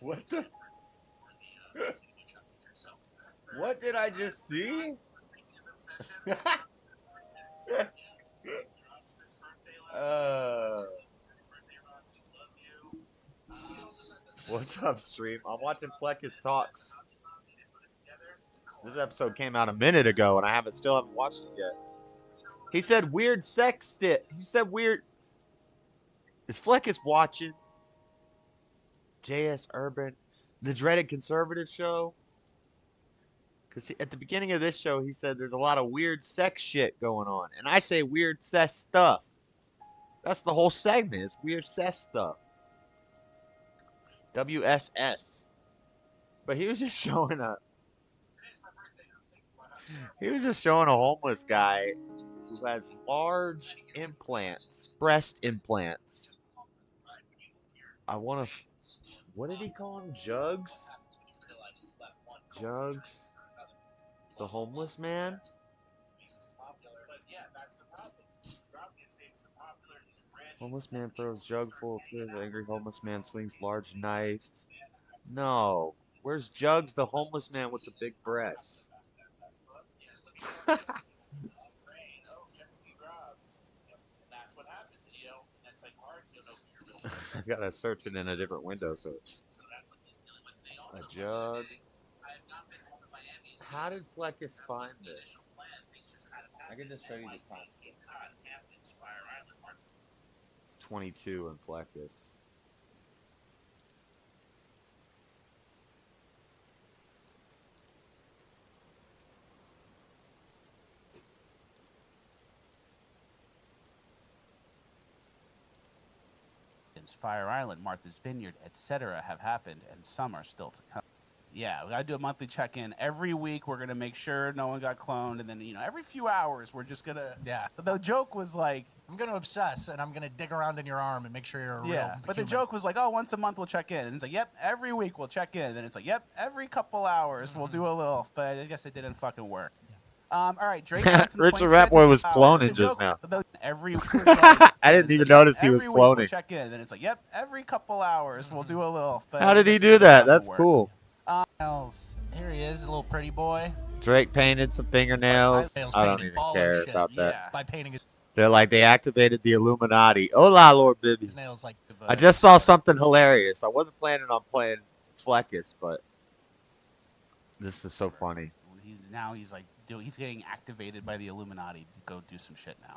What the? What did I just see? uh, what's up, stream? I'm watching Fleckus Talks. This episode came out a minute ago, and I still haven't watched it yet. He said weird sex stick. He said weird. Is Fleckus watching JS Urban, the Dreaded Conservative show? Because at the beginning of this show, he said there's a lot of weird sex shit going on. And I say weird sex stuff. That's the whole segment. It's weird sex stuff. WSS. But he was just showing a. He was just showing a homeless guy who has large implants, breast implants. I want to. What did he call them? Jugs? Jugs? The homeless man? Homeless man throws jug full of food. The angry homeless man swings large knife. No. Where's Jugs, the homeless man with the big breasts? I've got to search it in a different window. So a jug. How did Fleckus find this? I can just show you the timestamp. It's 22 in Fleckus. Fire Island, Martha's Vineyard, etc. have happened, and some are still to come. Yeah, we gotta do a monthly check-in every week. We're gonna make sure no one got cloned, and then every few hours we're just gonna. Yeah. But the joke was like, I'm gonna obsess, and I'm gonna dig around in your arm and make sure you're a real. Yeah, but human. the joke was like, oh, once a month we'll check in, and it's like, yep, every week we'll check in, and then it's like, yep, every couple hours we'll do a little. But I guess it didn't fucking work. All right, Drake. Richard Ratboy was cloning just now. Every like, I didn't even notice he was cloning. We'll check in, then it's like, yep, every couple hours we'll do a little. But how did he do that? That's cool. Here he is, a little pretty boy. Drake painted some fingernails. I don't even care about that. Yeah. By painting his. They're like they activated the Illuminati. Hola, Lord Bibby. His nails like. I just saw something hilarious. I wasn't planning on playing Fleckus, but this is so funny. He's like. He's getting activated by the Illuminati to go do some shit now.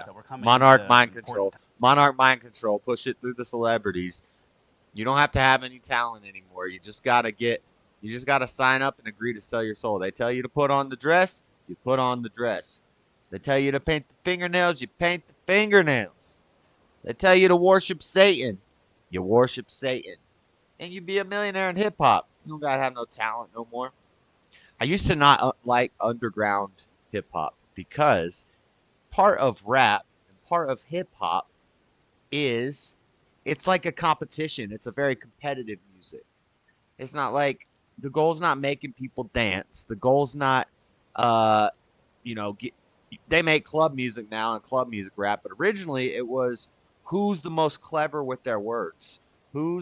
So we're coming Monarch mind control. Monarch mind control. Push it through the celebrities. You don't have to have any talent anymore. You just gotta sign up and agree to sell your soul. They tell you to put on the dress, you put on the dress. They tell you to paint the fingernails, you paint the fingernails. They tell you to worship Satan, you worship Satan. And you be a millionaire in hip hop. You don't gotta have no talent no more. I used to not like underground hip hop because part of rap and part of hip hop is it's like a competition. It's a very competitive music. It's not like the goal's not making people dance. The goal's not, they make club music now and club music rap, but originally it was who's the most clever with their words. Who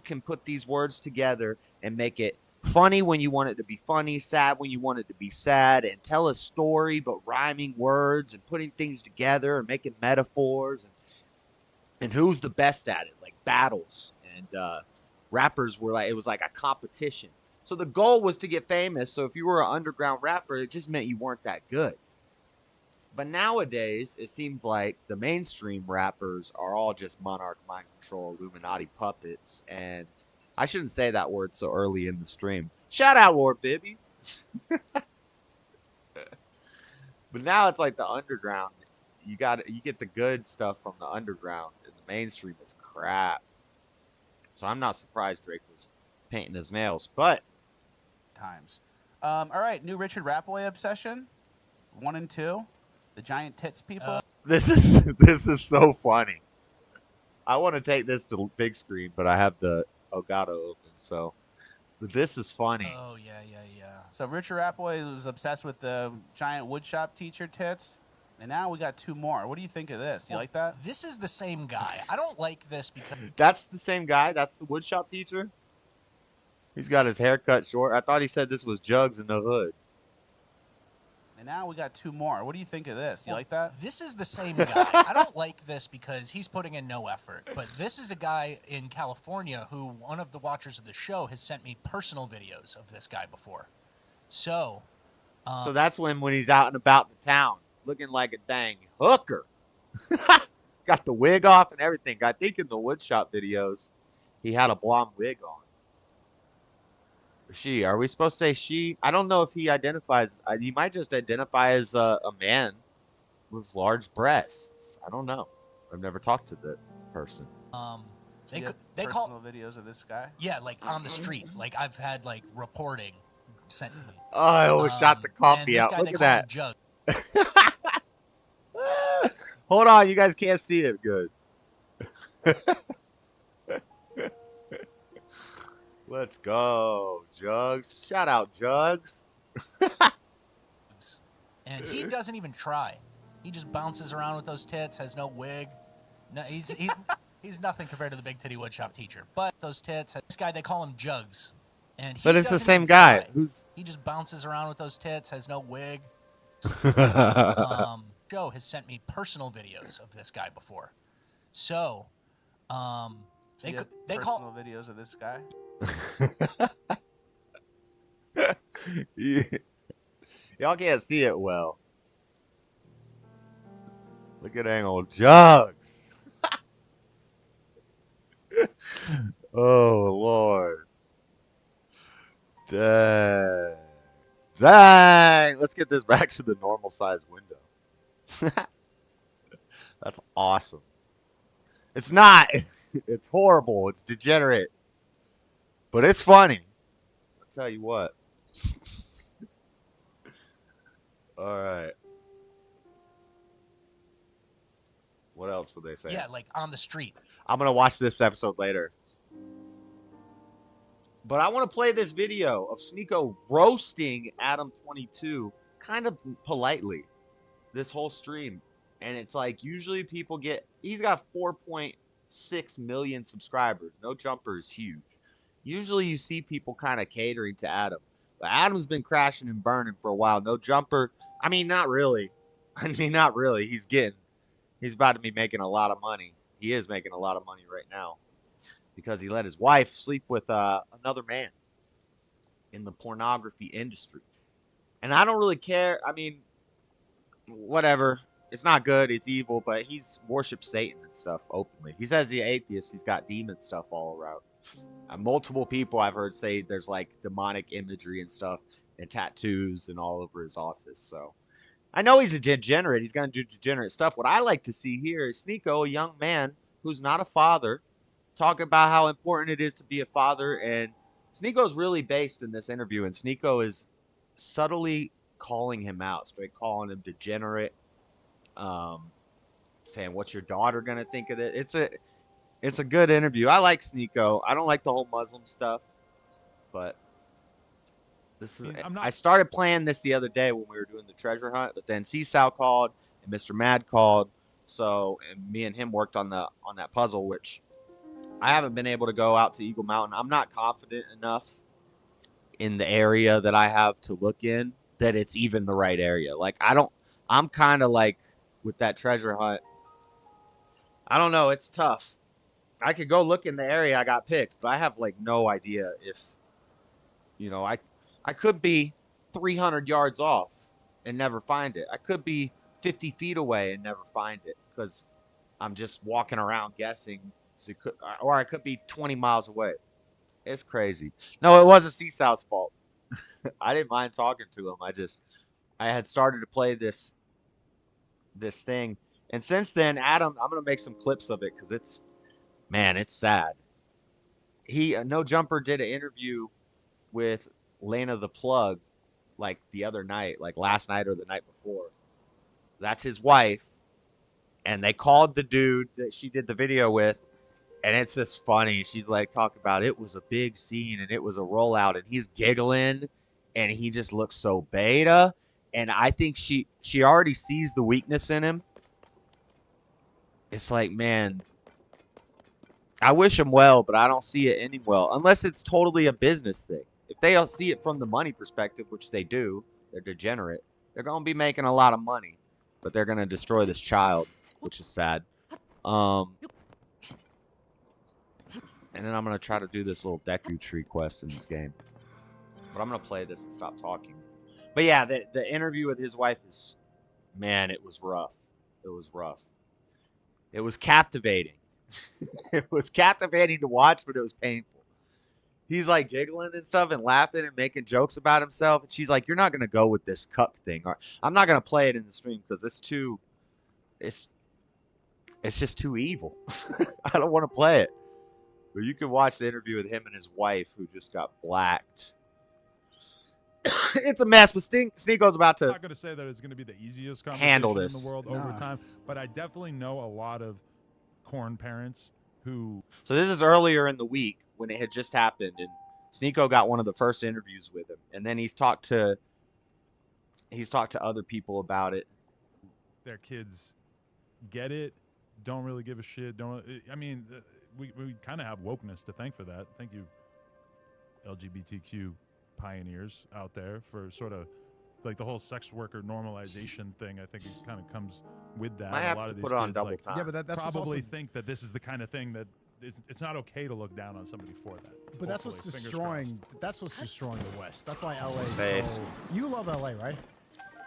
can put these words together and make it funny when you want it to be funny, sad when you want it to be sad, and tell a story but rhyming words and putting things together and making metaphors. And who's the best at it? Like battles. And rappers were like, it was like a competition. So the goal was to get famous. So if you were an underground rapper, it just meant you weren't that good. But nowadays, it seems like the mainstream rappers are all just Monarch mind control, Illuminati puppets, and I shouldn't say that word so early in the stream. Shout out, Lord Bibby. But now it's like the underground. You get the good stuff from the underground, and the mainstream is crap. So I'm not surprised Drake was painting his nails, but times. All right, new Richard Rappaway obsession, 1 and 2, the giant tits people. This is so funny. I want to take this to big screen, but I have the Elgato open, so this is funny. Oh yeah. So Richard Rappaway was obsessed with the giant woodshop teacher tits, and now we got 2 more. What do you think of this? You like that? This is the same guy. I don't like this because that's the same guy. That's the woodshop teacher. He's got his hair cut short. I thought he said this was Jugs in the Hood. And now we got 2 more. What do you think of this? You like that? This is the same guy. I don't like this because he's putting in no effort. But this is a guy in California who one of the watchers of the show has sent me personal videos of this guy before. So that's when he's out and about the town, looking like a dang hooker. Got the wig off and everything. I think in the woodshop videos, he had a blonde wig on. She. Are we supposed to say she? I don't know if he identifies. He might just identify as a man with large breasts. I don't know. I've never talked to the person. They personal call videos of this guy. Yeah, like on the street. Like I've had like reporting sent to me. Oh, I almost shot the coffee out. Guy, Look at that. Jug. Hold on, you guys can't see it good. Let's go, Jugs. Shout out, Jugs. And he doesn't even try. He just bounces around with those tits, has no wig. No, he's nothing compared to the big titty woodshop teacher. But those tits, this guy, they call him Jugs. And but it's the same guy. He just bounces around with those tits, has no wig. Joe has sent me personal videos of this guy before. So, they call personal videos of this guy. Yeah. Y'all can't see it well. Look at Angle Jugs. Oh Lord. Dang. Dang. Let's get this back to the normal size window. That's awesome. It's not. It's horrible. It's degenerate. But it's funny. I'll tell you what. All right. What else would they say? Yeah, like on the street. I'm going to watch this episode later. But I want to play this video of Sneako roasting Adam22 kind of politely this whole stream. And it's like usually people get... He's got 4.6 million subscribers. No Jumper is huge. Usually you see people kind of catering to Adam. But Adam's been crashing and burning for a while. No Jumper. I mean, not really. Not really. He's about to be making a lot of money. He is making a lot of money right now. Because he let his wife sleep with another man in the pornography industry. And I don't really care. I mean, whatever. It's not good. It's evil. But he's worshipped Satan and stuff openly. He says he's an atheist. He's got demon stuff all around. Multiple people I've heard say there's like demonic imagery and stuff and tattoos and all over his office. So I know he's a degenerate. He's going to do degenerate stuff. What I like to see here is Sneako, a young man who's not a father, talking about how important it is to be a father. And Sneako's really based in this interview. And Sneako is subtly calling him out, straight calling him degenerate, saying, what's your daughter going to think of it? It's a good interview. I like Sneako. I don't like the whole Muslim stuff, but this is. I started playing this the other day when we were doing the treasure hunt, but then Seesaw called and Mr. Mad called, so and me and him worked on that puzzle, which I haven't been able to go out to Eagle Mountain. I'm not confident enough in the area that I have to look in that it's even the right area. Like I'm kind of like with that treasure hunt. I don't know. It's tough. I could go look in the area I got picked, but I have like no idea if, I could be 300 yards off and never find it. I could be 50 feet away and never find it because I'm just walking around guessing. Or I could be 20 miles away. It's crazy. No, it wasn't Seesaw's fault. I didn't mind talking to him. I had started to play this thing. And since then, Adam, I'm going to make some clips of it because it's sad. No Jumper did an interview with Lena the Plug like the other night, like last night or the night before. That's his wife. And they called the dude that she did the video with. And it's just funny. She's like talking about it was a big scene and it was a rollout. And he's giggling and he just looks so beta. And I think she already sees the weakness in him. It's like, man, I wish him well, but I don't see it ending well unless it's totally a business thing. If they all see it from the money perspective, which they do, they're degenerate. They're going to be making a lot of money, but they're going to destroy this child, which is sad. And then I'm going to try to do this little Deku Tree quest in this game. But I'm going to play this and stop talking. But yeah, the interview with his wife is, man, it was rough. It was rough. It was captivating. It was captivating to watch, but it was painful. He's like giggling and stuff and laughing and making jokes about himself. And she's like, you're not going to go with this cup thing. Or, I'm not going to play it in the stream because it's just too evil. I don't want to play it. But you can watch the interview with him and his wife who just got blacked. It's a mess, but Sneako's about to. I'm not going to say that it's going to be the easiest conversation handle in this the world over time, but I definitely know a lot of corn parents who. So this is earlier in the week when it had just happened, and Sneako got one of the first interviews with him, and then he's talked to other people about it. Their kids get it, don't really give a shit. I mean, we kind of have wokeness to thank for that. Thank you, LGBTQ pioneers out there, for sort of like the whole sex worker normalization thing. I think it kind of comes with that. I have a lot to of these put it on kids, double like, time. Yeah, but that's probably also, think that this is the kind of thing that it's not okay to look down on somebody for that. but that's what's Hopefully, fingers destroying. That's what's destroying the West. That's why LA is Based. so. You love LA, right?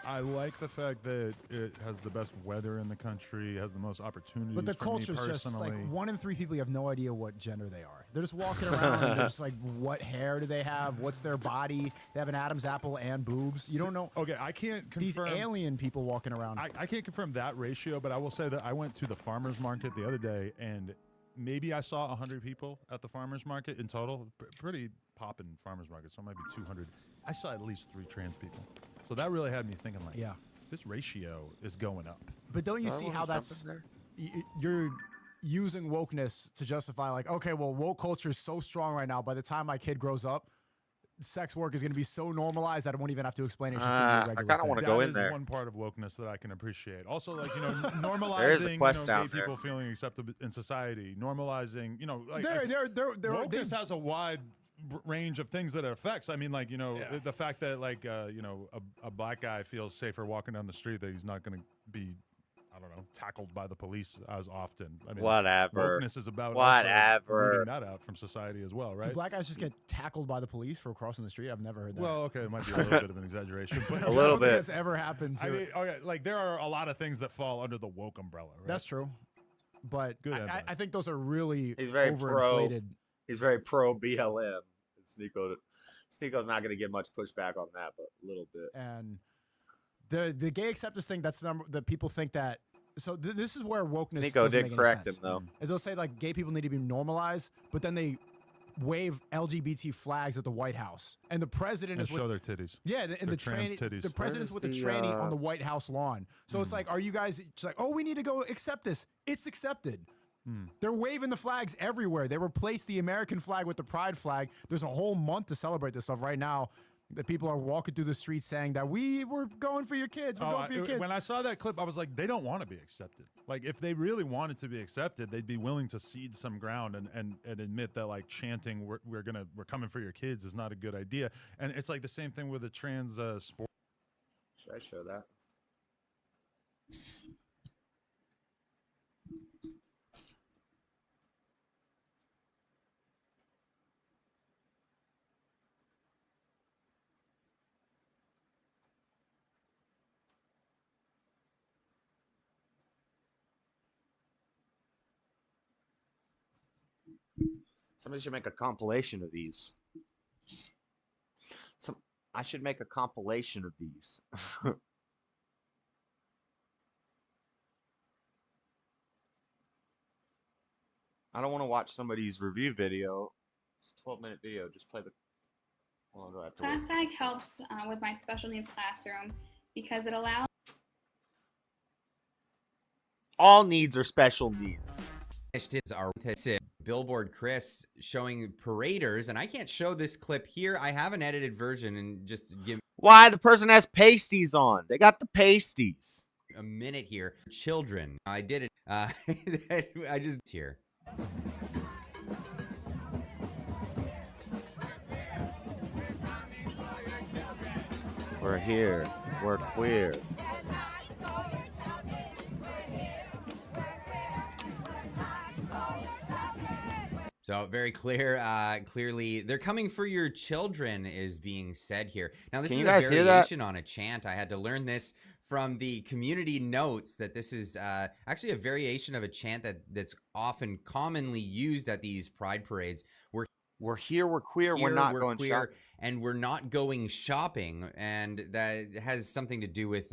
I like the fact that it has the best weather in the country, has the most opportunities. But the for me culture's just like personally. 1 in 3 people, you have no idea what gender they are. They're just walking around and they're just like, what hair do they have? What's their body? They have an Adam's apple and boobs. You don't know. Okay, I can't These confirm. alien people walking around. I can't confirm that ratio, but I will say that I went to the farmer's market the other day, and maybe I saw 100 people at the farmer's market in total. Pretty poppin' farmer's market, so it might be 200. I saw at least 3 trans people. So that really had me thinking, like, Yeah. this ratio is going up. But don't you see how that's you're using wokeness to justify, like, okay, well, woke culture is so strong right now. By the time my kid grows up, sex work is going to be so normalized that I won't even have to explain it. It's just gonna be a I regular kinda thing. wanna That go in is there. one part of wokeness that I can appreciate. Also, like, normalizing There is a quest gay down there. people feeling accepted in society. Normalizing, like They're wokeness has a wide range of things that it affects. I mean, like, the fact that, like, a black guy feels safer walking down the street, that he's not going to be, I don't know, tackled by the police as often. I mean, Whatever. wokeness is about Whatever. rooting that out from society as well, Do right? black guys just get tackled by the police for crossing the street? I've never heard that. Well, okay, it might be a little bit of an exaggeration, but A little I don't think bit. that's ever happened to. I mean, okay, like, there are a lot of things that fall under the woke umbrella, right? That's true. But Good I advice. think those are really He's very overinflated. He's very pro BLM. And Sneako's not going to get much pushback on that, but a little bit. And the gay acceptance thing, that's the number that people think that. So this is where wokeness Sneako doesn't did make any correct sense. him, though. Is they'll say, like, gay people need to be normalized, but then they wave LGBT flags at the White House, and the president And is show with, their titties. yeah, and Their the trans tranny, titties. the president's with Where's a the, tranny on the White House lawn. So it's like, are you guys just like, oh, we need to go accept this? It's accepted. They're waving the flags everywhere. They replaced the American flag with the pride flag. There's a whole month to celebrate this stuff right now. That people are walking through the streets saying that we were going for your kids. We're going for your kids. When I saw that clip, I was like, they don't want to be accepted. Like, if they really wanted to be accepted, they'd be willing to cede some ground and admit that, like, chanting we're coming for your kids is not a good idea. And it's like the same thing with the trans sport. Should I show that? Somebody should make a compilation of these. I should make a compilation of these. I don't want to watch somebody's review video. It's a 12-minute video. Just play the. Well, do I have to wait? ClassTag helps with my special needs classroom because it allows All needs are special needs. Initiatives are Billboard Chris showing paraders, and I can't show this clip here. I have an edited version, and just give Why? The person has pasties on. They got the pasties. a minute here. Children, I did it. I just here. We're here. We're queer. So very clear, clearly, they're coming for your children is being said here. Now, this Can is you a guys hear that? variation on a chant. I had to learn this from the community notes that this is actually a variation of a chant that's often commonly used at these pride parades. We're here. We're queer. Here, we're not we're going queer, shopping. and we're not going shopping. And that has something to do with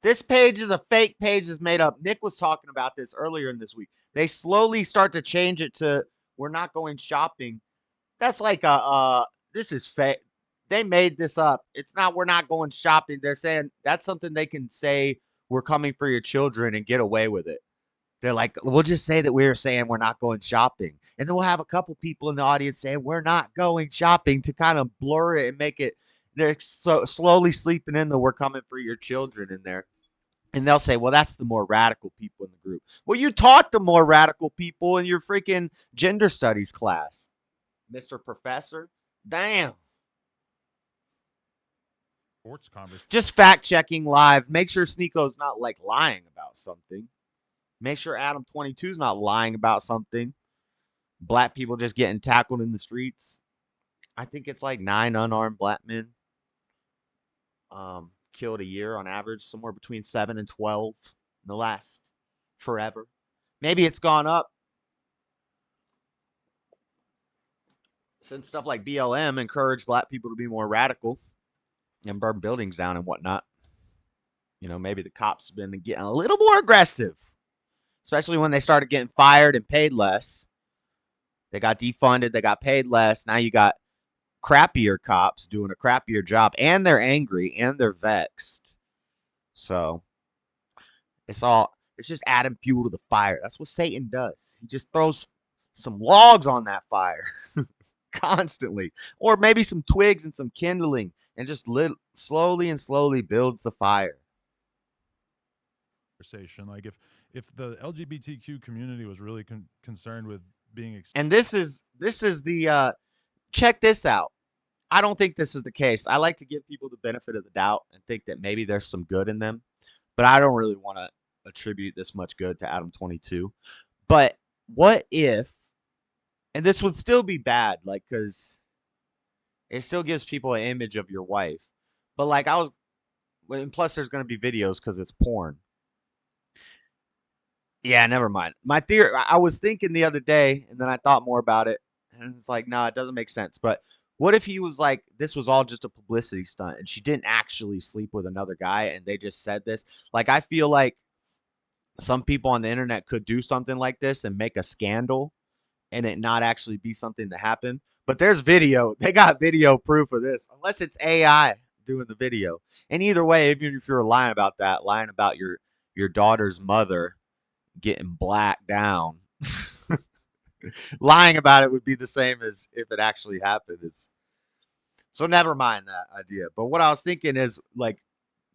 This page is a fake page that's made up. Nick was talking about this earlier in this week. They slowly start to change it to we're not going shopping. That's like this is fake. They made this up. It's not we're not going shopping. They're saying that's something they can say we're coming for your children and get away with it. They're like, we'll just say that we're saying we're not going shopping. And then we'll have a couple people in the audience saying we're not going shopping to kind of blur it and make it they're so slowly sleeping in the we're coming for your children in there. And they'll say, well, that's the more radical people in the group. Well, you taught the more radical people in your freaking gender studies class, Mr. Professor. Damn. Sports conversation. Just fact checking live. Make sure Sneako's not like lying about something. Make sure Adam 22 is not lying about something. Black people just getting tackled in the streets. I think it's like 9 unarmed black men killed a year on average, somewhere between 7 and 12 in the last forever. Maybe it's gone up since stuff like BLM encouraged black people to be more radical and burn buildings down and whatnot. You know, maybe the cops have been getting a little more aggressive, especially when they started getting fired and paid less. They got defunded. They got paid less. Now you got crappier cops doing a crappier job, and they're angry and they're vexed. So it's just adding fuel to the fire. That's what Satan does. He just throws some logs on that fire constantly, or maybe some twigs and some kindling, and just slowly and slowly builds the fire. Like if the LGBTQ community was really concerned with being and this is the check this out. I don't think this is the case. I like to give people the benefit of the doubt and think that maybe there's some good in them, but I don't really want to attribute this much good to Adam 22. But what if, and this would still be bad, like, because it still gives people an image of your wife. But like and plus there's going to be videos because it's porn. Yeah, never mind. My theory, I was thinking the other day, and then I thought more about it, and it's like, no, it doesn't make sense. But what if he was like, this was all just a publicity stunt, and she didn't actually sleep with another guy, and they just said this? Like, I feel like some people on the internet could do something like this and make a scandal, and it not actually be something that happened. But there's video. They got video proof of this, unless it's AI doing the video. And either way, even if you're lying about that, lying about your daughter's mother getting blacked down, lying about it would be the same as if it actually happened. So never mind that idea. But what I was thinking is, like,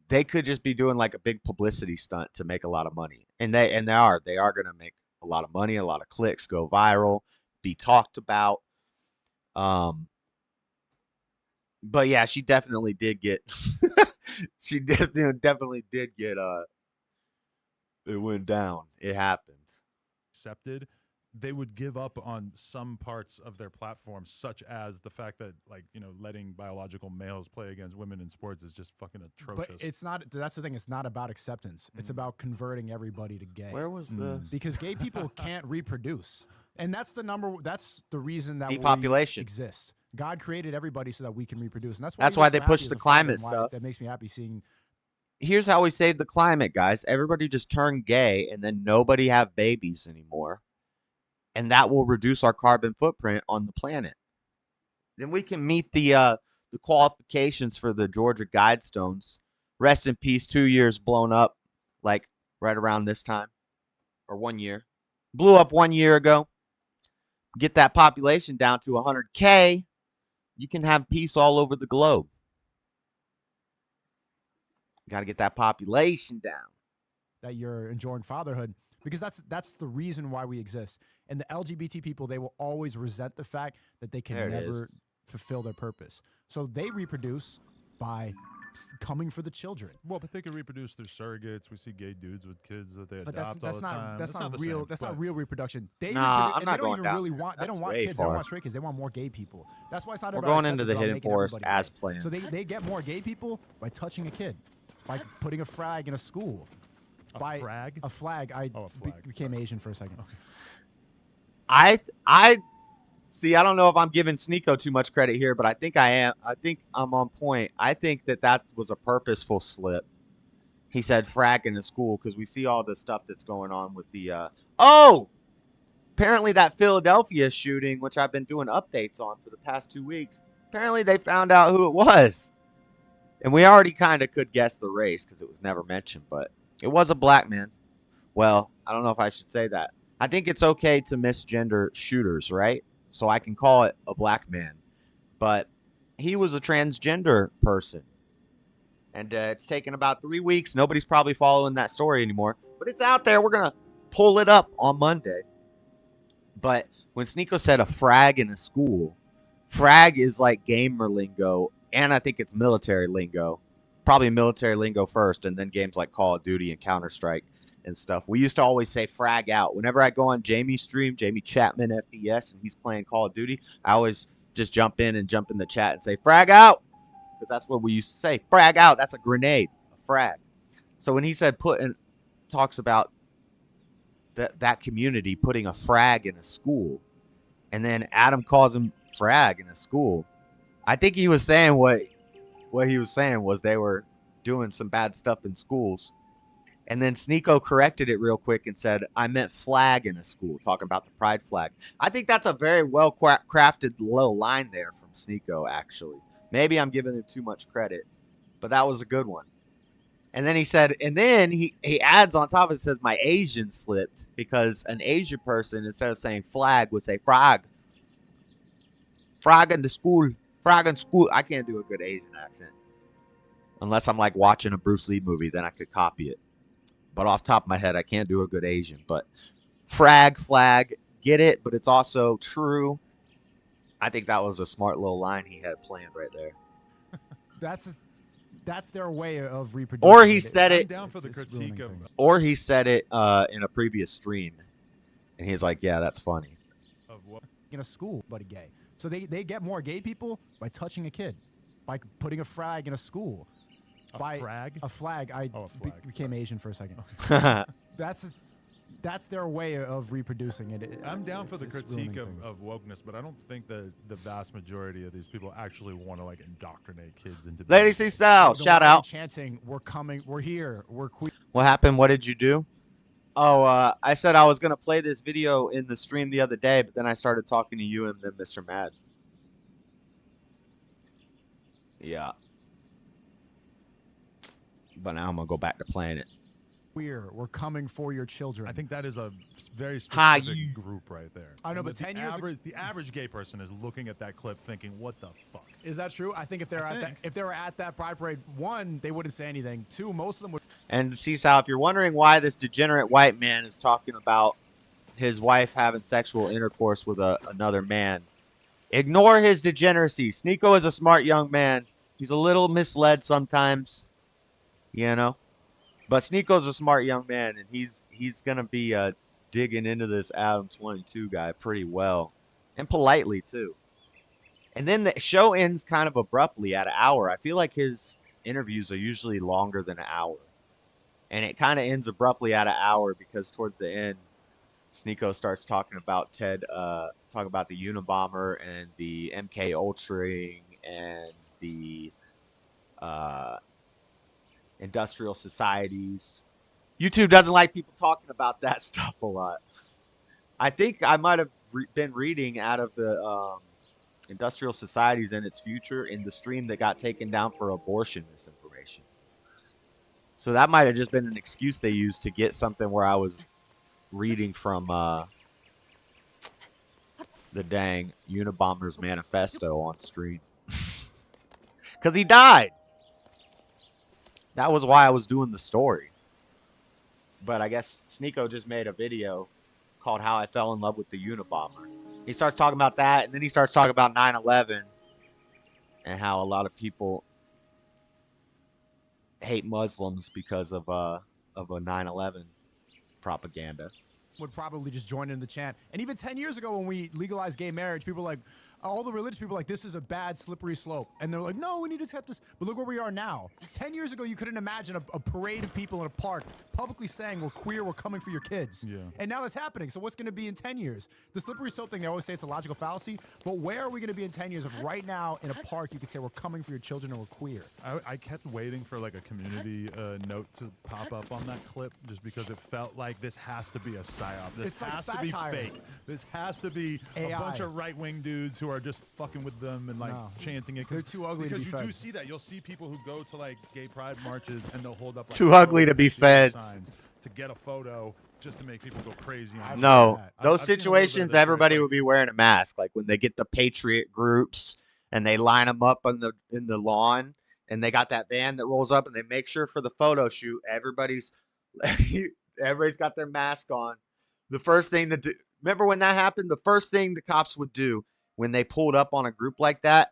they could just be doing like a big publicity stunt to make a lot of money, and they are going to make a lot of money, a lot of clicks, go viral, be talked about. But yeah, she definitely did get she definitely did get it went down. It happened. accepted, they would give up on some parts of their platform, such as the fact that, like, letting biological males play against women in sports is just fucking atrocious. But it's not. That's the thing. It's not about acceptance. It's about converting everybody to gay. Where was the Because gay people can't reproduce, and that's the reason that depopulation we exist. God created everybody so that we can reproduce, and that's That's he why makes they me happy push as the a father, climate and why stuff. That makes me happy seeing. Here's how we save the climate, guys. Everybody just turn gay, and then nobody have babies anymore. And that will reduce our carbon footprint on the planet. Then we can meet the qualifications for the Georgia Guidestones. Rest in peace, 2 years blown up, like right around this time. Or 1 year. Blew up 1 year ago. Get that population down to 100K. You can have peace all over the globe. Got to get that population down. That you're enjoying fatherhood, because that's the reason why we exist. And the LGBT people, they will always resent the fact that they can never fulfill their purpose. So they reproduce by coming for the children. Well, but they could reproduce through surrogates. We see gay dudes with kids that they But adopt that's all the not time. that's not the real. same, That's but- not real reproduction. They Nah, reprodu- I'm and not they don't going even down really there. want. They That's don't want way kids. They don't far. want straight kids. They want more gay people. That's why it's not We're about going into acceptance, the it's about hidden making forest everybody as gay. planned. So they get more gay people by touching a kid, by putting a flag in a school. A frag? A flag. I Oh, a flag. became Asian for a second. I see. I don't know if I'm giving Sneako too much credit here, but I think I am. I think I'm on point. I think that was a purposeful slip. He said frag in the school because we see all the stuff that's going on with the. Apparently that Philadelphia shooting, which I've been doing updates on for the past 2 weeks. Apparently they found out who it was, and we already kind of could guess the race because it was never mentioned, but it was a black man. Well, I don't know if I should say that. I think it's okay to misgender shooters, right? So I can call it a black man. But he was a transgender person. And it's taken about 3 weeks. Nobody's probably following that story anymore. But it's out there. We're going to pull it up on Monday. But when Sneako said a frag in a school, frag is like gamer lingo. And I think it's military lingo. Probably military lingo first. And then games like Call of Duty and Counter-Strike and stuff. We used to always say frag out. Whenever I go on Jamie's stream, Jamie Chapman FDS, and he's playing Call of Duty, I always just jump in the chat and say frag out, because that's what we used to say. Frag out. That's a grenade, a frag. So when he said talks about that community putting a frag in a school, and then Adam calls him frag in a school, I think he was saying what he was saying was they were doing some bad stuff in schools. And then Sneako corrected it real quick and said, I meant flag in a school, talking about the pride flag. I think that's a very well crafted little line there from Sneako, actually. Maybe I'm giving him too much credit, but that was a good one. And then he said, and then he adds on top of it, says, my Asian slipped, because an Asian person, instead of saying flag, would say frog. Frog in the school. Frog in school. I can't do a good Asian accent. Unless I'm like watching a Bruce Lee movie, then I could copy it. But off the top of my head, I can't do a good Asian. But frag, flag, get it, but it's also true. I think that was a smart little line he had planned right there. That's their way of reproducing. Or he said I'm it. down for the It's critique ruining of. things. Or he said it in a previous stream. And he's like, yeah, that's funny. Of what? In a school, but gay. So they get more gay people by touching a kid, by putting a flag in a school. A frag? A flag. I Oh, a flag. became Sorry. Asian for a second. That's their way of reproducing it. I'm down for the It's critique ruining of, things. of wokeness, but I don't think that the vast majority of these people actually want to like indoctrinate kids into. Lady C. Sal, The shout one out. chanting, we're coming, we're here, we're queer. What happened? What did you do? Oh, I said I was going to play this video in the stream the other day, but then I started talking to you and then Mr. Mad. Yeah. But now I'm going to go back to playing it. We're coming for your children. I think that is a very Hi, specific you- group right there. I know, And but the 10 years ago- the average gay person is looking at that clip thinking, "What the fuck?" Is that true? I think if they're if they were at that pride parade, one, they wouldn't say anything. Two, most of them would. And Seesaw, if you're wondering why this degenerate white man is talking about his wife having sexual intercourse with another man, ignore his degeneracy. Sneako is a smart young man. He's a little misled sometimes, you know. But Sneako's a smart young man, and he's gonna be digging into this Adam 22 guy pretty well, and politely too. And then the show ends kind of abruptly at an hour. I feel like his interviews are usually longer than an hour, and it kind of ends abruptly at an hour because towards the end, Sneako starts talking about talking about the Unabomber and the MK Ultra and the industrial societies. YouTube doesn't like people talking about that stuff a lot. I think I might have been reading out of the industrial societies and its future in the stream that got taken down for abortion misinformation. So that might have just been an excuse they used to get something where I was reading from the dang Unabomber's manifesto on stream. Because he died. That was why I was doing the story. But I guess Sneako just made a video called How I Fell in Love with the Unabomber. He starts talking about that, and then he starts talking about 9/11 and how a lot of people hate Muslims because of a 9/11 propaganda. Would probably just join in the chant. And even 10 years ago when we legalized gay marriage, people were like, all the religious people were like, this is a bad slippery slope. And they're like, no, we need to accept this. But look where we are now. 10 years ago, you couldn't imagine a parade of people in a park publicly saying we're queer, we're coming for your kids. Yeah. And now that's happening. So what's going to be in 10 years? The slippery slope thing, they always say it's a logical fallacy. But where are we going to be in 10 years if right now in a park you could say we're coming for your children and we're queer? I kept waiting for like a community note to pop up on that clip just because it felt like this has to be a psyop. This It's like has to be satire. fake. This has to be AI. a bunch of right-wing dudes who are just fucking with them and like No. chanting it. They're too ugly to because be you do fed. see that. You'll see people who go to like gay pride marches and they'll hold up like, Too ugly to be signs fed. to get a photo just to make people go crazy. On No, that. those I've seen a little bit of situations, this where it's everybody like- would be wearing a mask. Like when they get the patriot groups and they line them up in the lawn, and they got that van that rolls up, and they make sure for the photo shoot, everybody's got their mask on. The first thing remember when that happened? The first thing the cops would do when they pulled up on a group like that,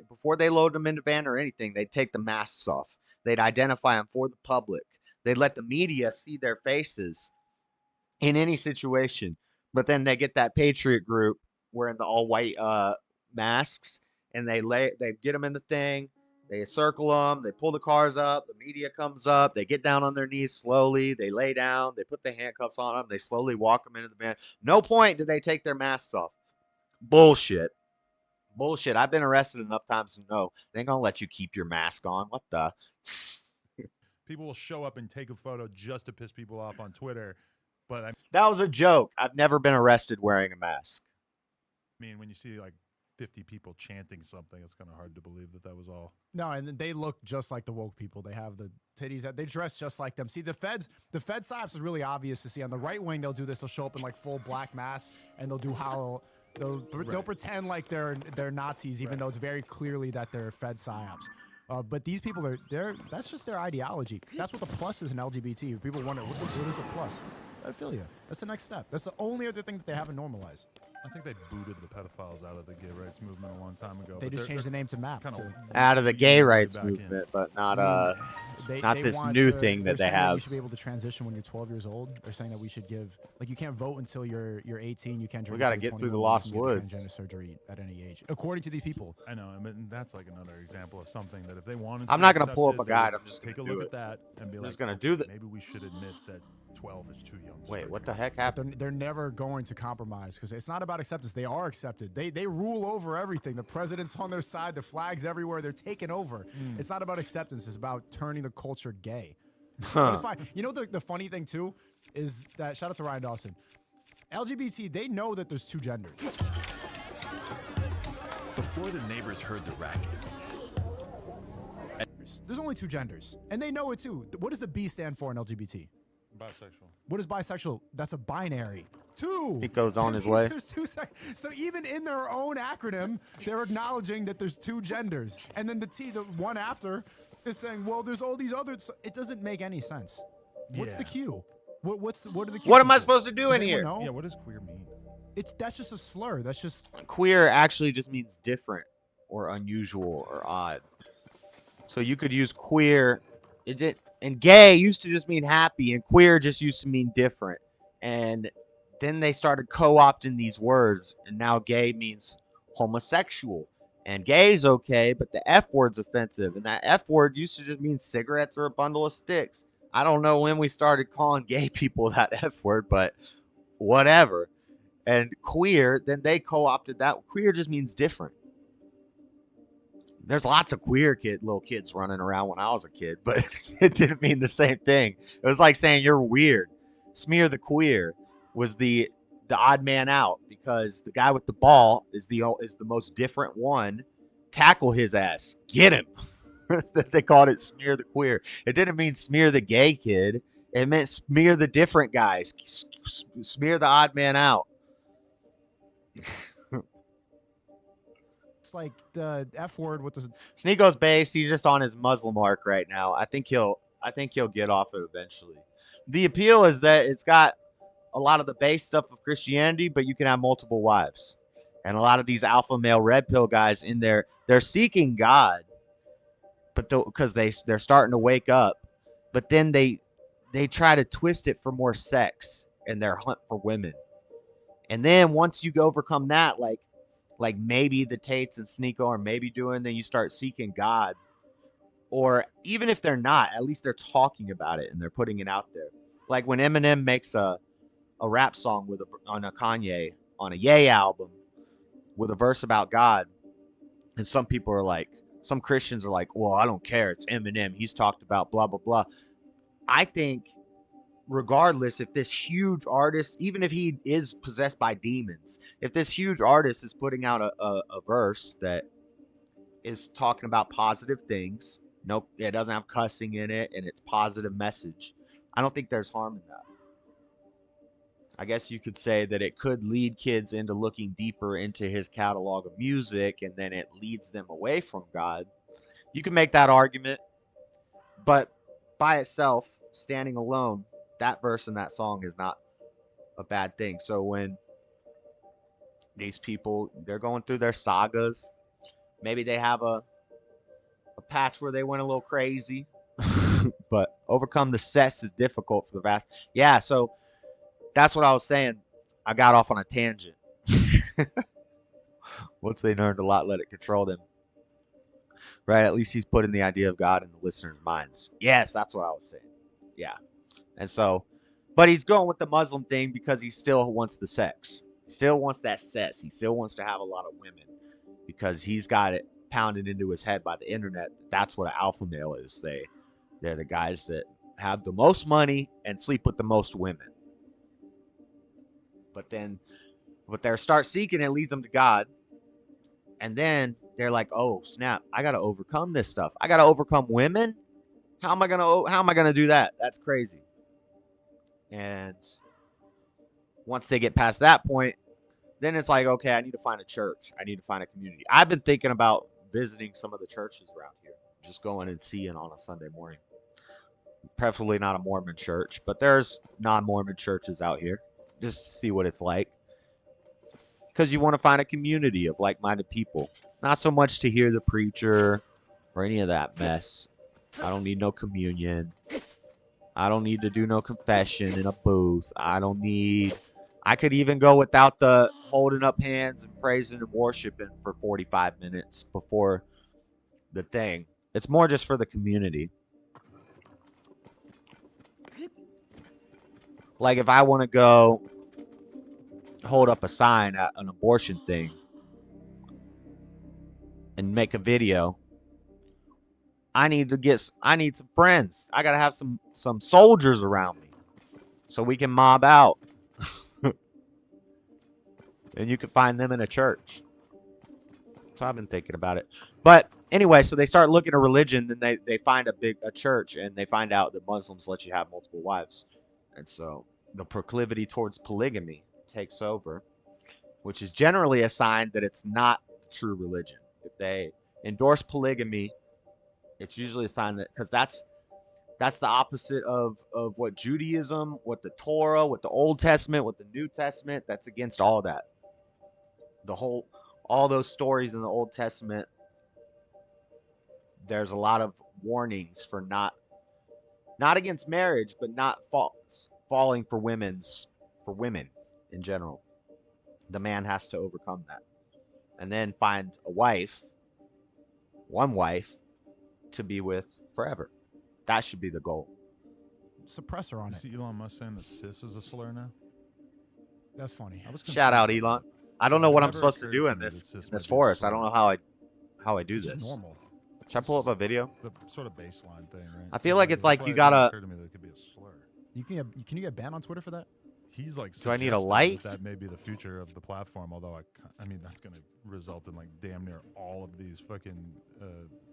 before they load them into van or anything, they'd take the masks off. They'd identify them for the public. They'd let the media see their faces in any situation. But then they get that patriot group wearing the all white masks, and they get them in the thing. They circle them. They pull the cars up. The media comes up. They get down on their knees slowly. They lay down. They put the handcuffs on them. They slowly walk them into the van. No point did they take their masks off. Bullshit. I've been arrested enough times to know they ain't gonna let you keep your mask on. What the? People will show up and take a photo just to piss people off on Twitter. But I That was a joke. I've never been arrested wearing a mask. mean, when you see like 50 people chanting something, it's kind of hard to believe that was all. No, and they look just like the woke people. They have the titties. They dress just like them. See, the Fed psyops is really obvious to see. On the right wing, they'll do this. They'll show up in like full black masks, and they'll do how they'll pretend like they're Nazis, even though it's very clearly that they're Fed psyops. But these people that's just their ideology. That's what the plus is in LGBT. People wonder, what is a plus? Pedophilia. That's the next step. That's the only other thing that they haven't normalized. I think they booted the pedophiles out of the gay rights movement a long time ago. They but just changed the name to MAP. kinda Out of the gay weaving rights back in. movement, but not They this want new to- thing that they're they saying we have. should be able to transition when you're 12 years old. They're saying that we should give, like, you can't vote until you're 18. You can't drink. We gotta until get you're through the 21, lost you can woods. get transgender surgery at any age, according to these people. I know, I mean, that's like another example of something that if they wanted, I'm to not gonna accept pull up it, a they guide, would I'm just take gonna a do look it. at that and be I'm like, just gonna do that. Maybe we should admit that 12 is too young. to Wait, start what the drinking. heck happened? They're never going to compromise because it's not about acceptance. They are accepted. They rule over everything. The president's on their side. The flags everywhere. They're taking over. It's not about acceptance. It's about turning the culture gay. But it's fine. You know the funny thing too is that, shout out to Ryan Dawson, LGBT, they know that there's two genders. Before the neighbors heard the racket, There's only two genders, and they know it too. What does the B stand for in LGBT? Bisexual. What is bisexual? That's a binary. Two. He goes on his way. There's two so even in their own acronym, they're acknowledging that there's two genders, and then the one after, is saying, well, there's all these others. It doesn't make any sense. What's the Yeah. Q? What are the Q? What am I people? supposed to do Does in anyone here? know? Yeah, what does queer mean? That's just a slur. That's just Queer actually just means different or unusual or odd. So you could use queer. And gay used to just mean happy, and queer just used to mean different. And then they started co-opting these words, and now gay means homosexual. And gay is okay, but the F word's offensive. And that F word used to just mean cigarettes or a bundle of sticks. I don't know when we started calling gay people that F word, but whatever. And queer, then they co-opted that. Queer just means different. There's lots of queer little kids running around when I was a kid, but it didn't mean the same thing. It was like saying you're weird. Smear the queer was the odd man out because the guy with the ball is the most different one. Tackle his ass. Get him. They called it smear the queer. It didn't mean smear the gay kid. It meant smear the different guys. Smear the odd man out. it's like the F word with the Sneako's base. He's just on his Muslim arc right now. I think he'll get off it eventually. The appeal is that it's got a lot of the base stuff of Christianity, but you can have multiple wives. And a lot of these alpha male red pill guys in there, they're seeking God, but because they're starting to wake up, but then they try to twist it for more sex and their hunt for women. And then once you overcome that, like maybe the Tates and Sneako are maybe doing, then you start seeking God. Or even if they're not, at least they're talking about it and they're putting it out there. Like when Eminem makes a rap song on a Kanye on a Ye album with a verse about God, and some people are like, some Christians are like, well, I don't care, it's Eminem, he's talked about blah blah blah. I think regardless, if this huge artist, even if he is possessed by demons, if this huge artist is putting out a verse that is talking about positive things, nope, it doesn't have cussing in it, and it's positive message, I don't think there's harm in that. I guess you could say that it could lead kids into looking deeper into his catalog of music, and then it leads them away from God. You can make that argument, but by itself, standing alone, that verse in that song is not a bad thing. So when these people, they're going through their sagas, maybe they have a patch where they went a little crazy, but overcome the sets is difficult for the vast. Yeah, so that's what I was saying. I got off on a tangent. Once they learned a lot, let it control them. Right? At least he's putting the idea of God in the listeners' minds. Yes, that's what I was saying. Yeah. And so, but he's going with the Muslim thing because he still wants the sex. He still wants that sex. He still wants to have a lot of women because he's got it pounded into his head by the internet. That's what an alpha male is. They're the guys that have the most money and sleep with the most women. But they start seeking, it leads them to God. And then they're like, oh, snap, I got to overcome this stuff. I got to overcome women? How am I going to do that? That's crazy. And once they get past that point, then it's like, okay, I need to find a church. I need to find a community. I've been thinking about visiting some of the churches around here, just going and seeing on a Sunday morning. Preferably not a Mormon church, but there's non-Mormon churches out here, just to see what it's like. Because you want to find a community of like-minded people. Not so much to hear the preacher or any of that mess. I don't need no communion. I don't need to do no confession in a booth. I could even go without the holding up hands and praising and worshiping for 45 minutes before the thing. It's more just for the community. Like if I want to go hold up a sign at an abortion thing and make a video, I need some friends. I gotta have some soldiers around me so we can mob out. And you can find them in a church. So I've been thinking about it. But anyway, so they start looking at religion, and they find a church, and they find out that Muslims let you have multiple wives. And so the proclivity towards polygamy takes over, which is generally a sign that it's not the true religion. If they endorse polygamy, it's usually a sign that, because that's the opposite of what Judaism, what the Torah, what the Old Testament, what the New Testament, that's against all that. All those stories in the Old Testament, there's a lot of warnings for not against marriage, but not falling for women in general. The man has to overcome that and then find one wife to be with forever. That should be the goal. Suppressor on You it. see Elon Musk saying that cis is a slur now? That's funny. Shout out, Elon. I don't know what I'm supposed to do in this forest. I don't know how I do It's this. just normal. Should I pull up a video? The sort of baseline thing, right? I feel like it's like you That's why it gotta. occurred to me that it could be a slur. Can you get banned on Twitter for that? He's like, Do I need a suggesting light? That may be the future of the platform. Although I mean, that's going to result in like damn near all of these fucking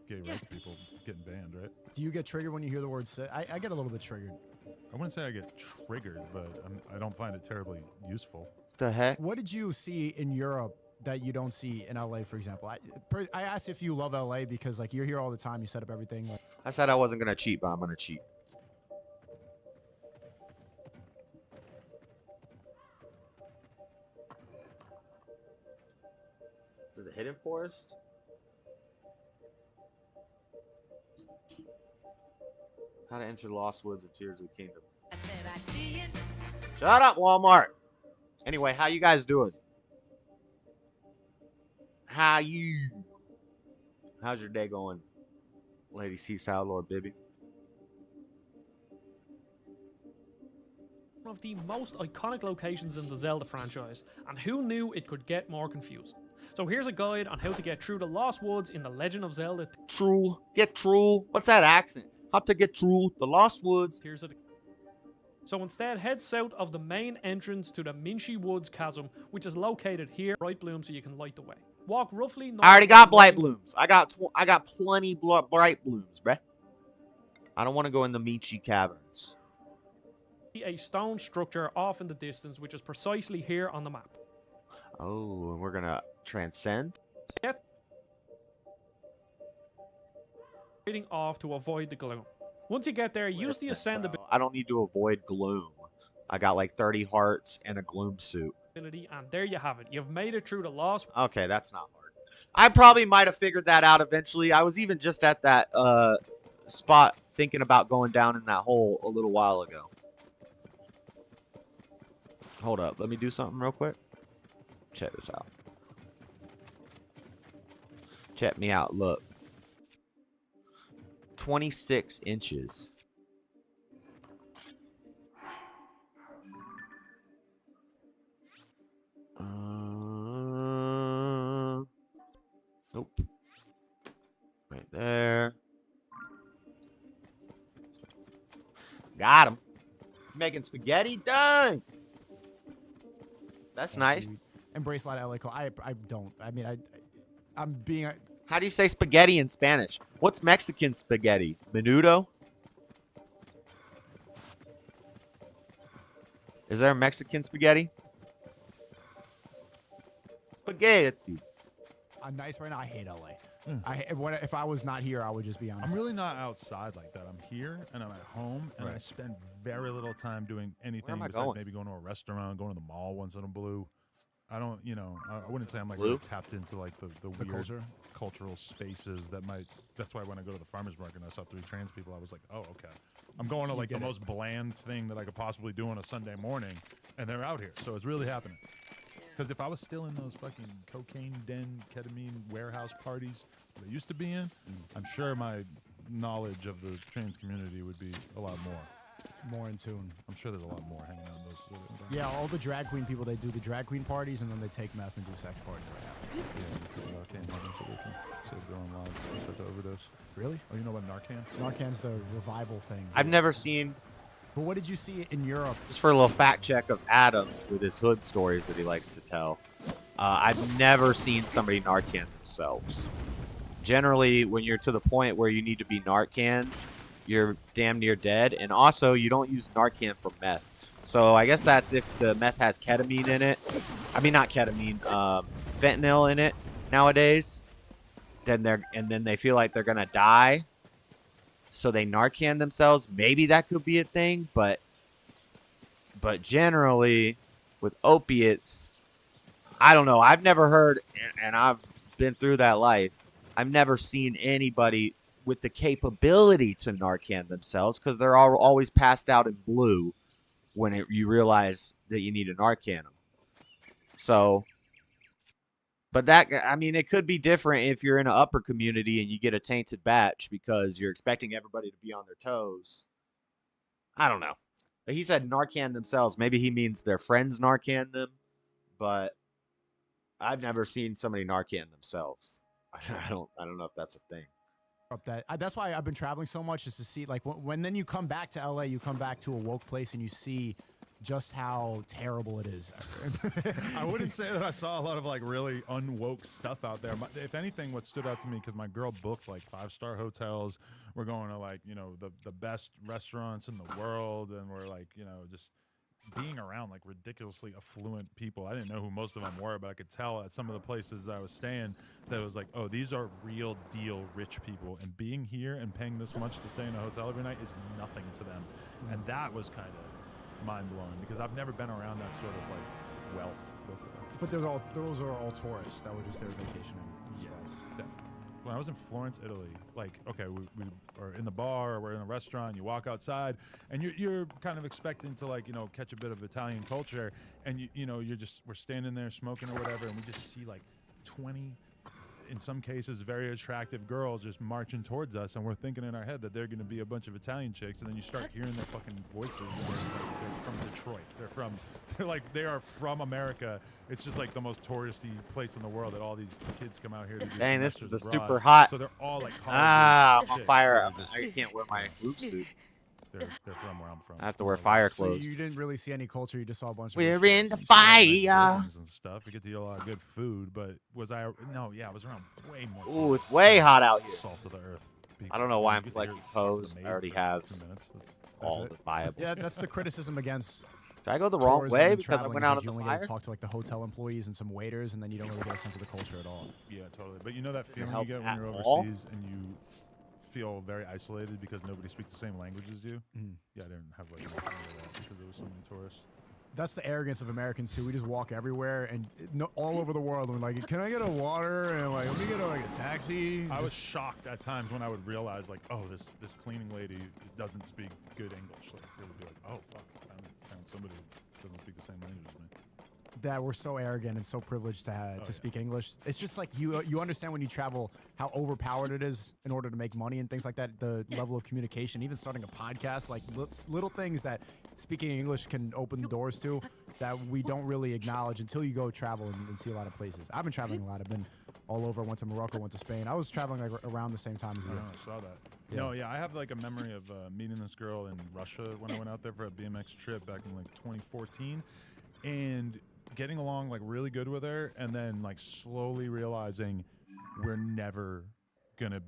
gay rights people getting banned, right? Do you get triggered when you hear the word "cis"? I get a little bit triggered. I wouldn't say I get triggered, but I don't find it terribly useful. The heck? What did you see in Europe that you don't see in LA, for example? I asked if you love LA because like you're here all the time. You set up everything. Like, I said I wasn't gonna cheat, but I'm gonna cheat. Is it the hidden forest? How to enter the Lost Woods of Tears of the Kingdom. Shut up, Walmart. Anyway, how you guys doing? How's your day going, Lady Seaside Lord Bibby? One of the most iconic locations in the Zelda franchise, and who knew it could get more confusing? So here's a guide on how to get through the Lost Woods in The Legend of Zelda. Get through. What's that accent? How to get through the Lost Woods? So instead, head south of the main entrance to the Minchi Woods Chasm, which is located here. Bright bloom so you can light the way. Walk roughly north. I already got bright blooms. I got plenty bright blooms, bruh. I don't want to go in the Minchi Caverns. A stone structure off in the distance, which is precisely here on the map. Oh, and we're gonna transcend. Get heading off to avoid the gloom. Once you get there, use the ascend ability. I don't need to avoid gloom. I got like 30 hearts and a gloom suit. And there you have it. You've made it through the Lost. Okay, that's not hard. I probably might have figured that out eventually. I was even just at that spot thinking about going down in that hole a little while ago. Hold up. Let me do something real quick. Check this out. Check me out. Look. 26 inches. Nope. Right there. Got him. Making spaghetti? Dang! That's nice. Embrace a lot of LA. I don't. I mean, I'm being. How do you say spaghetti in Spanish? What's Mexican spaghetti? Menudo? Is there a Mexican spaghetti? Spaghetti. I'm nice right now. I hate LA. If I was not here, I would just be honest. I'm really not outside like that. I'm here and I'm at home, and I spend very little time doing anything besides maybe going to a restaurant, going to the mall once in a blue. I don't, I wouldn't say I'm like really tapped into like the weird cultural spaces that might. That's why when I go to the farmers market and I saw 3 trans people, I was like, oh, okay. I'm going to like the most bland thing that I could possibly do on a Sunday morning, and they're out here, so it's really happening. Because if I was still in those fucking cocaine den, ketamine warehouse parties that I used to be in, I'm sure my knowledge of the trans community would be a lot more in tune. I'm sure there's a lot more hanging out in those sort of Yeah, all the drag queen people, they do the drag queen parties and then they take meth and do sex parties right after. Yeah, people Narcan so they can save their own lives if they start to overdose. Really? Oh, you know about Narcan? Narcan's the revival thing. I've never seen. But what did you see in Europe? Just for a little fact check of Adam with his hood stories that he likes to tell. I've never seen somebody Narcan themselves. Generally, when you're to the point where you need to be Narcaned, you're damn near dead. And also, you don't use Narcan for meth. So I guess that's if the meth has ketamine in it. I mean, not ketamine, fentanyl in it nowadays. Then they feel like they're gonna die. So they Narcan themselves. Maybe that could be a thing, but generally with opiates, I don't know. I've never heard, and I've been through that life. I've never seen anybody with the capability to Narcan themselves because they're always passed out in blue when you realize that you need to Narcan them. So, but that, I mean, it could be different if you're in an upper community and you get a tainted batch because you're expecting everybody to be on their toes. I don't know. But he said Narcan themselves. Maybe he means their friends Narcan them, but I've never seen somebody Narcan themselves. I don't know if that's a thing. That's why I've been traveling so much, is to see, like, when then you come back to LA, you come back to a woke place and you see just how terrible it is. I wouldn't say that I saw a lot of like really unwoke stuff out there. If anything, what stood out to me, because my girl booked like 5-star hotels, we're going to like, the best restaurants in the world, and we're like, just being around like ridiculously affluent people. I didn't know who most of them were, but I could tell at some of the places that I was staying that it was like, oh, these are real deal rich people, and being here and paying this much to stay in a hotel every night is nothing to them. And that was kind of mind-blowing because I've never been around that sort of like wealth before. But those are all tourists that were just there vacationing. Yes, definitely. When when I was in Florence, Italy, like, okay, we are in the bar or we're in a restaurant, you walk outside and you're kind of expecting to, like, you know, catch a bit of Italian culture, and you know, we're standing there smoking or whatever, and we just see like 20, in some cases, very attractive girls just marching towards us, and we're thinking in our head that they're going to be a bunch of Italian chicks, and then you start hearing their fucking voices, and they're from Detroit. They are from America. It's just like the most touristy place in the world that all these kids come out here to do. Dang, this is the abroad. super hot. So they're all like I'm on chicks, fire. so I can't wear my blue suit. they're from where I'm from. I have to wear fire So clothes. you didn't really see any culture. You just saw a bunch of. We're rich in the chicks. fire. And stuff. We get to eat a lot of good food, but I was around way more. Ooh, it's way hot out here. Salt of the earth. I don't know why You I'm get to collecting hear pose. the I already maid for have 2 minutes. all it. the viable. Yeah, that's the criticism against. Did I go the wrong tourism way and because I traveling went is out that in you the only get fire? to talk to like the hotel employees and some waiters, and then you don't really get a sense of the culture at all. Yeah, totally. But you know that feeling you help get when at you're all? overseas and you feel very isolated because nobody speaks the same language as you? Mhm. Yeah, I didn't have like any of that because there was so many tourists. That's the arrogance of Americans too. We just walk everywhere and all over the world. And we're like, can I get a water? And like, let me get a taxi. I was shocked at times when I would realize, like, oh, this cleaning lady doesn't speak good English. Like, they would be like, oh, fuck, I found somebody who doesn't speak the same language as me. That we're so arrogant and so privileged to speak English. It's just like you understand when you travel how overpowered it is in order to make money and things like that. The level of communication, even starting a podcast, like little things that speaking English can open doors to that we don't really acknowledge until you go travel and see a lot of places. I've been traveling a lot. I've been all over. Went to Morocco, went to Spain. I was traveling like around the same time as you. I saw that. Yeah. No, yeah, I have like a memory of meeting this girl in Russia when I went out there for a BMX trip back in like 2014, and getting along like really good with her, and then like slowly realizing we're never gonna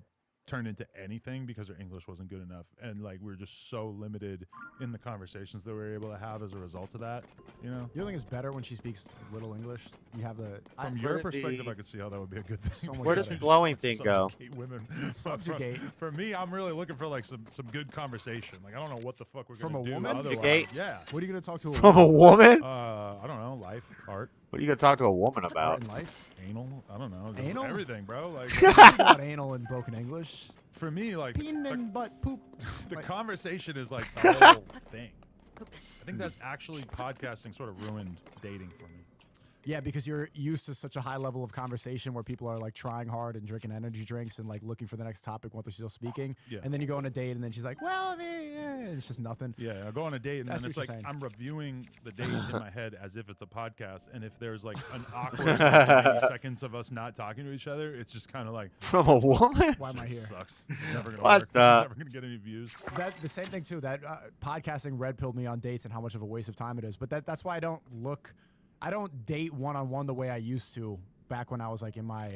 turn into anything because her English wasn't good enough, and like we're just so limited in the conversations that we were able to have as a result of that. You know, You don't think it's better when she speaks little English? You have the from your perspective, I could see how that would be a good thing. So much Where does better. the blowing thing go? Subjugate women. Subjugate. For me, I'm really looking for like some good conversation. Like I don't know what the fuck we're From gonna a do. woman? Otherwise. Subjugate? Yeah. What are you gonna talk to? From a woman? I don't know. Life, art, What are you gonna talk to a woman Art about? in life? anal. I don't know. Just Anal? everything, bro. Like Think about anal in broken English. for me, like Peen and butt poop. the Like- conversation is like the whole thing. I think that actually podcasting sort of ruined dating for me. Yeah, because you're used to such a high level of conversation where people are like trying hard and drinking energy drinks and like looking for the next topic while they're still speaking. Yeah. And then you go on a date and then she's like, well, I mean, it's just nothing. Yeah, I go on a date and That's then it's what like you're saying. I'm reviewing the date in my head as if it's a podcast, and if there's like an awkward 30 seconds of us not talking to each other, it's just kind of like From a woman? Why am I this here? sucks. This is never gonna What work. the- This is never gonna get any views. That the same thing too. That podcasting red pilled me on dates and how much of a waste of time it is. But that's why I don't date one-on-one the way I used to back when I was like in my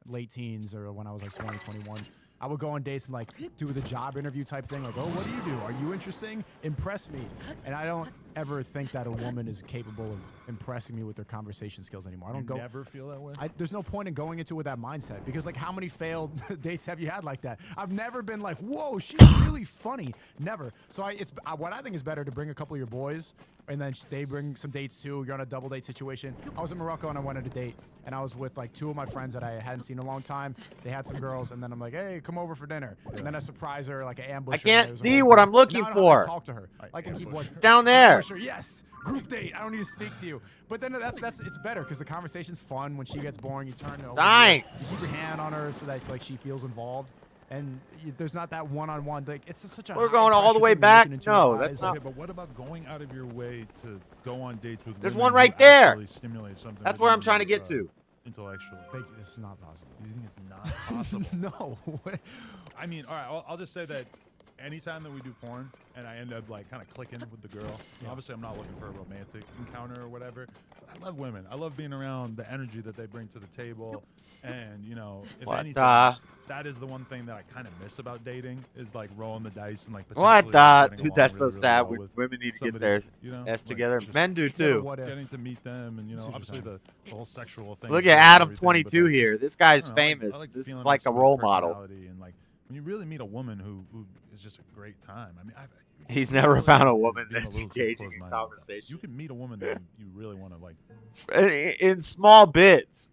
late teens or when I was like 20, 21. I would go on dates and like do the job interview type thing. Like, oh, what do you do? Are you interesting? Impress me. And I don't ever think that a woman is capable of impressing me with their conversation skills anymore. I don't go. Never feel that way. There's no point in going into it with that mindset because like how many failed dates have you had like that? I've never been like, whoa, she's really funny. Never. So what I think is better to bring a couple of your boys and then they bring some dates too. You're on a double date situation. I was in Morocco and I went on a date and I was with like two of my friends that I hadn't seen in a long time. They had some girls and then I'm like, hey, come over for dinner. And then I surprise her like an ambush. I can't see what I'm looking for. Talk to her. I can keep what. It's down there. Sure, yes. Group date. I don't need to speak to you. But then that's it's better because the conversation's fun. When she gets boring, you turn it over. Dying. You keep your hand on her so that like she feels involved. And there's not that one-on-one. Like it's such a. We're high going all the pressure way thing to back? looking into No, her that's eyes. not- Okay, but what about going out of your way to go on dates with There's women one right who there. actually stimulate something That's within where I'm you, trying to get to. Intellectually. This is not possible. You think it's not possible? No. I mean, all right, I'll just say that anytime that we do porn and I end up like kind of clicking with the girl, obviously I'm not looking for a romantic encounter or whatever. But I love women. I love being around the energy that they bring to the table. And, you know, if What anything, the- that is the one thing that I kind of miss about dating is like rolling the dice and like What potentially, the? like, getting Dude, along that's so really, really sad. well with Women need to get somebody, their you know, S like, together. just Men do Yeah, too. what if? getting to meet them and, you know, See what obviously you're the whole sexual thing. Look is at great and Adam everything, 22 but, like, here. just- This I guy's don't know, I like famous. This feeling is like a somebody's role model. personality And like when you really meet a woman who is just a great time. I mean, He's never found a woman being that's little too engaging in close-minded about that. conversation. You can meet a woman that you really want to like. In small bits.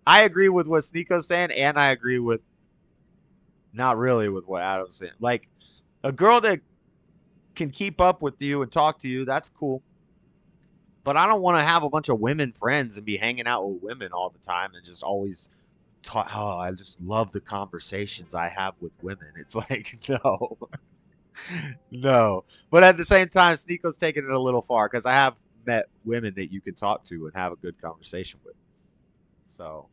I agree with what Sneako's saying, and I agree with Not really with what Adam's saying. Like a girl that can keep up with you and talk to you, that's cool. But I don't want to have a bunch of women friends and be hanging out with women all the time and just always talk. Oh, I just love the conversations I have with women. It's like, no, no. But at the same time, Sneako's taking it a little far because I have met women that you can talk to and have a good conversation with. So,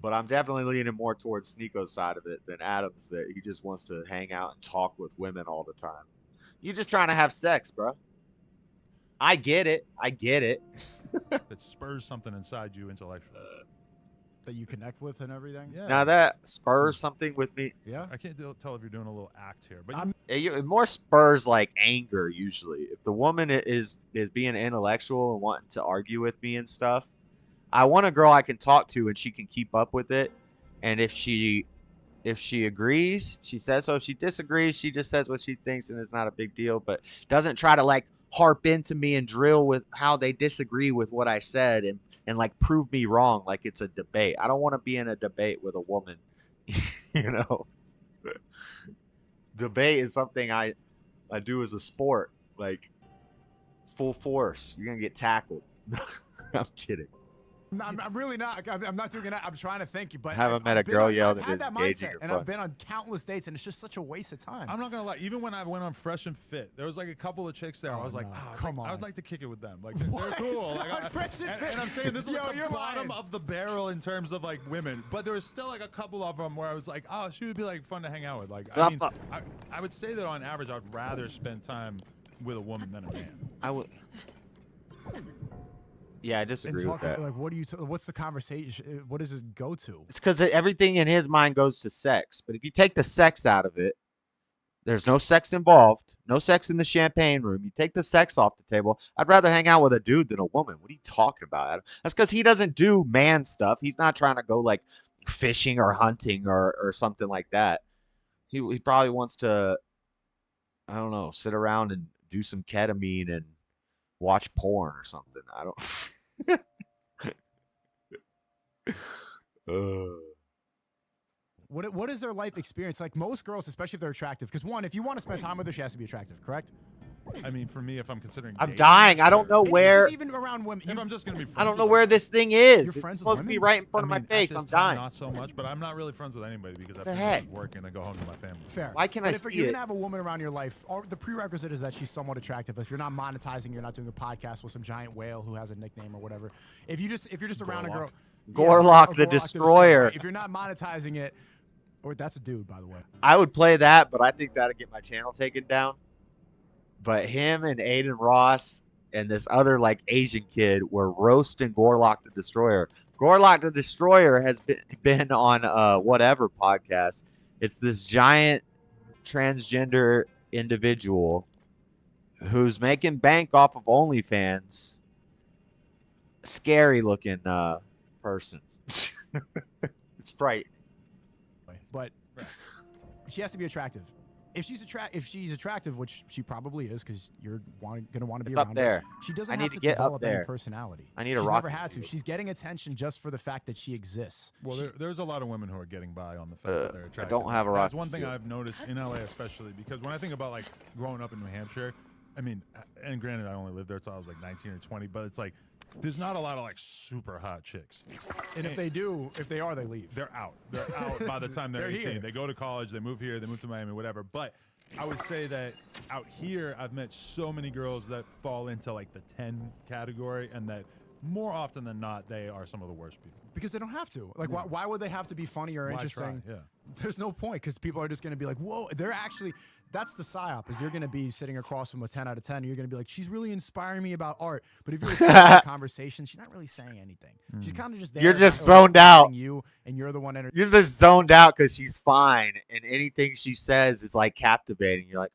but I'm definitely leaning more towards Sneako's side of it than Adam's, that he just wants to hang out and talk with women all the time. You're just trying to have sex, bro. I get it. I get it. That spurs something inside you intellectually. That you connect with and everything. Yeah. Now that spurs something with me. Yeah. I can't tell if you're doing a little act here, but It more spurs like anger usually. If the woman is being intellectual and wanting to argue with me and stuff, I want a girl I can talk to and she can keep up with it. And if she agrees, she says so. If she disagrees, she just says what she thinks and it's not a big deal, but doesn't try to like harp into me and drill with how they disagree with what I said and like prove me wrong like it's a debate. I don't want to be in a debate with a woman. You know. Debate is something I do as a sport, like full force. You're gonna get tackled. I'm kidding. No, I'm really not. I'm not doing it. I'm trying to think. But I haven't met a girl yet that is engaging or and fun. I've been on countless dates, and it's just such a waste of time. I'm not gonna lie. Even when I went on Fresh and Fit, there was like a couple of chicks there. I was like, come I would on. like to kick it with them. Like they're cool. Like, On Fresh and Fit? and I'm saying this is Yo, like you're the bottom lying. of the barrel in terms of like women, but there was still like a couple of them where I was like, oh, she would be like fun to hang out with. Like, I mean, I would say that on average, I'd rather spend time with a woman than a man. I would. Yeah, I disagree with that. Like, what's the conversation? What does it go to? It's because everything in his mind goes to sex. But if you take the sex out of it, there's no sex involved. No sex in the champagne room. You take the sex off the table. I'd rather hang out with a dude than a woman. What are you talking about, Adam? That's because he doesn't do man stuff. He's not trying to go like fishing or hunting or something like that. He probably wants to, I don't know, sit around and do some ketamine and watch porn or something. I don't. What is their life experience like? Most girls, especially if they're attractive, because one, if you want to spend time with her, she has to be attractive, correct? I mean, for me, if I'm considering, I'm dying. I don't know where. Even around women, if I'm just gonna be, I don't know where this thing is. You're friends It's with supposed to be women? right in front of I my mean, at face. this I'm time, dying. Not so much, but I'm not really friends with anybody because I The have heck? to work and I go home to my family. Fair. Why can't I But if see you're it? gonna have a woman around your life, the prerequisite is that she's somewhat attractive. If you're not monetizing, you're not doing a podcast with some giant whale who has a nickname or whatever. If you're just around a girl, Gorlock the Destroyer. If you're not monetizing it, or that's a dude, by the way. I would play that, but I think that'd get my channel taken down. But him and Aiden Ross and this other like Asian kid were roasting Gorlock the Destroyer. Gorlock the Destroyer has been on whatever podcast. It's this giant transgender individual who's making bank off of OnlyFans. Scary looking person. It's frightening. But she has to be attractive. If she's attractive, which she probably is, because you're gonna want to be It's around up there. her. She doesn't I have need to to get up develop any there. personality. I need a She's rocket never had to. shield. She's getting attention just for the fact that she exists. Well, there's a lot of women who are getting by on the fact that they're I attractive. don't have a That's rocket one thing shield. I've noticed in LA, especially because when I think about like growing up in New Hampshire, I mean, and granted, I only lived there till I was like 19 or 20, but it's like there's not a lot of like super hot chicks. And if they are, they leave. They're out. They're out by the time they're, They're 18. here. They go to college, they move here, they move to Miami, whatever. But I would say that out here, I've met so many girls that fall into like the 10 category, and that more often than not, they are some of the worst people. Because they don't have to. Like, why would they have to be funny or Why interesting? try? Yeah. There's no point, because people are just going to be like, whoa, they're actually, that's the psyop, is you're going to be sitting across from a 10 out of 10, and you're going to be like, she's really inspiring me about art. But if you're having a conversation, she's not really saying anything. She's kind of just there. You're just like, zoned out. You, and you're the one You're just zoned out because she's fine, and anything she says is like captivating. You're like,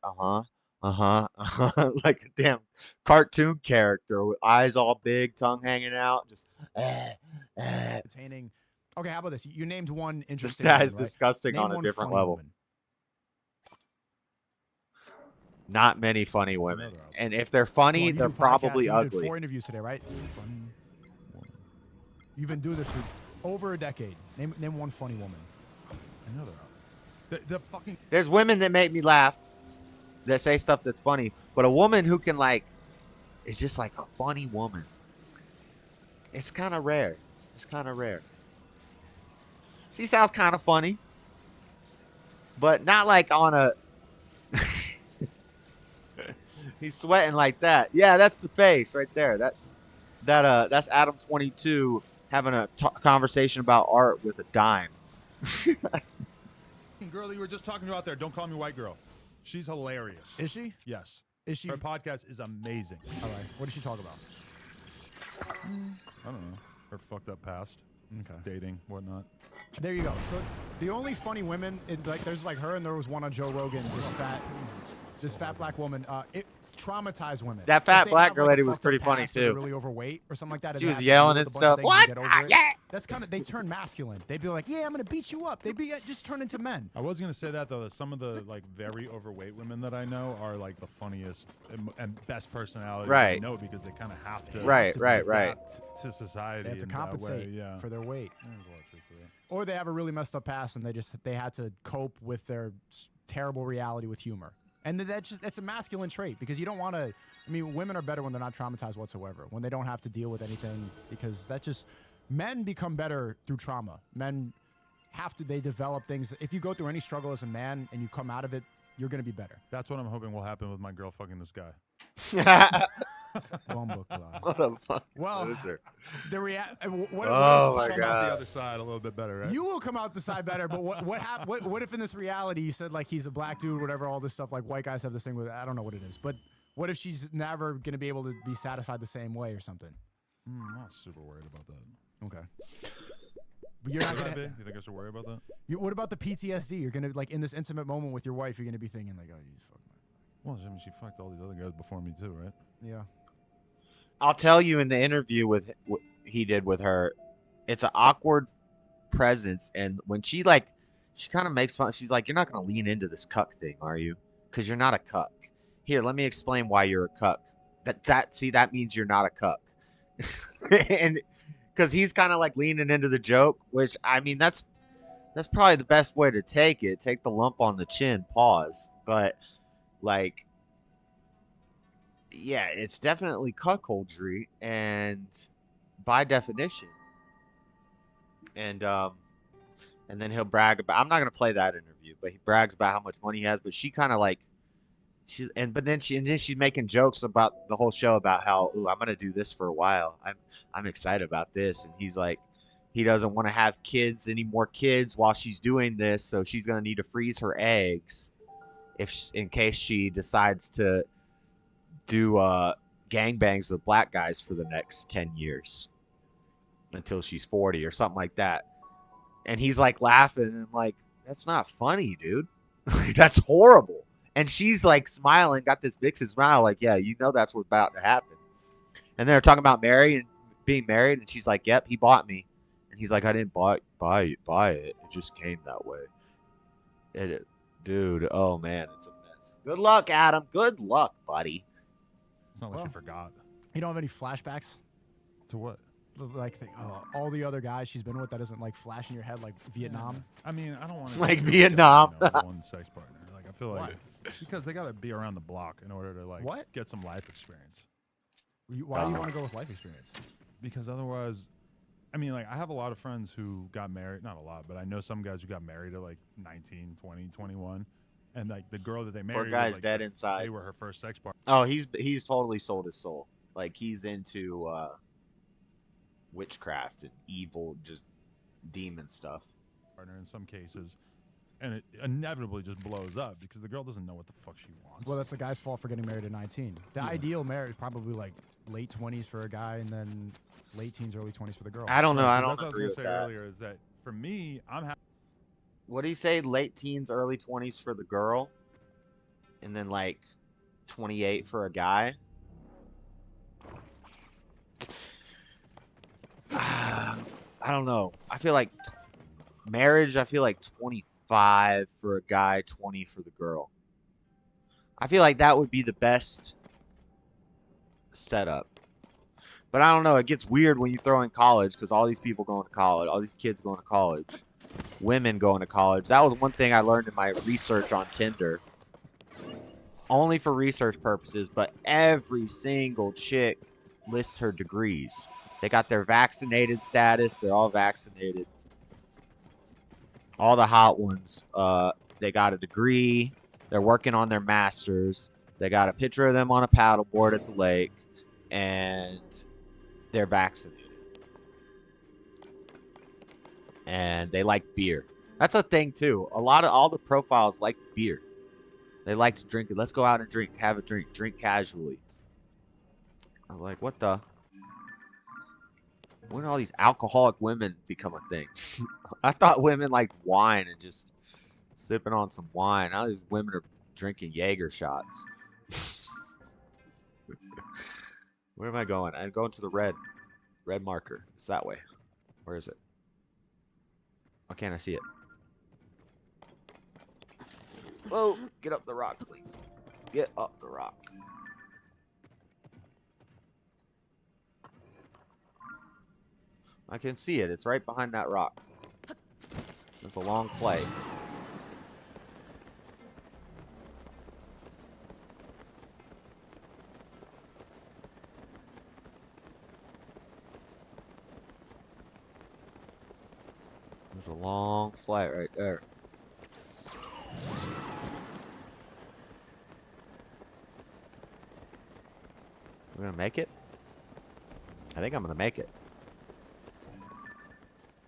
like a damn cartoon character with eyes all big, tongue hanging out, just. entertaining. Okay, how about this? You named one This interesting. guy's woman, right? disgusting Name on a one different funny level. woman. Not many funny women, Another and if they're funny, Come on, you they're do podcasts, probably you did ugly. 4 interviews today, right? Funny woman. You've been doing this for over a decade. Name one funny woman. I know they're out. The fucking. There's women that make me laugh, that say stuff that's funny, but a woman who can like, is just like a funny woman. It's kind of rare. It's kind of rare. She sounds kind of funny, but not like on a. He's sweating like that. Yeah, that's the face right there. That's Adam 22 having a conversation about art with a dime. Girl you were just talking about there, don't call me white girl. She's hilarious. Is she? Yes. Is she? Her podcast is amazing. All right. What does she talk about? I don't know. Her fucked up past. Okay. Dating, whatnot. There you go. So the only funny women, like there's like her and there was one on Joe Rogan, this fat black woman. It traumatized women. That fat If they black have, girl like, a lady was fucked up pretty funny, past or they're too. Really overweight or something like that. and She they was have to yelling deal and with a bunch of stuff. things What? to get over it. Yeah. That's kind of, they turn masculine. They'd be like, yeah, I'm gonna beat you up. They'd be just turn into men. I was gonna say that though. That some of the like very overweight women that I know are like the funniest and best personalities Right. I know because they kind of have to Right. adapt to society. They have to in that compensate way. Yeah. for their weight. Yeah, there's a lot of truth to that. Or they have a really messed up past and they had to cope with their terrible reality with humor. And that's a masculine trait because you don't want to. I mean, women are better when they're not traumatized whatsoever, when they don't have to deal with anything, because men become better through trauma. Men they develop things. If you go through any struggle as a man and you come out of it, you're going to be better. That's what I'm hoping will happen with my girl fucking this guy. What a fuck Well, loser. what Oh what my if- God. The other side a little bit better, right? You will come out the side better, but what if in this reality you said like he's a black dude, whatever, all this stuff, like white guys have this thing with, I don't know what it is, but what if she's never going to be able to be satisfied the same way or something? I'm not super worried about that. Okay. But you're not Should I going be? You think I should worry about that? What about the PTSD? You're going to, like, in this intimate moment with your wife, you're going to be thinking like, oh, you fuck my. Well, I mean, she fucked all these other guys before me too, right? Yeah. I'll tell you in the interview with he did with her, it's an awkward presence, and when she kind of makes fun. She's like, "You're not gonna lean into this cuck thing, are you? Because you're not a cuck. Here, let me explain why you're a cuck. That means you're not a cuck." And because he's kind of like leaning into the joke, which I mean that's probably the best way to take it. Take the lump on the chin, pause, but like. Yeah, it's definitely cuckoldry, and by definition. And then he'll brag about. I'm not gonna play that interview, but he brags about how much money he has. But she kind of like, then she's making jokes about the whole show about how, ooh, I'm gonna do this for a while. I'm excited about this, and he's like, he doesn't want to have any more kids while she's doing this, so she's gonna need to freeze her eggs, in case she decides to do gangbangs with black guys for the next 10 years until she's 40 or something like that. And he's like laughing, and I'm like, that's not funny, dude. That's horrible. And she's like smiling, got this vixen smile, like, yeah, you know that's what's about to happen. And they're talking about being married, and she's like, yep, he bought me. And he's like, I didn't buy it. It just came that way. Dude, oh man, it's a mess. Good luck, Adam. Good luck, buddy. It's not like she forgot. You don't have any flashbacks? To what? Like all the other guys she's been with that doesn't like flash in your head like Vietnam? I mean, I don't want to like Vietnam. One sex partner. Like I feel like because they gotta be around the block in order to like get some life experience. Why do you want to go with life experience? Because otherwise, I mean, like I have a lot of friends who got married. Not a lot, but I know some guys who got married at like 19, 20, 21. And like the girl that they married, Poor guy's was, like, dead inside. They were her first sex partner. Oh, he's totally sold his soul. Like he's into witchcraft and evil, just demon stuff. Partner in some cases, and it inevitably just blows up because the girl doesn't know what the fuck she wants. Well, that's the guy's fault for getting married at 19. The ideal marriage is probably like late 20s for a guy and then late teens, early 20s for the girl. I don't know. I That's don't what agree I with was gonna say that. earlier. Is that for me? I'm happy. What do you say? Late teens, early 20s for the girl, and then like 28 for a guy. I don't know. I feel like marriage. I feel like 25 for a guy, 20 for the girl. I feel like that would be the best setup. But I don't know. It gets weird when you throw in college because all these people going to college, all these kids going to college. women going to college. That was one thing I learned in my research on Tinder. Only for research purposes, but every single chick lists her degrees. They got their vaccinated status. They're all vaccinated. All the hot ones, they got a degree. They're working on their masters. They got a picture of them on a paddleboard at the lake, and they're vaccinated. And they like beer. That's a thing too. All the profiles like beer. They like to drink it. Let's go out and drink. Have a drink. Drink casually. I'm like, what the? When did all these alcoholic women become a thing? I thought women liked wine and just sipping on some wine. Now these women are drinking Jaeger shots. Where am I going? I'm going to the red marker. It's that way. Where is it? Why can't I see it? Whoa! Get up the rock, please. Get up the rock. I can see it. It's right behind that rock. It's a long flight. There's a long flight right there. We're gonna make it? I think I'm gonna make it.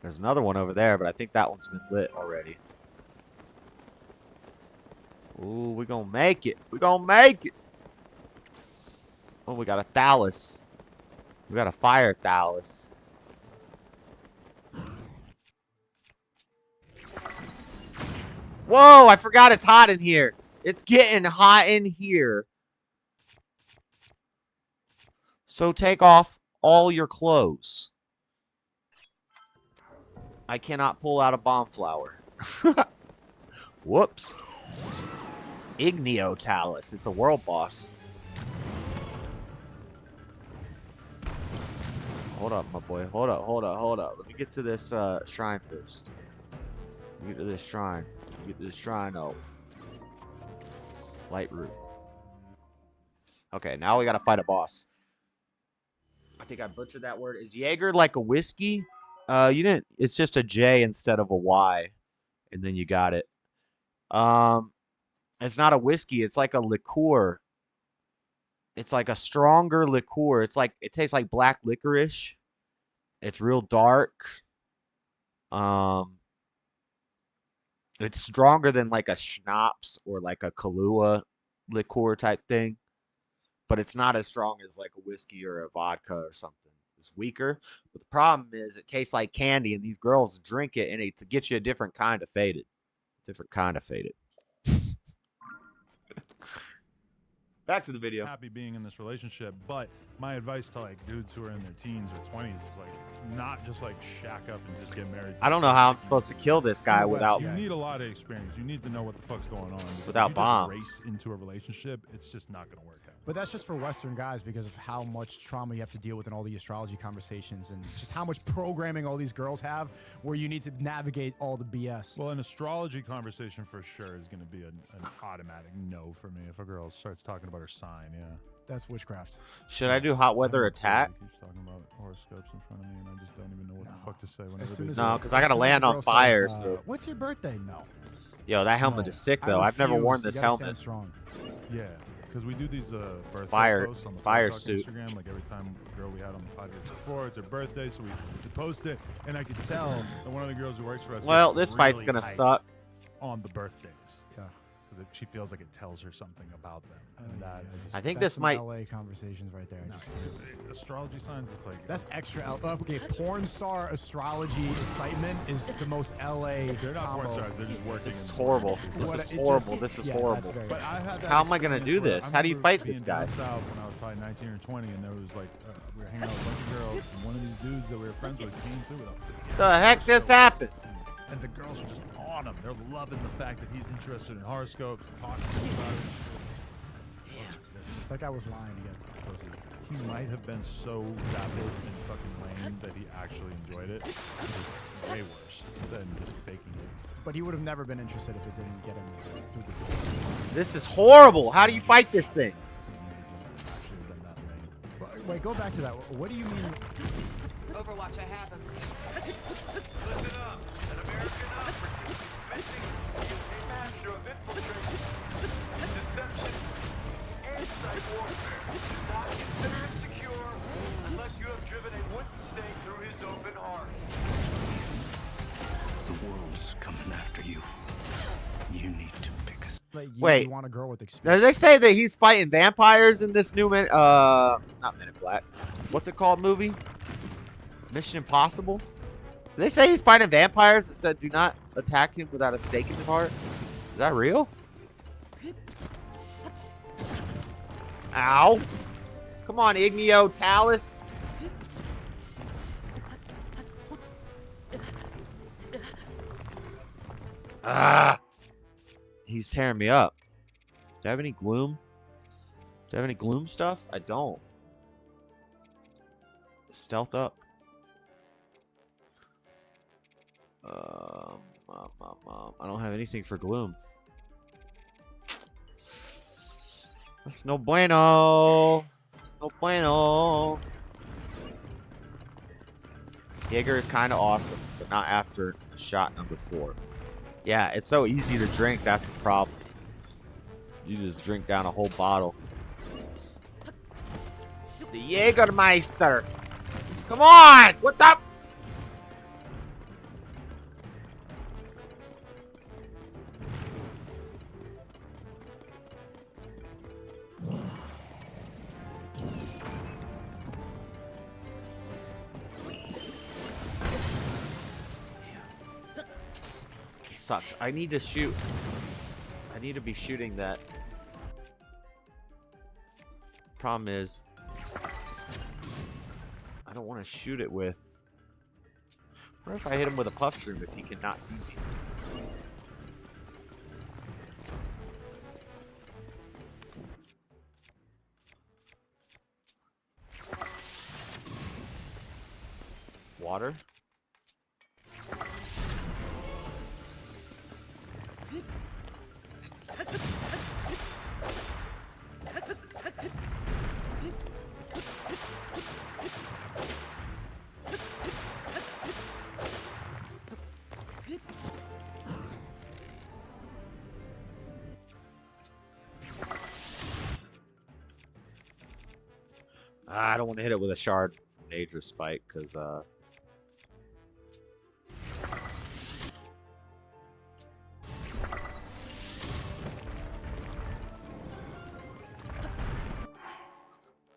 There's another one over there, but I think that one's been lit already. Ooh, we're gonna make it. We're gonna make it. Oh, we got a Thallus. We got a fire Thallus. Whoa, I forgot it's hot in here. It's getting hot in here. So take off all your clothes. I cannot pull out a bomb flower. Whoops. Igneo-Talus. It's a world boss. Hold up, my boy. Hold up. Let me get to this shrine first. Let me get to this shrine. Oh. Light root. Okay, now we gotta fight a boss. I think I butchered that word. Is Jaeger like a whiskey? You didn't. It's just a J instead of a Y, and then you got it. It's not a whiskey. It's like a liqueur. It's like a stronger liqueur. It's like it tastes like black licorice. It's real dark. It's stronger than like a schnapps or like a Kahlua liqueur type thing, but it's not as strong as like a whiskey or a vodka or something. It's weaker, but the problem is it tastes like candy, and these girls drink it, and it gets you a different kind of faded. Back to the video. Happy being in this relationship, but my advice to like dudes who are in their teens or 20s is like not just like shack up and just get married. I don't know how I'm supposed to kill this guy without. You need a lot of experience. You need to know what the fuck's going on. Without bombs. Race into a relationship, it's just not going to work out. But that's just for Western guys because of how much trauma you have to deal with in all the astrology conversations and just how much programming all these girls have where you need to navigate all the BS. Well, an astrology conversation for sure is going to be an automatic no for me if a girl starts talking about her sign, yeah. That's witchcraft. Should I do hot weather attack? He keeps talking about horoscopes in front of me, and I just don't even know what the fuck to say. No, because I got to land on fire. So. What's your birthday? No. Yo, that helmet is sick, though. I've never worn this helmet. Strong. Yeah. Because we do these birthday posts on the fire suit. Instagram. Like every time a girl we had on the podcast before, it's her birthday, so we post it. And I could tell that one of the girls who works for us. Well, this fight's gonna suck. On the birthdays. Yeah. Because she feels like it tells her something about them. And I think this might. LA conversations right there. Astrology signs, it's like. That's extra. Okay, porn star astrology excitement is the most LA. They're not porn stars. They're just working. This is horrible. This is horrible. But I've had that. How am I gonna do this? How do you fight this guy? South when I was probably 19 or 20, and there was like we were hanging out with a bunch of girls, and one of these dudes that we were friends with came through with us. The heck this happened? And the girls are just on him. They're loving the fact that he's interested in horoscopes and talking to them about it. That guy was lying again. pussy. He might have been so vapid and fucking lame that he actually enjoyed it. It was way worse than just faking it. But he would have never been interested if it didn't get him through the door. This is horrible. How do you fight this thing? Actually been that lame. Wait, go back to that. What do you mean? Overwatch, I have him. Listen up. An American operative is missing. He is a master of infiltration, deception, and site warfare. Do not consider him secure unless you have driven a wooden stake through his open heart. The world's coming after you. You need to pick us. Like, Wait. you want a girl with Now, experience? they say that he's fighting vampires in this new not Men in Black. What's it called movie? Mission Impossible? Did they say he's fighting vampires that said do not attack him without a stake in the heart? Is that real? Ow. Come on, Igneo Talus. Ah. He's tearing me up. Do I have any gloom? Do I have any gloom stuff? I don't. Stealth up. I don't have anything for gloom. That's no bueno. That's no bueno. Jaeger is kind of awesome, but not after shot number 4. Yeah, it's so easy to drink. That's the problem. You just drink down a whole bottle. The Jägermeister. Come on! What the? Sucks. I need to shoot. I need to be shooting that. Problem is, I don't want to shoot it with. What if I hit him with a puff shroom if he cannot see me? Water. I don't want to hit it with a shard from Nadra's Spike because I'm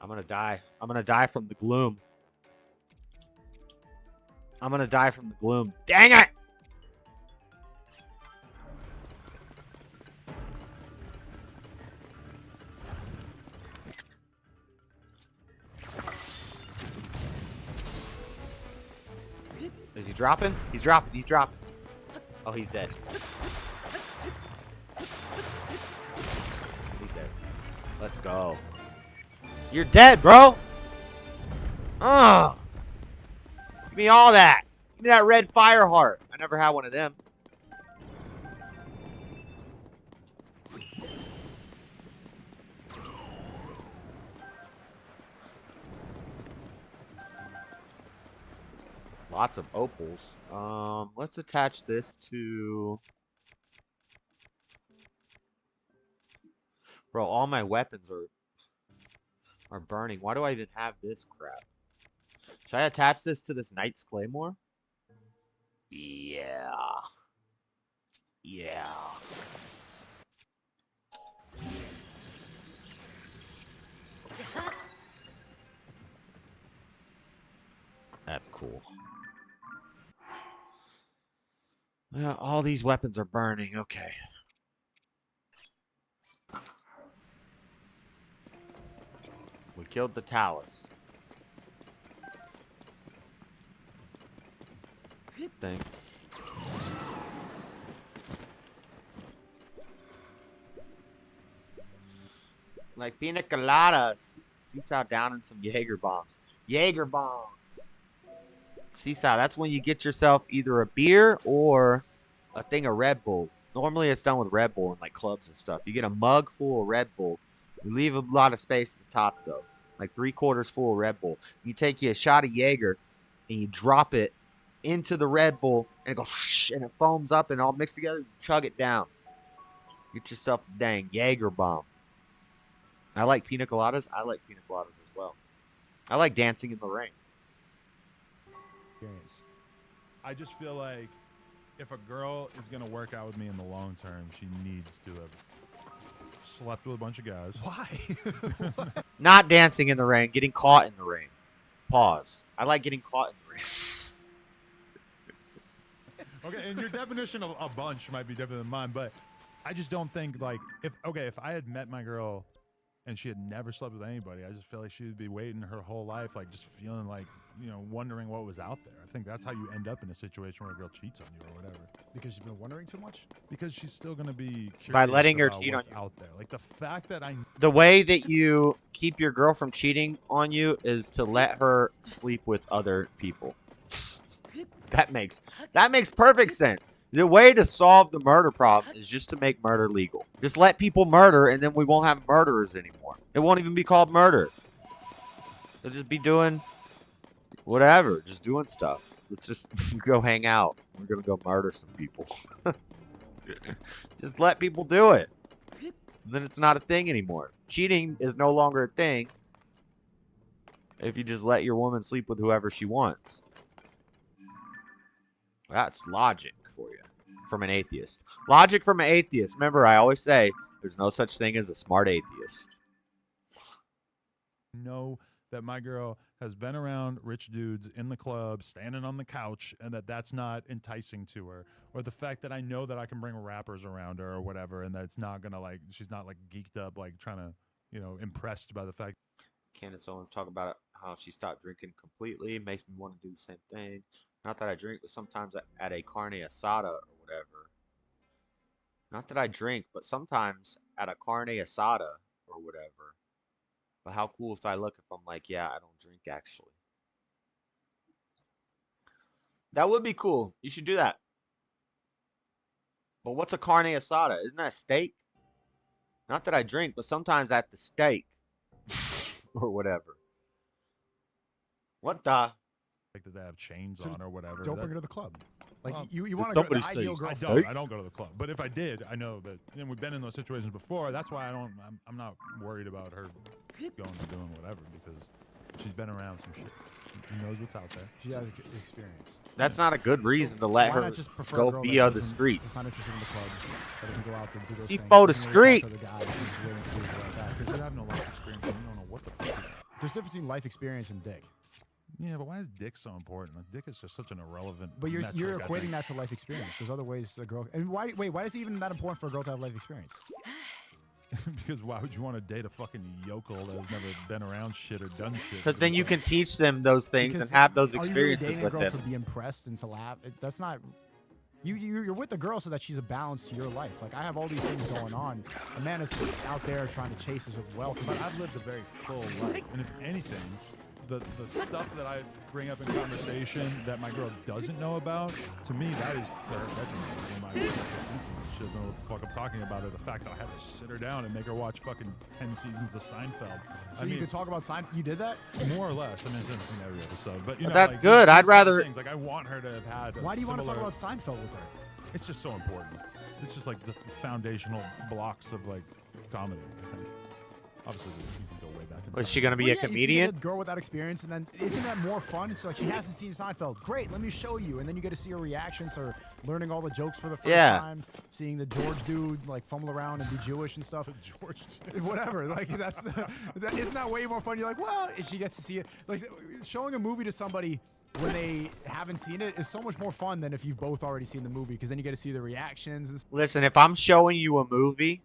gonna die. I'm gonna die from the gloom. I'm gonna die from the gloom. Dang it! Is he dropping? He's dropping. He's dropping. Oh, he's dead. He's dead. Let's go. You're dead, bro. Ugh. Give me all that. Give me that red fire heart. I never had one of them. Lots of opals. Let's attach this to... Bro, all my weapons are burning. Why do I even have this crap? Should I attach this to this Knight's Claymore? Yeah. Yeah. That's cool. Yeah, all these weapons are burning. Okay. We killed the Talus. Thing. Like pina coladas. Seesaw down in some Jaeger bombs. Jaeger bombs. Seesaw, that's when you get yourself either a beer or a thing of Red Bull. Normally it's done with Red Bull in like clubs and stuff. You get a mug full of Red Bull. You leave a lot of space at the top though. Like 3/4 full of Red Bull. You take you a shot of Jaeger and you drop it into the Red Bull and it goes shh, and it foams up and all mixed together. You chug it down. Get yourself a dang Jaeger bomb. I like pina coladas. I like pina coladas as well. I like dancing in the rain. Experience. I just feel like if a girl is gonna work out with me in the long term, she needs to have slept with a bunch of guys. Why? Not dancing in the rain, getting caught in the rain. Pause. I like getting caught in the rain. Okay, and your definition of a bunch might be different than mine, but I just don't think like if I had met my girl and she had never slept with anybody, I just feel like she would be waiting her whole life, like just feeling like, wondering what was out there. I think that's how you end up in a situation where a girl cheats on you or whatever. Because you've been wondering too much? Because she's still gonna be curious By letting her about cheat on what's you. out there. Like the fact that The way that you keep your girl from cheating on you is to let her sleep with other people. That makes perfect sense. The way to solve the murder problem is just to make murder legal. Just let people murder, and then we won't have murderers anymore. It won't even be called murder. They'll just be doing whatever, just doing stuff. Let's just go hang out. We're gonna go murder some people. Just let people do it. And then it's not a thing anymore. Cheating is no longer a thing if you just let your woman sleep with whoever she wants. That's logic for you from an atheist. Logic from an atheist. Remember, I always say there's no such thing as a smart atheist. know that my girl has been around rich dudes in the club, standing on the couch, and that's not enticing to her. Or the fact that I know that I can bring rappers around her or whatever, and that it's not gonna she's not geeked up, trying to, impressed by the fact. Candace Owens talk about how she stopped drinking completely. Makes me want to do the same thing. Not that I drink, but sometimes at a carne asada or whatever. Not that I drink, but sometimes at a carne asada or whatever. But how cool if I look if I'm like, yeah, I don't drink actually. That would be cool. You should do that. But what's a carne asada? Isn't that a steak? Not that I drink, but sometimes at the steak or whatever. What the? That they have chains on or whatever. Don't bring her to the club. You There's want to go to the somebody ideal stays. girl. I don't go to the club. But if I did, I know that we've been in those situations before. That's why I'm not worried about her going and doing whatever, because she's been around some shit. She knows what's out there. She has experience. That's not a good reason to let Why her not just prefer a go girl be that on the doesn't- streets. That's not interested in the club. That doesn't go out there and do those She things. for the Doesn't really street. talk to the guys, and just willing to do stuff like that. Because you have no life experience, and you don't know what the fuck you are. There's a difference between life experience and dick. Yeah, but why is dick so important? Dick is just such an irrelevant. But you're metric, I equating think. that to life experience. There's other ways a girl. And why is it even that important for a girl to have life experience? Because why would you want to date a fucking yokel that has never been around shit or done shit? Because then you can teach them those things Because and have those are experiences you really with dating a girl them. to be impressed and to laugh? That's not. You're with the girl so that she's a balance to your life. Like, I have all these things going on. A man is out there trying to chase his wealth. But I've lived a very full life, and if anything, the stuff that I bring up in conversation that my girl doesn't know about, to me, that is to her detriment. When my girl the seasons, she doesn't know what the fuck I'm talking about, or the fact that I had to sit her down and make her watch fucking 10 seasons of Seinfeld. So you could talk about Seinfeld. You did that? More or less. I mean, I haven't seen every episode, but That's like, good. these I'd kind of rather- things. I want her to have had. Why do you want to talk similar- about Seinfeld with her? It's just so important. It's just the foundational blocks of comedy, I think. Obviously, you can go way back. in Was time. she gonna be Well, a yeah, you can comedian? get a girl without experience, and then isn't that more fun? It's like she hasn't seen Seinfeld. Great, let me show you, and then you get to see her reactions, or learning all the jokes for the first time, seeing the George dude fumble around and be Jewish and stuff. George, whatever. Isn't that way more fun? You're like, well, she gets to see it. Showing a movie to somebody when they haven't seen it is so much more fun than if you've both already seen the movie, because then you get to see the reactions. And Listen, if I'm showing you a movie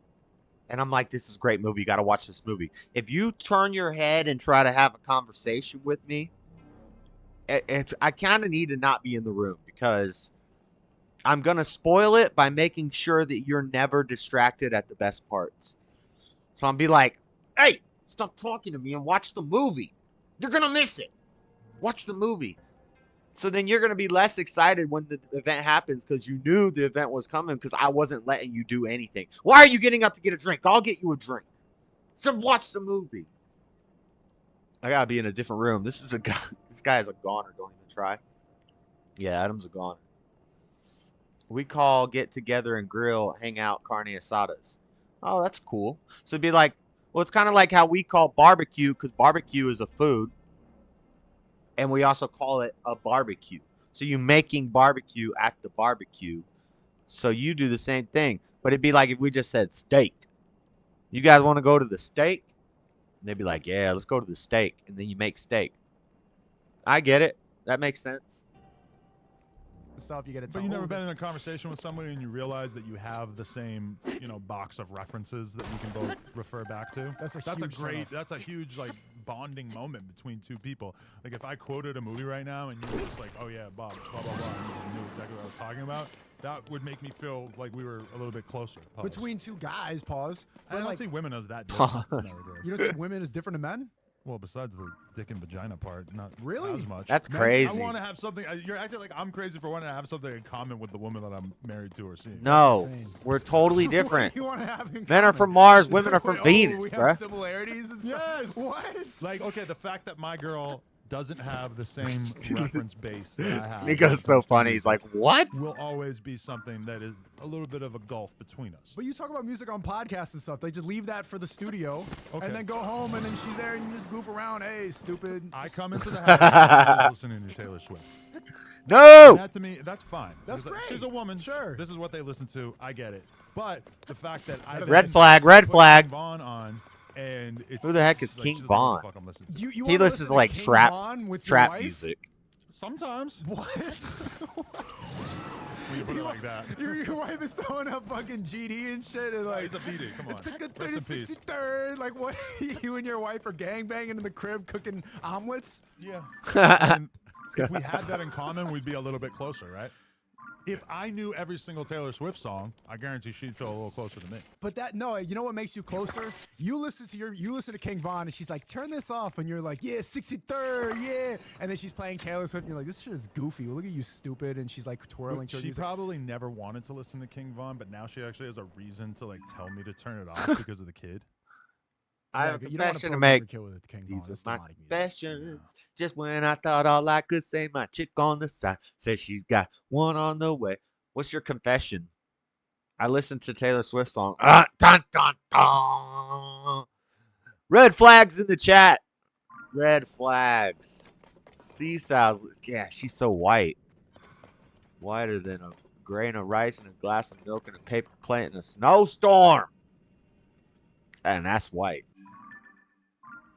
and I'm like, this is a great movie, you got to watch this movie. If you turn your head and try to have a conversation with me, I kind of need to not be in the room, because I'm going to spoil it by making sure that you're never distracted at the best parts. So I'm be like, hey, Stop talking to me and watch the movie. You're gonna miss it. Watch the movie. So then you're gonna be less excited when the event happens because you knew the event was coming because I wasn't letting you do anything. Why are you getting up to get a drink? I'll get you a drink. So watch the movie. I gotta be in a different room. This is a guy. This guy is a goner. Don't even try. Yeah, Adam's a goner. We call get together and grill, hang out, carne asadas. Oh, that's cool. So it'd be like, well, it's kind of like how we call barbecue because barbecue is a food. And we also call it a barbecue. So you making barbecue at the barbecue. So you do the same thing. But it'd be like if we just said steak. You guys want to go to the steak? And they'd be like, yeah, let's go to the steak. And then you make steak. I get it. That makes sense. Stuff you get. But you never been in a conversation with somebody and you realize that you have the same, box of references that you can both refer back to. That's a huge like bonding moment between two people. Like if I quoted a movie right now and you were just like, oh yeah, Bob, blah blah blah, and you knew exactly what I was talking about, that would make me feel like we were a little bit closer. Pause. Between two guys, pause. I don't see women as that different. You don't see women as different to men? Well, besides the dick and vagina part, not really as much. That's crazy. I want to have something. You're acting like I'm crazy for wanting to have something in common with the woman that I'm married to or seeing. No, we're totally different. What do you want to have in Men are common? from Mars, women are from Venus, we bro. have similarities and stuff. Yes. What? Like, okay, the fact that my girl doesn't have the same reference base that I have. Sneako's so funny. He's like, what? Will always be something that is a little bit of a gulf between us. But you talk about music on podcasts and stuff. They just leave that for the studio and then go home and then she's there and you just goof around. Hey, stupid. I come into the house listening to Taylor Swift. No! And that to me, that's fine. That's Because great. She's a woman. Sure. This is what they listen to. I get it. But the fact that I Red flag, red flag. Vaughn on, and it's Who the heck is like, King she doesn't know what Vaughn? the fuck I'm listening to. You He wanna listens listen to like King trap Vaughn with your trap wife? music. Sometimes. What? When you put it like that. Your wife is throwing up fucking GD and shit and like He's a BD. Come on. It's like a Rest in peace. 63rd. Like what? You and your wife are gangbanging in the crib cooking omelets? Yeah. And if we had that in common, we'd be a little bit closer, right? If I knew every single Taylor Swift song, I guarantee she'd feel a little closer to me. But you know what makes you closer? You listen to King Vaughn and she's like, turn this off, and you're like, yeah, 63rd, yeah. And then she's playing Taylor Swift and you're like, this shit is goofy. Well, look at you, stupid. And she's like twirling. She probably never wanted to listen to King Vaughn, but now she actually has a reason to like tell me to turn it off because of the kid. I have a confession to make. These are my confessions. Just when I thought all I could say, my chick on the side says she's got one on the way. What's your confession? I listened to Taylor Swift song. Dun, dun, dun. Red flags in the chat. Red flags. Seaside. Yeah, she's so white. Whiter than a grain of rice and a glass of milk and a paper plate in a snowstorm. And that's white.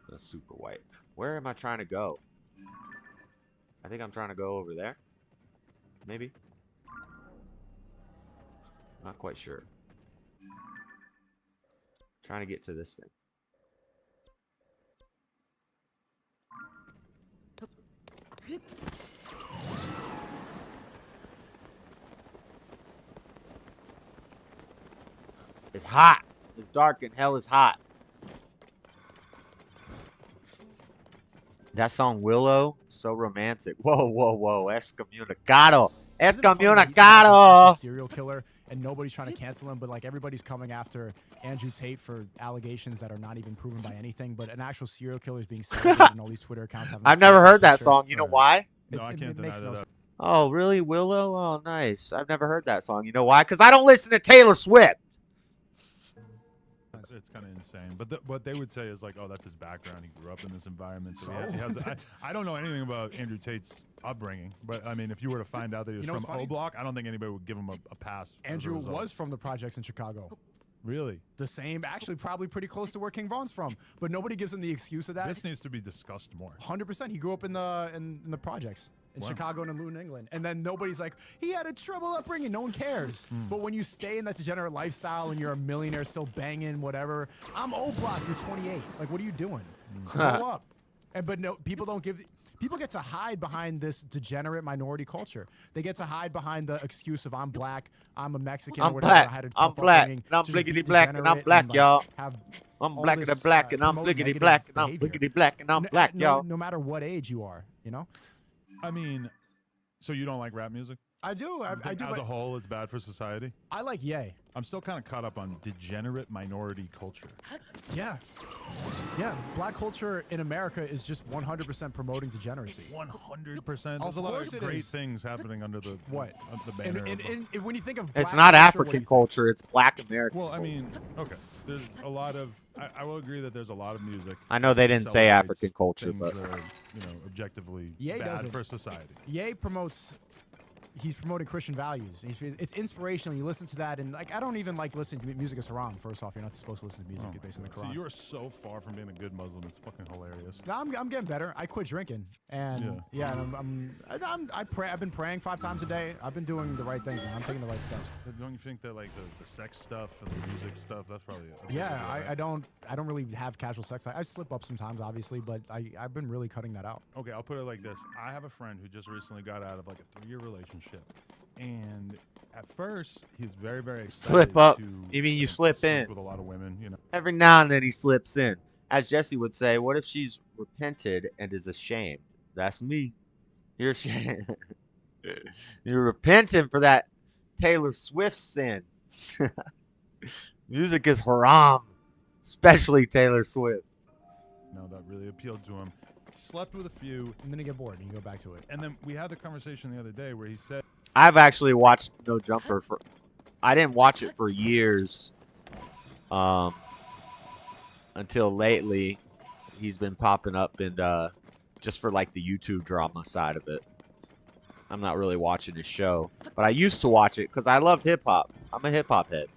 That's super white. Where am I trying to go? I think I'm trying to go over there. Maybe. Not quite sure. Trying to get to this thing. It's hot. It's dark and hell is hot. That song Willow, so romantic. Whoa, whoa, whoa. Excommunicado. Excommunicado. Serial killer, and nobody's trying to cancel him, but like everybody's coming after Andrew Tate for allegations that are not even proven by anything, but an actual serial killer is being celebrated and all these Twitter accounts have. I've never heard that song. You know why? No, I can't deny that. Oh, really? Willow? Oh, nice. I've never heard that song. You know why? Because I don't listen to Taylor Swift. It's kind of insane. But what they would say is like, oh, that's his background. He grew up in this environment. So he has I don't know anything about Andrew Tate's upbringing. But, I mean, if you were to find out that he was from O Block, I don't think anybody would give him a pass. Andrew was from the projects in Chicago. Really? The same, actually, probably pretty close to where King Vaughn's from. But nobody gives him the excuse of that. This needs to be discussed more. 100%. He grew up in the projects. In Chicago and in New England. And then nobody's like, he had a trouble upbringing. No one cares. But when you stay in that degenerate lifestyle and you're a millionaire still banging, whatever. I'm old block, you're 28. Like, what are you doing? Grow up. But no, people don't give... People get to hide behind this degenerate minority culture. They get to hide behind the excuse of I'm black, I'm a Mexican, I'm or whatever. black. I had a I'm tough black. upbringing. And I'm Just be bliggity black and I'm degenerate black, and, y'all. Have I'm all black this, and black, and I'm promote blickety negative black, and I'm behavior. blickety black, and I'm black, y'all. No matter what age you are, you know. I mean, so you don't like rap music? I do. I do. As But a whole, it's bad for society. I like Ye. I'm still kind of caught up on degenerate minority culture. Yeah. Yeah. Black culture in America is just 100% promoting degeneracy. 100%. There's Of a lot course of it great is. things happening under the What? the banner. And when you think of It's black not culture, what do African you think? culture. It's Black American. well, I culture. mean, okay. There's a lot of. I will agree that there's a lot of music. I know they that didn't say celebrates African culture, things but that are, objectively Ye bad doesn't. for society. Ye promotes. He's promoting Christian values. It's inspirational. You listen to that, and like I don't even like listening to music is haram. First off, you're not supposed to listen to music based on the So Quran. you are so far from being a good Muslim. It's fucking hilarious. No, I'm getting better. I quit drinking, and and I pray. I've been praying 5 times a day. I've been doing the right thing. Man. I'm taking the right steps. Don't you think that like the sex stuff and the music stuff? That's probably it. Yeah, I don't really have casual sex. I slip up sometimes, obviously, but I've been really cutting that out. Okay, I'll put it like this. I have a friend who just recently got out of like a 3-year relationship. And at first, he's very, very excited. Slip up. To, You mean you sleep slip in? with a lot of women, you know. every now and then he slips in. As Jesse would say, what if she's repented and is ashamed? That's me. You're ashamed. You're repenting for that Taylor Swift sin. Music is haram, especially Taylor Swift. No, that really appealed to him. Slept with a few, And then you get bored and you go back to it. and then we had the conversation the other day where he said, I've actually watched No Jumper for. I didn't watch it for years. Until lately, he's been popping up and just for like the YouTube drama side of it. I'm not really watching his show, but I used to watch it because I loved hip hop. I'm a hip hop head,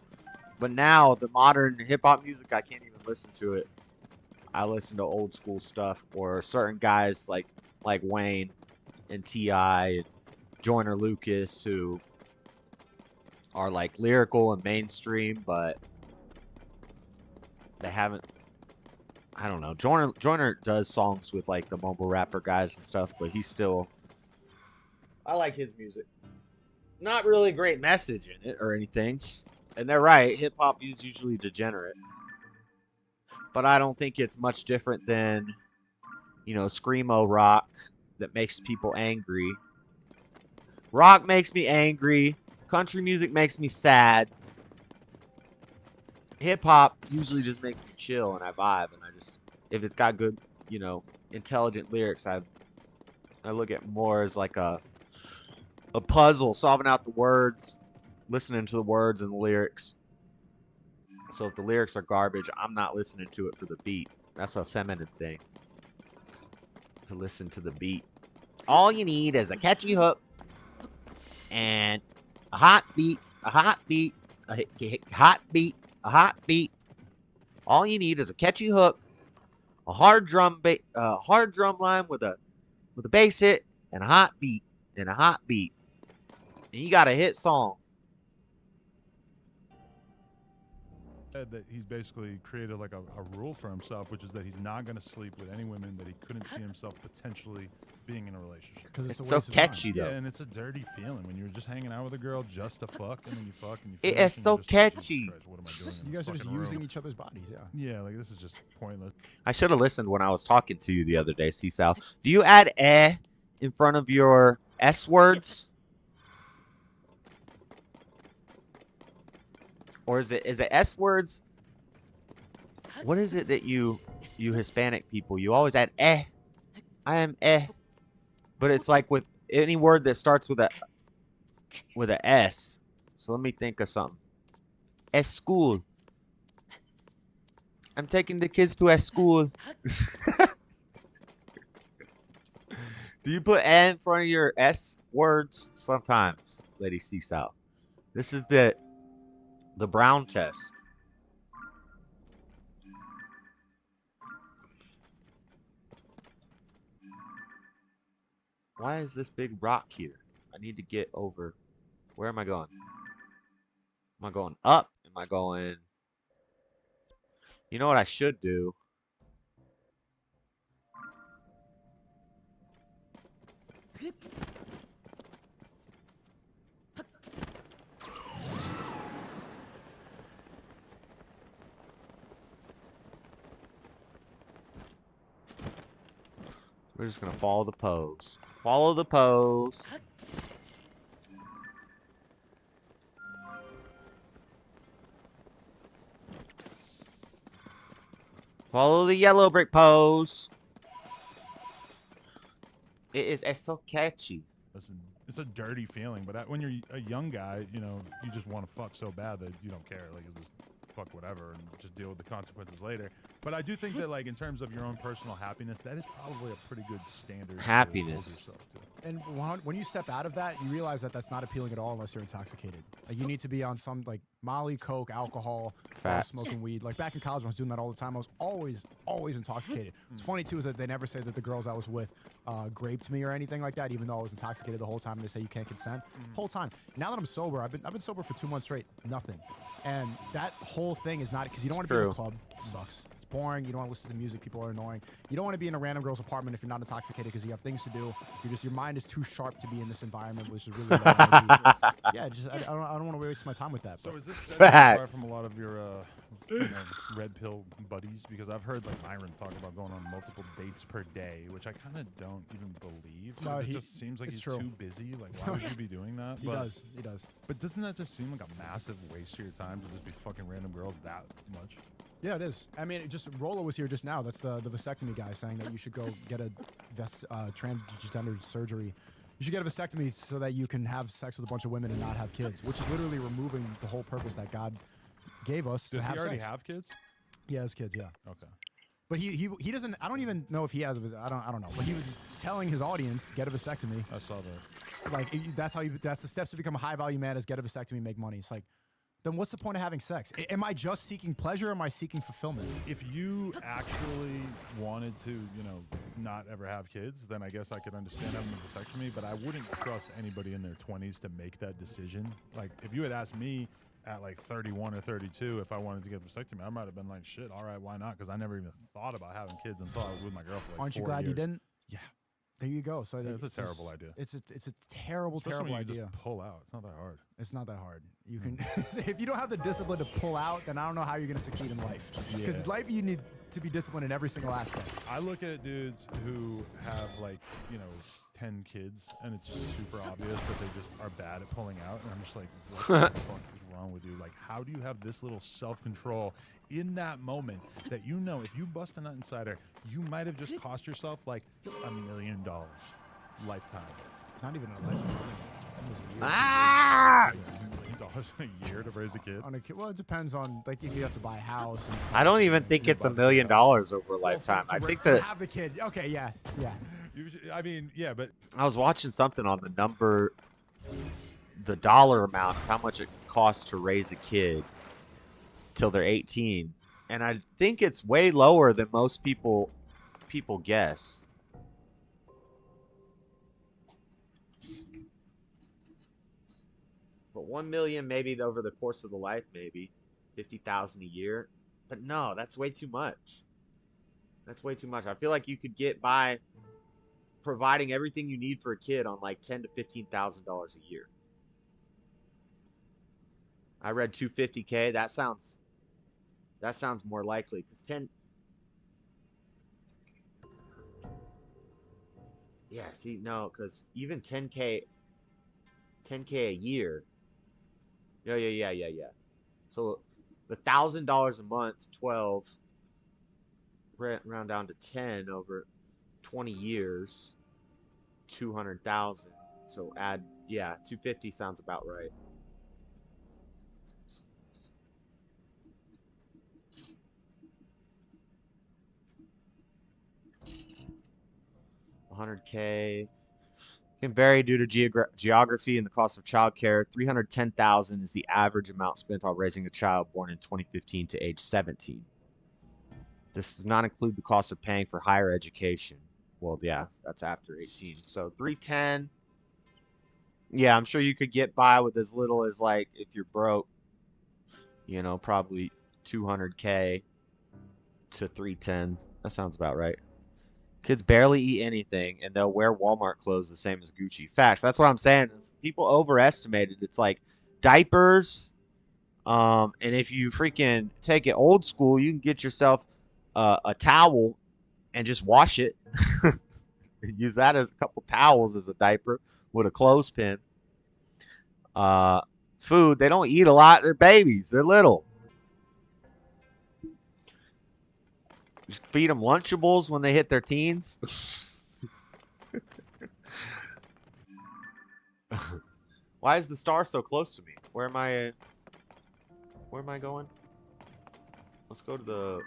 but now the modern hip hop music, I can't even listen to it. I listen to old school stuff or certain guys like Wayne and T.I. and Joyner Lucas who are like lyrical and mainstream, but they haven't. I don't know. Joyner does songs with like the mumble rapper guys and stuff, but he's still. I like his music. Not really a great message in it or anything, and they're right. Hip hop is usually degenerate, but I don't think it's much different than, screamo rock that makes people angry. Rock makes me angry. Country music makes me sad. Hip hop usually just makes me chill and I vibe, and if it's got good, intelligent lyrics, I look at more as like a puzzle, solving out the words, listening to the words and the lyrics. So if the lyrics are garbage, I'm not listening to it for the beat. That's a feminine thing, to listen to the beat. All you need is a catchy hook and a hot beat, a hot beat, a hot beat, a hot beat. All you need is a catchy hook, a hard drum line with a bass hit, and a hot beat, and a hot beat. And you got a hit song. that he's basically created like a rule for himself, which is that he's not going to sleep with any women that he couldn't see himself potentially being in a relationship. Because It's so catchy, though. Yeah, and it's a dirty feeling when you're just hanging out with a girl just to fuck, and then you fuck, and you It's finish, and so you're just like, Jesus catchy. Christ, what am I doing in You this guys are just fucking using room? each other's bodies, yeah. Yeah, like this is just pointless. I should have listened when I was talking to you the other day, C-Sal. Do you add in front of your S words? Or is it S words? What is it that you Hispanic people, you always add I am but it's like with any word that starts with a S. So let me think of something. School. I'm taking the kids to school. Do you put in front of your S words? Sometimes, Lady C-Sal. This is the Brown test. Why is this big rock here? I need to get over. Where am I going? Am I going up? Am I going... You know what I should do? We're just gonna follow the pose. Follow the pose. Follow the yellow brick pose. It's so catchy. Listen, it's a dirty feeling, but when you're a young guy, you know, you just want to fuck so bad that you don't care. Like, you just fuck whatever and just deal with the consequences later. But I do think that, like, in terms of your own personal happiness, that is probably a pretty good standard. Happiness. And when you step out of that, you realize that that's not appealing at all unless you're intoxicated. Like, you need to be on some, like, Molly, Coke, alcohol, smoking weed. Like, back in college, when I was doing that all the time. I was always intoxicated. What's funny, too, is that they never say that the girls I was with raped me or anything like that, even though I was intoxicated the whole time. They say you can't consent. Whole time. Now that I'm sober, I've been sober for 2 months straight. Nothing. And that whole thing is not, because you don't want to be in a club. It sucks. It's boring. You don't want to listen to the music. People are annoying. You don't want to be in a random girl's apartment if you're not intoxicated because you have things to do. Your mind is too sharp to be in this environment, which is really low energy. Yeah, I don't want to waste my time with that. So is this apart from a lot of your red pill buddies? Because I've heard like Myron talk about going on multiple dates per day, which I kind of don't even believe. No, it just seems like he's too busy. Like, why would you be doing that? He does. But doesn't that just seem like a massive waste of your time to just be fucking random girls that much? Yeah, it is. I mean, Rolo was here just now. That's the vasectomy guy saying that you should go get a transgender surgery. You should get a vasectomy so that you can have sex with a bunch of women and not have kids, which is literally removing the whole purpose that God gave us to have sex. Does he already have kids? He has kids, yeah. Okay. But he doesn't. I don't even know if he has. I don't know. But he was telling his audience, get a vasectomy. I saw that. Like that's the steps to become a high value man is get a vasectomy, make money. It's like, then what's the point of having sex? Am I just seeking pleasure or am I seeking fulfillment? If you actually wanted to, you know, not ever have kids, then I guess I could understand having a vasectomy, but I wouldn't trust anybody in their 20s to make that decision. Like, if you had asked me at like 31 or 32 if I wanted to get a vasectomy, I might have been like, shit, all right, why not? Because I never even thought about having kids until I was with my girl for like Aren't you 4 glad years. you didn't? Yeah. There you go. So yeah, it's a terrible idea. It's a terrible, Especially terrible when you idea. Just pull out. It's not that hard. It's not that hard. You can if you don't have the discipline to pull out, then I don't know how you're going to succeed in life. Because life, you need to be disciplined in every single aspect. I look at dudes who have like, you know, 10 kids, and it's just super obvious that they just are bad at pulling out, and I'm just like, what the fuck is wrong with you? Like, how do you have this little self-control in that moment that you know if you bust a nut inside her, you might have just cost yourself like $1 million lifetime. Not even a lifetime. Ah! $1 million a year to raise a kid? On a kid, well, it depends on like if you have to buy a house. And I don't even think it's $1 million over a lifetime. I think that have the kid. Okay, yeah. I mean, yeah, but I was watching something on the dollar amount, how much it costs to raise a kid till they're 18, and I think it's way lower than most people guess. But 1 million maybe over the course of the life, maybe 50,000 a year. But no, that's way too much. That's way too much. I feel like you could get by providing everything you need for a kid on like $10,000 to $15,000 a year. I read 250K. That sounds more likely because 10. Yeah, see, no, because even 10K a year. Yeah. So the $1,000 a month, 12, round down to 10 over 20 years, 200,000. So add, 250 sounds about right. $100K can vary due to geography and the cost of childcare. $310,000 is the average amount spent on raising a child born in 2015 to age 17. This does not include the cost of paying for higher education. Well, yeah, that's after 18. So 310. Yeah, I'm sure you could get by with as little as, like, if you're broke, probably 200K to 310. That sounds about right. Kids barely eat anything, and they'll wear Walmart clothes the same as Gucci. Facts. That's what I'm saying. People overestimate it. It's like diapers, and if you freaking take it old school, you can get yourself a towel and just wash it. Use that as a couple towels as a diaper with a clothespin. Food. They don't eat a lot. They're babies. They're little. Just feed them Lunchables when they hit their teens. Why is the star so close to me? Where am I going? Let's go to the...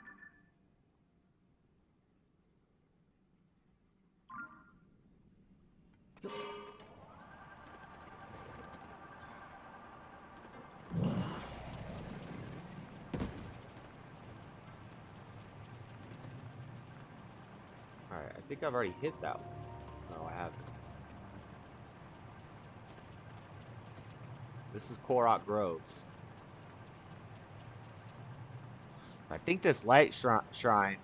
Alright, I think I've already hit that one. No, I haven't. This is Korok Groves. I think this light shrine.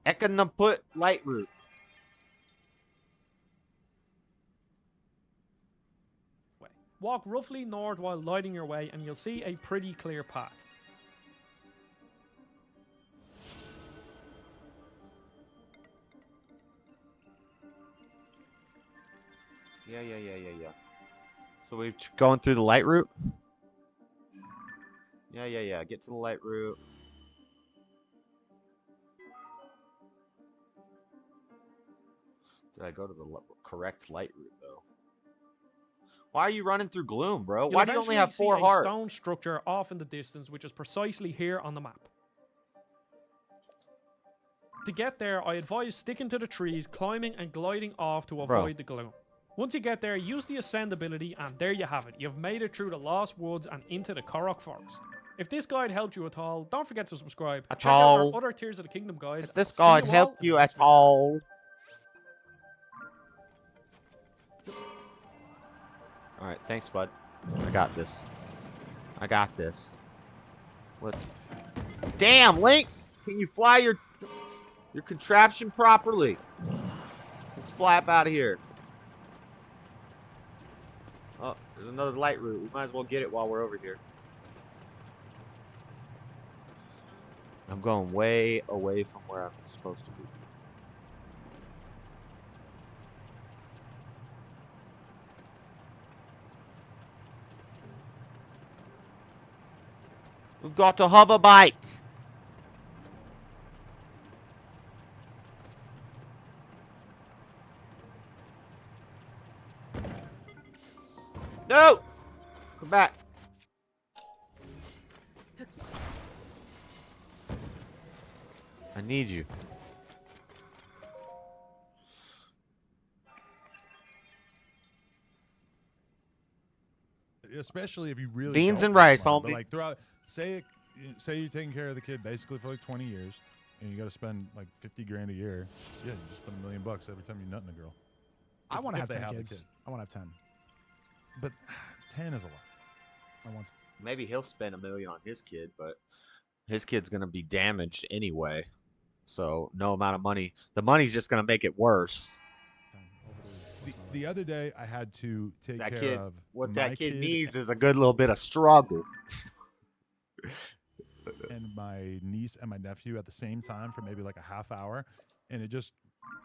Ekanaput light root. Walk roughly north while lighting your way and you'll see a pretty clear path. Yeah. So we're going through the light route? Yeah. Get to the light route. Did I go to the correct light route, though? Why are you running through gloom, bro? Why do you only have 4 hearts? A stone structure off in the distance, which is precisely here on the map. To get there, I advise sticking to the trees, climbing and gliding off to avoid the gloom. Once you get there, use the ascend ability, and there you have it. You've made it through the Lost Woods and into the Korok Forest. If this guide helped you at all, don't forget to subscribe. Check out our other Tears of the Kingdom guides. If this guide helped you at all. Alright, thanks, bud. I got this. Let's... Damn, Link! Can you fly your contraption properly? Let's fly up out of here. Oh, there's another light route. We might as well get it while we're over here. I'm going way away from where I'm supposed to be. We've got a hover bike. No! Come back. I need you. Especially if you really beans don't and rice, want it, homie. but like throughout, say you're taking care of the kid basically for like 20 years, and you got to spend like 50 grand a year. Yeah, you just spend $1 million every time you nut in a girl. I want to have they 10 have the kids. kid. I want to have 10. But 10 is a lot. I want. Maybe he'll spend $1 million on his kid, but his kid's gonna be damaged anyway. So no amount of money. The money's just gonna make it worse. The other day, I had to take That care kid, of what my that kid kid needs is a good little bit of struggle. and my niece and my nephew at the same time for maybe like a half hour, and it just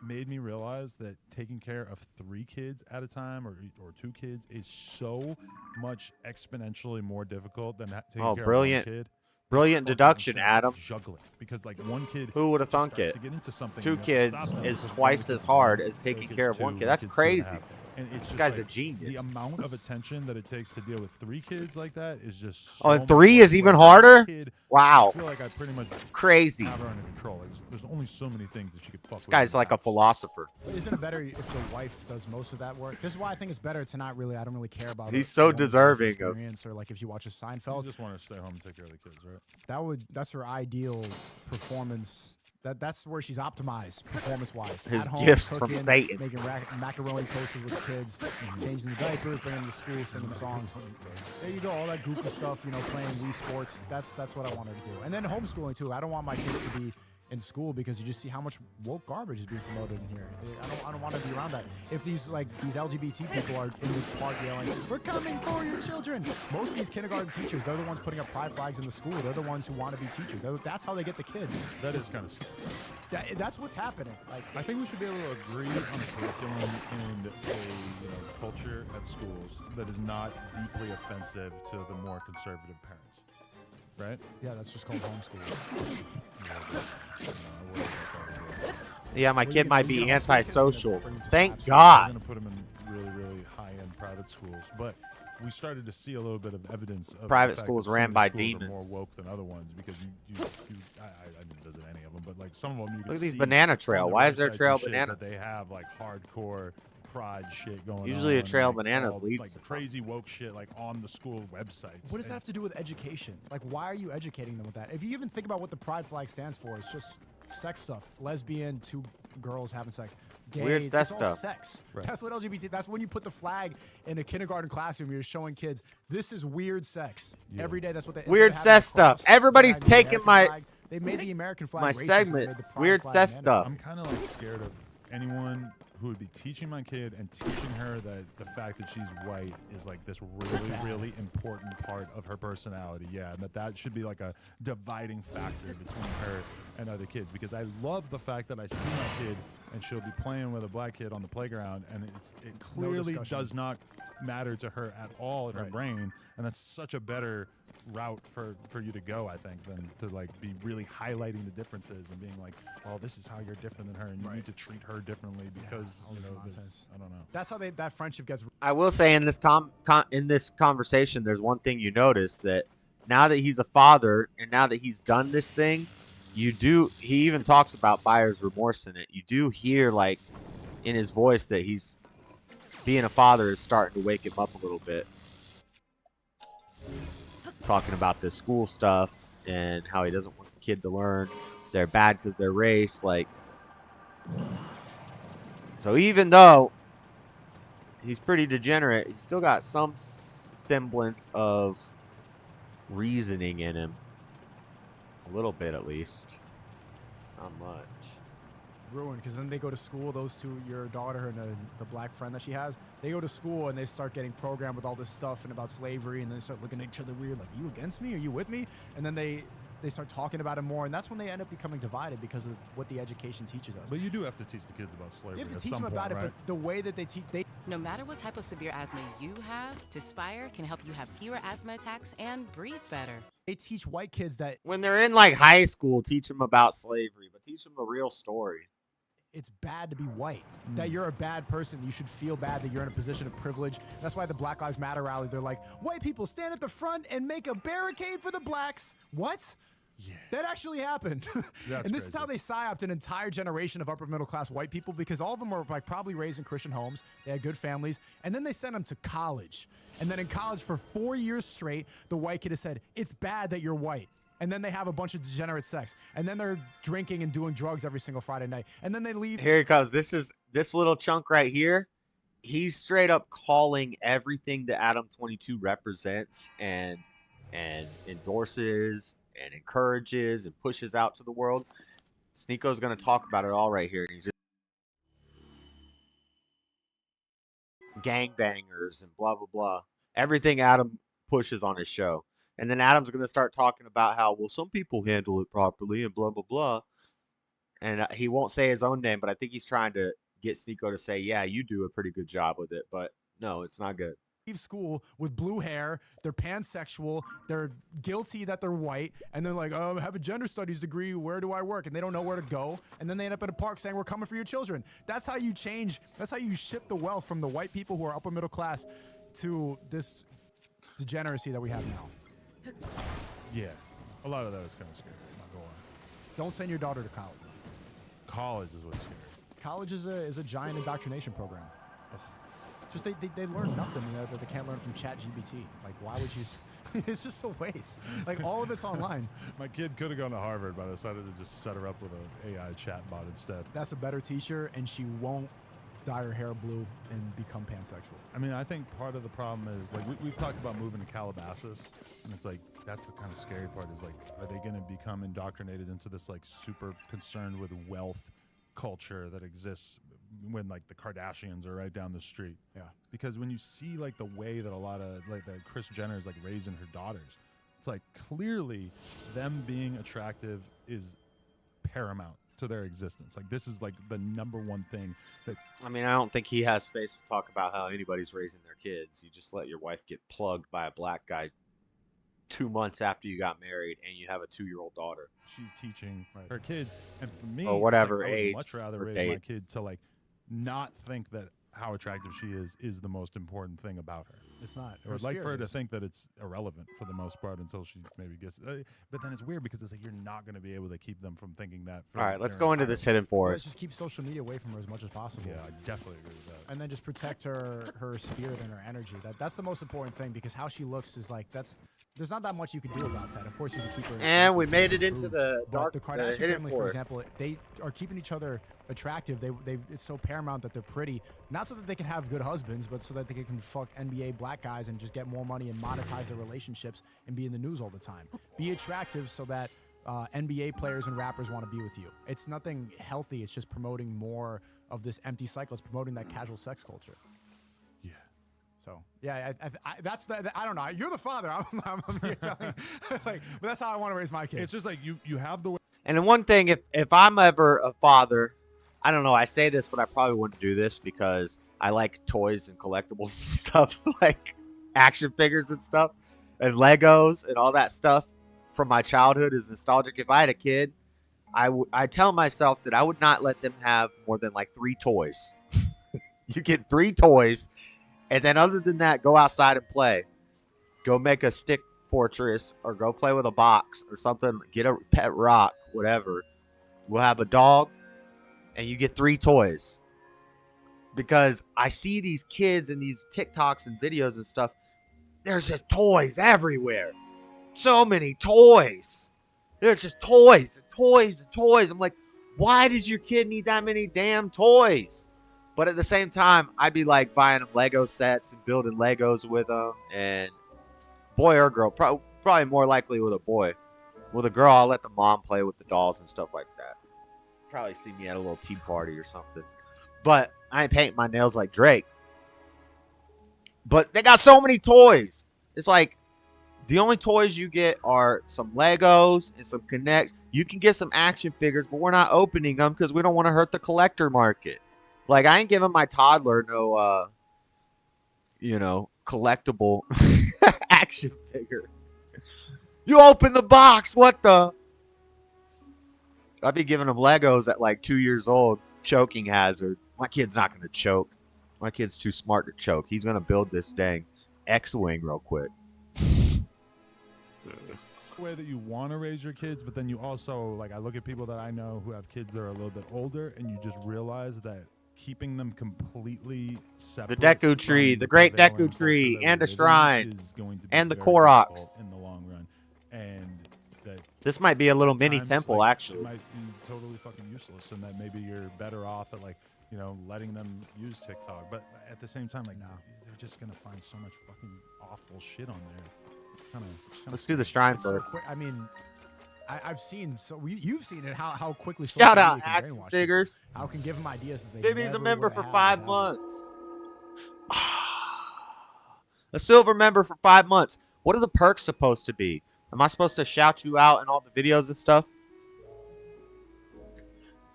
made me realize that taking care of 3 kids at a time or 2 kids is so much exponentially more difficult than taking care brilliant. of 1 kid. Brilliant deduction, Adam. Juggling, because like 1 kid, Who would have just thunk starts it? to get into something, 2 you have to stop kids them is because twice one kid's as hard 1, as the taking other care kid's of 1 2, kid. the That's kid's crazy. 2.5. And it's This just guy's like, a genius. The amount of attention that it takes to deal with 3 kids like that is just. Oh, So and much 3 work. is even Whereas one harder? kid, Wow. I feel like I pretty much Crazy. have her under control. There's only so many things that she could fuck This with guy's in like the a house. philosopher. But isn't it better if the wife does most of that work? This is why I think it's better to not really. I don't really care about. He's the so woman's life deserving of- experience, or like if you watch a You Seinfeld, just want to stay home and take care of the kids, right? that's her ideal performance. That's where she's optimized performance-wise. His At home, gifts from cooking, Satan. making macaroni toasters with the kids, changing the diapers, bringing them to school, singing songs. There you go, all that goofy stuff. Playing Wii Sports. That's what I want her to do. And then homeschooling too. I don't want my kids to be in school because you just see how much woke garbage is being promoted in here. I don't want to be around that. If these LGBT people are in the park yelling, "We're coming for your children," most of these kindergarten teachers, they're the ones putting up pride flags in the school. They're the ones who want to be teachers. That's how they get the kids. That is kind of scary. That's what's happening. Like, I think we should be able to agree on a curriculum and a culture at schools that is not deeply offensive to the more conservative parents. Right? Yeah, that's just called homeschooling. Yeah, my kid might be antisocial. Thank We're God. going to put him in really, really high-end private schools, but we started to see a little bit of evidence of Private the fact schools that some ran of by these schools are demons. more woke than other ones because I didn't visit any of them, but like some of them you can Look at these see banana trail. on their Why is there websites trail and shit that bananas? They have like hardcore pride shit going on. Usually a trail like, bananas all, leads like to crazy woke shit like on the school websites. What does that have to do with education? Like, why are you educating them with that? If you even think about what the pride flag stands for, it's just sex stuff. Lesbian, two girls having sex. Gay, Weird it's sex all stuff. Sex. Right. That's what LGBT. That's when you put the flag in a kindergarten classroom. You're showing kids this is weird sex. Yeah. Every day. That's what they. Weird instead of having sex a stuff. cross, Everybody's they made the taking American my- flag- They made the American flag my racist and segment, made the pride weird flag sex mandatory. stuff. I'm kind of like scared of anyone who would be teaching my kid and teaching her that the fact that she's white is like this really, really important part of her personality. Yeah, and that should be like a dividing factor between her and other kids. Because I love the fact that I see my kid and she'll be playing with a black kid on the playground, and it clearly discussion. does not matter to her at all in her Right. brain, and that's such a better route for you to go, I think, than to like be really highlighting the differences and being like, "Oh, this is how you're different than her, and you need to treat her differently because all you this know this." nonsense. I don't know. That's how that friendship gets. I will say in this in this conversation, there's one thing you notice that now that he's a father and now that he's done this thing, he even talks about buyer's remorse in it. You do hear like in his voice that he's being a father is starting to wake him up a little bit. Talking about this school stuff and how he doesn't want the kid to learn they're bad because they're race. Like, so even though he's pretty degenerate, he's still got some semblance of reasoning in him. A little bit, at least. Not much. Ruined because then they go to school. Those two, your daughter and the black friend that she has, they go to school and they start getting programmed with all this stuff and about slavery, and then they start looking at each other weird, like, "Are you against me? Are you with me?" And then they start talking about it more, and that's when they end up becoming divided because of what the education teaches us. But you do have to teach the kids about slavery. You have to at teach some them about point, it, right? but the way that they teach, No matter what type of severe asthma you have, Spire can help you have fewer asthma attacks and breathe better. they teach white kids that When they're in like high school, teach them about slavery, but teach them the real story. it's bad to be white, that you're a bad person. You should feel bad that you're in a position of privilege. That's why the Black Lives Matter rally, they're like, white people stand at the front and make a barricade for the blacks. What? Yeah. That actually happened. That's And this is crazy. how they psyoped an entire generation of upper middle class white people, because all of them were like probably raised in Christian homes. They had good families. And then they sent them to college. And then in college for 4 years straight, the white kid has said, it's bad that you're white. And then they have a bunch of degenerate sex. And then they're drinking and doing drugs every single Friday night. And then they leave. Here he comes. This little chunk right here. He's straight up calling everything that Adam 22 represents and endorses and encourages and pushes out to the world. Sneako's going to talk about it all right here. He's gangbangers and blah, blah, blah. Everything Adam pushes on his show. And then Adam's going to start talking about how, well, some people handle it properly and blah, blah, blah. And he won't say his own name, but I think he's trying to get Sneako to say, yeah, you do a pretty good job with it. But no, it's not good. Leave school with blue hair, they're pansexual, they're guilty that they're white, and they're like, I have a gender studies degree, where do I work? And they don't know where to go, and then they end up in a park saying, we're coming for your children. That's how you change, that's how you ship the wealth from the white people who are upper middle class to this degeneracy that we have now. Yeah, a lot of that is kind of scary. I'm not gonna lie. Don't send your daughter to college. College is what's scary. College is a giant indoctrination program. Just they learn nothing that they can't learn from ChatGPT. Like, why would you? It's just a waste. Like, all of it's online. My kid could have gone to Harvard, but I decided to just set her up with an AI chatbot instead. That's a better teacher, and she won't dye her hair blue and become pansexual. I mean, I think part of the problem is like we've talked about moving to Calabasas, and it's like that's the kind of scary part. Is like, are they going to become indoctrinated into this like super concerned with wealth culture that exists when like the Kardashians are right down the street? Yeah. Because when you see like the way that a lot of like that Kris Jenner is like raising her daughters, it's like clearly them being attractive is paramount to their existence. Like this is like the number one thing that I mean, I don't think he has space to talk about how anybody's raising their kids. You just let your wife get plugged by a black guy 2 months after you got married, and you have a 2-year-old daughter. she's teaching her kids. And for me, Or whatever it's like, I would age much rather or raise date. my kid to like not think that how attractive she is the most important thing about her. It's not. I would like for her to think that it's irrelevant for the most part until she maybe gets. But then it's weird because it's like you're not going to be able to keep them from thinking that. All right, let's their go into entire this hidden Let's forest. just keep social media away from her as much as possible. Yeah, I definitely agree with that. And then just protect her spirit and her energy. That's the most important thing, because how she looks is like there's not that much you can do about that. Of course, you can keep her. And we safe made with it into food, the but dark, the the Kardashian hidden family, for forest. example, they are keeping each other attractive. It's so paramount that they're pretty, not so that they can have good husbands, but so that they can fuck NBA black guys and just get more money and monetize their relationships and be in the news all the time. Be attractive so that NBA players and rappers want to be with you. It's nothing healthy. It's just promoting more of this empty cycle. It's promoting that casual sex culture. Yeah. So yeah, that's I don't know. You're the father. I'm here telling, like, but that's how I want to raise my kids. It's just like you have the way. And then one thing, if I'm ever a father, I don't know, I say this, but I probably wouldn't do this because I like toys and collectibles and stuff, like action figures and stuff, and Legos and all that stuff from my childhood is nostalgic. If I had a kid, I tell myself that I would not let them have more than like 3 toys. You get 3 toys, and then other than that, go outside and play. Go make a stick fortress or go play with a box or something. Get a pet rock, whatever. We'll have a dog, and you get 3 toys. Because I see these kids and these TikToks and videos and stuff. There's just toys everywhere. So many toys. There's just toys and toys and toys. I'm like, why does your kid need that many damn toys? But at the same time, I'd be like buying them Lego sets and building Legos with them. And boy or girl, probably more likely with a boy. With a girl, I'll let the mom play with the dolls and stuff like that. Probably see me at a little tea party or something. But I ain't painting my nails like Drake. But they got so many toys. It's like the only toys you get are some Legos and some Connect. You can get some action figures, but we're not opening them because we don't want to hurt the collector market. Like, I ain't giving my toddler no, collectible action figure. You open the box. What the? I'd be giving him Legos at like 2 years old. Choking hazard. My kid's not going to choke. My kid's too smart to choke. He's going to build this dang X-Wing real quick. The way that you want to raise your kids, but then you also, like, I look at people that I know who have kids that are a little bit older, and you just realize that keeping them completely separate. The Deku tree, the great Deku tree, and a shrine, and the Koroks in the long run. And that this might be a little mini temple, like, actually. It might be totally fucking useless, and that maybe you're better off at, like, letting them use TikTok. But at the same time, like, they're just gonna find so much fucking awful shit on there. Let's do the shrine It's so first. quick. I mean, I've seen, you've seen it, how quickly social Shout out media can action brainwash figures. people. How can give them ideas that they Vivian's a never member would for have 5 without months. A silver member for 5 months. What are the perks supposed to be? Am I supposed to shout you out in all the videos and stuff?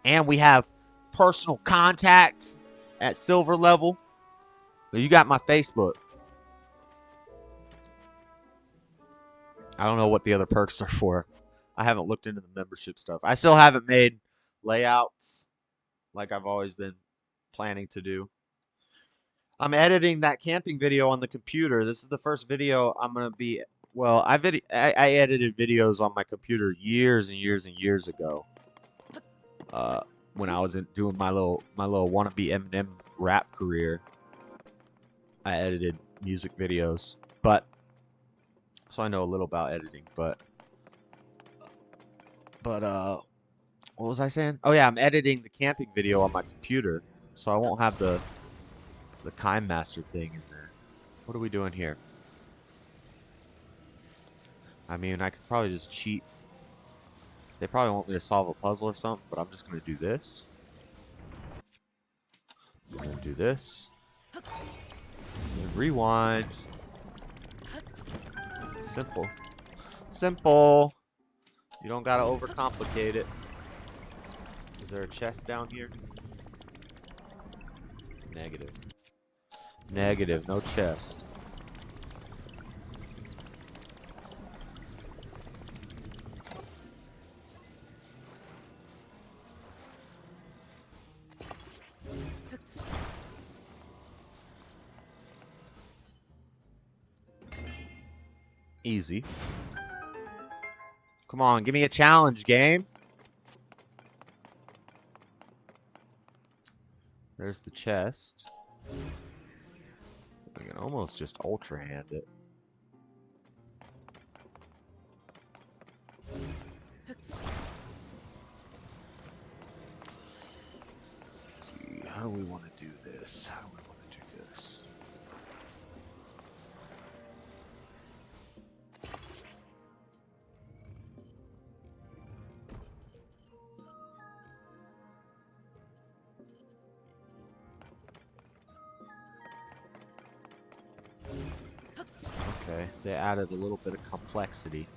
And we have personal contact at silver level. You got my Facebook. I don't know what the other perks are for. I haven't looked into the membership stuff. I still haven't made layouts like I've always been planning to do. I'm editing that camping video on the computer. This is the first video I'm going to be... Well, I edited videos on my computer years and years and years ago. When I was doing my little wannabe Eminem rap career. I edited music videos. So I know a little about editing, but what was I saying? Oh yeah, I'm editing the camping video on my computer. so I won't have the Kind Master thing in there. What are we doing here? I mean, I could probably just cheat. They probably want me to solve a puzzle or something, but I'm just going to do this. I'm going to do this. And rewind. Simple. Simple. You don't got to overcomplicate it. Is there a chest down here? Negative. Negative. No chest. Easy. Come on, give me a challenge, game. There's the chest. I can almost just ultra hand it. Let's see, how do we want to do this? How do we want to do this? Okay, they added a little bit of complexity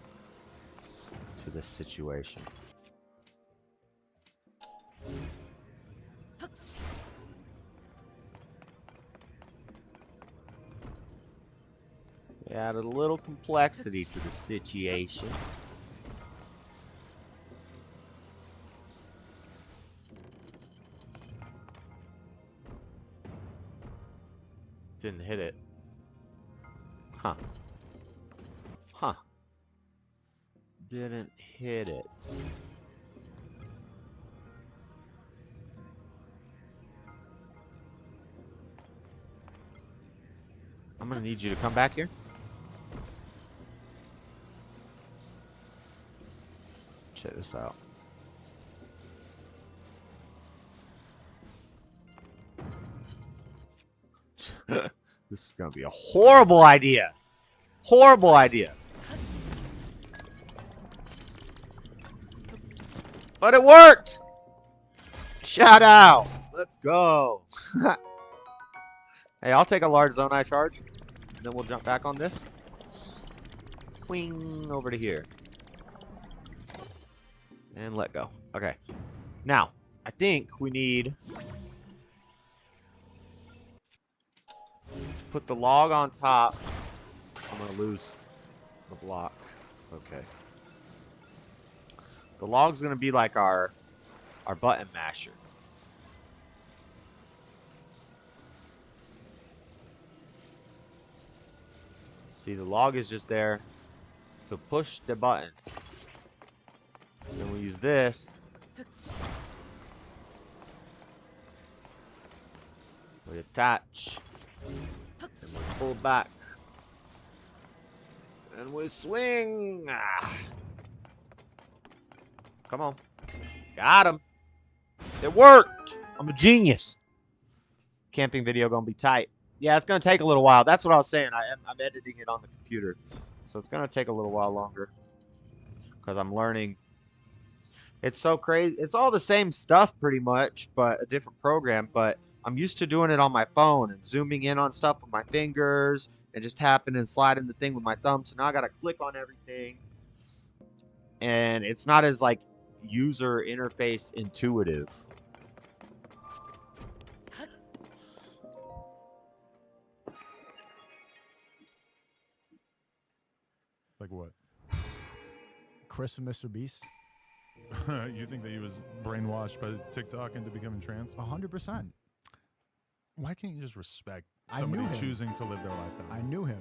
to this situation. They added a little complexity to the situation. Didn't hit it. Huh. Huh. Didn't hit it. I'm gonna need you to come back here. Check this out. This is gonna be a horrible idea. Horrible idea. But it worked! Shout out! Let's go! Hey, I'll take a large zone eye charge. And then we'll jump back on this. Swing over to here. And let go. Okay. Now, I think we need to put the log on top. I'm going to lose the block. It's okay. The log's going to be like our button masher. See, the log is just there to push the button. Then we use this. We attach. And we pull back. And we swing. Ah. Come on. Got him. It worked. I'm a genius. Camping video gonna be tight. Yeah, it's gonna take a little while. That's what I was saying. I'm editing it on the computer. So it's gonna take a little while longer. Because I'm learning. It's so crazy. It's all the same stuff pretty much, but a different program. But I'm used to doing it on my phone and zooming in on stuff with my fingers and just tapping and sliding the thing with my thumb. So now I gotta click on everything. And it's not as like user interface intuitive. Like what? Chris and Mr. Beast. You think that he was brainwashed by TikTok into becoming trans? 100%. Why can't you just respect I somebody knew him. choosing to live their life that way? I knew him.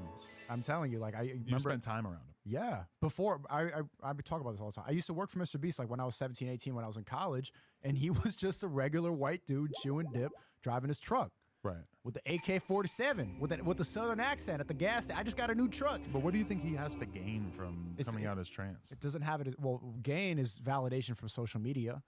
I'm telling you, like, I You remember. spent time around him. Yeah. Before, I talk about this all the time. I used to work for Mr. Beast, like, when I was 17, 18, when I was in college, and he was just a regular white dude chewing dip, driving his truck. Right. With the AK-47, with the southern accent at the gas station. I just got a new truck. But what do you think he has to gain from coming out as trans? It doesn't have it. Well, gain is validation from social media.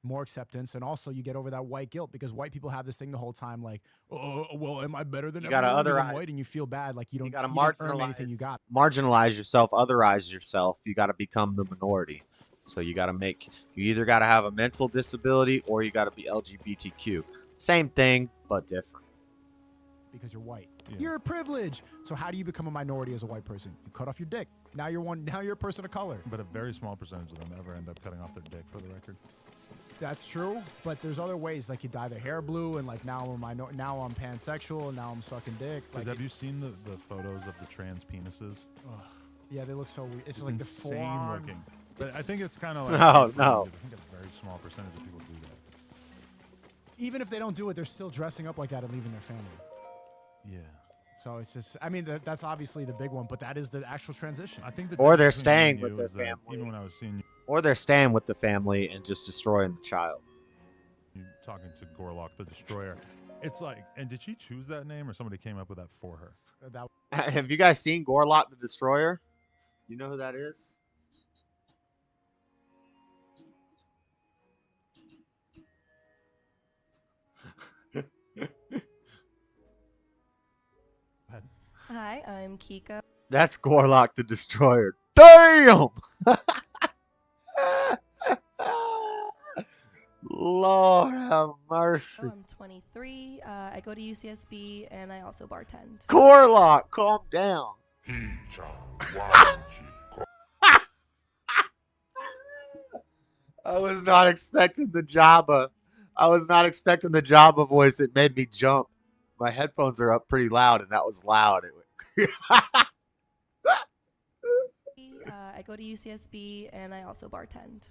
more acceptance, and also you get over that white guilt because white people have this thing the whole time like, oh, well, am I better than everyone because I'm white? And you feel bad like you got to didn't earn anything you got. Marginalize yourself, otherize yourself. You got to become the minority. So you either got to have a mental disability or you got to be LGBTQ. Same thing, but different. Because you're white. Yeah. You're a privilege. So how do you become a minority as a white person? You cut off your dick. Now you're a person of color. But a very small percentage of them ever end up cutting off their dick, for the record. That's true, but there's other ways. Like you dye their hair blue, and like now I'm pansexual, and now I'm sucking dick. Like, have you seen the photos of the trans penises? Yeah, they look so weird. It's like insane the forearm looking. But I think it's kind of like no. I think a very small percentage of people do that. Even if they don't do it, they're still dressing up like that and leaving their family. Yeah. So it's just, I mean, that's obviously the big one, but that is the actual transition. I think or they're staying with their family. Even when I was seeing you, or they're staying with the family and just destroying the child. You talking to Gorlock the Destroyer. It's like, and did she choose that name or somebody came up with that for her? Have you guys seen Gorlock the Destroyer? You know who that is? Hi, I'm Kiko. That's Gorlock the Destroyer. Damn! Lord have mercy. Oh, I'm 23. I go to UCSB and I also bartend. Gorlock, calm down. I was not expecting the Jabba. Voice. It made me jump. My headphones are up pretty loud, and that was loud. I go to UCSB and I also bartend.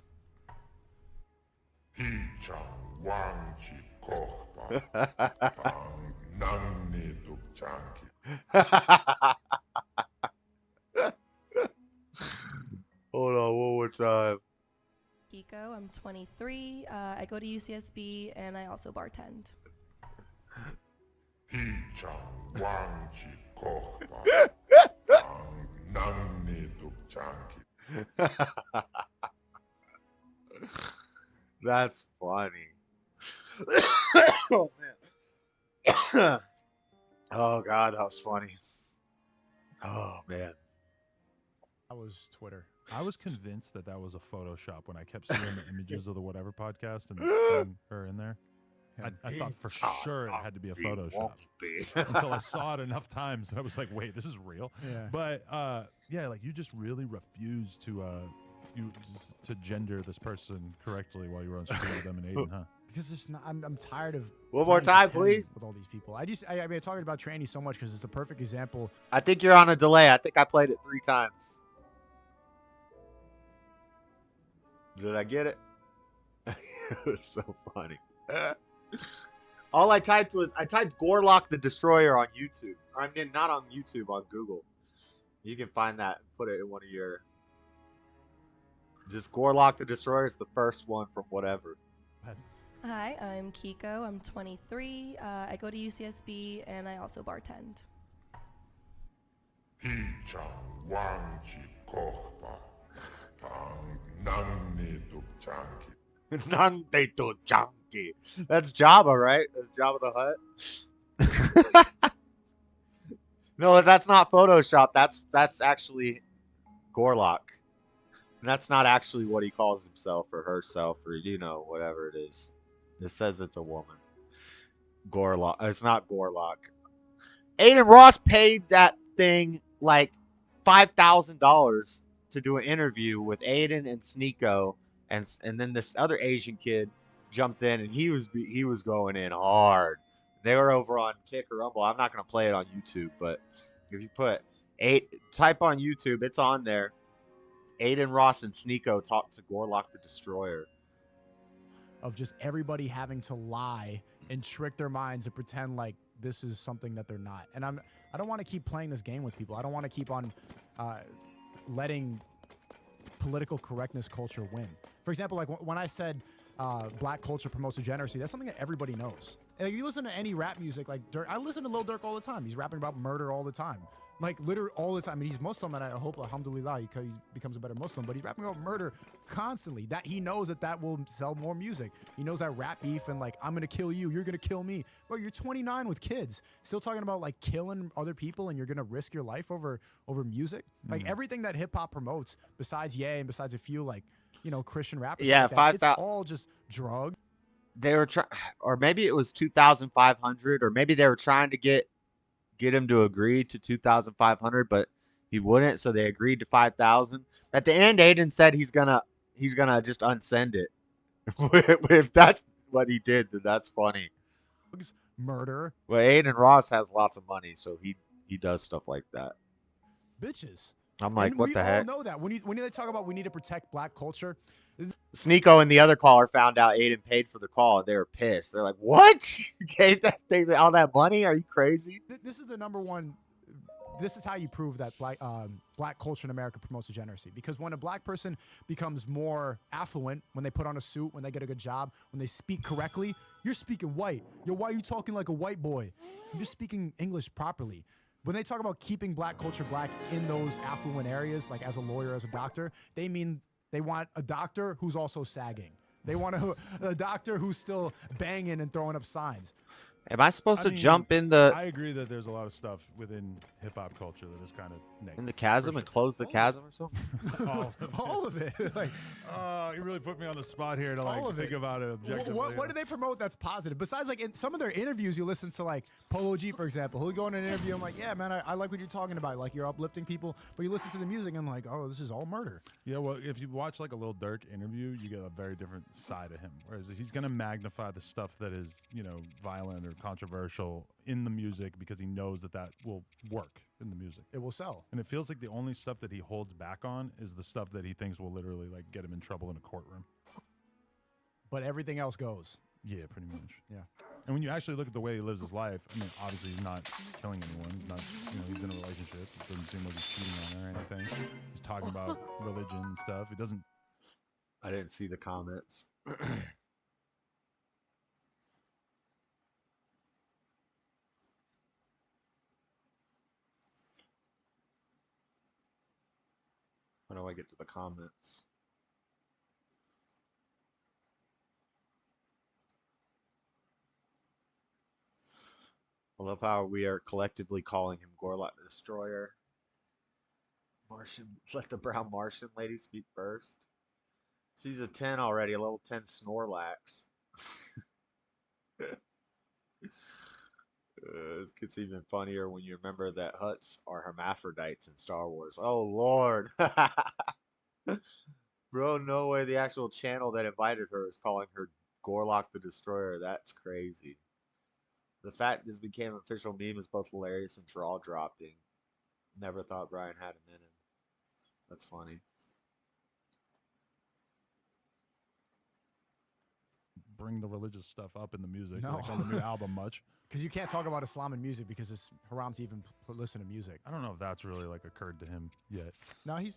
Hold on, one more time. Kiko, I'm 23. I go to UCSB and I also bartend. That's funny. Oh man. Oh god, that was funny. Oh man. That was Twitter. I was convinced that was a Photoshop when I kept seeing the images of the whatever podcast and seeing her in there. I thought for sure it had to be a Photoshop until I saw it enough times and I was like, wait, this is real. Yeah. But yeah, like you just really refused to gender this person correctly while you were on screen with them and Aiden, huh? Because it's not, I'm tired of one more time, please. With all these people, I mean, talking about trannies so much because it's the perfect example. I think you're on a delay. I think I played it 3 times. Did I get it? It was so funny. All I typed Gorlock the Destroyer on YouTube. I mean, not on YouTube, on Google. You can find that and put it in one of your. Just Gorlock the Destroyer is the first one from whatever. Hi, I'm Kiko. I'm 23. I go to UCSB and I also bartend. That's Jabba, right? That's Jabba the Hutt. No, that's not Photoshop. That's actually Gorlock. And that's not actually what he calls himself or herself or whatever it is. It says it's a woman. Gorlock. It's not Gorlock. Aiden Ross paid that thing like $5,000 to do an interview with Aiden and Sneako, and then this other Asian kid jumped in and he was going in hard. They were over on Kick or Rumble. I'm not gonna play it on YouTube, but if you type on YouTube, it's on there. Aiden Ross and Sneako talk to Gorlock the Destroyer. Of just everybody having to lie and trick their minds and pretend like this is something that they're not. And I don't want to keep playing this game with people. I don't want to keep on letting political correctness culture win. For example, like when I said black culture promotes degeneracy, that's something that everybody knows. And like, you listen to any rap music, like Durk, I listen to Lil Durk all the time. He's rapping about murder all the time. Like literally all the time. And he's Muslim, and I hope, alhamdulillah, he becomes a better Muslim. But he's rapping about murder constantly. That he knows that will sell more music. He knows that rap beef and like, I'm gonna kill you, you're gonna kill me. Bro, you're 29 with kids, still talking about like killing other people, and you're gonna risk your life over music. Like everything that hip hop promotes, besides Ye and besides a few like Christian rappers. Yeah, like that, 5,000. It's all just drug. They were trying, or maybe it was 2,500, or maybe they were trying to get him to agree to 2,500, but he wouldn't, so they agreed to 5,000. At the end, Aiden said he's gonna just unsend it. If that's what he did, then that's funny. Murder. Well, Aiden Ross has lots of money, so he does stuff like that. Bitches. I'm like, and what the heck? We all know that when they talk about we need to protect black culture. Sneako and the other caller found out Aiden paid for the call, and they were pissed. They're like, "What? You gave that thing all that money? Are you crazy?" This is the number one. This is how you prove that black culture in America promotes degeneracy. Because when a black person becomes more affluent, when they put on a suit, when they get a good job, when they speak correctly, you're speaking white. Yo, why are you talking like a white boy? You're just speaking English properly. When they talk about keeping black culture black in those affluent areas, like as a lawyer, as a doctor, they mean they want a doctor who's also sagging. They want a doctor who's still banging and throwing up signs. Am I supposed to jump in the? I agree that there's a lot of stuff within hip hop culture that is kind of negative. In the chasm and close the chasm or something? All of it. Like, you really put me on the spot here to like think about it objectively. What do they promote that's positive? Besides, like in some of their interviews, you listen to like Polo G, for example. He'll go in an interview. I'm like, yeah, man, I like what you're talking about. Like you're uplifting people, but you listen to the music and I'm like, oh, this is all murder. Yeah, well, if you watch like a Lil Durk interview, you get a very different side of him. Whereas he's gonna magnify the stuff that is violent or controversial in the music because he knows that will work in the music. It will sell. And it feels like the only stuff that he holds back on is the stuff that he thinks will literally like get him in trouble in a courtroom. But everything else goes. Yeah, pretty much. Yeah. And when you actually look at the way he lives his life, I mean, obviously he's not killing anyone. He's not, he's in a relationship. It doesn't seem like he's cheating on her or anything. He's talking about religion and stuff. He doesn't. I didn't see the comments. How do I get to the comments? I love how we are collectively calling him Gorlok the Destroyer. Martian, let the brown Martian lady speak first. She's a 10 already, a level 10 Snorlax. This gets even funnier when you remember that Hutts are hermaphrodites in Star Wars. Oh, Lord. Bro, no way the actual channel that invited her is calling her Gorlok the Destroyer. That's crazy. The fact this became an official meme is both hilarious and jaw-dropping. Never thought Brian had him in him. That's funny. Bring the religious stuff up in the music, No. like on the new album much. Because you can't talk about Islam in music because it's haram to even listen to music. I don't know if that's really like occurred to him yet. No, he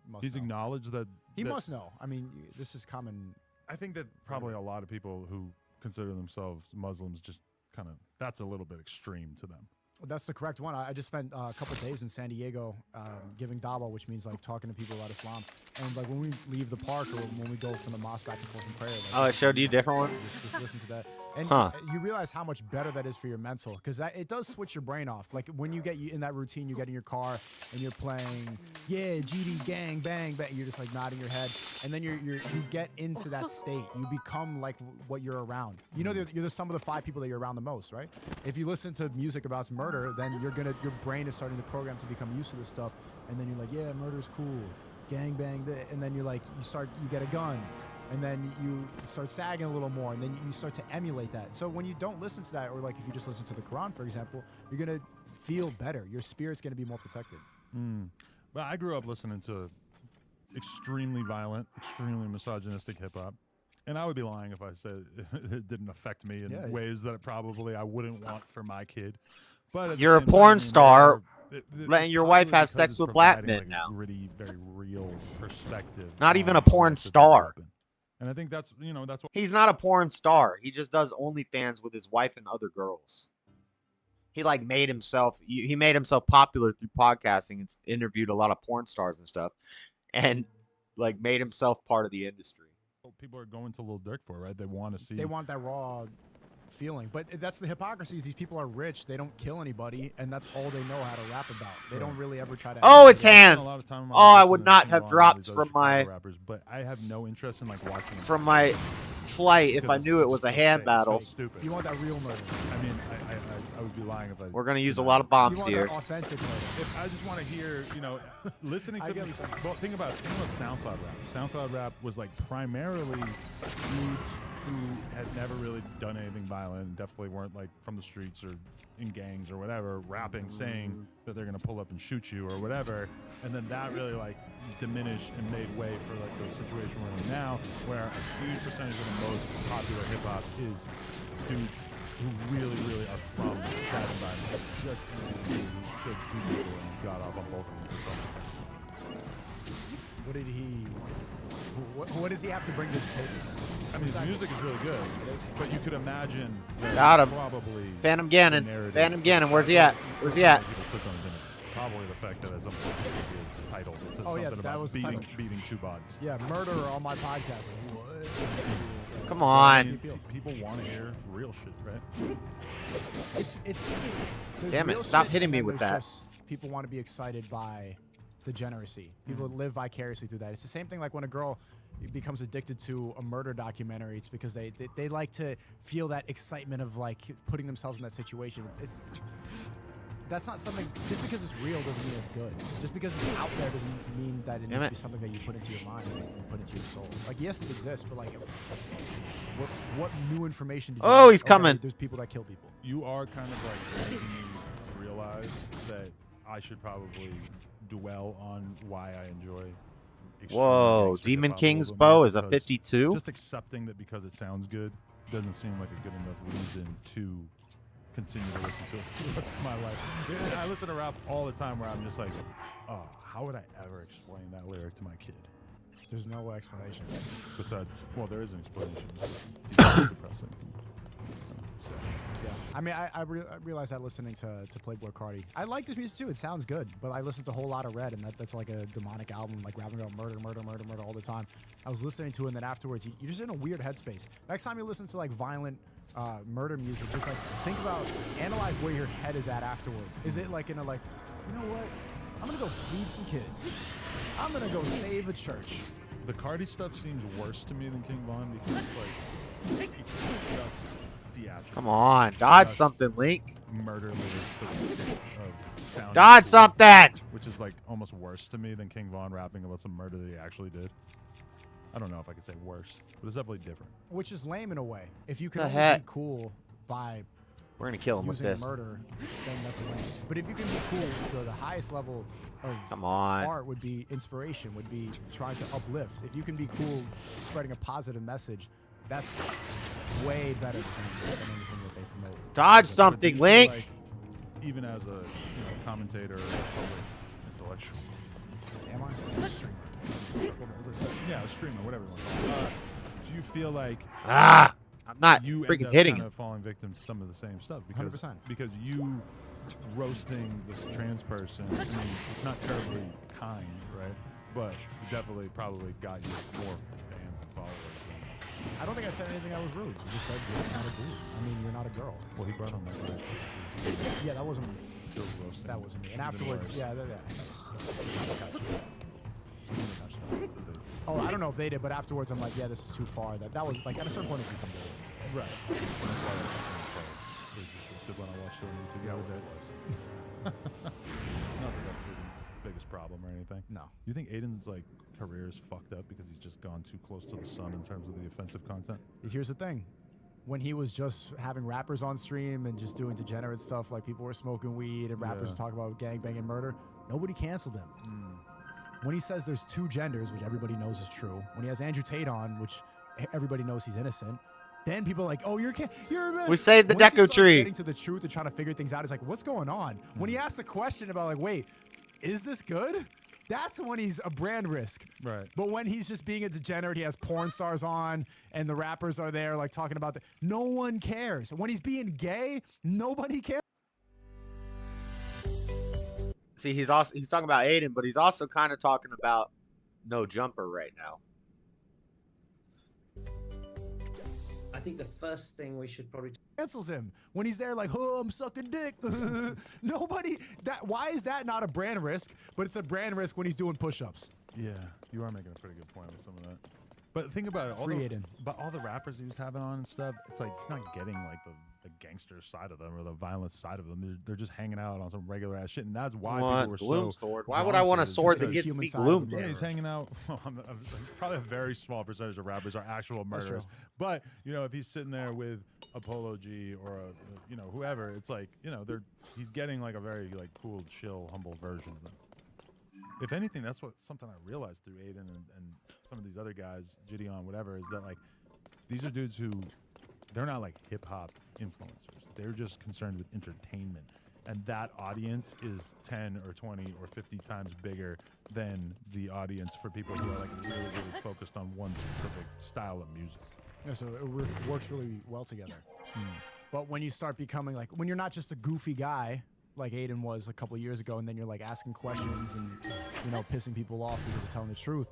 must He's know. acknowledged that He must know. I mean, this is common. I think that probably a lot of people who consider themselves Muslims just kind of, that's a little bit extreme to them. That's the correct one. I just spent a couple of days in San Diego giving dawah, which means like talking to people about Islam. And like when we leave the park or when we go from the mosque back and forth in prayer. Like, Oh, it showed you different ones? Just listen to that. And Huh. you realize how much better that is for your mental because it does switch your brain off. Like when you get in that routine, you get in your car and you're playing, yeah, GD gang, bang, bang. You're just like nodding your head. And then you get into that state. You become like what you're around. You know, you're the sum of the 5 people that you're around the most, right? If you listen to music about murder, then your brain is starting to program to become used to this stuff. And then you're like, yeah, murder's cool. Gang bang, and then you're like, you get a gun. And then you start sagging a little more, and then you start to emulate that. So when you don't listen to that, or like if you just listen to the Quran, for example, you're going to feel better. Your spirit's going to be more protected. Well, I grew up listening to extremely violent, extremely misogynistic hip-hop. And I would be lying if I said it didn't affect me in ways that probably I wouldn't want for my kid. But you're a porn star letting your wife have sex with black men like now. Gritty, very real perspective. Not even a porn star. And I think that's what he's not a porn star. He just does OnlyFans with his wife and other girls. he like made himself. He made himself popular through podcasting and interviewed a lot of porn stars and stuff, and like made himself part of the industry. People are going to Lil Durk for, right? They want to see. They want that raw feeling. But that's the hypocrisy. These people are rich. They don't kill anybody, and that's all they know how to rap about. They don't really ever try to. Oh, it's hands. Oh, I would not have dropped from my rappers, but I have no interest in like watching from my flight if I knew it was a hand battle. So stupid. You want that real murder? I mean, I would be lying if I. We're gonna use a lot of bombs here. Authentic murder. If I just want to hear, listening to. Well, think about SoundCloud rap. SoundCloud rap was like primarily dudes who had never really done anything violent and definitely weren't like from the streets or in gangs or whatever, rapping, saying that they're gonna pull up and shoot you or whatever, and then that really like diminished and made way for like the situation we're in now, where a huge percentage of the most popular hip hop is dudes who really, really are from that environment, just killed two people and got off on both of them for something. What did he? What does he have to bring to the table? I mean, his music is really good, but you could imagine got him. Probably Phantom Ganon. Phantom Ganon. Where's he at? Where's he at? Probably the fact that at some point it would be a title that says something that about was beating two bodies. Yeah, murder on my podcast. What? Come on. People want to hear real shit, right? It's damn it! real Stop shit, hitting and me then with there's that. just people want to be excited by degeneracy. People live vicariously through that. It's the same thing like when a girl becomes addicted to a murder documentary. It's because they like to feel that excitement of like putting themselves in that situation. That's not something. Just because it's real doesn't mean it's good. Just because it's out there doesn't mean that it needs to be something that you put into your mind and put into your soul. Like yes, it exists, but like what new information did you Oh, get? he's coming. There's people that kill people. You are kind of like making me realize that I should probably dwell on why I enjoy. Whoa, Demon King's bow is a 52? Just accepting that because it sounds good doesn't seem like a good enough reason to continue to listen to it for the rest of my life. I listen to rap all the time where I'm just like, oh, how would I ever explain that lyric to my kid? There's no explanation. Besides, well, there is an explanation. It's just depressing. So. Yeah, I mean, I realize that listening to Playboy Carti. I like this music too. It sounds good, but I listen to a whole lot of Red, and that's like a demonic album, like rapping about murder all the time. I was listening to it, and then afterwards, you're just in a weird headspace. Next time you listen to like violent murder music, just like think about, analyze where your head is at afterwards. Is it like in a like, you know what? I'm gonna go feed some kids. I'm gonna go save a church. The Carti stuff seems worse to me than King Von because it's like it's just theatrical. Come on, dodge something, Link. Murder lyrics for the sake of sound. Dodge something! Which is like almost worse to me than King Von rapping about some murder that he actually did. I don't know if I could say worse, but it's definitely different. Which is lame in a way. If you can The only heck? be cool by We're gonna kill him with using this. murder, then that's lame. But if you can be cool, the highest level of Come on. art would be inspiration, would be trying to uplift. If you can be cool spreading a positive message, that's way better than anything that they promote. Dodge something, Link! Like, even as a commentator or a public intellectual. Am I? Streamer. Yeah, a streamer, whatever you want to call it. Do you feel like I'm not you freaking end up hitting kind him. of falling victim to some of the same stuff? Because 100%. Because you roasting this trans person, I mean, it's not terribly kind, right? But it definitely probably got you more fans and followers. I don't think I said anything that was rude. You just said you're not a dude. I mean, you're not a girl. Well, he brought on that. Yeah, that wasn't me. Roasting. That wasn't me. And Even afterwards, worse. yeah, Oh, I don't know if they did, but afterwards I'm like, yeah, this is too far. That was like at a certain point you can do it. Right. It was restricted when I watched it on YouTube. Yeah, the it other day. was. Not that that's Aiden's biggest problem or anything. No. You think Aiden's like career is fucked up because he's just gone too close to the sun in terms of the offensive content? Here's the thing. When he was just having rappers on stream and just doing degenerate stuff, like people were smoking weed and rappers were talking about gangbang and murder, nobody canceled him. When he says there's two genders, which everybody knows is true, when he has Andrew Tate on, which everybody knows he's innocent, then people are like, oh, you're We saved the Once he Deku starts tree. getting to the truth and trying to figure things out, it's like, what's going on? When he asks a question about like, wait, is this good? That's when he's a brand risk. Right. But when he's just being a degenerate, he has porn stars on and the rappers are there like talking about no one cares. When he's being gay, nobody cares. See, he's talking about Aiden, but he's also kind of talking about No Jumper right now. I think the first thing we should probably cancels him when he's there like, oh, I'm sucking dick. Nobody why is that not a brand risk, but it's a brand risk when he's doing push-ups? Yeah, you are making a pretty good point with some of that. But think about it, all the rappers he was having on and stuff, it's like he's not getting like the gangster side of them or the violent side of them. They're just hanging out on some regular ass shit, and that's why people were gloom so sword. Why would I want a sword that gets me gloom damage? Yeah, he's hanging out. Probably a very small percentage of rappers are actual murderers. But you know, if he's sitting there with a Polo G or a whoever, it's like he's getting like a very like cool, chill, humble version of them. If anything, that's something I realized through Aiden and some of these other guys, Gideon, whatever, is that like these are dudes who they're not like hip hop influencers. They're just concerned with entertainment. And that audience is 10 or 20 or 50 times bigger than the audience for people who are like really, really focused on one specific style of music. Yeah, so it works really well together. But when you start becoming like, when you're not just a goofy guy like Aiden was a couple years ago, and then you're like asking questions and pissing people off because you're telling the truth,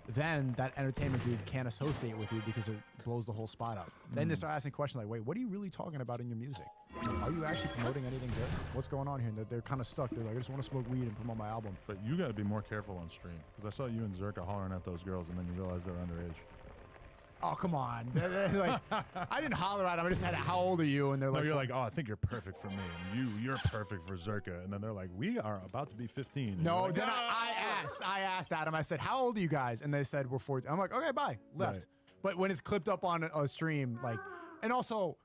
then that entertainment dude can't associate with you because it blows the whole spot up. Then they start asking questions like, wait, what are you really talking about in your music? Are you actually promoting anything good? What's going on here? And they're kind of stuck. They're like, I just want to smoke weed and promote my album. But you got to be more careful on stream, because I saw you and Zerka hollering at those girls, and then you realize they're underage. Oh, come on. Like, I didn't holler at them. I just had, how old are you? And they're like, you're like, oh, I think you're perfect for me. And you're perfect for Zerka. And then they're like, we are about to be 15. And no, like, then I asked Adam, I said, how old are you guys? And they said, we're 14. I'm like, okay, bye. Left. Right. But when it's clipped up on a stream, like, and also,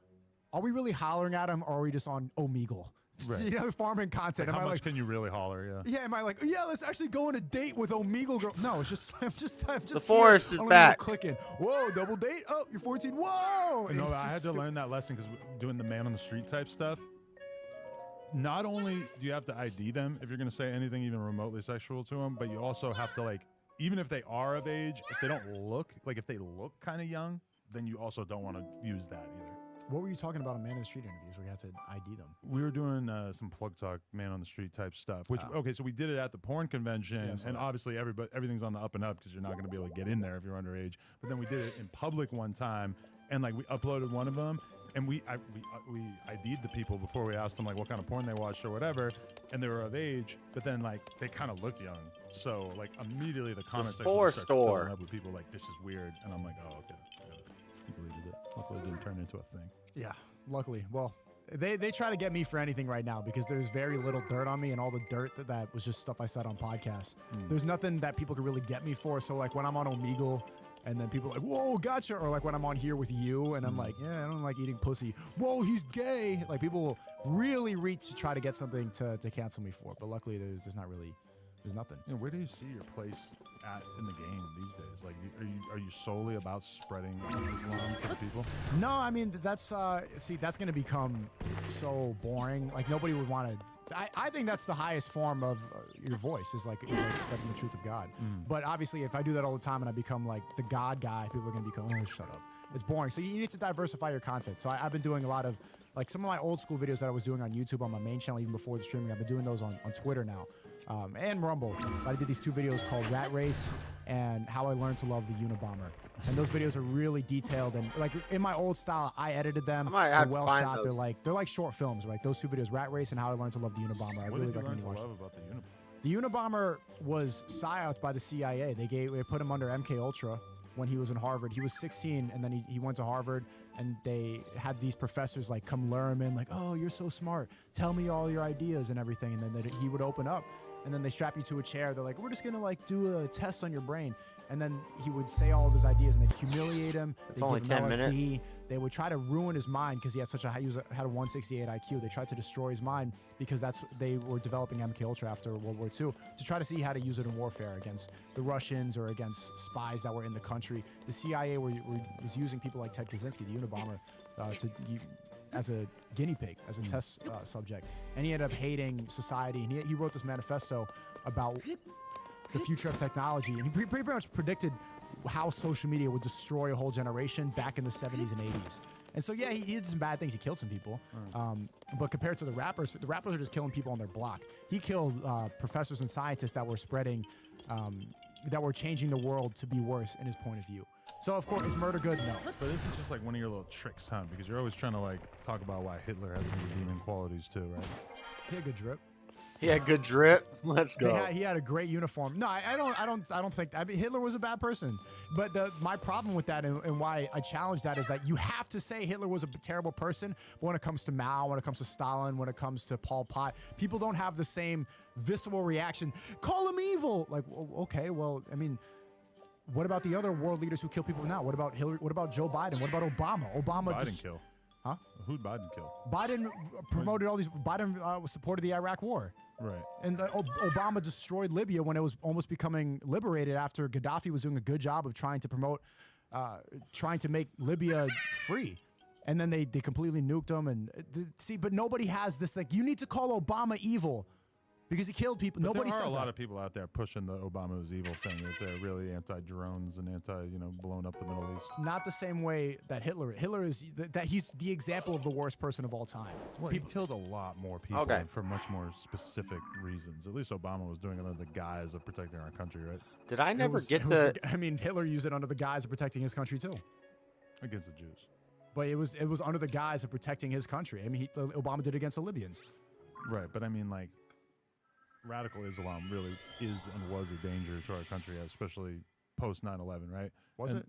are we really hollering at him, or are we just on Omegle? Right. Farming content. Like, how much can you really holler? Yeah. Am I like, yeah, let's actually go on a date with Omegle girl? No, it's just, I'm just. The forest is back. Clicking. Whoa, double date. Oh, you're 14. Whoa. No, I had to learn that lesson because doing the man on the street type stuff. Not only do you have to ID them if you're going to say anything even remotely sexual to them, but you also have to like, even if they are of age, if they don't look like, if they look kind of young, then you also don't want to use that either. What were you talking about on Man on the Street interviews where you had to ID them? We were doing some plug talk, Man on the Street type stuff. Which okay, so we did it at the porn convention, and obviously everything's on the up and up because you're not going to be able to get in there if you're underage. But then we did it in public one time, and like we uploaded one of them, and we ID'd the people before we asked them like what kind of porn they watched or whatever, and they were of age, but then like they kind of looked young. So like immediately the comment section starts filling up with people like, this is weird, and I'm like, oh okay. Deleted it. Luckily, it didn't turn into a thing. Yeah, luckily. Well, they try to get me for anything right now because there's very little dirt on me, and all the dirt that was just stuff I said on podcasts. There's nothing that people can really get me for. So like when I'm on Omegle, and then people are like, whoa, gotcha. Or like when I'm on here with you, and I'm like, yeah, I don't like eating pussy. Whoa, he's gay. Like people really reach to try to get something to cancel me for. But luckily, there's not really. There's nothing. Where do you see your place at in the game these days? Like, are you solely about spreading Islam to the people? No, I mean that's that's going to become so boring. Like nobody would want to. I think that's the highest form of your voice is like spreading the truth of God. But obviously, if I do that all the time and I become like the God guy, people are going to become, oh, shut up. It's boring. So you need to diversify your content. So I've been doing a lot of like some of my old school videos that I was doing on YouTube on my main channel even before the streaming. I've been doing those on Twitter now. And Rumble. But I did these two videos called Rat Race and How I Learned to Love the Unabomber. And those videos are really detailed and like in my old style, I edited them. They're well shot. Those. They're like short films, right? Those two videos, Rat Race and How I Learned to Love the Unabomber. I really recommend you watch them. About the Unabomber? The Unabomber was psyoped by the CIA. They put him under MK Ultra when he was in Harvard. He was 16 and then he went to Harvard, and they had these professors like come lure him in like, oh, you're so smart. Tell me all your ideas and everything. And then he would open up. And then they strap you to a chair. They're like, we're just going to like do a test on your brain. And then he would say all of his ideas and they'd humiliate him. It's only 10 minutes. They would try to ruin his mind because he had had a 168 IQ. They tried to destroy his mind because they were developing MK Ultra after World War II to try to see how to use it in warfare against the Russians or against spies that were in the country. The CIA was using people like Ted Kaczynski, the Unabomber, as a guinea pig, as a test subject. And he ended up hating society. And he wrote this manifesto about the future of technology. And he pretty much predicted how social media would destroy a whole generation back in the 70s and 80s. And so, yeah, he did some bad things. He killed some people. But compared to the rappers are just killing people on their block. He killed professors and scientists that were spreading, that were changing the world to be worse in his point of view. So, of course, is murder good? No. But this is just like one of your little tricks, huh? Because you're always trying to like talk about why Hitler has some redeeming qualities too, right? He had good drip. He had good drip. Let's go. He had a great uniform. No, I don't think. I mean, Hitler was a bad person. But my problem with that and why I challenge that is that you have to say Hitler was a terrible person. But when it comes to Mao, when it comes to Stalin, when it comes to Pol Pot, people don't have the same visceral reaction. Call him evil. Like, okay, well, I mean, what about the other world leaders who kill people now? What about Hillary? What about Joe Biden? What about Obama? Biden kill. Huh? Who'd Biden kill? Biden promoted all these. Biden supported the Iraq War. Right. And Obama destroyed Libya when it was almost becoming liberated after Gaddafi was doing a good job of trying to promote, trying to make Libya free. And then they completely nuked them. And see, but nobody has this, like, you need to call Obama evil because he killed people. But Nobody there are says a lot that. of people out there pushing the Obama is evil thing. That they're really anti-drones and blowing up the Middle East. Not the same way that Hitler is, that he's the example of the worst person of all time. Well, he killed a lot more people for much more specific reasons. At least Obama was doing it under the guise of protecting our country, right? Did I never get I mean, Hitler used it under the guise of protecting his country too. Against the Jews. But it was under the guise of protecting his country. I mean, Obama did it against the Libyans. Right, but I mean, like, radical Islam really is and was a danger to our country, especially post 9/11, right? Was it?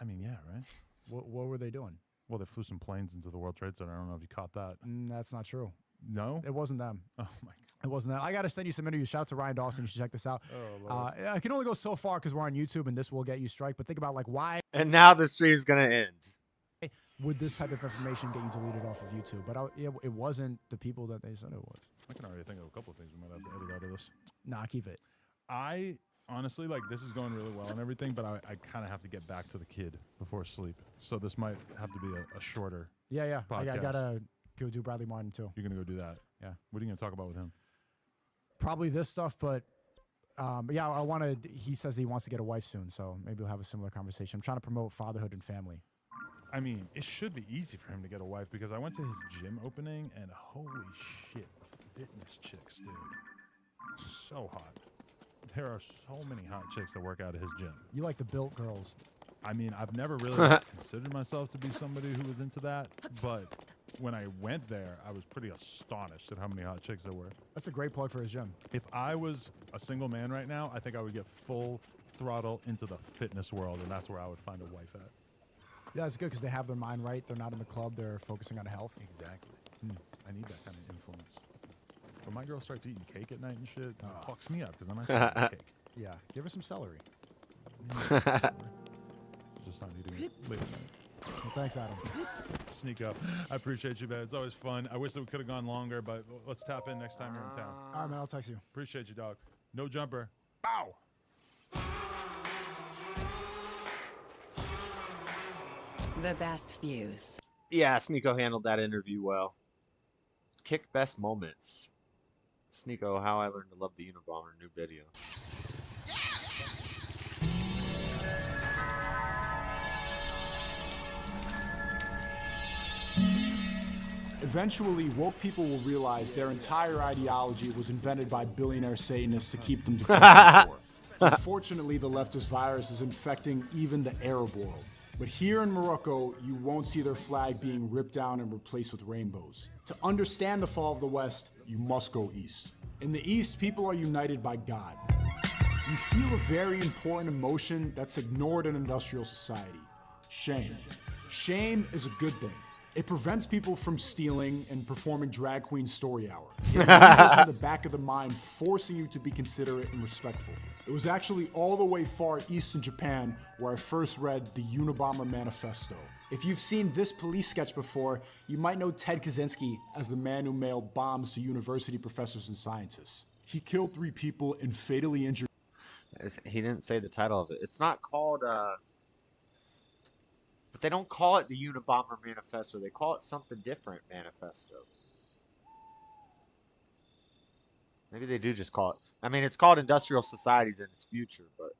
I mean, yeah, right? What were they doing? Well, they flew some planes into the World Trade Center. I don't know if you caught that. That's not true. No? It wasn't them. Oh, my God. It wasn't them. I got to send you some interviews. Shout out to Ryan Dawson. You should check this out. Oh, Lord. I can only go so far because we're on YouTube and this will get you strike. But think about, like, why. And now the stream's going to end. Would this type of information get you deleted off of YouTube? But it wasn't the people that they said it was. I can already think of a couple of things we might have to edit out of this. Nah, keep it. I honestly, like, this is going really well and everything, but I kind of have to get back to the kid before sleep. So this might have to be a shorter Yeah. podcast. I got to go do Bradley Martin, too. You're going to go do that? Yeah. What are you going to talk about with him? Probably this stuff, but yeah, I want to. He says he wants to get a wife soon, so maybe we'll have a similar conversation. I'm trying to promote fatherhood and family. I mean, it should be easy for him to get a wife because I went to his gym opening and holy shit, fitness chicks, dude. So hot. There are so many hot chicks that work out at his gym. You like the built girls. I mean, I've never really considered myself to be somebody who was into that, but when I went there, I was pretty astonished at how many hot chicks there were. That's a great plug for his gym. If I was a single man right now, I think I would get full throttle into the fitness world, and that's where I would find a wife at. Yeah, it's good because they have their mind right. They're not in the club. They're focusing on health. Exactly. I need that kind of influence. When my girl starts eating cake at night and shit, it fucks me up because then I start eating cake. Yeah, give her some celery. Just not eating it late at night. Well, thanks, Adam. Sneako. I appreciate you, man. It's always fun. I wish that we could have gone longer, but let's tap in next time you're in town. All right, man. I'll text you. Appreciate you, dog. No jumper. Bow. The best views. Yeah, Sneako handled that interview well. Kick best moments. Sneako, how I learned to love the Unabomber, new video. Eventually, woke people will realize their entire ideology was invented by billionaire Satanists to keep them depressed and poor. Unfortunately, the leftist virus is infecting even the Arab world. But here in Morocco, you won't see their flag being ripped down and replaced with rainbows. To understand the fall of the West, you must go east. In the East, people are united by God. You feel a very important emotion that's ignored in industrial society: shame. Shame is a good thing. It prevents people from stealing and performing drag queen story hour. It lingers in the back of the mind, forcing you to be considerate and respectful. It was actually all the way far east in Japan where I first read the Unabomber Manifesto. If you've seen this police sketch before, you might know Ted Kaczynski as the man who mailed bombs to university professors and scientists. He killed 3 people and fatally injured. He didn't say the title of it. It's not called, but they don't call it the Unabomber Manifesto. They call it something different, Manifesto. Maybe they do just call it. I mean, it's called Industrial Societies in its Future, but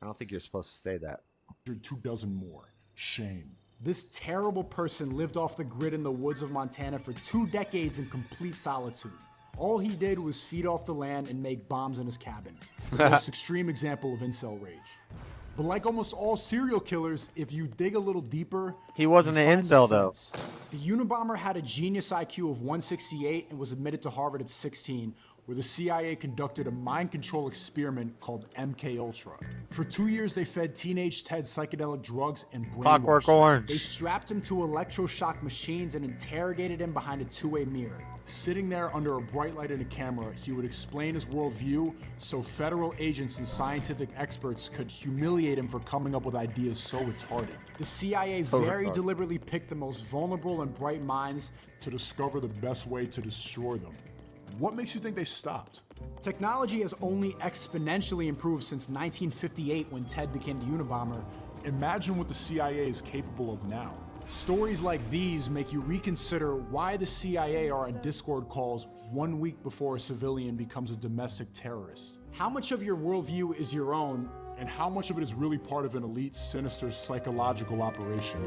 I don't think you're supposed to say that. 24 more. Shame. This terrible person lived off the grid in the woods of Montana for 2 decades in complete solitude. All he did was feed off the land and make bombs in his cabin. The most extreme example of incel rage. But like almost all serial killers, if you dig a little deeper, he wasn't an incel though. The Unabomber had a genius IQ of 168 and was admitted to Harvard at 16, where the CIA conducted a mind control experiment called MK Ultra. For 2 years, they fed teenage Ted psychedelic drugs and Clockwork brainwashed him. Orange. They strapped him to electroshock machines and interrogated him behind a two-way mirror. Sitting there under a bright light and a camera, he would explain his worldview so federal agents and scientific experts could humiliate him for coming up with ideas so retarded. The CIA very deliberately picked the most vulnerable and bright minds to discover the best way to destroy them. What makes you think they stopped? Technology has only exponentially improved since 1958 when Ted became the Unabomber. Imagine what the CIA is capable of now. Stories like these make you reconsider why the CIA are on Discord calls 1 week before a civilian becomes a domestic terrorist. How much of your worldview is your own, and how much of it is really part of an elite, sinister psychological operation?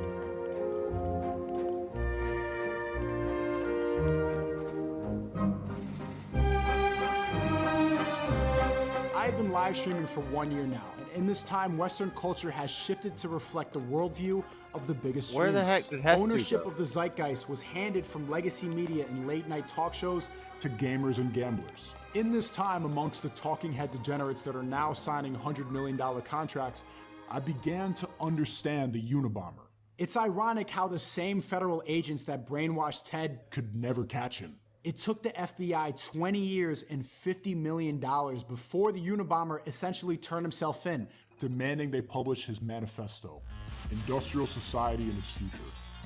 I've been live streaming for 1 year now, and in this time, Western culture has shifted to reflect the worldview of the biggest streamers. Where the heck did Hess Ownership go? of the zeitgeist was handed from legacy media and late-night talk shows to gamers and gamblers. In this time, amongst the talking head degenerates that are now signing $100 million contracts, I began to understand the Unabomber. It's ironic how the same federal agents that brainwashed Ted could never catch him. It took the FBI 20 years and $50 million before the Unabomber essentially turned himself in, demanding they publish his manifesto, Industrial Society and its Future,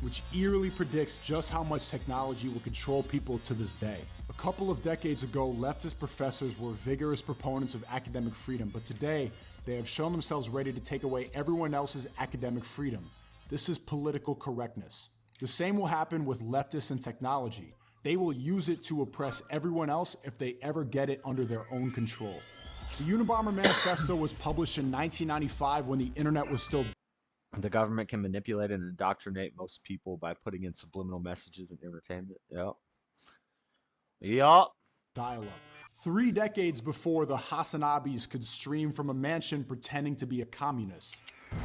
which eerily predicts just how much technology will control people to this day. A couple of decades ago, leftist professors were vigorous proponents of academic freedom, but today, they have shown themselves ready to take away everyone else's academic freedom. This is political correctness. The same will happen with leftists and technology. They will use it to oppress everyone else if they ever get it under their own control. The Unabomber Manifesto was published in 1995 when the internet was still... The government can manipulate and indoctrinate most people by putting in subliminal messages and entertainment. Yep. Dial-up. 3 decades before the Hassanabis could stream from a mansion pretending to be a communist.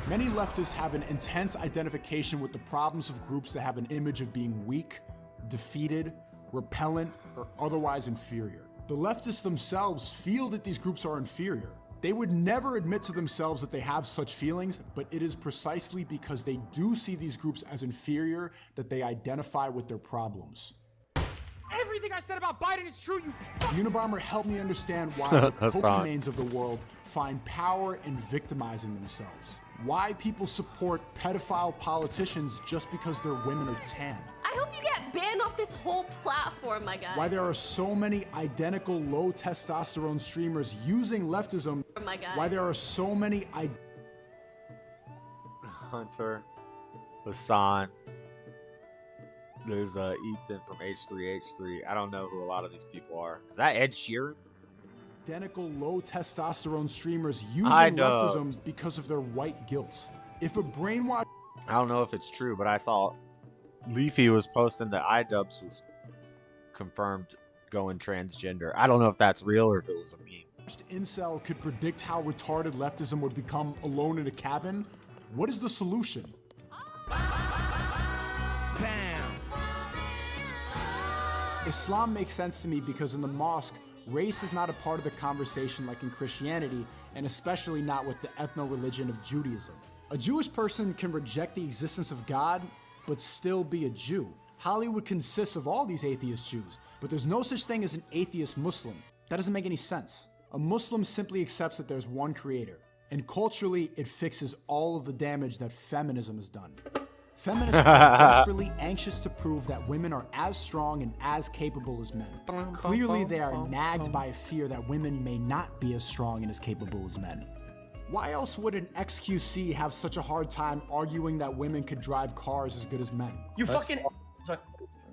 Many leftists have an intense identification with the problems of groups that have an image of being weak, defeated, repellent, or otherwise inferior. The leftists themselves feel that these groups are inferior. They would never admit to themselves that they have such feelings, but it is precisely because they do see these groups as inferior that they identify with their problems. Everything I said about Biden is true, you Unabomber helped me understand why the Pokemanes of the world find power in victimizing themselves. Why people support pedophile politicians just because their women are tan. I hope you get banned off this whole platform, my guy. Why there are so many identical low testosterone streamers using leftism. My guy. Why there are so many Hunter, Hassan. There's Ethan from H3H3. I don't know who a lot of these people are. Is that Ed Sheeran? Identical low testosterone streamers using leftism because of their white guilt. If a brainwash... I don't know if it's true, but I saw Leafy was posting that iDubbbz was confirmed going transgender. I don't know if that's real or if it was a meme. Incel could predict how retarded leftism would become alone in a cabin. What is the solution? Islam makes sense to me because in the mosque, race is not a part of the conversation like in Christianity, and especially not with the ethno-religion of Judaism. A Jewish person can reject the existence of God, but still be a Jew. Hollywood consists of all these atheist Jews, but there's no such thing as an atheist Muslim. That doesn't make any sense. A Muslim simply accepts that there's one creator, and culturally, it fixes all of the damage that feminism has done. Feminists are desperately anxious to prove that women are as strong and as capable as men. Clearly, they are nagged by a fear that women may not be as strong and as capable as men. Why else would an XQC have such a hard time arguing that women could drive cars as good as men? You fucking...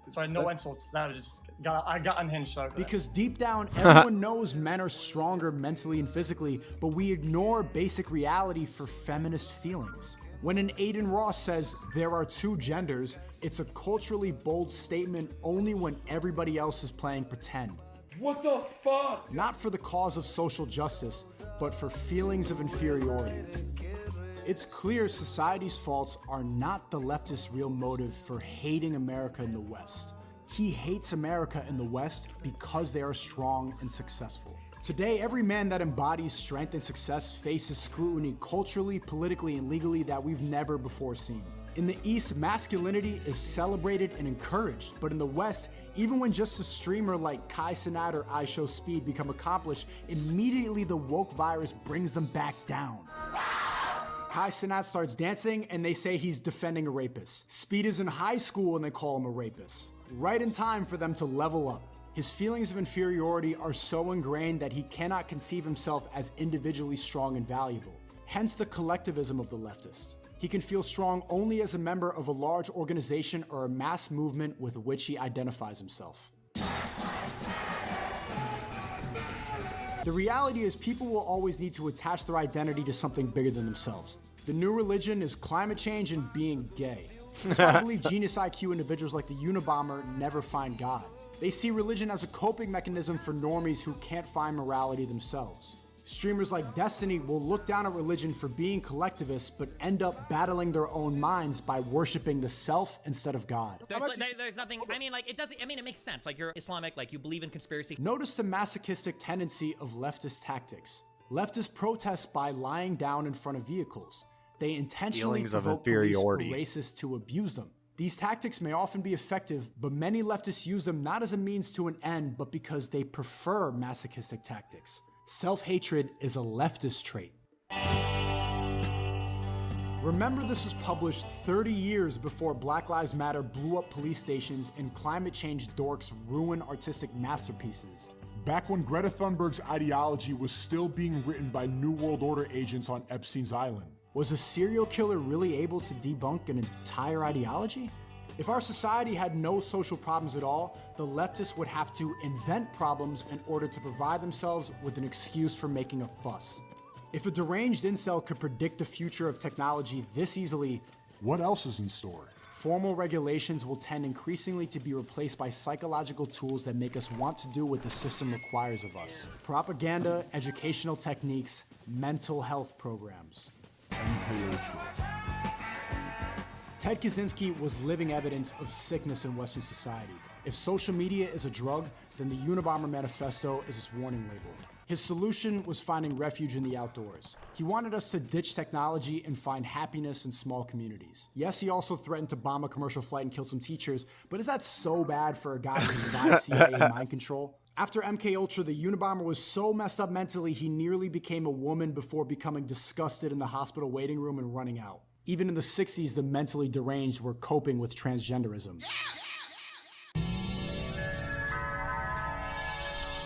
Sorry, no insults. That was just... I got unhinged. Sorry. Because deep down, everyone knows men are stronger mentally and physically, but we ignore basic reality for feminist feelings. When an Aiden Ross says there are two genders, it's a culturally bold statement only when everybody else is playing pretend. What the fuck? Not for the cause of social justice, but for feelings of inferiority. It's clear society's faults are not the leftist' real motive for hating America in the West. He hates America in the West because they are strong and successful. Today, every man that embodies strength and success faces scrutiny culturally, politically, and legally that we've never before seen. In the East, masculinity is celebrated and encouraged, but in the West, even when just a streamer like Kai Cenat or iShowSpeed become accomplished, immediately the woke virus brings them back down. Kai Cenat starts dancing and they say he's defending a rapist. Speed is in high school and they call him a rapist. Right in time for them to level up. His feelings of inferiority are so ingrained that he cannot conceive himself as individually strong and valuable. Hence the collectivism of the leftist. He can feel strong only as a member of a large organization or a mass movement with which he identifies himself. The reality is people will always need to attach their identity to something bigger than themselves. The new religion is climate change and being gay. That's why I believe genius IQ individuals like the Unabomber never find God. They see religion as a coping mechanism for normies who can't find morality themselves. Streamers like Destiny will look down at religion for being collectivists, but end up battling their own minds by worshiping the self instead of God. There's nothing, I mean, like, it makes sense. Like, you're Islamic, like, you believe in conspiracy. Notice the masochistic tendency of leftist tactics. Leftists protest by lying down in front of vehicles. They intentionally provoke police or racists to abuse them. These tactics may often be effective, but many leftists use them not as a means to an end, but because they prefer masochistic tactics. Self-hatred is a leftist trait. Remember, this was published 30 years before Black Lives Matter blew up police stations and climate change dorks ruin artistic masterpieces. Back when Greta Thunberg's ideology was still being written by New World Order agents on Epstein's Island. Was a serial killer really able to debunk an entire ideology? If our society had no social problems at all, the leftists would have to invent problems in order to provide themselves with an excuse for making a fuss. If a deranged incel could predict the future of technology this easily, what else is in store? Formal regulations will tend increasingly to be replaced by psychological tools that make us want to do what the system requires of us. Propaganda, educational techniques, mental health programs. Ted Kaczynski was living evidence of sickness in Western society. If social media is a drug, then the Unabomber Manifesto is its warning label. His solution was finding refuge in the outdoors. He wanted us to ditch technology and find happiness in small communities. Yes, he also threatened to bomb a commercial flight and kill some teachers, but is that so bad for a guy who survived CIA mind control? After MKUltra, the Unabomber was so messed up mentally, he nearly became a woman before becoming disgusted in the hospital waiting room and running out. Even in the 60s, the mentally deranged were coping with transgenderism.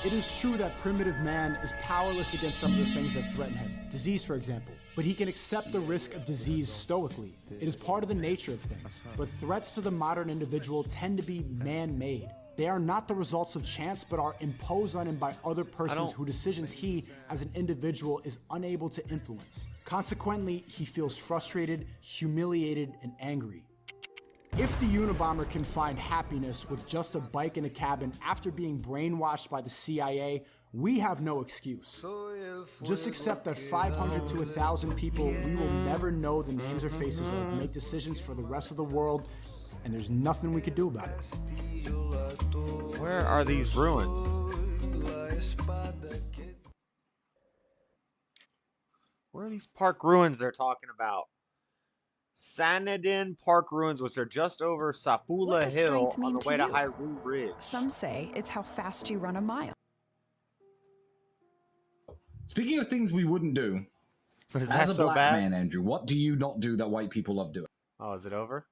It is true that primitive man is powerless against some of the things that threaten him. Disease, for example. But he can accept the risk of disease stoically. It is part of the nature of things. But threats to the modern individual tend to be man-made. They are not the results of chance, but are imposed on him by other persons whose decisions he, as an individual, is unable to influence. Consequently, he feels frustrated, humiliated, and angry. If the Unabomber can find happiness with just a bike in a cabin after being brainwashed by the CIA, we have no excuse. Just accept that 500 to 1,000 people we will never know the names or faces of make decisions for the rest of the world, and there's nothing we could do about it. Where are these ruins? Where are these park ruins they're talking about? Sanadin Park Ruins, which are just over Safula Hill on the way to Hyrule Ridge. Some say it's how fast you run a mile. Speaking of things we wouldn't do, Is that as a so black bad? man, Andrew, what do you not do that white people love doing? Oh, is it over?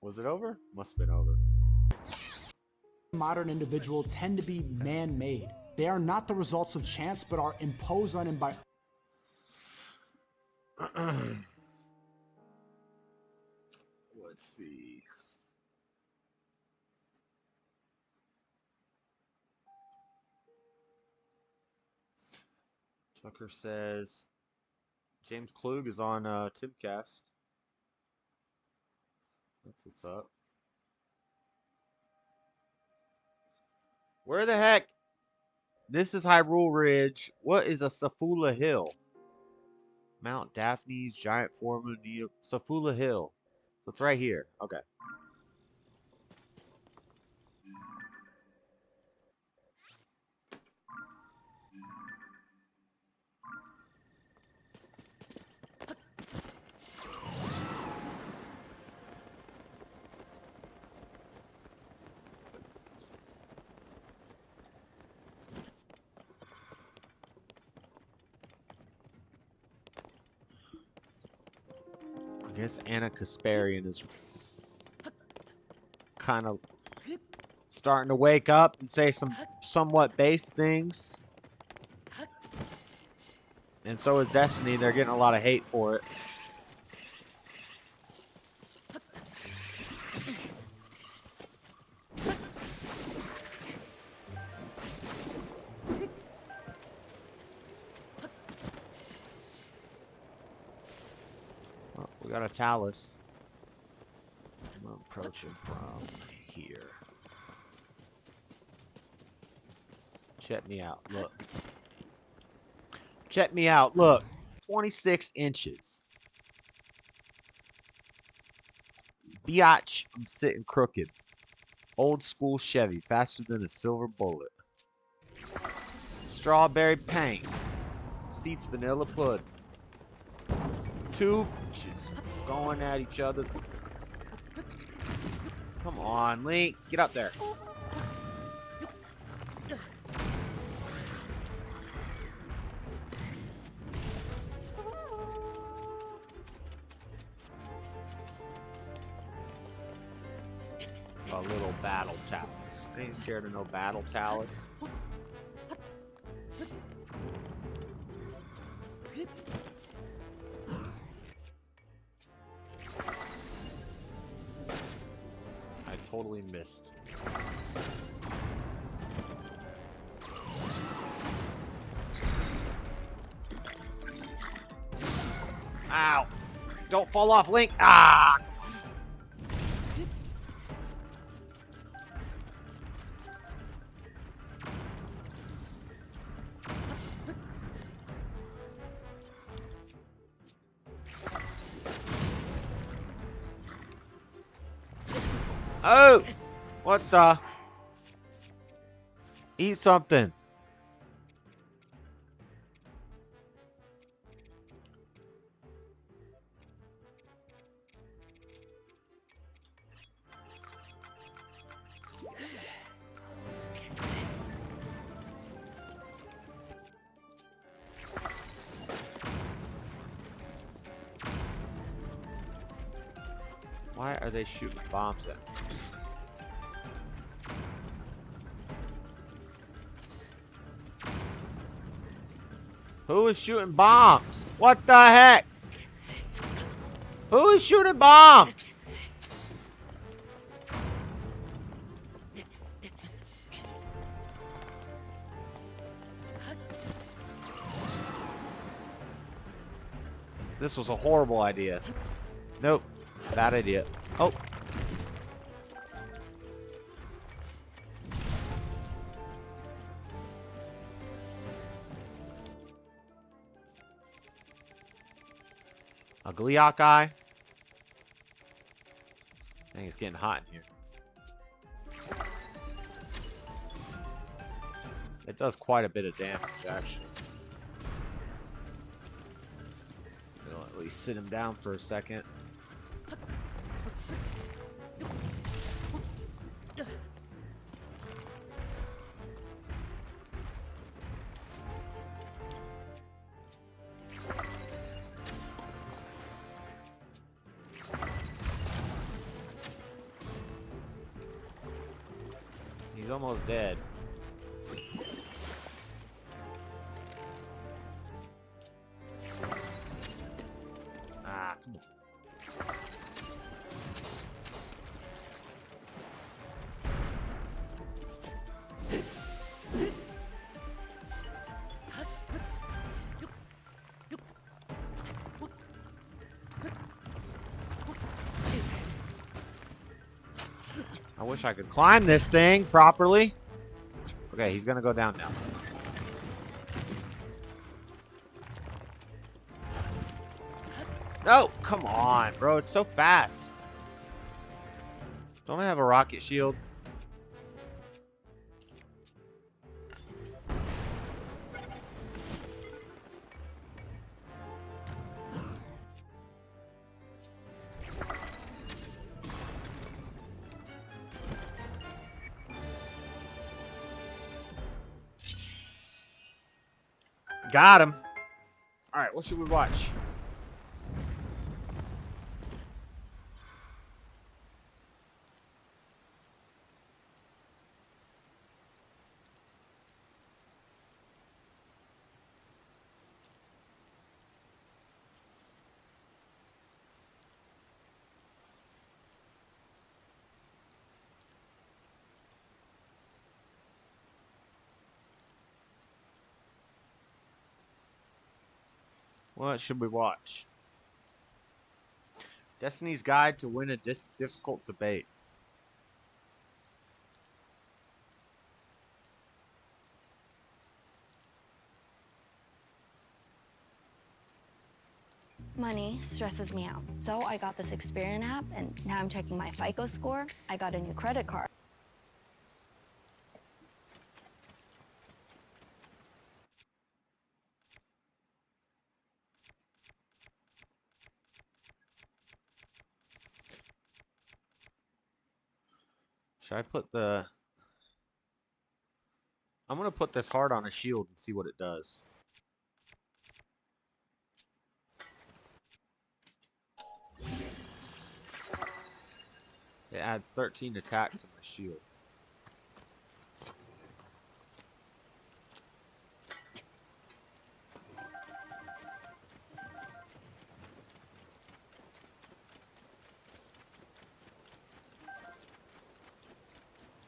Was it over? Must have been over. Modern individual tend to be man-made. They are not the results of chance, but are imposed on him by... Let's see. Tucker says, James Klug is on Timcast. That's what's up. Where the heck? This is Hyrule Ridge. What is a Safula Hill? Mount Daphne's giant form of needle. Safula Hill. So it's right here. Okay. I guess Anna Kasparian is kind of starting to wake up and say some somewhat base things. And so is Destiny. They're getting a lot of hate for it. Well, we got a Talus. I'm approaching from here. Check me out. Look. Check me out. Look. 26 inches. Biatch. I'm sitting crooked. Old school Chevy. Faster than a silver bullet. Strawberry paint. Seats vanilla pudding. Two bitches going at each other's. Come on, Link. Get up there. A little battle Talus. I ain't scared of no battle Talus. I totally missed. Ow! Don't fall off, Link! Ah! Oh! What the? Eat something. Why are they shooting bombs at me? Who is shooting bombs? What the heck? Who is shooting bombs? This was a horrible idea. Nope. Bad idea. Oh. A Gliok eye. Dang, it's getting hot in here. It does quite a bit of damage, actually. It'll at least sit him down for a second. He's almost dead. Ah, come on. I wish I could climb this thing properly. Okay, he's gonna go down now. No, come on, bro. It's so fast. Don't I have a rocket shield? Got him. All right, what should we watch? What should we watch? Destiny's Guide to Win a Difficult Debate. Money stresses me out. So I got this Experian app, and now I'm checking my FICO score. I got a new credit card. Should I put the... I'm going to put this heart on a shield and see what it does. It adds 13 attack to my shield.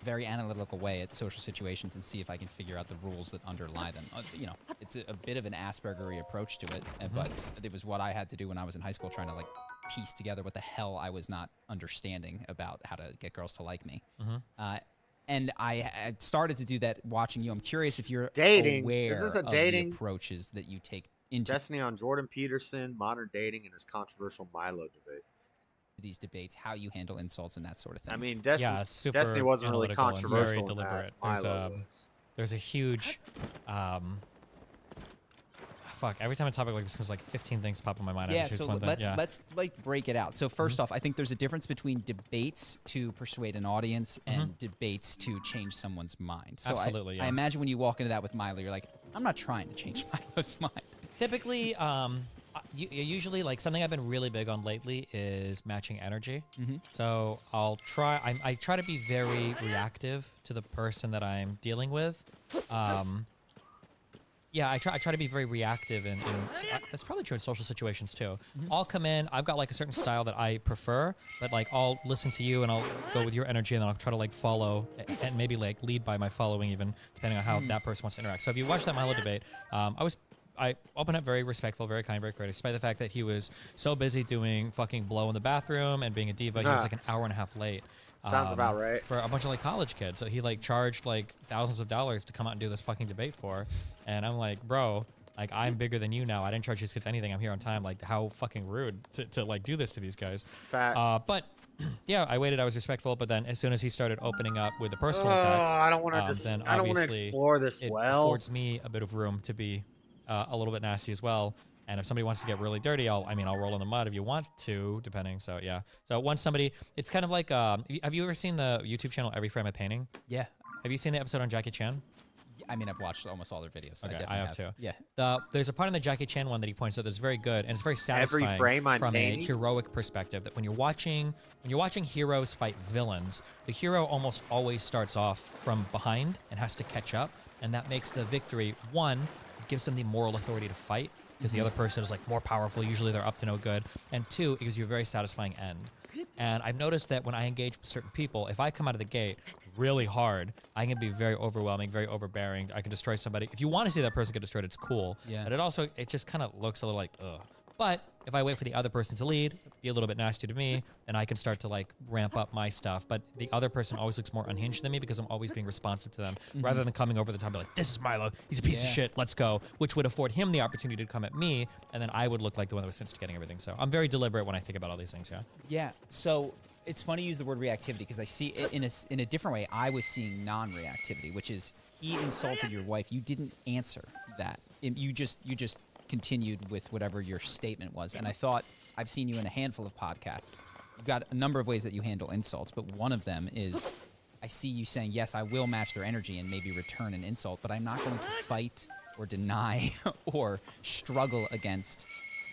Very analytical way at social situations and see if I can figure out the rules that underlie them. You know, it's a bit of an Aspergery approach to it, but it was what I had to do when I was in high school, trying to like piece together what the hell I was not understanding about how to get girls to like me. And I started to do that watching you. I'm curious if you're aware Is this a of dating the approaches that you take into Destiny on Jordan Peterson, modern dating, and his controversial Milo debate. these debates, how you handle insults and that sort of thing. I mean, super Destiny wasn't really analytical and controversial. very in deliberate. that. There's a huge, fuck. Every time a topic like this comes, like 15 things pop in my mind. I Yeah, have to choose so one thing. let's like break it out. So first off, I think there's a difference between debates to persuade an audience and debates to change someone's mind. So Absolutely, I imagine when you walk into that with Milo, you're like, I'm not trying to change Milo's mind. Typically, usually, like something I've been really big on lately is matching energy. So I'll try. I try to be very reactive to the person that I'm dealing with. Yeah, I try to be very reactive, and that's probably true in social situations too. I'll come in. I've got like a certain style that I prefer, but like I'll listen to you and I'll go with your energy, and then I'll try to like follow and maybe like lead by my following, even depending on how that person wants to interact. So if you watch that Milo debate, I opened up very respectful, very kind, very courteous, despite the fact that he was so busy doing fucking blow in the bathroom and being a diva. He was like an hour and a half late. Sounds about right. For a bunch of like college kids. So he like charged like thousands of dollars to come out and do this fucking debate for. And I'm like, bro, like I'm bigger than you now. I didn't charge these kids anything. I'm here on time. Like how fucking rude to like do this to these guys. Facts. But yeah, I waited. I was respectful. But then as soon as he started opening up with the personal attacks, I don't want to. I don't want to explore this it well. affords me a bit of room to be a little bit nasty as well. And if somebody wants to get really dirty, I'll roll in the mud if you want to, depending. So yeah. So once somebody, it's kind of like, have you ever seen the YouTube channel Every Frame of Painting? Yeah. Have you seen the episode on Jackie Chan? I mean, I've watched almost all their videos. Okay, I have too. Yeah. There's a part in the Jackie Chan one that he points out that's very good, and it's very satisfying Every frame I'm from painting? a heroic perspective. That when you're watching heroes fight villains, the hero almost always starts off from behind and has to catch up, and that makes the victory, one, it gives them the moral authority to fight, because the other person is like more powerful. Usually they're up to no good. And two, it gives you a very satisfying end. And I've noticed that when I engage with certain people, if I come out of the gate really hard, I can be very overwhelming, very overbearing. I can destroy somebody. If you want to see that person get destroyed, it's cool. Yeah. But it just kind of looks a little like, ugh. But if I wait for the other person to lead, be a little bit nasty to me, then I can start to like ramp up my stuff. But the other person always looks more unhinged than me because I'm always being responsive to them rather than coming over the top and be like, this is Milo, he's a piece of shit, let's go, which would afford him the opportunity to come at me, and then I would look like the one that was instigating everything. So I'm very deliberate when I think about all these things, yeah. Yeah, so it's funny you use the word reactivity because I see it in a different way. I was seeing non-reactivity, which is he insulted your wife. You didn't answer that. You just continued with whatever your statement was. And I thought, I've seen you in a handful of podcasts. You've got a number of ways that you handle insults, but one of them is I see you saying, yes, I will match their energy and maybe return an insult, but I'm not going to fight or deny or struggle against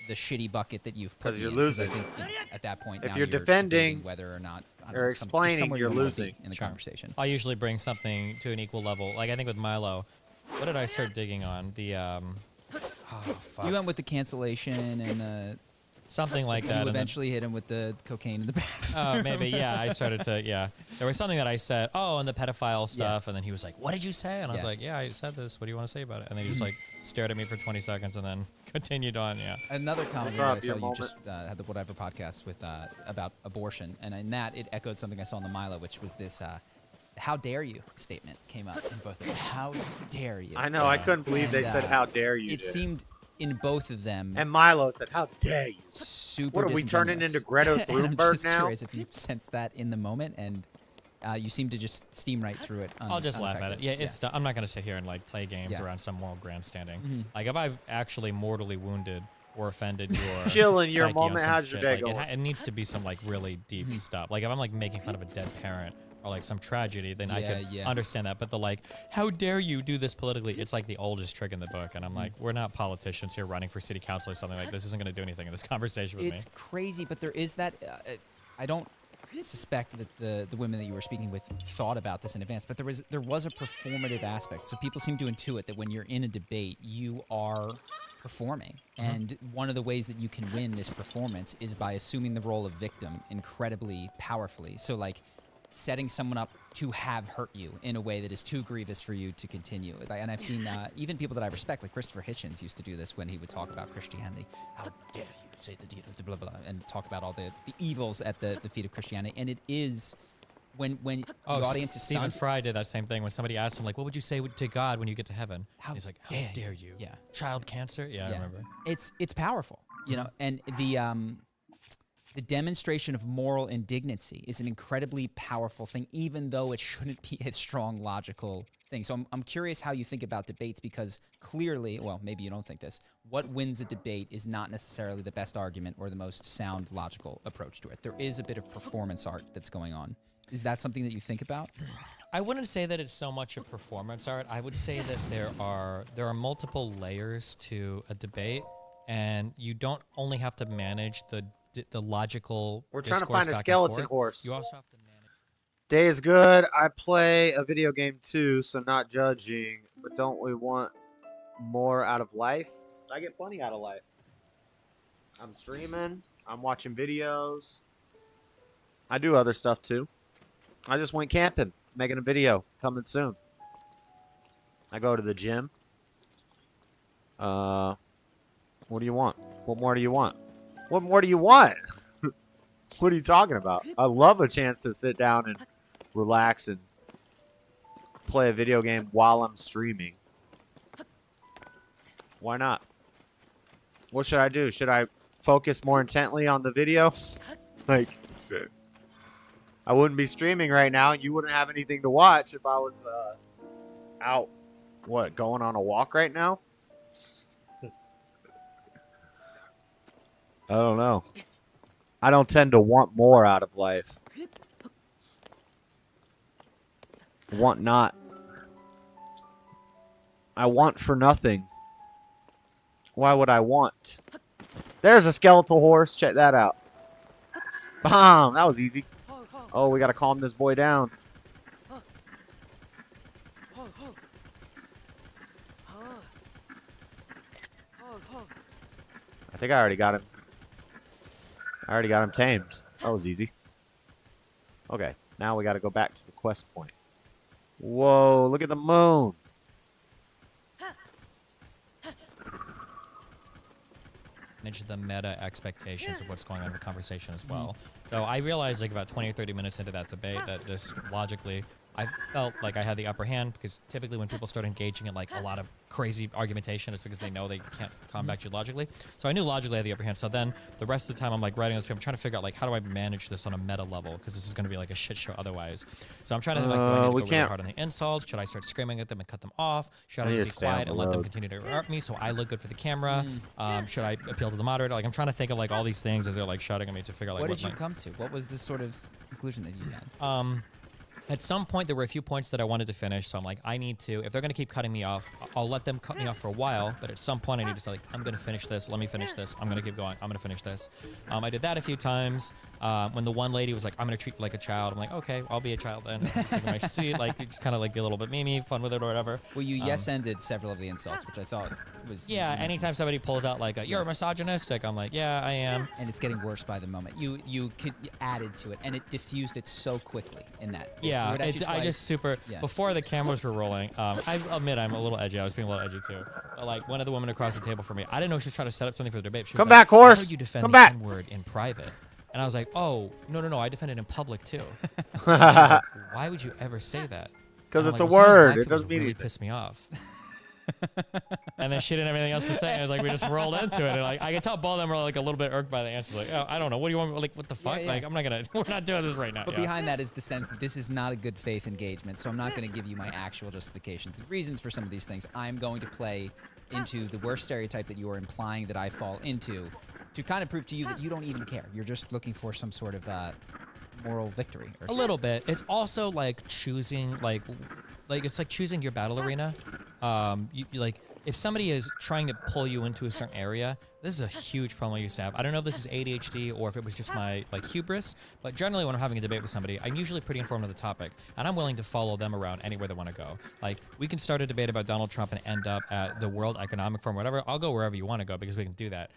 the shitty bucket that you've put me you're in. losing. I think at that point, If now you're defending whether or not or explaining, you're losing in the conversation. I usually bring something to an equal level. Like I think with Milo, what did I start digging on? The You went with the cancellation and the something like that. You eventually hit him with the cocaine in the bathroom. Oh, maybe, yeah. I started to, yeah. There was something that I said, and the pedophile stuff, and then he was like, what did you say? And I was like, yeah, I said this. What do you want to say about it? And then he just like stared at me for 20 seconds and then continued on, yeah. Another comment that I saw, you just had the Whatever podcast with about abortion, and in that, it echoed something I saw in the Milo, which was this how dare you statement came up in both of them. How dare you? I know, I couldn't believe they said how dare you. It seemed in both of them. And Milo said, how dare you? Super What are we turning into Greta Thunberg I'm just now? Curious if you sensed that in the moment, and you seem to just steam right through it. I'll just laugh at it. Yeah, it's. I'm not going to sit here and like play games around some moral grandstanding. Like if I've actually mortally wounded or offended your chill in your psyche on moment. some How's your shit, day like, going? It needs to be some like really deep stuff. Like if I'm like making fun of a dead parent or like some tragedy, then I could understand that. But the like, how dare you do this politically? It's like the oldest trick in the book. And I'm like, we're not politicians here running for city council or something like this. Isn't going to do anything in this conversation with me. It's crazy, but there is that. I don't suspect that the women that you were speaking with thought about this in advance, but there was a performative aspect. So people seem to intuit that when you're in a debate, you are performing. And one of the ways that you can win this performance is by assuming the role of victim incredibly powerfully. So like setting someone up to have hurt you in a way that is too grievous for you to continue. And I've seen even people that I respect, like Christopher Hitchens used to do this when he would talk about Christianity. How dare you say the deed of blah, blah, and talk about all the evils at the feet of Christianity. And it is when the audience is Stephen stunned. Fry did that same thing when somebody asked him, like, what would you say to God when you get to heaven? He's like, how dare you? Yeah. Child cancer? Yeah, I remember. It's powerful, you know, and the demonstration of moral indignancy is an incredibly powerful thing, even though it shouldn't be a strong logical thing. So I'm curious how you think about debates, because clearly, well, maybe you don't think this, what wins a debate is not necessarily the best argument or the most sound logical approach to it. There is a bit of performance art that's going on. Is that something that you think about? I wouldn't say that it's so much a performance art. I would say that there are multiple layers to a debate, and you don't only have to manage the logical. We're trying to find a skeleton horse. You also have to manage. Day is good. I play a video game too, so not judging. But don't we want more out of life? I get plenty out of life. I'm streaming. I'm watching videos. I do other stuff too. I just went camping, making a video coming soon. I go to the gym. What do you want? What more do you want? What more do you want? What are you talking about? I love a chance to sit down and relax and play a video game while I'm streaming. Why not? What should I do? Should I focus more intently on the video? Like, I wouldn't be streaming right now. You wouldn't have anything to watch if I was out, going on a walk right now? I don't know. I don't tend to want more out of life. Want not. I want for nothing. Why would I want? There's a skeletal horse. Check that out. Bam! That was easy. Oh, we gotta calm this boy down. I think I already got him. I already got him tamed. That was easy. Okay, now we gotta go back to the quest point. Whoa, look at the moon. manage the meta expectations of what's going on in the conversation as well. So I realized like about 20 or 30 minutes into that debate that this logically, I felt like I had the upper hand because typically when people start engaging in like a lot of crazy argumentation, it's because they know they can't combat you logically. So I knew logically I had the upper hand. So then the rest of the time I'm like writing this paper, I'm trying to figure out like how do I manage this on a meta level because this is going to be like a shit show otherwise. So I'm trying to think like, do I need to go really hard on the insults? Should I start screaming at them and cut them off? Should I just be quiet and let them continue to interrupt me so I look good for the camera? Should I appeal to the moderator? Like I'm trying to think of like all these things as they're like shouting at me to figure out like what did you come to? What was the sort of conclusion that you had? At some point, there were a few points that I wanted to finish, so I'm like, I need to, if they're going to keep cutting me off, I'll let them cut me off for a while, but at some point I need to say, like, I'm going to finish this, let me finish this, I'm going to keep going, I'm going to finish this. I did that a few times. When the one lady was like, I'm going to treat you like a child, I'm like, okay, I'll be a child then. My seat, like, kind of like be a little bit memey, fun with it or whatever. Well, you yes-ended several of the insults, which I thought was... Yeah, anytime somebody pulls out like, you're misogynistic, I'm like, yeah, I am. And it's getting worse by the moment. You added to it, and it diffused it so quickly in that. Yeah, I just super, before the cameras were rolling, I admit I'm a little edgy, I was being a little edgy too. But like, one of the women across the table from me, I didn't know she was trying to set up something for the debate. She was Come like, back, horse. I heard you defend Come the back. N-word in private. And I was like, oh, no, I defend it in public too. She was like, why would you ever say that? Because it's like, a well, word. It doesn't mean really anything. piss me off. And then she didn't have anything else to say. And it was like we just rolled into it. And like I could tell both of them were like a little bit irked by the answers. Like, oh, I don't know. What do you want? Like, what the fuck? Yeah. Like, I'm not gonna. We're not doing this right now. But behind that is the sense that this is not a good faith engagement. So I'm not going to give you my actual justifications, reasons for some of these things. I'm going to play into the worst stereotype that you are implying that I fall into, to kind of prove to you that you don't even care. You're just looking for some sort of moral victory. Or A little bit. It's also like choosing like it's like choosing your battle arena. You like if somebody is trying to pull you into a certain area, this is a huge problem I used to have. I don't know if this is ADHD or if it was just my like hubris, but generally when I'm having a debate with somebody, I'm usually pretty informed of the topic, and I'm willing to follow them around anywhere they want to go. Like we can start a debate about Donald Trump and end up at the World Economic Forum, whatever. I'll go wherever you want to go because we can do that.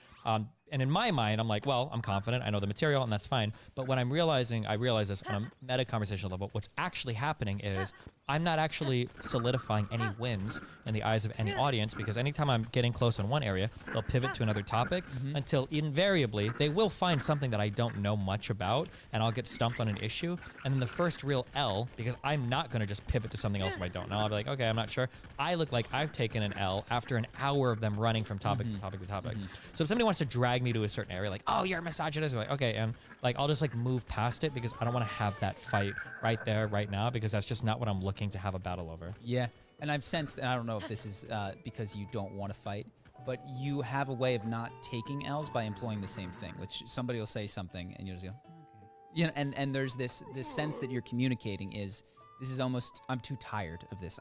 And in my mind, I'm like, well, I'm confident, I know the material, and that's fine. But when I realize this on a meta conversational level, what's actually happening is I'm not actually solidifying any wins in the eyes of any audience, because anytime I'm getting close in one area, they'll pivot to another topic until invariably they will find something that I don't know much about, and I'll get stumped on an issue. And then the first real L, because I'm not going to just pivot to something else if I don't know. I'll be like, okay, I'm not sure. I look like I've taken an L after an hour of them running from topic to topic to topic. So if somebody wants to drag me to a certain area, like, oh, you're a misogynist, I'm like, okay, and like I'll just like move past it because I don't want to have that fight right there, right now, because that's just not what I'm looking to have a battle over. Yeah, and I've sensed, and I don't know if this is because you don't want to fight, but you have a way of not taking L's by employing the same thing, which somebody will say something and you'll just go, okay. You know, and there's this sense that you're communicating is, this is almost, I'm too tired of this.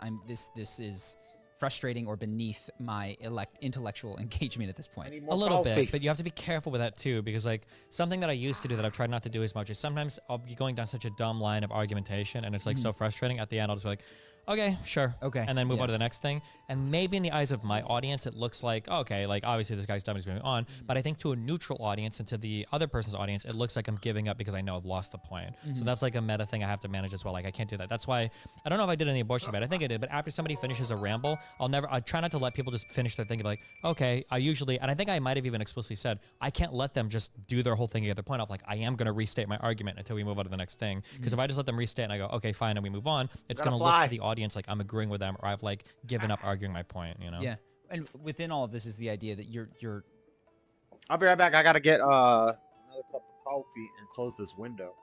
This is frustrating or beneath my intellectual engagement at this point. A little bit, but you have to be careful with that too, because like something that I used to do that I've tried not to do as much is sometimes I'll be going down such a dumb line of argumentation and it's like so frustrating. At the end, I'll just be like, okay, sure. Okay. And then move on to the next thing. And maybe in the eyes of my audience, it looks like, okay, like obviously this guy's dumb, he's moving on. But I think to a neutral audience and to the other person's audience, it looks like I'm giving up because I know I've lost the point. So that's like a meta thing I have to manage as well. Like I can't do that. That's why, I don't know if I did any abortion debate. I think I did, but after somebody finishes a ramble, I try not to let people just finish their thing and be like, okay, I usually, and I think I might have even explicitly said, I can't let them just do their whole thing and get their point off. Like I am going to restate my argument until we move on to the next thing. Because if I just let them restate and I go, okay, fine, and we move on, it's going to look to the audience like I'm agreeing with them or I've like given up arguing my point, you know? Yeah. And within all of this is the idea that you're I'll be right back. I gotta get another cup of coffee and close this window.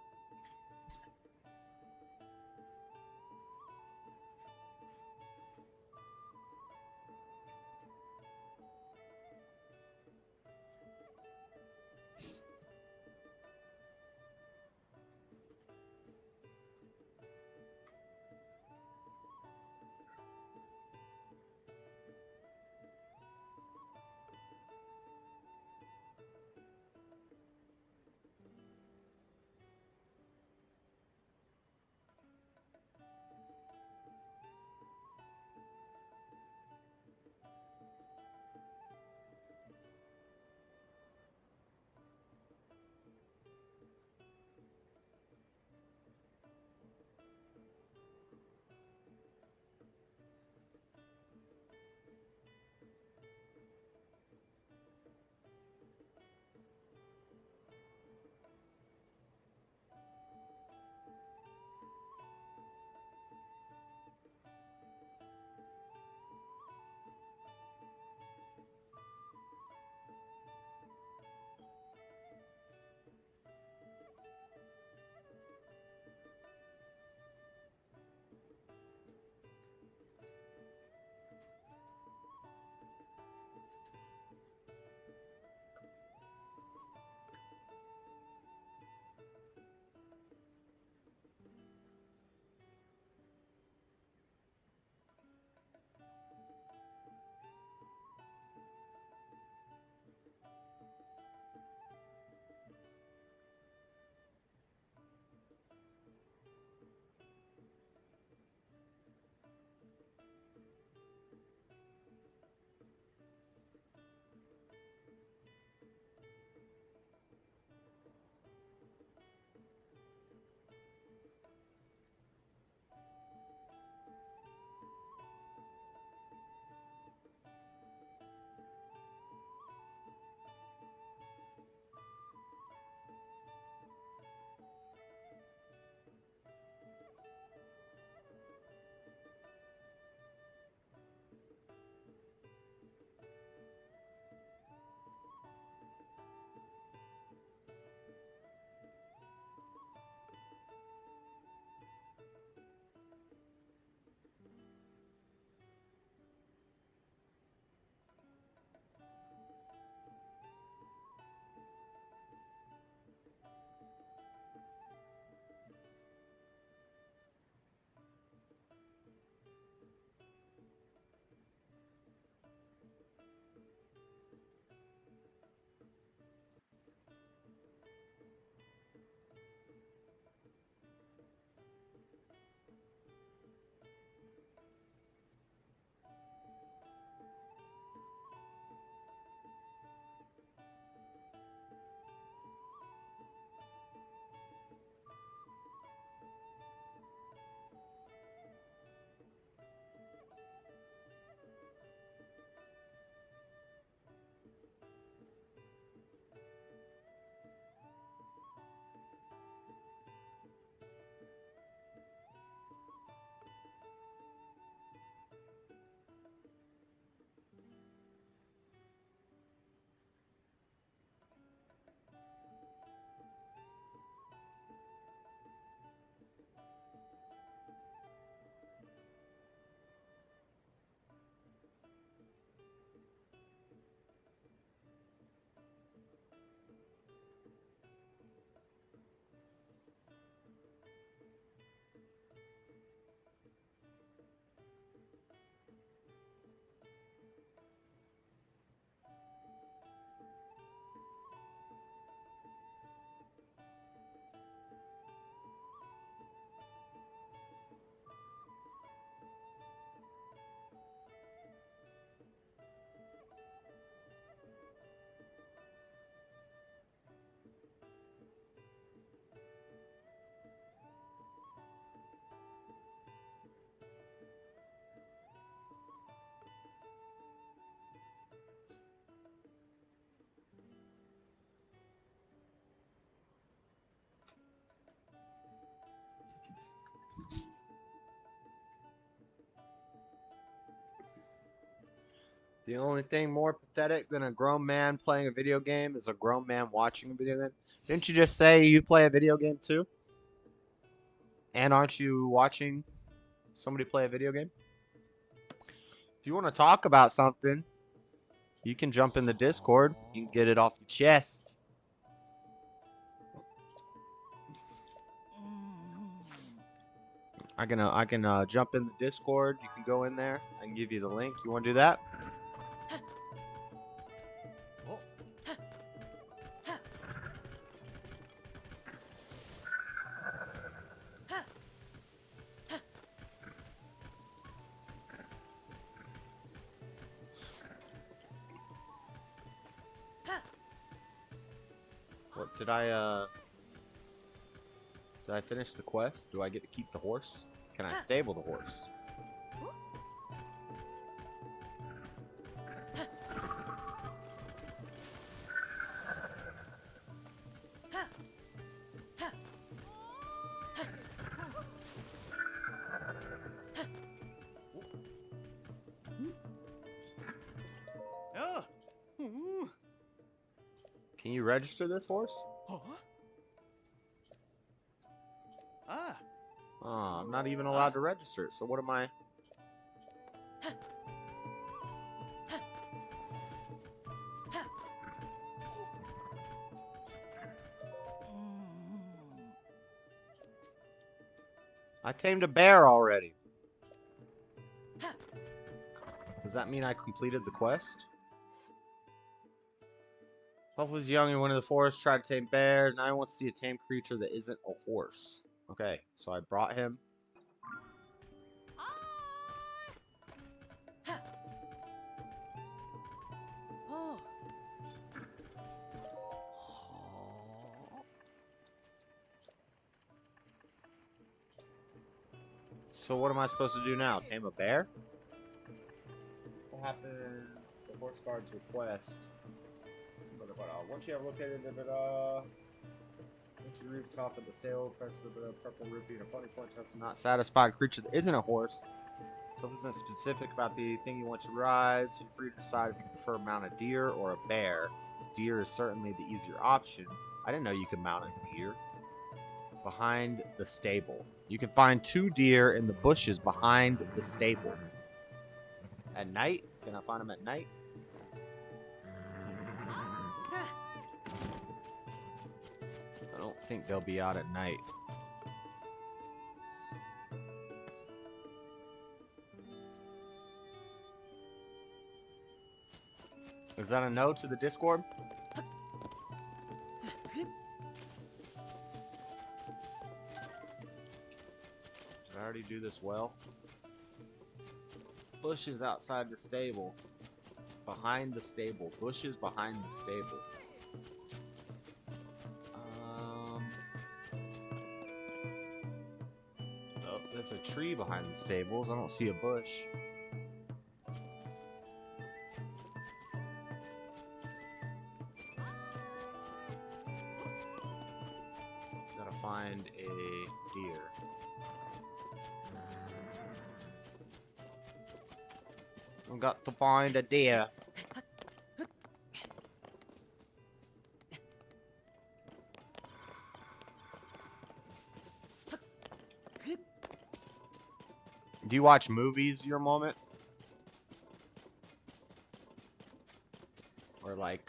The only thing more pathetic than a grown man playing a video game is a grown man watching a video game. Didn't you just say you play a video game too? And aren't you watching somebody play a video game? If you want to talk about something, you can jump in the Discord. You can get it off your chest. I can jump in the Discord. You can go in there. I can give you the link. You want to do that? What did I finish the quest? Do I get to keep the horse? Can I stable the horse? Can you register this horse? Oh, I'm not even allowed to register it, so what am I? I tamed a bear already. Does that mean I completed the quest? Puff was young and went in the forest, tried to tame bears. Now he wants to see a tame creature that isn't a horse. Okay, so I brought him. So what am I supposed to do now? Tame a bear? What happens? The horse guard's request. Once you have located once you reach the top of the stable, press the purple rupee and a funny point test a not satisfied creature that isn't a horse. So if it isn't specific about the thing you want to ride, so you're free to decide if you prefer mount a deer or a bear. Deer is certainly the easier option. I didn't know you could mount a deer. Behind the stable. You can find 2 deer in the bushes behind the stable. At night? Can I find them at night? I don't think they'll be out at night. Is that a no to the Discord? Did I already do this well? Bushes outside the stable. Behind the stable. Bushes behind the stable. Oh, there's a tree behind the stables. I don't see a bush. Gotta find a deer. I've got to find a deer. Do you watch movies your moment? Or like,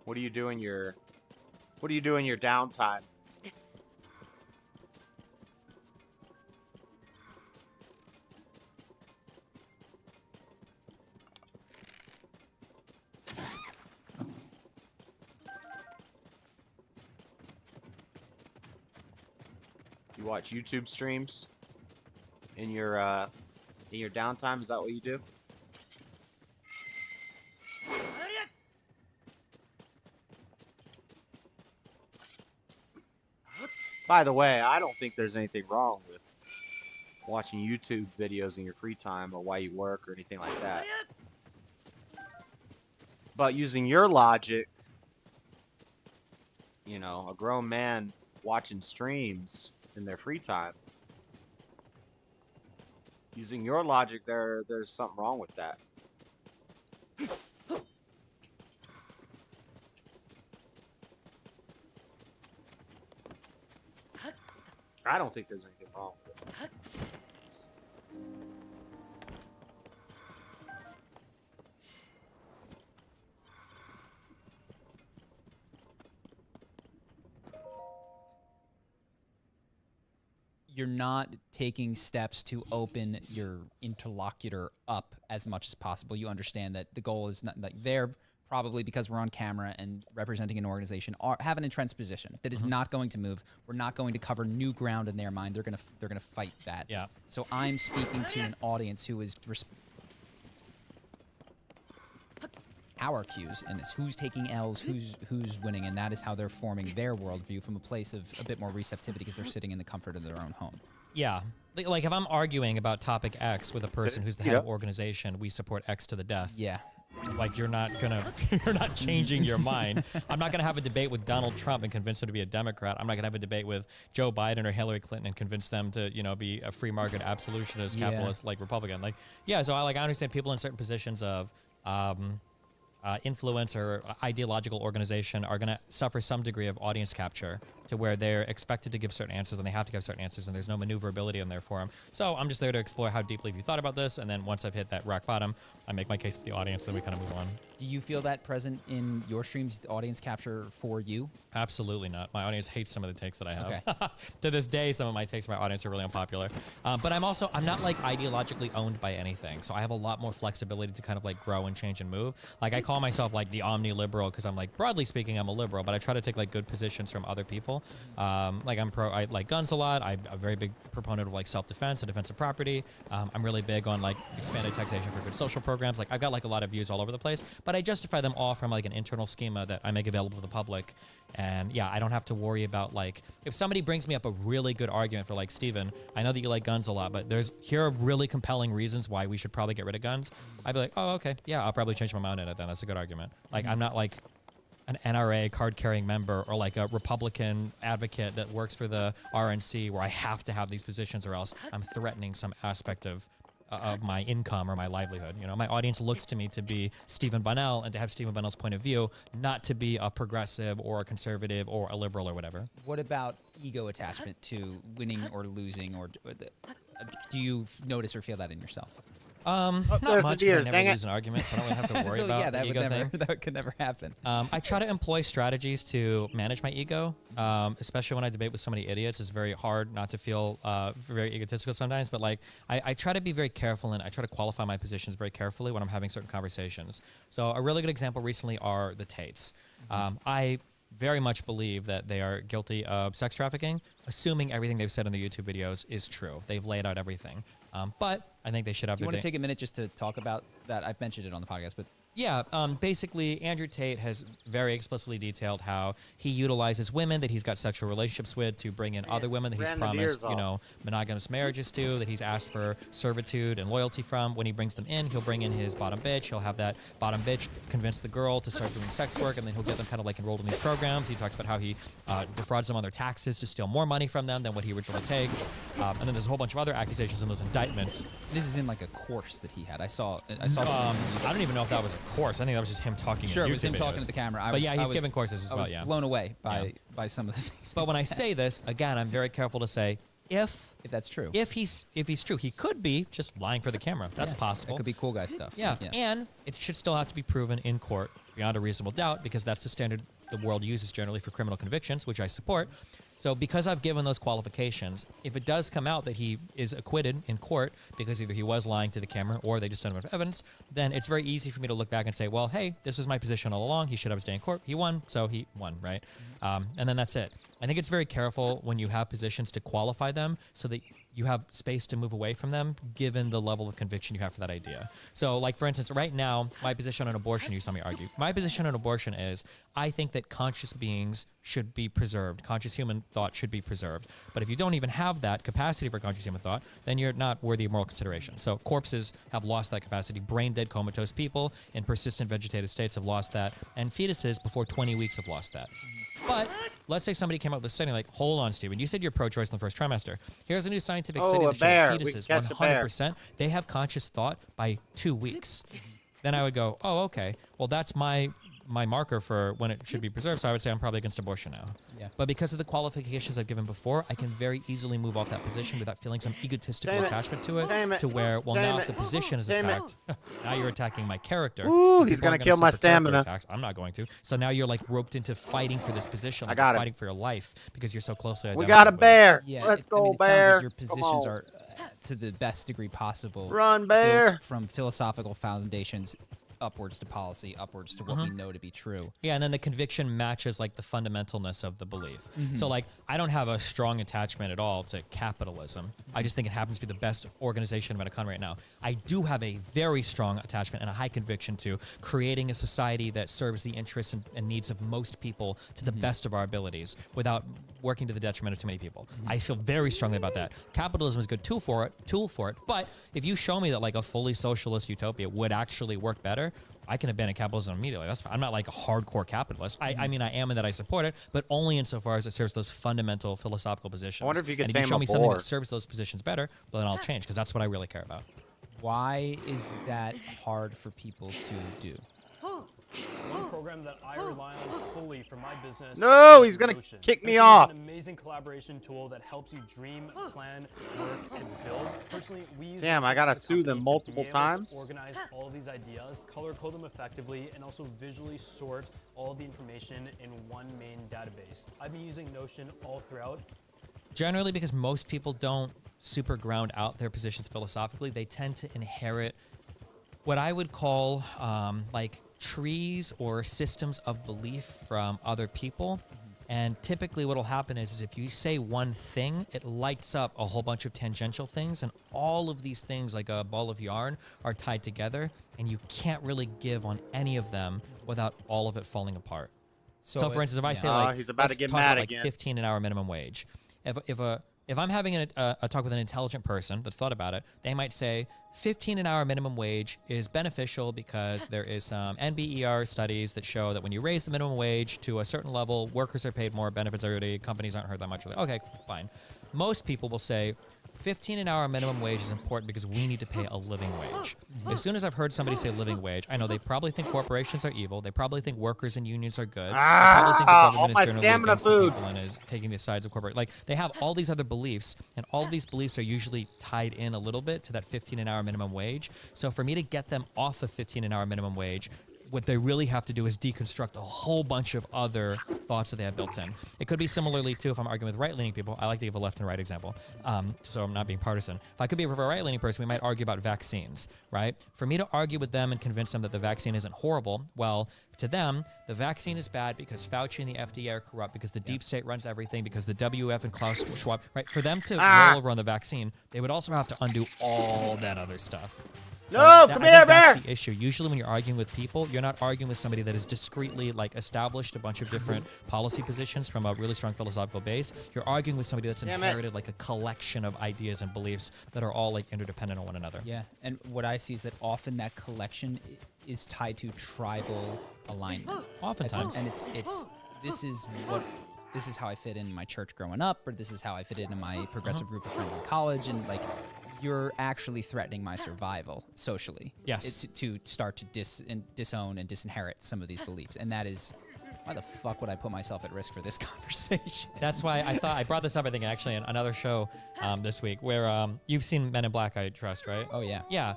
what do you do in your downtime? You watch YouTube streams in your downtime? Is that what you do? By the way, I don't think there's anything wrong with watching YouTube videos in your free time or while you work or anything like that. But using your logic, you know, a grown man watching streams in their free time, Using your logic, there's something wrong with that. I don't think there's anything wrong with it. You're not taking steps to open your interlocutor up as much as possible. You understand that the goal is not like they're probably, because we're on camera and representing an organization, have an entrenched position that is not going to move. We're not going to cover new ground in their mind. They're gonna fight that. Yeah. So I'm speaking to an audience who is power cues, and it's who's taking L's, who's winning, and that is how they're forming their worldview from a place of a bit more receptivity because they're sitting in the comfort of their own home. Yeah. Like if I'm arguing about topic X with a person who's the head of organization, we support X to the death. Yeah. Like you're not changing your mind. I'm not gonna have a debate with Donald Trump and convince him to be a Democrat. I'm not gonna have a debate with Joe Biden or Hillary Clinton and convince them to, be a free market absolutist, capitalist, like Republican. Like, yeah. So I understand people in certain positions of influence or ideological organization are going to suffer some degree of audience capture to where they're expected to give certain answers and they have to give certain answers and there's no maneuverability in there for them. So I'm just there to explore how deeply have you thought about this, and then once I've hit that rock bottom, I make my case with the audience and we kind of move on. Do you feel that present in your streams, audience capture for you? Absolutely not. My audience hates some of the takes that I have. Okay. To this day, some of my takes from my audience are really unpopular. But I'm not like ideologically owned by anything. So I have a lot more flexibility to kind of like grow and change and move. Like I call myself like the omni-liberal because I'm like, broadly speaking, I'm a liberal, but I try to take like good positions from other people. Like I like guns a lot. I'm a very big proponent of like self-defense and defense of property. I'm really big on like expanded taxation for good social programs. Like I've got like a lot of views all over the place, but I justify them all from like an internal schema that I make available to the public. And yeah, I don't have to worry about like, if somebody brings me up a really good argument for like, Steven, I know that you like guns a lot, but here are really compelling reasons why we should probably get rid of guns. I'd be like, oh, okay. Yeah, I'll probably change my mind on it then. That's a good argument. Like I'm not like an NRA card-carrying member or like a Republican advocate that works for the RNC where I have to have these positions or else I'm threatening some aspect of my income or my livelihood. My audience looks to me to be Stephen Bunnell and to have Stephen Bunnell's point of view, not to be a progressive or a conservative or a liberal or whatever. What about ego attachment to winning or losing, or do you notice or feel that in yourself? Not much, because I never lose an argument, so I don't really have to worry about the ego thing. That could never happen. I try to employ strategies to manage my ego, especially when I debate with so many idiots. It's very hard not to feel very egotistical sometimes, but like I try to be very careful and I try to qualify my positions very carefully when I'm having certain conversations. So a really good example recently are the Tates. I very much believe that they are guilty of sex trafficking, assuming everything they've said in the YouTube videos is true. They've laid out everything. But I think they should have. Do you want to take a minute just to talk about that? I've mentioned it on the podcast, but yeah, basically Andrew Tate has very explicitly detailed how he utilizes women that he's got sexual relationships with to bring in other women that he's promised, monogamous marriages to, that he's asked for servitude and loyalty from. When he brings them in, he'll bring in his bottom bitch. He'll have that bottom bitch convince the girl to start doing sex work, and then he'll get them kind of like enrolled in these programs. He talks about how he defrauds them on their taxes to steal more money from them than what he originally takes. And then there's a whole bunch of other accusations in those indictments. This is in like a course that he had. I saw. I don't even know if that was a course. I think that was just him talking. Sure, it was him talking to the camera. He's giving courses as well. I was blown away by some of the things. But when I say this, again, I'm very careful to say if that's true. If he's true, he could be just lying for the camera. That's possible. It could be cool guy stuff. Yeah, and it should still have to be proven in court beyond a reasonable doubt because that's the standard the world uses generally for criminal convictions, which I support. So because I've given those qualifications, if it does come out that he is acquitted in court because either he was lying to the camera or they just don't have enough evidence, then it's very easy for me to look back and say, well, hey, this was my position all along. He should have stayed in court. He won, so he won, right? And then that's it. I think it's very careful when you have positions to qualify them so that you have space to move away from them given the level of conviction you have for that idea. So like, for instance, right now, my position on abortion, you saw me argue. My position on abortion is I think that conscious beings should be preserved. Conscious human thought should be preserved. But if you don't even have that capacity for conscious human thought, then you're not worthy of moral consideration. So corpses have lost that capacity. Brain dead comatose people in persistent vegetative states have lost that. And fetuses before 20 weeks have lost that. But let's say somebody came out with a study like, hold on, Steven, you said you're pro-choice in the first trimester. Here's a new scientific study that showed fetuses, 100%, they have conscious thought by 2 weeks. Then I would go, oh, okay, well, that's my marker for when it should be preserved, so I would say I'm probably against abortion now. Yeah. But because of the qualifications I've given before, I can very easily move off that position without feeling some egotistical attachment to it, to where, well, now if the position is attacked, now you're attacking my character. Ooh, he's going to kill my stamina. Attacks. I'm not going to. So now you're like roped into fighting for this position, like fighting for your life because you're so closely identified. We got a bear. Yeah, Let's go, I mean, it bear. sounds like your positions are, to the best degree possible, Run, bear. built from philosophical foundations upwards to policy, upwards to what we know to be true. Yeah, and then the conviction matches like the fundamentalness of the belief. So like I don't have a strong attachment at all to capitalism. I just think it happens to be the best organization of an economy right now. I do have a very strong attachment and a high conviction to creating a society that serves the interests and needs of most people to the best of our abilities without working to the detriment of too many people. I feel very strongly about that. Capitalism is a good tool for it, but if you show me that like a fully socialist utopia would actually work better, I can abandon capitalism immediately. That's fine. I'm not like a hardcore capitalist. I mean, I am in that I support it, but only insofar as it serves those fundamental philosophical positions. I wonder if you could and if you show me something that serves those positions better, well, then I'll change, because that's what I really care about. Why is that hard for people to do? One program that I rely on fully for my business. No, he's gonna Notion. kick me Notion off. is an amazing collaboration tool that helps you dream, plan, work, and build. Personally, we use Damn, I Notion gotta as a sue them company to multiple be able times. to organize all of these ideas, color code them effectively, and also visually sort all the information in one main database. I've been using Notion all throughout. Generally, because most people don't super ground out their positions philosophically, they tend to inherit what I would call like trees or systems of belief from other people. And typically what will happen is if you say one thing, it lights up a whole bunch of tangential things, and all of these things, like a ball of yarn, are tied together, and you can't really give on any of them without all of it falling apart. So for instance, if I say like, he's about to get talk mad about, like again. 15 an hour minimum wage. If I'm having a talk with an intelligent person that's thought about it, they might say 15 an hour minimum wage is beneficial because there is some NBER studies that show that when you raise the minimum wage to a certain level, workers are paid more, benefits are already, companies aren't hurt that much. Okay, fine. Most people will say 15 an hour minimum wage is important because we need to pay a living wage. As soon as I've heard somebody say living wage, I know they probably think corporations are evil. They probably think workers and unions are good. They probably think the government is generally against the people and is taking the sides of corporate. Like, they have all these other beliefs, and all these beliefs are usually tied in a little bit to that 15 an hour minimum wage. So for me to get them off of 15 an hour minimum wage, what they really have to do is deconstruct a whole bunch of other thoughts that they have built in. It could be similarly, too, if I'm arguing with right-leaning people. I like to give a left and right example, so I'm not being partisan. If I could be with a right-leaning person, we might argue about vaccines, right? For me to argue with them and convince them that the vaccine isn't horrible, well, to them, the vaccine is bad because Fauci and the FDA are corrupt, because the deep state runs everything, because the WF and Klaus Schwab, right? For them to roll over on the vaccine, they would also have to undo all that other stuff. No, come here, bear! That's the issue. Usually when you're arguing with people, you're not arguing with somebody that has discreetly like established a bunch of different policy positions from a really strong philosophical base. You're arguing with somebody that's inherited like a collection of ideas and beliefs that are all like interdependent on one another. Yeah, and what I see is that often that collection is tied to tribal alignment. Oftentimes. And this is how I fit in my church growing up, or this is how I fit in my progressive group of friends in college, and like, you're actually threatening my survival socially. Yes. It's to start to disown and disinherit some of these beliefs. And that is, why the fuck would I put myself at risk for this conversation? That's why I thought I brought this up, I think, actually, in another show this week, where you've seen Men in Black, I trust, right? Oh, yeah. Yeah.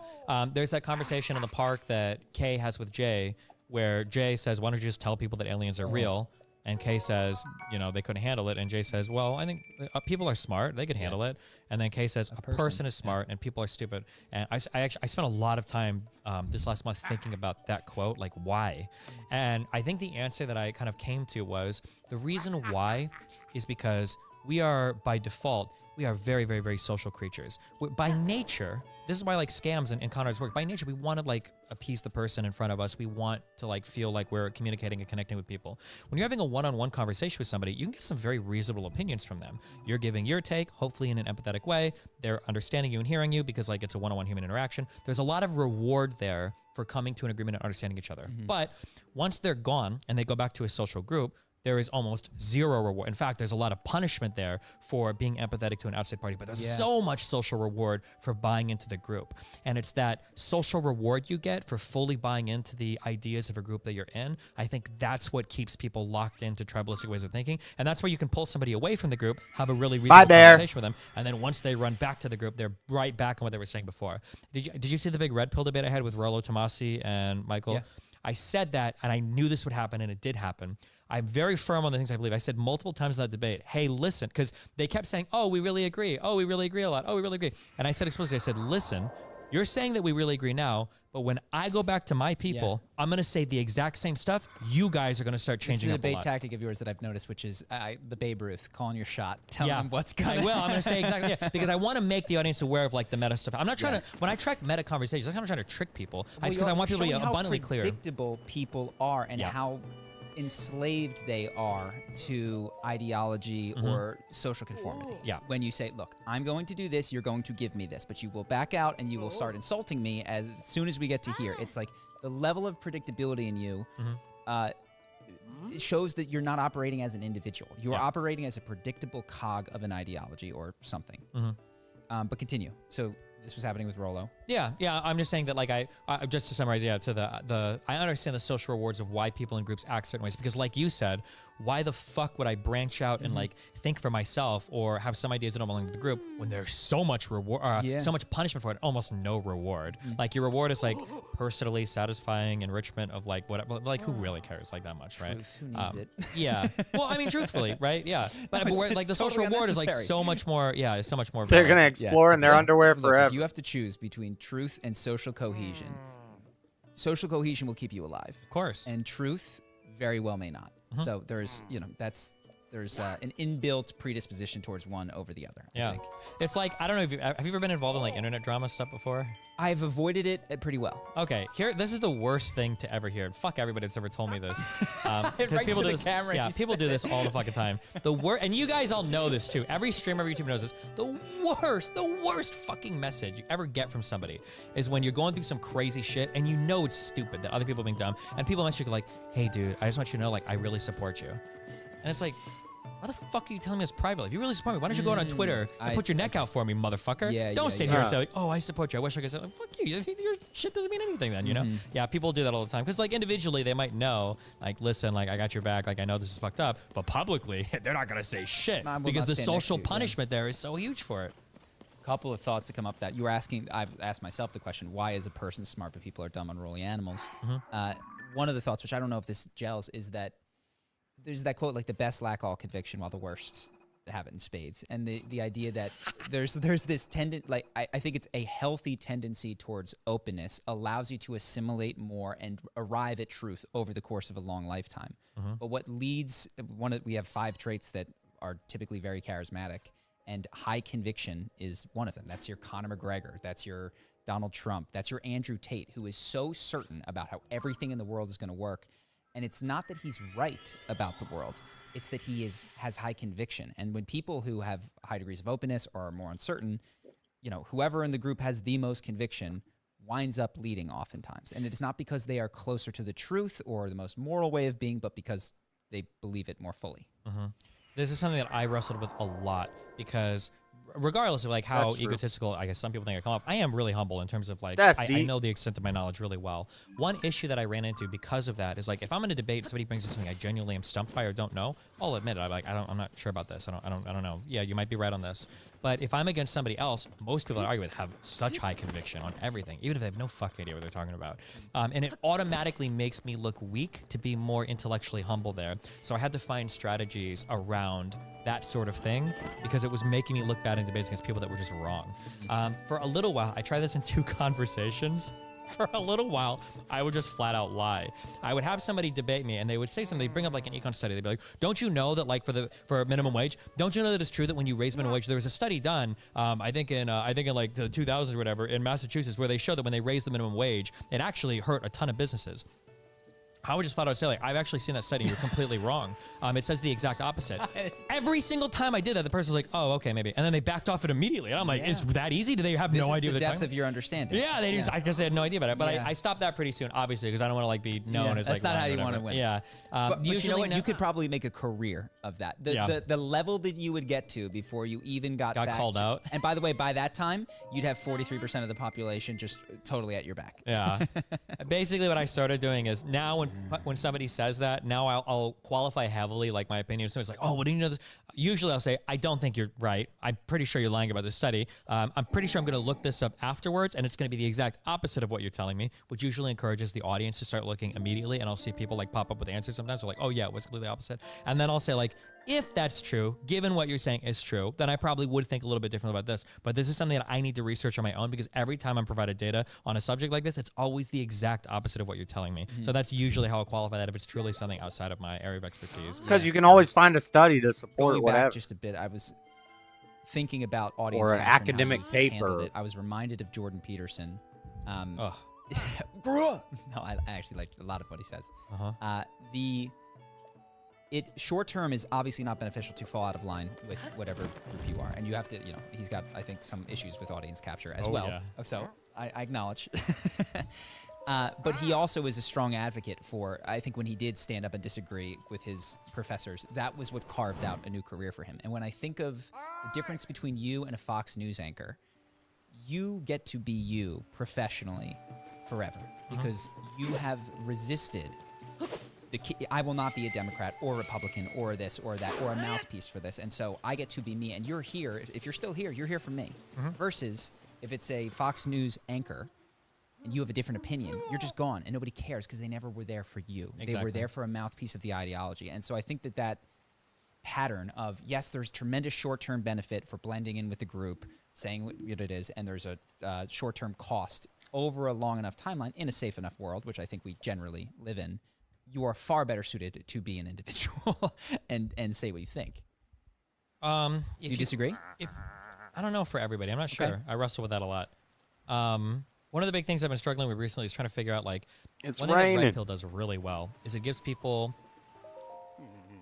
There's that conversation in the park that Kay has with Jay, where Jay says, why don't you just tell people that aliens are real? And Kay says, you know, they couldn't handle it. And Jay says, well, I think people are smart. They could handle it. And then Kay says, a person is smart and people are stupid. And I spent a lot of time this last month thinking about that quote, like, why? And I think the answer that I kind of came to was the reason why is because we are by default, we are very, very, very social creatures. By nature, this is why like scams and con artists work. By nature, we want to like appease the person in front of us. We want to like feel like we're communicating and connecting with people. When you're having a one-on-one conversation with somebody, you can get some very reasonable opinions from them. You're giving your take, hopefully in an empathetic way. They're understanding you and hearing you because like it's a one-on-one human interaction. There's a lot of reward there for coming to an agreement and understanding each other. But once they're gone and they go back to a social group, there is almost zero reward. In fact, there's a lot of punishment there for being empathetic to an outside party, but there's so much social reward for buying into the group. And it's that social reward you get for fully buying into the ideas of a group that you're in. I think that's what keeps people locked into tribalistic ways of thinking. And that's where you can pull somebody away from the group, have a really reasonable conversation with them, and then once they run back to the group, they're right back on what they were saying before. Did you see the big red pill debate I had with Rollo Tomasi and Michael? Yeah. I said that, and I knew this would happen, and it did happen. I'm very firm on the things I believe. I said multiple times in that debate, hey, listen, because they kept saying, oh, we really agree. Oh, we really agree a lot. Oh, we really agree. And I said explicitly, I said, listen, you're saying that we really agree now, but when I go back to my people, I'm going to say the exact same stuff. You guys are going to start changing up a lot. This is a debate tactic of yours that I've noticed, which is the Babe Ruth, calling your shot, telling them what's coming. I will. I'm going to say exactly, because I want to make the audience aware of like the meta stuff. I'm not trying to, when I track meta conversations, I'm not trying to trick people. It's because I want people to be abundantly clear. How predictable people are and how enslaved they are to ideology or social conformity. When you say, look, I'm going to do this, you're going to give me this, but you will back out and you will start insulting me as soon as we get to here. It's like the level of predictability in you it shows that you're not operating as an individual. You're operating as a predictable cog of an ideology or something. But continue. So this was happening with Rollo. Yeah. I'm just saying that, like, I just to summarize, I understand the social rewards of why people in groups act certain ways, because, like you said, why the fuck would I branch out and like think for myself or have some ideas that don't belong to the group when there's so much reward, so much punishment for it, almost no reward. Like your reward is like personally satisfying enrichment of like whatever. Like who really cares like that much, right? Truth, who needs it? Yeah. Well, I mean, truthfully, right? Yeah. But where, like the social reward is like so much more. Yeah, it's so much more. They're gonna explore in their underwear forever. If you have to choose between truth and social cohesion, social cohesion will keep you alive, of course, and truth very well may not. So there's, there's an inbuilt predisposition towards one over the other. I think. It's like, I don't know if have you ever been involved in like internet drama stuff before? I've avoided it pretty well. Okay, this is the worst thing to ever hear. Fuck everybody that's ever told me this. Right people to do the this. camera, Yeah, you people do this all the fucking time. And you guys all know this too. Every streamer, every YouTuber knows this. The worst fucking message you ever get from somebody is when you're going through some crazy shit and you know it's stupid that other people are being dumb, and people message you like, "Hey, dude, I just want you to know, like, I really support you," and it's like, why the fuck are you telling me this privately? If you really support me, why don't you go out on Twitter and put your neck out for me, motherfucker? Don't sit here and say, like, oh, I support you. I wish I could say, like, fuck you. Your shit doesn't mean anything then, you know? Yeah, people do that all the time. Because, like, individually, they might know, like, listen, like, I got your back. Like, I know this is fucked up. But publicly, they're not going to say shit. Because the social punishment there is so huge for it. Couple of thoughts to come up that you were asking. I've asked myself the question, why is a person smart but people are dumb unruly animals? One of the thoughts, which I don't know if this gels, is that there's that quote, like, the best lack all conviction while the worst have it in spades. And the idea that there's this like, I think it's a healthy tendency towards openness allows you to assimilate more and arrive at truth over the course of a long lifetime. But what leads, we have 5 traits that are typically very charismatic, and high conviction is one of them. That's your Conor McGregor. That's your Donald Trump. That's your Andrew Tate, who is so certain about how everything in the world is going to work. And it's not that he's right about the world. It's that he has high conviction. And when people who have high degrees of openness or are more uncertain, whoever in the group has the most conviction winds up leading oftentimes. And it is not because they are closer to the truth or the most moral way of being, but because they believe it more fully. This is something that I wrestled with a lot because regardless of like how egotistical, I guess some people think I come off, I am really humble in terms of like, I know the extent of my knowledge really well. One issue that I ran into because of that is like, if I'm in a debate, somebody brings up something I genuinely am stumped by or don't know, I'll admit it. I'm not sure about this. I don't know. Yeah, you might be right on this. But if I'm against somebody else, most people that I argue with have such high conviction on everything, even if they have no fucking idea what they're talking about. And it automatically makes me look weak to be more intellectually humble there. So I had to find strategies around that sort of thing because it was making me look bad in debates against people that were just wrong. For a little while, I tried this in 2 conversations. for a little while, I would just flat out lie. I would have somebody debate me, and they would say something. They'd bring up like an econ study. They'd be like, "Don't you know that like for minimum wage? Don't you know that it's true that when you raise minimum wage, there was a study done, I think in like the 2000s or whatever in Massachusetts, where they showed that when they raised the minimum wage, it actually hurt a ton of businesses." I would just flat out say, like, I've actually seen that study. You're completely wrong. It says the exact opposite. Every single time I did that, the person was like, "Oh, okay, maybe," and then they backed off it immediately. And I'm like, "Is that easy? Do they have no idea?" The depth of your understanding. Yeah, they just, I guess they had no idea about it. But I stopped that pretty soon, obviously, because I don't want to like be known as that's like. That's not how you want to win. Yeah. But you know what? You could probably make a career of that. The level that you would get to before you even got called out. And by the way, by that time, you'd have 43% of the population just totally at your back. Yeah. Basically, what I started doing is now when somebody says that, now I'll qualify heavily like my opinion. So it's like, "Oh, what do you know this?" Usually I'll say, "I don't think you're right. I'm pretty sure you're lying about this study. I'm pretty sure I'm going to look this up afterwards, and it's going to be the exact opposite of what you're telling me," which usually encourages the audience to start looking immediately. And I'll see people like pop up with answers sometimes. They're like, "Oh yeah, it was completely opposite." And then I'll say like, "If that's true, given what you're saying is true, then I probably would think a little bit differently about this. But this is something that I need to research on my own, because every time I'm provided data on a subject like this, it's always the exact opposite of what you're telling me." So that's usually how I'll qualify that if it's truly something outside of my area of expertise. Because you can always find a study to support Going whatever. back just a bit, I was thinking about audience or an capture and how academic you've paper. handled it. I was reminded of Jordan Peterson. No, I actually like a lot of what he says. Short term is obviously not beneficial to fall out of line with whatever group you are, and you have to, he's got, I think, some issues with audience capture as well. Yeah. So I acknowledge. But he also is a strong advocate for, I think when he did stand up and disagree with his professors, that was what carved out a new career for him. And when I think of the difference between you and a Fox News anchor, you get to be you professionally forever, because you have resisted I will not be a Democrat or Republican or this or that or a mouthpiece for this. And so I get to be me, and you're here. If you're still here, you're here for me. Versus if it's a Fox News anchor and you have a different opinion, you're just gone and nobody cares because they never were there for you. They were there for a mouthpiece of the ideology. And so I think that pattern of, yes, there's tremendous short-term benefit for blending in with the group, saying what it is, and there's a short-term cost over a long enough timeline in a safe enough world, which I think we generally live in. You are far better suited to be an individual and say what you think. Do you disagree? I don't know for everybody. I'm not sure. Okay. I wrestle with that a lot. One of the big things I've been struggling with recently is trying to figure out, like, it's one thing that Red Pill does really well is it gives people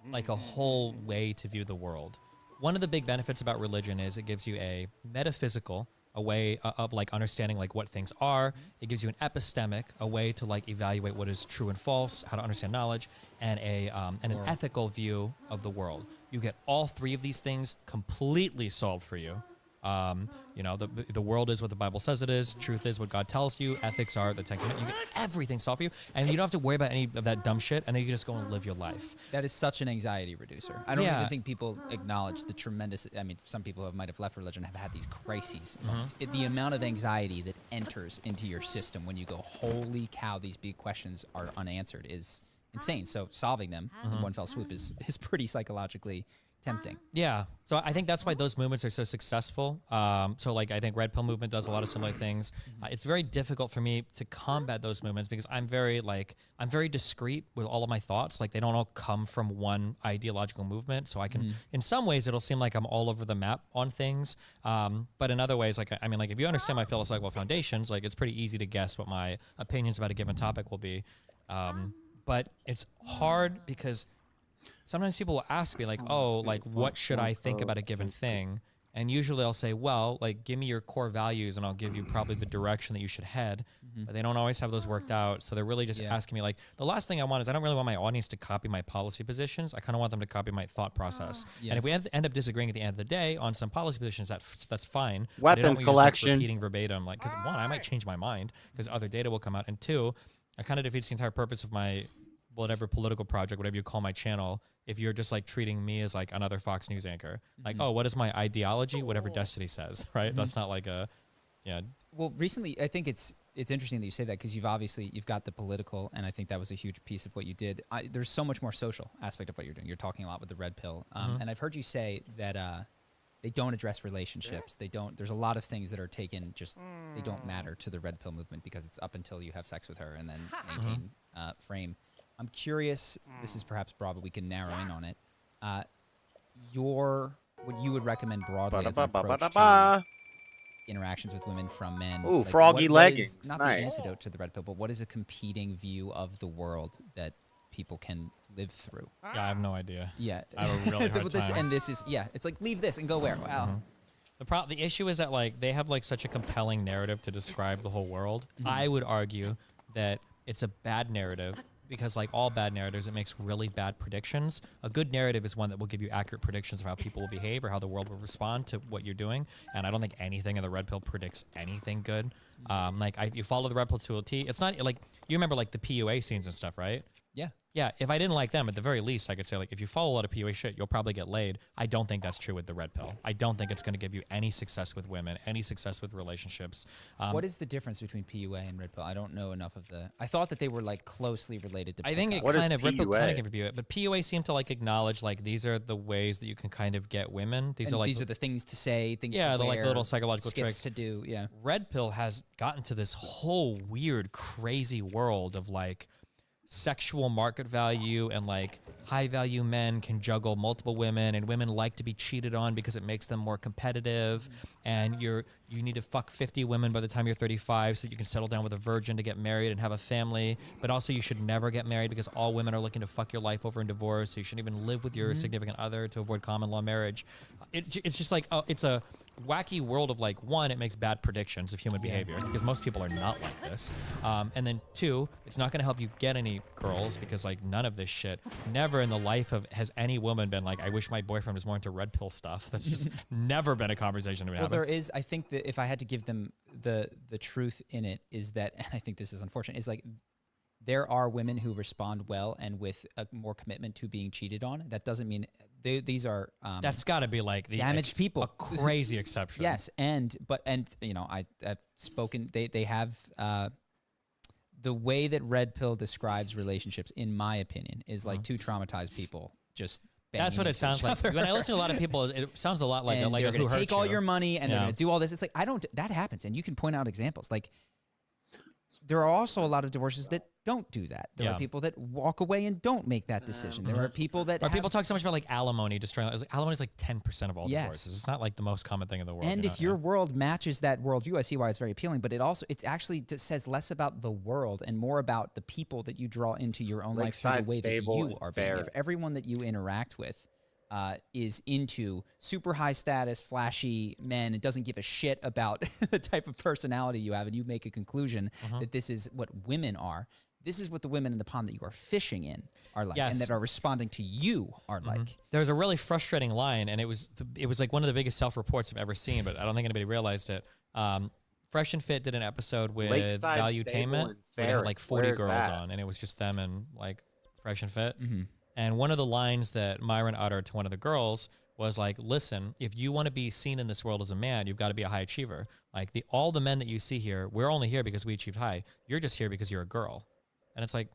like a whole way to view the world. One of the big benefits about religion is it gives you a metaphysical, a way of like understanding like what things are. It gives you an epistemic, a way to like evaluate what is true and false, how to understand knowledge, and an ethical view of the world. You get all three of these things completely solved for you. The world is what the Bible says it is. Truth is what God tells you. Ethics are the Ten Commandments. You get everything solved for you, and you don't have to worry about any of that dumb shit. And then you can just go and live your life. That is such an anxiety reducer. I don't even think people acknowledge the tremendous. I mean, some people who might have left religion have had these crises. The amount of anxiety that enters into your system when you go, "Holy cow, these big questions are unanswered," is insane. So solving them in one fell swoop is pretty psychologically tempting. Yeah. So I think that's why those movements are so successful. So like I think Red Pill movement does a lot of similar things. It's very difficult for me to combat those movements because I'm very discreet with all of my thoughts. Like they don't all come from one ideological movement. So I can, in some ways it'll seem like I'm all over the map on things. But in other ways, like, I mean, like if you understand my philosophical foundations, like it's pretty easy to guess what my opinions about a given topic will be. But it's hard because sometimes people will ask me like, "Oh, like what should I think about a given thing?" And usually I'll say, "Well, like give me your core values and I'll give you probably the direction that you should head." But they don't always have those worked out. So they're really just asking me like, the last thing I want is I don't really want my audience to copy my policy positions. I kind of want them to copy my thought process. And if we end up disagreeing at the end of the day on some policy positions, that's fine. Weapons collection. Just, like, repeating verbatim, like, because one, I might change my mind because other data will come out. And two, I kind of defeats the entire purpose of my whatever political project, whatever you call my channel, if you're just like treating me as like another Fox News anchor. Like, oh, what is my ideology? Whatever Destiny says, right? That's not like a, Well, recently, I think it's interesting that you say that because you've got the political, and I think that was a huge piece of what you did. There's so much more social aspect of what you're doing. You're talking a lot with the Red Pill. And I've heard you say that They don't address relationships. They don't. There's a lot of things that are taken. Just they don't matter to the red pill movement because it's up until you have sex with her and then maintain frame. I'm curious. This is perhaps broad, but we can narrow in on it. What you would recommend broadly as an approach to interactions with women from men. Ooh, like, froggy leggings. Not Nice. the antidote to the red pill, but what is a competing view of the world that people can live through? Yeah, I have no idea. Yeah, I have a really hard time. And this is it's like leave this and go where? Wow. The issue is that like they have like such a compelling narrative to describe the whole world. I would argue that it's a bad narrative because like all bad narratives, it makes really bad predictions. A good narrative is one that will give you accurate predictions of how people will behave or how the world will respond to what you're doing. And I don't think anything in the red pill predicts anything good. You follow the red pill to a T. It's not like you remember like the PUA scenes and stuff, right? Yeah. Yeah, if I didn't like them, at the very least, I could say, like, if you follow a lot of PUA shit, you'll probably get laid. I don't think that's true with the red pill. I don't think it's going to give you any success with women, any success with relationships. What is the difference between PUA and red pill? I don't know enough of the... I thought that they were, like, closely related to I think it kind of... Red pill kind of can PUA, but PUA seemed to, like, acknowledge, like, these are the ways that you can kind of get women. These are the things to say, things to wear, the like, little psychological tricks to do, yeah. Red pill has gotten to this whole weird, crazy world of, like, sexual market value and like high value men can juggle multiple women and women like to be cheated on because it makes them more competitive and you need to fuck 50 women by the time you're 35 so that you can settle down with a virgin to get married and have a family, but also you should never get married because all women are looking to fuck your life over in divorce, so you shouldn't even live with your significant other to avoid common law marriage. It's just like it's a wacky world of like, one, it makes bad predictions of human behavior because most people are not like this. And then two, it's not going to help you get any girls because like none of this shit, never in the life of has any woman been like, I wish my boyfriend was more into red pill stuff. That's just never been a conversation to be having. There is, I think that if I had to give them the truth in it is that, and I think this is unfortunate, is like there are women who respond well and with a more commitment to being cheated on. That doesn't mean these are that's got to be like the damaged people, a crazy exception. Yes, and you know I've spoken. They have the way that red pill describes relationships, in my opinion, is like two traumatized people just. That's what it sounds like. When I listen to a lot of people, it sounds a lot like and they're going to take all your money and they're going to do all this. It's like that happens, and you can point out examples like. There are also a lot of divorces that don't do that. There are people that walk away and don't make that decision. There are people that people talk so much about like alimony, destroying. Like, alimony is like 10% of all divorces. It's not like the most common thing in the world. And if your world matches that worldview, I see why it's very appealing. But it actually says less about the world and more about the people that you draw into your own life through the way that you are being. If everyone that you interact with is into super high status, flashy men and doesn't give a shit about the type of personality you have, and you make a conclusion that this is what women are, this is what the women in the pond that you are fishing in are like, and that are responding to you are like. There was a really frustrating line, and it was like one of the biggest self-reports I've ever seen, but I don't think anybody realized it. Fresh and Fit did an episode with Valuetainment where they had like 40 girls on, and it was just them and like Fresh and Fit. And one of the lines that Myron uttered to one of the girls was like, listen, if you want to be seen in this world as a man, you've got to be a high achiever. Like all the men that you see here, we're only here because we achieved high. You're just here because you're a girl. And it's like,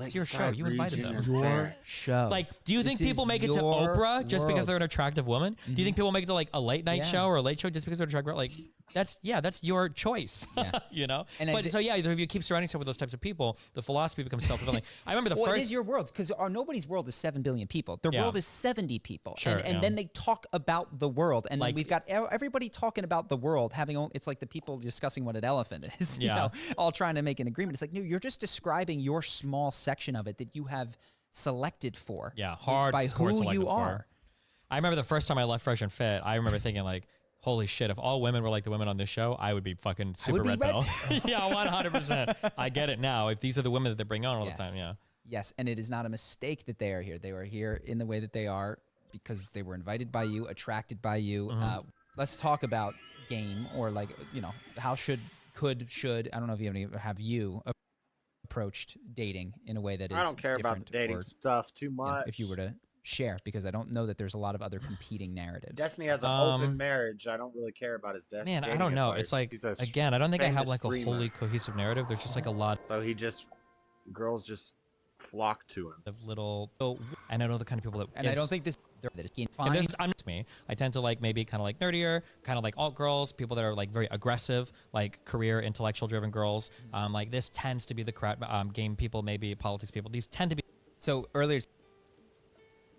it's your show. You invited them. Your show. Like, do you think people make it to Oprah just because they're an attractive woman? Do you think people make it to like a late night show or a late show just because they're attractive? Like, that's your choice. You know? And so if you keep surrounding yourself with those types of people, the philosophy becomes self-fulfilling. I remember the first... it is your world, because nobody's world is 7 billion people. The world is 70 people. Sure, and then they talk about the world. And like, we've got everybody talking about the world, it's like the people discussing what an elephant is, you know, all trying to make an agreement. It's like, no, you're just describing your small section of it that you have selected for. By who you are. I remember the first time I left Fresh and Fit, I remember thinking like, holy shit, if all women were like the women on this show, I would be fucking super red pill. Yeah, 100%. I get it now. If these are the women that they bring on all the time, Yes, and it is not a mistake that they are here. They are here in the way that they are because they were invited by you, attracted by you. Let's talk about game, or like, you know, how should, I don't know if you have you approached dating in a way that is I don't care about the dating stuff too much. You know, if you were to share, because I don't know that there's a lot of other competing narratives. Destiny has an open marriage. I don't really care about his destiny. Man, I don't know. It's like, again, I don't think I have like a wholly cohesive narrative. There's just like a lot. So girls just flock to him. Of little, and I know the kind of people that. And I don't think this Me, I tend to like maybe kind of like nerdier, kind of like alt girls, people that are like very aggressive, like career, intellectual driven girls. Like this tends to be the crowd, game people, maybe politics people. These tend to be. So earlier.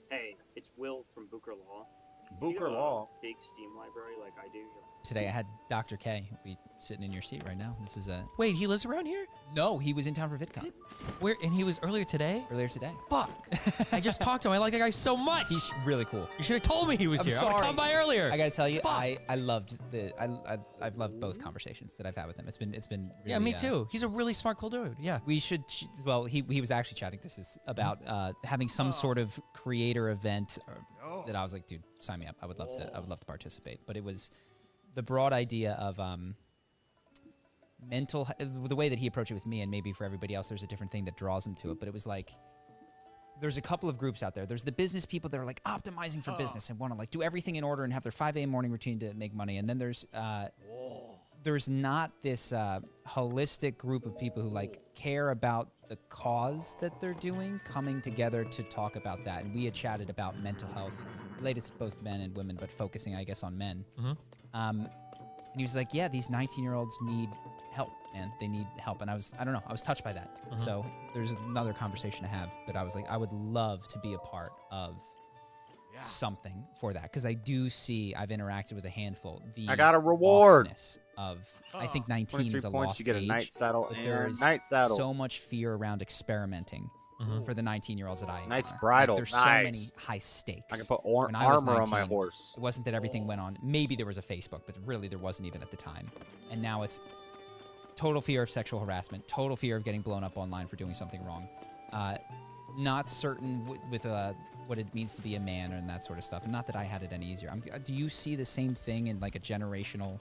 Hey, it's Will from Booker Law. Booker Law. Big Steam library like I do. Today I had Dr. K. We sitting in your seat right now. This is a. Wait, he lives around here? No, he was in town for VidCon. Where? And he was earlier today? Earlier today. Fuck. I just talked to him. I like that guy so much. He's really cool. You should have told me he was I'm here. sorry. I would come by earlier. I gotta tell you, I loved I've loved both conversations that I've had with him. It's been really, yeah, me too. He's a really smart, cool dude. Yeah. We should. Well, he was actually chatting. This is about having some sort of creator event that I was like, dude, sign me up. I would love to participate. But it was the broad idea of the way that he approached it with me, and maybe for everybody else there's a different thing that draws him to it, but it was like there's a couple of groups out there. There's the business people that are like optimizing for business and want to like do everything in order and have their 5 a.m. morning routine to make money, and then there's not this holistic group of people who like care about the cause that they're doing, coming together to talk about that. And we had chatted about mental health related to both men and women, but focusing I guess on men. And he was like, yeah, these 19-year-olds need help, man. They need help. And I was touched by that. So there's another conversation to have, but I was like, I would love to be a part of something for that. Cause I do see, I've interacted with a handful. I got a reward of, I think 19 is a points, lost you get a age, night saddle but and there's night saddle. so much fear around experimenting for the 19-year-olds that I encounter. Knight's bridle, Like, there's nice. so many high stakes. I can put When I was armor on my 19, horse. It wasn't that everything went on. Maybe there was a Facebook, but really there wasn't even at the time. And now it's total fear of sexual harassment, total fear of getting blown up online for doing something wrong. Not certain with what it means to be a man and that sort of stuff. And not that I had it any easier. Do you see the same thing in like a generational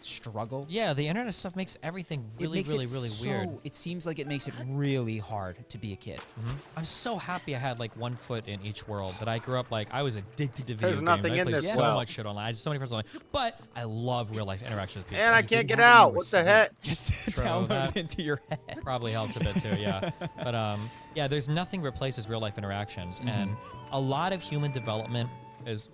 struggle? Yeah, the internet stuff makes everything really weird. It seems like it makes it really hard to be a kid. I'm so happy I had like one foot in each world, that I grew up like I was addicted to video There's games. nothing I in played this so world. much shit online. I had so many friends online, but I love real life interactions with people. And I can't get out. What the heck? Just download it into your head. Probably helps a bit too, yeah. But yeah, there's nothing replaces real life interactions, and a lot of human development is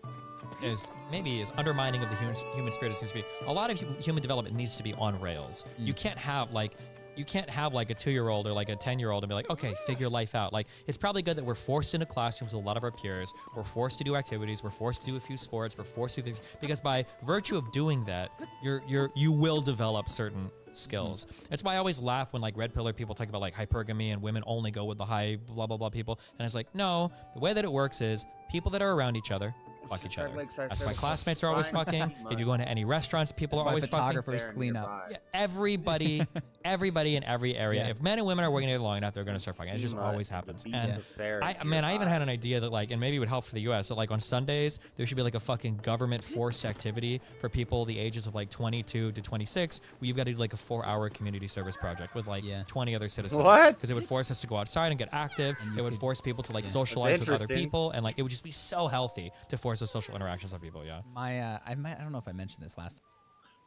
undermining of the human spirit. It seems to be a lot of human development needs to be on rails. You can't have like a 2-year-old or like a 10-year-old and be like, okay, figure life out. Like, it's probably good that we're forced into classrooms with a lot of our peers. We're forced to do activities. We're forced to do a few sports. We're forced to do things, because by virtue of doing that, you will develop certain skills. That's why I always laugh when like red pillar people talk about like hypergamy and women only go with the high blah blah blah people. And it's like, no, the way that it works is people that are around each other fuck each other. That's why classmates are always fucking. If you go into any restaurants, people are always photographers fucking. clean up. Yeah, everybody in every area. If men and women are working together long enough, they're going to start fucking. It just always happens. And I even had an idea that like, and maybe it would help for the U.S. that like on Sundays there should be like a fucking government forced activity for people the ages of like 22 to 26, where you've got to do like a 4-hour community service project with like 20 other citizens. What? Because it would force us to go outside and get active. It would force people to like socialize with other people, and like it would just be so healthy to force those social interactions on people. Yeah. I don't know if I mentioned this last.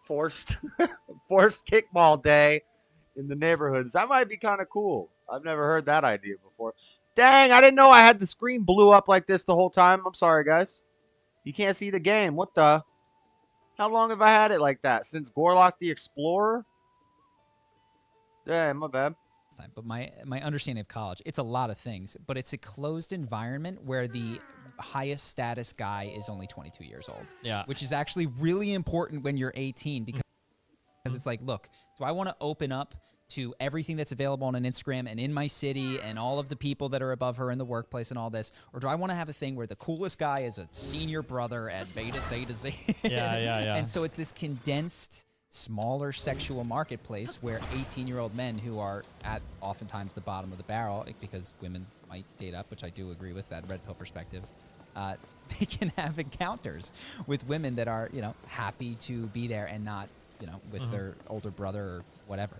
Forced kickball day in the neighborhoods. That might be kind of cool. I've never heard that idea before. Dang, I didn't know I had the screen blew up like this the whole time. I'm sorry, guys. You can't see the game. What the? How long have I had it like that? Since Gorlock the Explorer? Damn, my bad. But my understanding of college, it's a lot of things, but it's a closed environment where the highest status guy is only 22 years old. Yeah. Which is actually really important when you're 18, because it's like, look, do I want to open up to everything that's available on an Instagram and in my city and all of the people that are above her in the workplace and all this? Or do I want to have a thing where the coolest guy is a senior brother at Beta Theta Z? Yeah. And so it's this condensed, smaller sexual marketplace where 18-year-old men who are at oftentimes the bottom of the barrel, because women might date up, which I do agree with that red pill perspective, they can have encounters with women that are, happy to be there and not, with their older brother or whatever.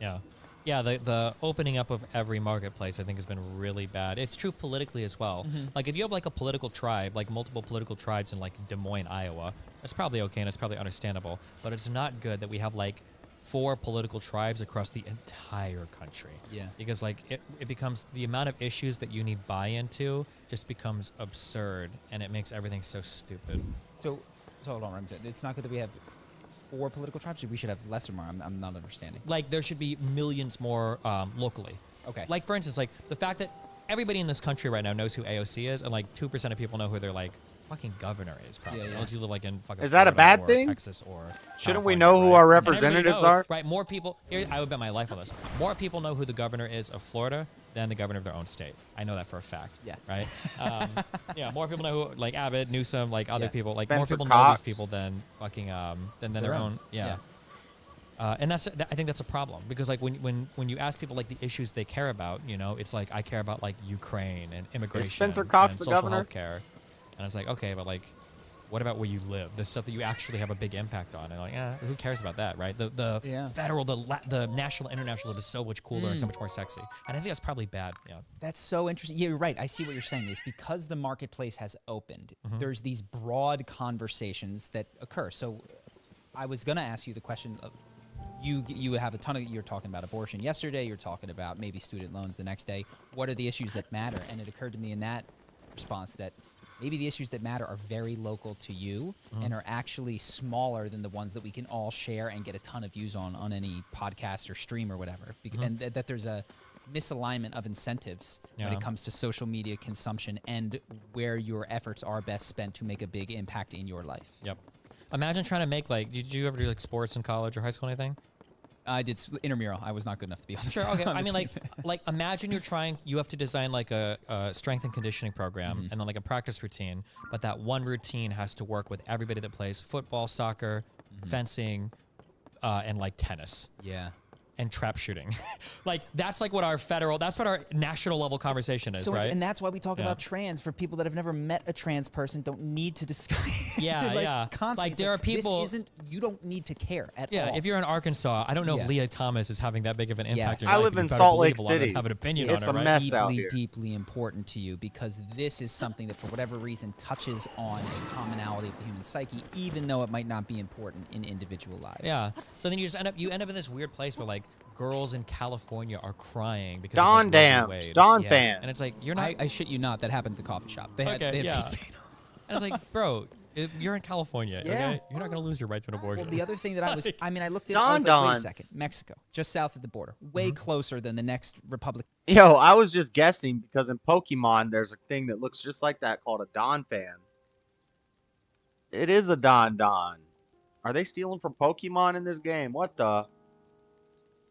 Yeah. Yeah, the opening up of every marketplace, I think, has been really bad. It's true politically as well. Like, if you have, like, a political tribe, like multiple political tribes in, like, Des Moines, Iowa, that's probably okay and it's probably understandable. But it's not good that we have, like, 4 political tribes across the entire country. Yeah. Because like it becomes the amount of issues that you need buy-in to just becomes absurd, and it makes everything so stupid. So hold on, it's not good that we have 4 political tribes. We should have less or more. I'm not understanding. Like there should be millions more locally. Okay. Like for instance, like the fact that everybody in this country right now knows who AOC is, and like 2% of people know who their like fucking governor is. Probably unless you live like in fucking. Is that a Florida bad or thing? Texas or Shouldn't we California, know who right? our And everybody representatives knows, are? Right. More people. I would bet my life on this. More people know who the governor is of Florida than the governor of their own state. I know that for a fact. Yeah. Right. Yeah. More people know who like Abbott, Newsom, like other people. Like Spencer more people Cox. know these people than fucking than their own. Yeah. And I think that's a problem because like when you ask people like the issues they care about, you know, it's like I care about like Ukraine and immigration, Spencer Cox and the social governor? health care, and it's like okay, but like, what about where you live? The stuff that you actually have a big impact on, and like, who cares about that, right? The federal, the national, international is so much cooler and so much more sexy, and I think that's probably bad. Yeah, That's so interesting. Yeah, you're right. I see what you're saying. Is because the marketplace has opened, there's these broad conversations that occur. So I was going to ask you the question of, you have a ton of, you're talking about abortion yesterday, you're talking about maybe student loans the next day. What are the issues that matter? And it occurred to me in that response that maybe the issues that matter are very local to you and are actually smaller than the ones that we can all share and get a ton of views on any podcast or stream or whatever. And that there's a misalignment of incentives when it comes to social media consumption and where your efforts are best spent to make a big impact in your life. Yep. Imagine trying to make like, did you ever do like sports in college or high school or anything? I did intramural. I was not good enough to be honest. Sure. Okay. I mean, like imagine you have to design like a strength and conditioning program and then like a practice routine, but that one routine has to work with everybody that plays football, soccer, fencing, and like tennis. Yeah. And trap shooting. Like that's like what that's what our national level conversation is, right? And that's why we talk about trans. For people that have never met a trans person, don't need to discuss. Constantly. Like there are people. You don't need to care at all. Yeah, if you're in Arkansas, I don't know if Leah Thomas is having that big of an impact. I live in Salt Lake City. Have an opinion it's on it, a right? mess out here. Deeply important to you because this is something that, for whatever reason, touches on a commonality of the human psyche, even though it might not be important in individual lives. Yeah. So then you end up in this weird place where like girls in California are crying because Dawn of, like, Roe v. dams, Wade. Dawn fans. And it's like you're not. I shit you not. That happened at the coffee shop. They had face paint on. And it's like, bro, you're in California. Yeah. Okay? You're not gonna lose your right to an abortion. Well, the other thing that I looked at. Don I was like, wait a Dons. second, Mexico, just south of the border, way closer than the next republic. Yo, I was just guessing because in Pokemon there's a thing that looks just like that called a Don fan. It is a Don. Are they stealing from Pokemon in this game? What the?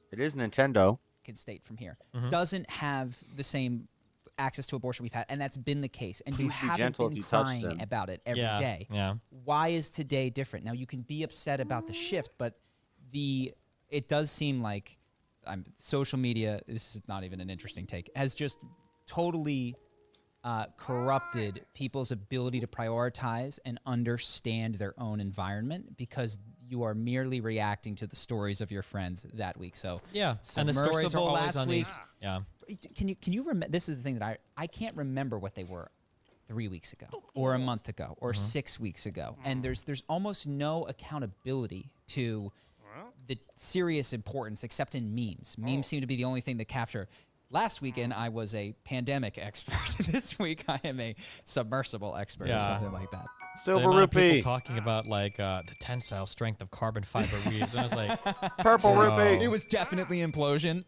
It is Nintendo. State from here doesn't have the same access to abortion we've had, and that's been the case. And you haven't been crying about it every day. Yeah. Why is today different? Now you can be upset about the shift, but it does seem like social media. This is not even an interesting take. Has just totally corrupted people's ability to prioritize and understand their own environment because you are merely reacting to the stories of your friends that week. So and the stories are always last on week. these. Yeah. Can you remember? This is the thing that I can't remember what they were 3 weeks ago or a month ago or 6 weeks ago, and there's almost no accountability to the serious importance except in memes. Memes seem to be the only thing that capture. Last weekend, I was a pandemic expert. This week, I am a submersible expert or something like that. Silver amount of rupee. people talking about like the tensile strength of carbon fiber weaves, and I was like, Purple rupee. It was definitely implosion.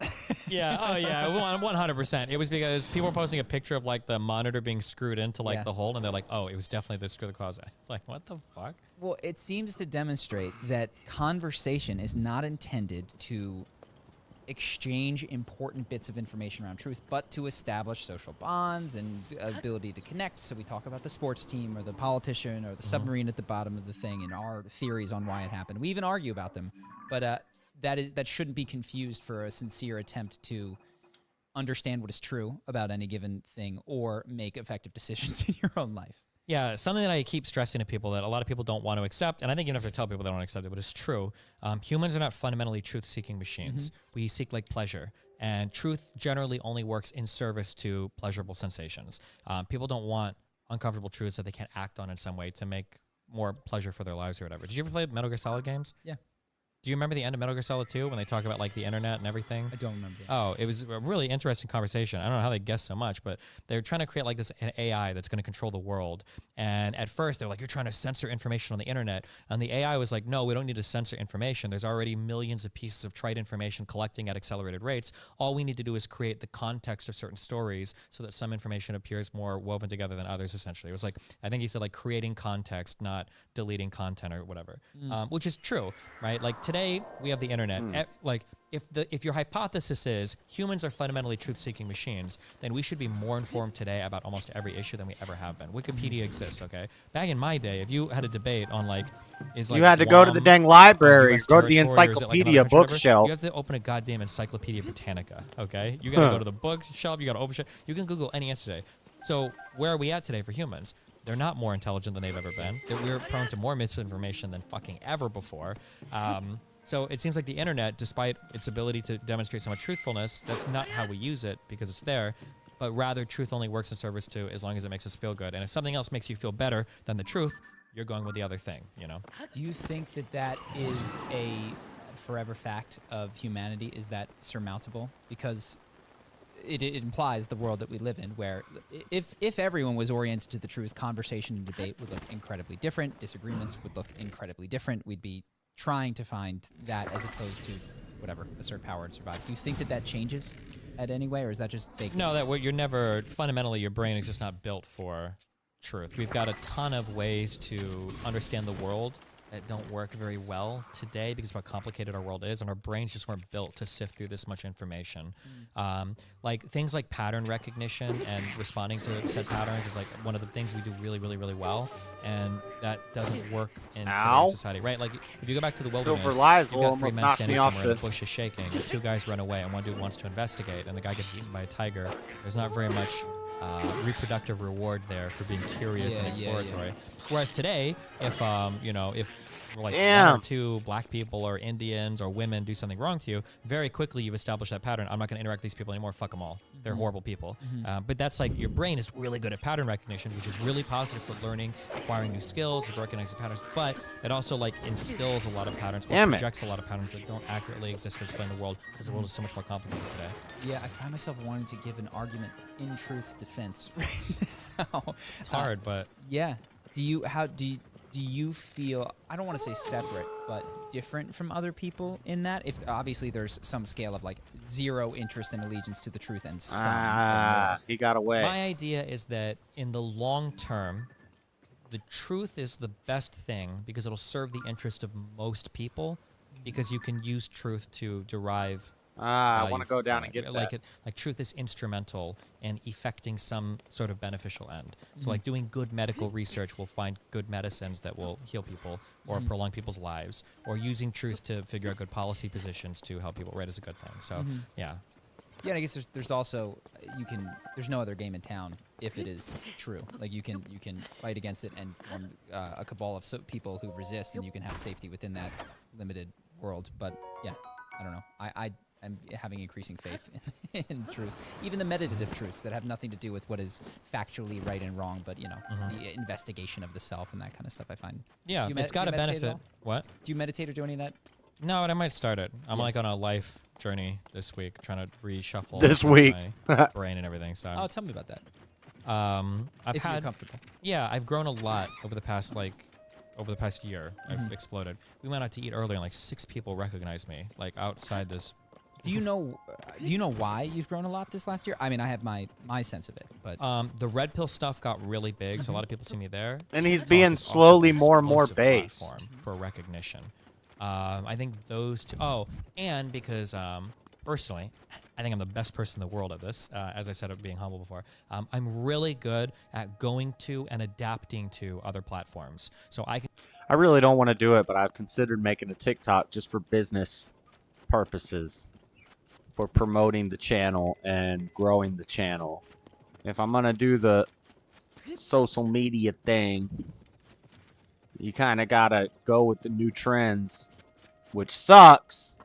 Yeah, oh yeah, 100%. It was because people were posting a picture of like the monitor being screwed into like the hole, and they're like, oh, it was definitely the screw that caused it. It's like, what the fuck? Well, it seems to demonstrate that conversation is not intended to exchange important bits of information around truth, but to establish social bonds and ability to connect. So we talk about the sports team or the politician or the submarine at the bottom of the thing and our theories on why it happened. We even argue about them, but that shouldn't be confused for a sincere attempt to understand what is true about any given thing or make effective decisions in your own life. Yeah, something that I keep stressing to people that a lot of people don't want to accept, and I think you don't have to tell people they don't accept it, but it's true. Humans are not fundamentally truth-seeking machines. We seek like pleasure, and truth generally only works in service to pleasurable sensations. People don't want uncomfortable truths that they can't act on in some way to make more pleasure for their lives or whatever. Did you ever play Metal Gear Solid games? Yeah. Do you remember the end of Metal Gear Solid 2 when they talk about like the internet and everything? I don't remember. Oh, it was a really interesting conversation. I don't know how they guessed so much, but they're trying to create like this AI that's going to control the world. And at first they're like, you're trying to censor information on the internet. And the AI was like, no, we don't need to censor information. There's already millions of pieces of trite information collecting at accelerated rates. All we need to do is create the context of certain stories so that some information appears more woven together than others, essentially. It was like, I think he said like creating context, not deleting content or whatever, which is true, right? Like today we have the internet. Like if your hypothesis is humans are fundamentally truth-seeking machines, then we should be more informed today about almost every issue than we ever have been. Wikipedia exists, okay? Back in my day, if you had a debate on like, is like you had to go to the dang library, go to the encyclopedia bookshelf. You have to open a goddamn Encyclopedia Britannica, okay? You gotta go to the bookshelf. You gotta open shit. You can Google any answer today. So where are we at today for humans? They're not more intelligent than they've ever been. We're prone to more misinformation than fucking ever before. So it seems like the internet, despite its ability to demonstrate so much truthfulness, that's not how we use it because it's there, but rather truth only works in service to as long as it makes us feel good. And if something else makes you feel better than the truth, you're going with the other thing, you know? Do you think that that is a forever fact of humanity? Is that surmountable? Because it implies the world that we live in, where if everyone was oriented to the truth, conversation and debate would look incredibly different. Disagreements would look incredibly different. We'd be trying to find that as opposed to whatever, assert power and survive. Do you think that that changes at any way, or is that just baked in? No, you're never, fundamentally your brain is just not built for truth. We've got a ton of ways to understand the world that don't work very well today because of how complicated our world is, and our brains just weren't built to sift through this much information. Like things like pattern recognition and responding to said patterns is like one of the things we do really, really, really well, and that doesn't work in today's society, right? Like if you go back to the wilderness, you've got three men standing somewhere and the bush is shaking, and two guys run away, and one dude wants to investigate, and the guy gets eaten by a tiger. There's not very much reproductive reward there for being curious and exploratory. Whereas today, if like one or two black people or Indians or women do something wrong to you, very quickly you've established that pattern. I'm not going to interact with these people anymore. Fuck them all. They're horrible people. But that's like your brain is really good at pattern recognition, which is really positive for learning, acquiring new skills, and recognizing patterns. But it also like instills a lot of patterns, or projects a lot of patterns that don't accurately exist to explain the world because the world is so much more complicated today. Yeah, I find myself wanting to give an argument in truth's defense right now. It's hard, but yeah. Do you feel, I don't want to say separate, but different from other people in that? If obviously there's some scale of like zero interest and allegiance to the truth and some. He got away. My idea is that in the long term, the truth is the best thing because it'll serve the interest of most people, because you can use truth to derive. I want to go down and get that. Like truth is instrumental in effecting some sort of beneficial end. So like doing good medical research will find good medicines that will heal people or prolong people's lives, or using truth to figure out good policy positions to help people, right, is a good thing. So yeah. Yeah, and I guess there's also, there's no other game in town if it is true. Like you can fight against it and form a cabal of people who resist, and you can have safety within that limited world. But yeah, I don't know. I'm having increasing faith in truth. Even the meditative truths that have nothing to do with what is factually right and wrong, but, the investigation of the self and that kind of stuff I find. Yeah, it's got a benefit. What? Do you meditate or do any of that? No, but I might start it. I'm like on a life journey this week, trying to reshuffle my brain and everything. So oh, tell me about that. If you're comfortable. Yeah, I've grown a lot over the past year. I've exploded. We went out to eat earlier, and like 6 people recognized me, like outside this. Do you know why you've grown a lot this last year? I mean, I have my sense of it, but the red pill stuff got really big, so a lot of people see me there. And he's being slowly more and more based for recognition. I think those two. Oh, and because personally, I think I'm the best person in the world at this. As I said, of being humble before, I'm really good at going to and adapting to other platforms. So I really don't want to do it, but I've considered making a TikTok just for business purposes, for promoting the channel and growing the channel. If I'm gonna do the social media thing, you kind of gotta go with the new trends, which sucks,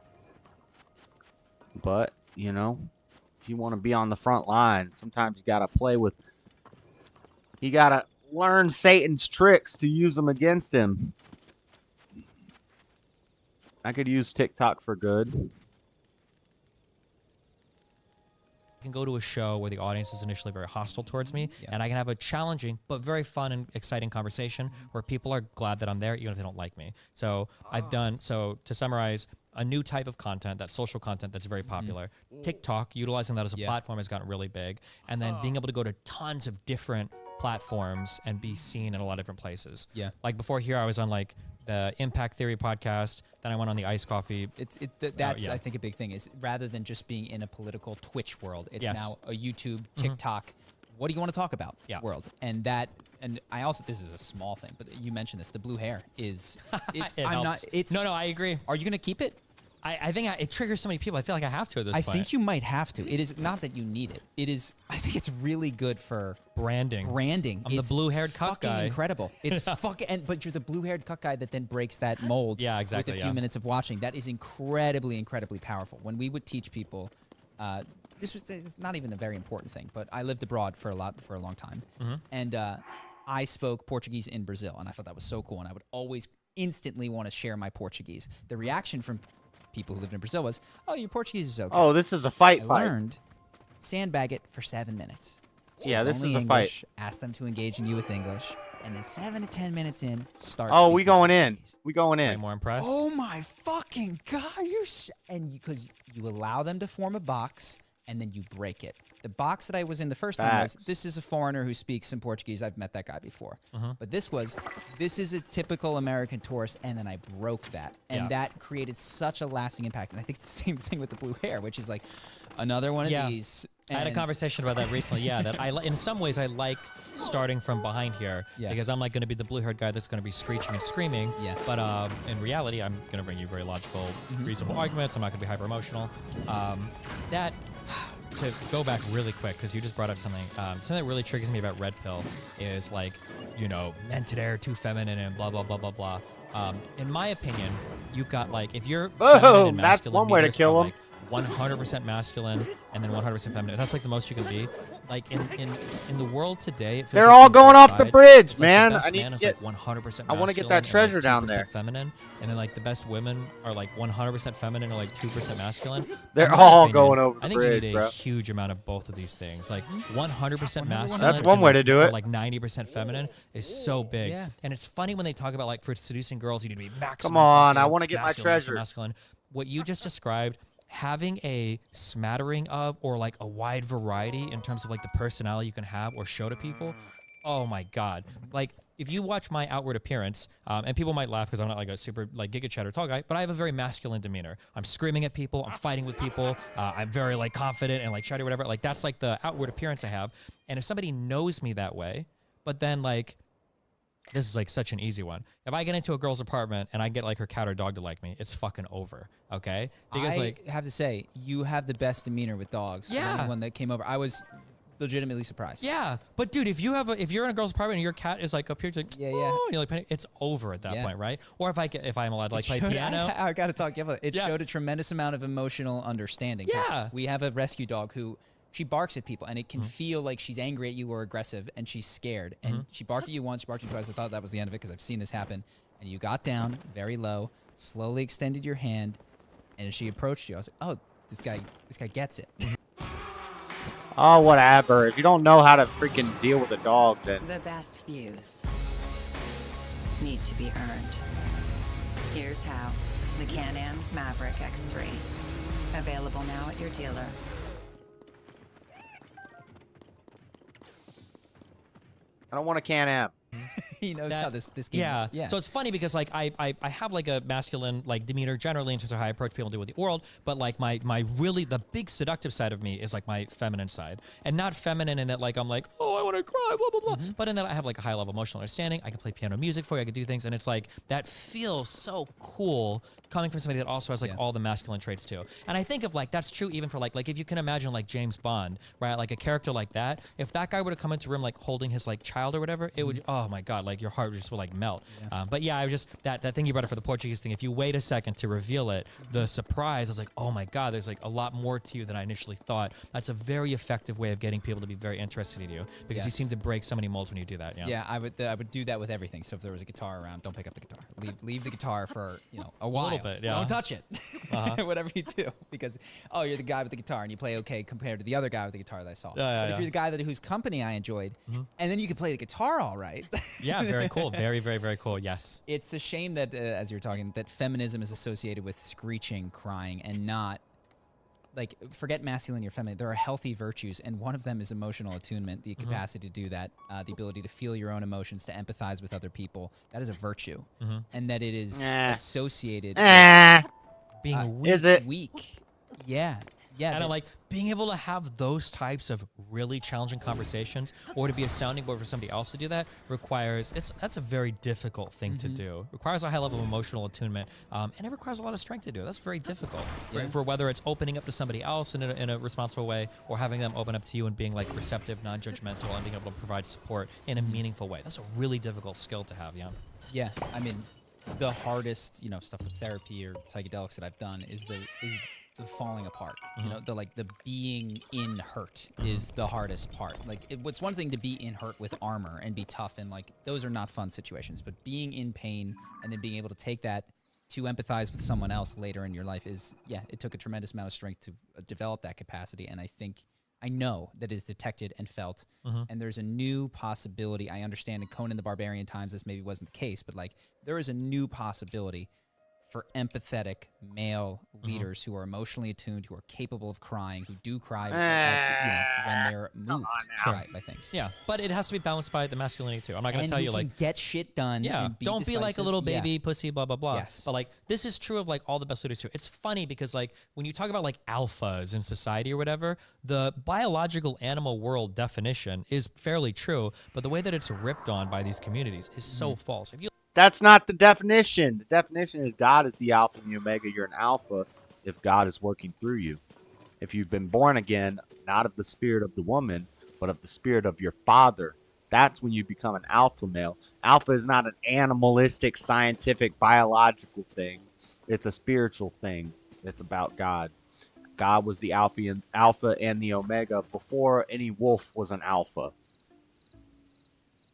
but if you want to be on the front line, sometimes you gotta learn Satan's tricks to use them against him. I could use TikTok for good. can go to a show where the audience is initially very hostile towards me, and I can have a challenging but very fun and exciting conversation where people are glad that I'm there, even if they don't like me. So I've done, so to summarize, a new type of content, that social content that's very popular. TikTok, utilizing that as a platform, has gotten really big. And then being able to go to tons of different platforms and be seen in a lot of different places. Yeah. Like before here, I was on like the Impact Theory podcast. Then I went on the Iced Coffee. That's I think a big thing is rather than just being in a political Twitch world, it's now a YouTube, TikTok. What do you want to talk about world? And that, and I also, this is a small thing, but you mentioned this, the blue hair is, No, I agree. Are you going to keep it? I think it triggers so many people. I feel like I have to at this point. I think you might have to. It is not that you need it. It is, I think it's really good for branding. I'm the blue-haired cuck guy. Fucking incredible. It's fucking, but you're the blue-haired cuck guy that then breaks that mold. Yeah, exactly. With a few minutes of watching. That is incredibly, incredibly powerful. When we would teach people, it's not even a very important thing, but I lived abroad for a long time. And I spoke Portuguese in Brazil, and I thought that was so cool. And I would always instantly want to share my Portuguese. The reaction from people who lived in Brazil was, "Oh, your Portuguese is okay." Oh, this is a fight. I learned sandbag it for 7 minutes. Yeah, this is a English, fight. Ask them to engage in you with English, and then 7 to 10 minutes in, start. Oh, we going in. We going in. More impressed. Oh my fucking god! And because you allow them to form a box, and then you break it. The box that I was in the first time was, this is a foreigner who speaks some Portuguese. I've met that guy before. But this is a typical American tourist, and then I broke that. And that created such a lasting impact. And I think it's the same thing with the blue hair, which is like another one of these. I had a conversation about that recently, that in some ways I like starting from behind here because I'm like going to be the blue-haired guy that's going to be screeching and screaming. But in reality, I'm going to bring you very logical, reasonable arguments. I'm not going to be hyper-emotional. To go back really quick, because you just brought up something that really triggers me about Red Pill is like, men today are too feminine and blah, blah, blah, blah, blah. In my opinion, you've got like, if you're feminine and masculine, that's one way to kill them. Like 100% masculine and then 100% feminine. That's like the most you can be. Like in the world today, it feels they're like all going off the bridge, like man. The best I need man to is get. like 100% I want to get that treasure down there. Feminine, and then like the best women are like 100% feminine or like 2% masculine. They're all going over the I think bridge, you need bro. a huge amount of both of these things. Like 100% masculine. That's one way to do it. Or like 90% feminine is so big. Yeah. And it's funny when they talk about like for seducing girls, you need to be maximum. Come on, I fucking want to get my masculine, treasure. masculine. What you just described, having a smattering of or like a wide variety in terms of like the personality you can have or show to people, oh my god. Like if you watch my outward appearance, and people might laugh because I'm not like a super like giga chatter tall guy, but I have a very masculine demeanor. I'm screaming at people, I'm fighting with people, I'm very like confident and like chatty, whatever. Like that's like the outward appearance I have. And if somebody knows me that way, but then like, this is like such an easy one. If I get into a girl's apartment and I get like her cat or dog to like me, it's fucking over. Okay? Because I have to say, you have the best demeanor with dogs. Yeah. Anyone that came over, I was legitimately surprised. Yeah, but dude, if you're in a girl's apartment and your cat is like up here, it's like, oh, and you're like, it's over at that point, right? Or if I'm allowed to like play piano, I gotta talk. It showed a tremendous amount of emotional understanding. Yeah, we have a rescue dog who. She barks at people, and it can feel like she's angry at you or aggressive, and she's scared. And she barked at you once, she barked at you twice. I thought that was the end of it because I've seen this happen. And you got down very low, slowly extended your hand, and as she approached you, I was like, "Oh, this guy gets it." Oh, whatever. If you don't know how to freaking deal with a dog, then The best views need to be earned. Here's how. The Can-Am Maverick X3. Available now at your dealer. I don't want a Can-Am. He knows how this game. Yeah. So it's funny because like I have like a masculine like demeanor generally in terms of how I approach people and deal with the world, but like my really the big seductive side of me is like my feminine side, and not feminine in that like I'm like, oh, I want to cry, blah blah blah, but in that I have like a high level emotional understanding. I can play piano music for you. I can do things, and it's like that feels so cool coming from somebody that also has like all the masculine traits too. And I think of like that's true even for like if you can imagine like James Bond, right? Like a character like that, if that guy were to come into a room like holding his like child or whatever, it would, oh my god, like your heart just would like melt. But yeah, I was just that thing you brought up for the Portuguese thing. If you wait a second to reveal it, the surprise is like, oh my god, there's like a lot more to you than I initially thought. That's a very effective way of getting people to be very interested in you because you seem to break so many molds when you do that. Yeah, I would do that with everything. So if there was a guitar around, don't pick up the guitar. Leave the guitar for a while. it. Yeah. Don't touch it. Whatever you do, because you're the guy with the guitar and you play okay compared to the other guy with the guitar that I saw. But if you're the guy whose company I enjoyed, and then you can play the guitar all right. Yeah, very cool. Very, very, very cool. Yes. It's a shame that, as you were talking, that feminism is associated with screeching, crying, and not. Like, forget masculine or feminine. There are healthy virtues, and one of them is emotional attunement, the capacity to do that, the ability to feel your own emotions, to empathize with other people. That is a virtue, and that it is associated with being weak. Is it? Weak. Yeah. Yeah. And like being able to have those types of really challenging conversations, or to be a sounding board for somebody else to do that, requires that's a very difficult thing to do. Requires a high level of emotional attunement, and it requires a lot of strength to do it. That's very difficult for whether it's opening up to somebody else in a responsible way, or having them open up to you and being like receptive, non-judgmental, and being able to provide support in a meaningful way. That's a really difficult skill to have. Yeah. Yeah. I mean, the hardest, stuff with therapy or psychedelics that I've done is the falling apart. The being in hurt is the hardest part. Like, it's one thing to be in hurt with armor and be tough, and like those are not fun situations, but being in pain and then being able to take that to empathize with someone else later in your life is, it took a tremendous amount of strength to develop that capacity. And I know that is detected and felt, and there's a new possibility. I understand in Conan the Barbarian times this maybe wasn't the case, but like there is a new possibility for empathetic male leaders who are emotionally attuned, who are capable of crying, who do cry when they're moved by things. Yeah, but it has to be balanced by the masculinity too. I'm not going to tell you like get shit done. Yeah, and don't be like a little baby pussy, blah blah blah. Yes. But like this is true of like all the best leaders too. It's funny because like when you talk about like alphas in society or whatever, the biological animal world definition is fairly true, but the way that it's ripped on by these communities is so false. If you That's not the definition. The definition is God is the Alpha and the Omega. You're an Alpha if God is working through you. If you've been born again, not of the spirit of the woman, but of the spirit of your father, that's when you become an alpha male. Alpha is not an animalistic, scientific, biological thing. It's a spiritual thing. It's about God. God was the Alpha and the Omega before any wolf was an alpha.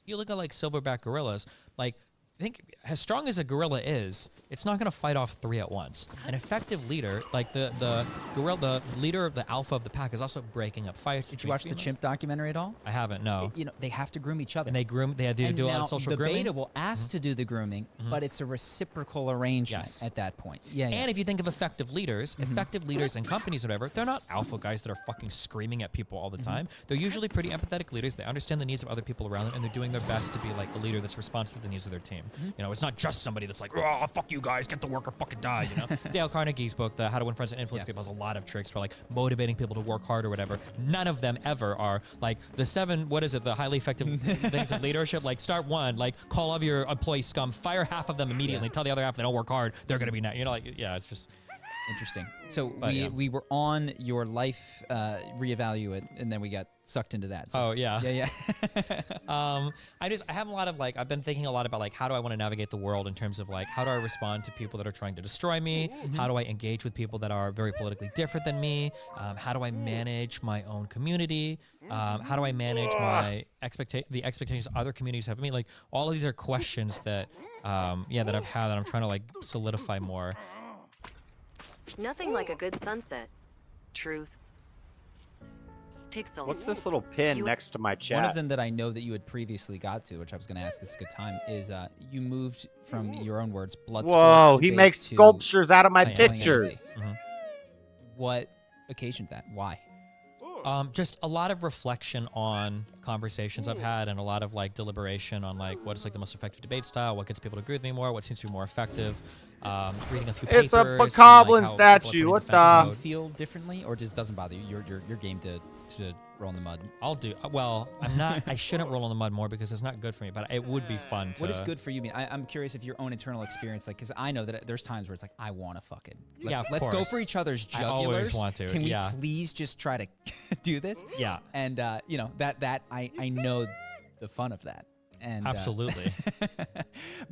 You look at like silverback gorillas, like think as strong as a gorilla is, it's not going to fight off 3 at once. An effective leader, like the gorilla, the leader of the alpha of the pack, is also breaking up fights. Did you watch the chimp documentary at all? I haven't. No. They have to groom each other, and they had to do a lot of social grooming. The beta will ask to do the grooming, but it's a reciprocal arrangement at that point. Yeah. And if you think of effective leaders in companies or whatever, they're not alpha guys that are fucking screaming at people all the time. They're usually pretty empathetic leaders. They understand the needs of other people around them, and they're doing their best to be like a leader that's responsive to the needs of their team. It's not just somebody that's like, oh, fuck you guys, get to work or fucking die, Dale Carnegie's book, the How to Win Friends and Influence People, has a lot of tricks for like motivating people to work hard or whatever. None of them ever are like the 7, the highly effective things of leadership. Like start 1, like call all of your employee scum, fire half of them immediately, tell the other half they don't work hard, they're going to be, it's just... Interesting. So we were on your life reevaluate, and then we got sucked into that. So, yeah. I have a lot of like, I've been thinking a lot about like, how do I want to navigate the world in terms of like, how do I respond to people that are trying to destroy me? How do I engage with people that are very politically different than me? How do I manage my own community? How do I manage my the expectations other communities have of me? Like all of these are questions that, that I've had that I'm trying to like solidify more. Nothing like a good sunset. Truth. Pixel. What's this little pin next to my chat? One of them that I know that you had previously got to, which I was going to ask, this is a good time, is you moved from your own words, blood sport. Whoa, he makes sculptures out of my pictures. What occasioned that? Why? Just a lot of reflection on conversations I've had, and a lot of like deliberation on like what is like the most effective debate style, what gets people to agree with me more, what seems to be more effective. Reading a few papers. It's a bokoblin statue. What the? Do you feel differently, or just doesn't bother you? You're game to roll in the mud. I'll do. Well, I'm not. I shouldn't roll in the mud more because it's not good for me. But it would be fun. What does good for you mean? I'm curious if your own internal experience, like, because I know that there's times where it's like I want to fucking let's go for each other's jugulars. I always want to. Can we please just try to do this? Yeah. And that I know the fun of that. And absolutely.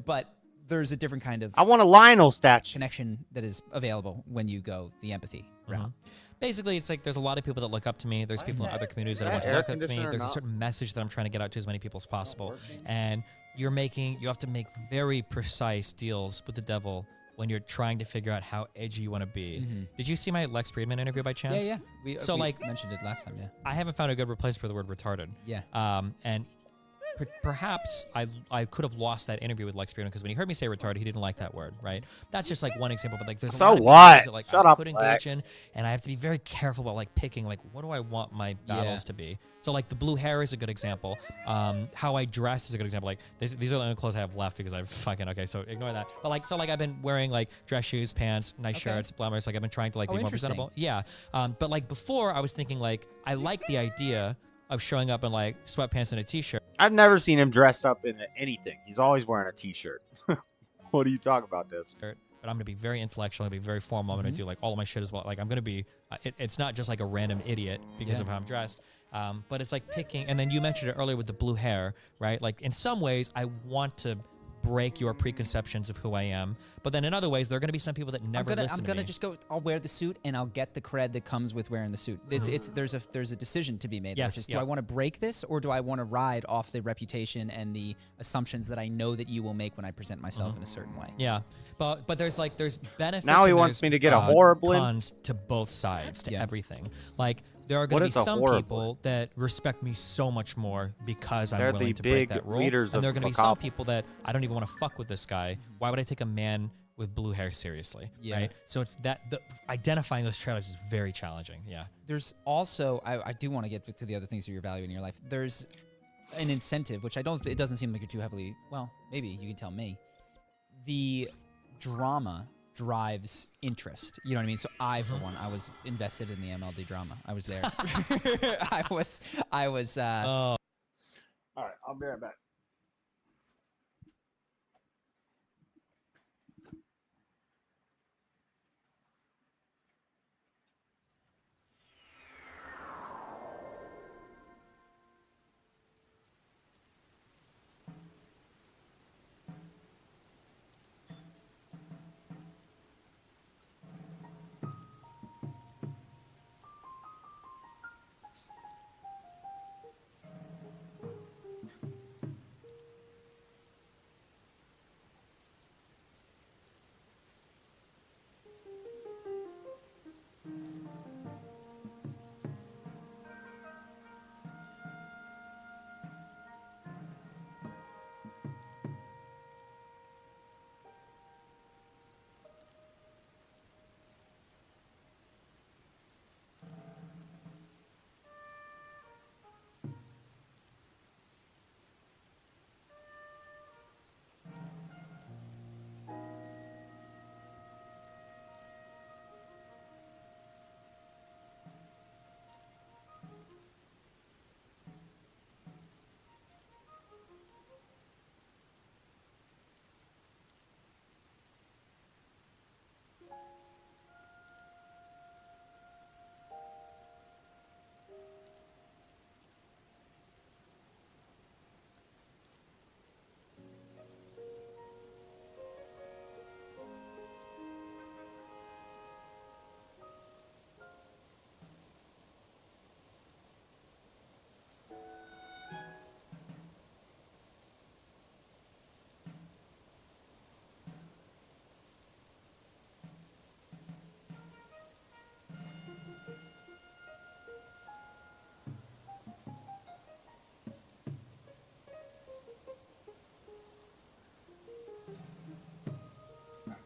But there's a different kind of I want a Lionel statue connection that is available when you go the empathy route. Basically, it's like there's a lot of people that look up to me. There's people in other communities that want to look up to me. There's a certain message that I'm trying to get out to as many people as possible. And you have to make very precise deals with the devil when you're trying to figure out how edgy you want to be. Did you see my Lex Friedman interview by chance? Yeah, yeah. So we like mentioned it last time. Yeah. I haven't found a good replacement for the word retarded. Yeah. And perhaps I could have lost that interview with Lex Friedman because when he heard me say retarded, he didn't like that word, right? That's just like one example, but like there's a So lot of what? things that like Shut I up, could engage Lex. in, and I have to be very careful about like picking like what do I want my battles to be. So like the blue hair is a good example. How I dress is a good example. Like these are the only clothes I have left because I've fucking so ignore that. But like so like I've been wearing like dress shoes, pants, nice shirts, bloomers. Like I've been trying to like be more presentable. Yeah. But like before I was thinking like I like the idea of showing up in like sweatpants and a t-shirt. I've never seen him dressed up in anything. He's always wearing a t-shirt. What are you talking about, this? But I'm gonna be very intellectual. I'm gonna be very formal. I'm gonna do like all of my shit as well. Like I'm gonna be. It's not just like a random idiot because of how I'm dressed. But it's like picking. And then you mentioned it earlier with the blue hair, right? Like in some ways, I want to break your preconceptions of who I am. But then in other ways, there are going to be some people that never listen I'm to gonna me. just go. I'll wear the suit, and I'll get the cred that comes with wearing the suit. There's a decision to be made. Yes, Which is, do I want to break this, or do I want to ride off the reputation and the assumptions that I know that you will make when I present myself in a certain way? Yeah, but there's benefits. Now he and wants there's, me to get a horrible cons to both sides to everything. Like there are going What to be is a some horrible? people that respect me so much more because They're I'm willing the to break big that rule, leaders and there are of going to be some Macabre. people that I don't even want to fuck with this guy. Why would I take a man with blue hair seriously? Yeah. Right. So it's identifying those trailers is very challenging. Yeah. There's also I do want to get to the other things that you're valuing in your life. There's an incentive, which it doesn't seem like you're too heavily. Well, maybe you can tell me. The drama drives interest. You know what I mean? So I, for one, I was invested in the MLD drama. I was there. I was. All right, I'll be right back.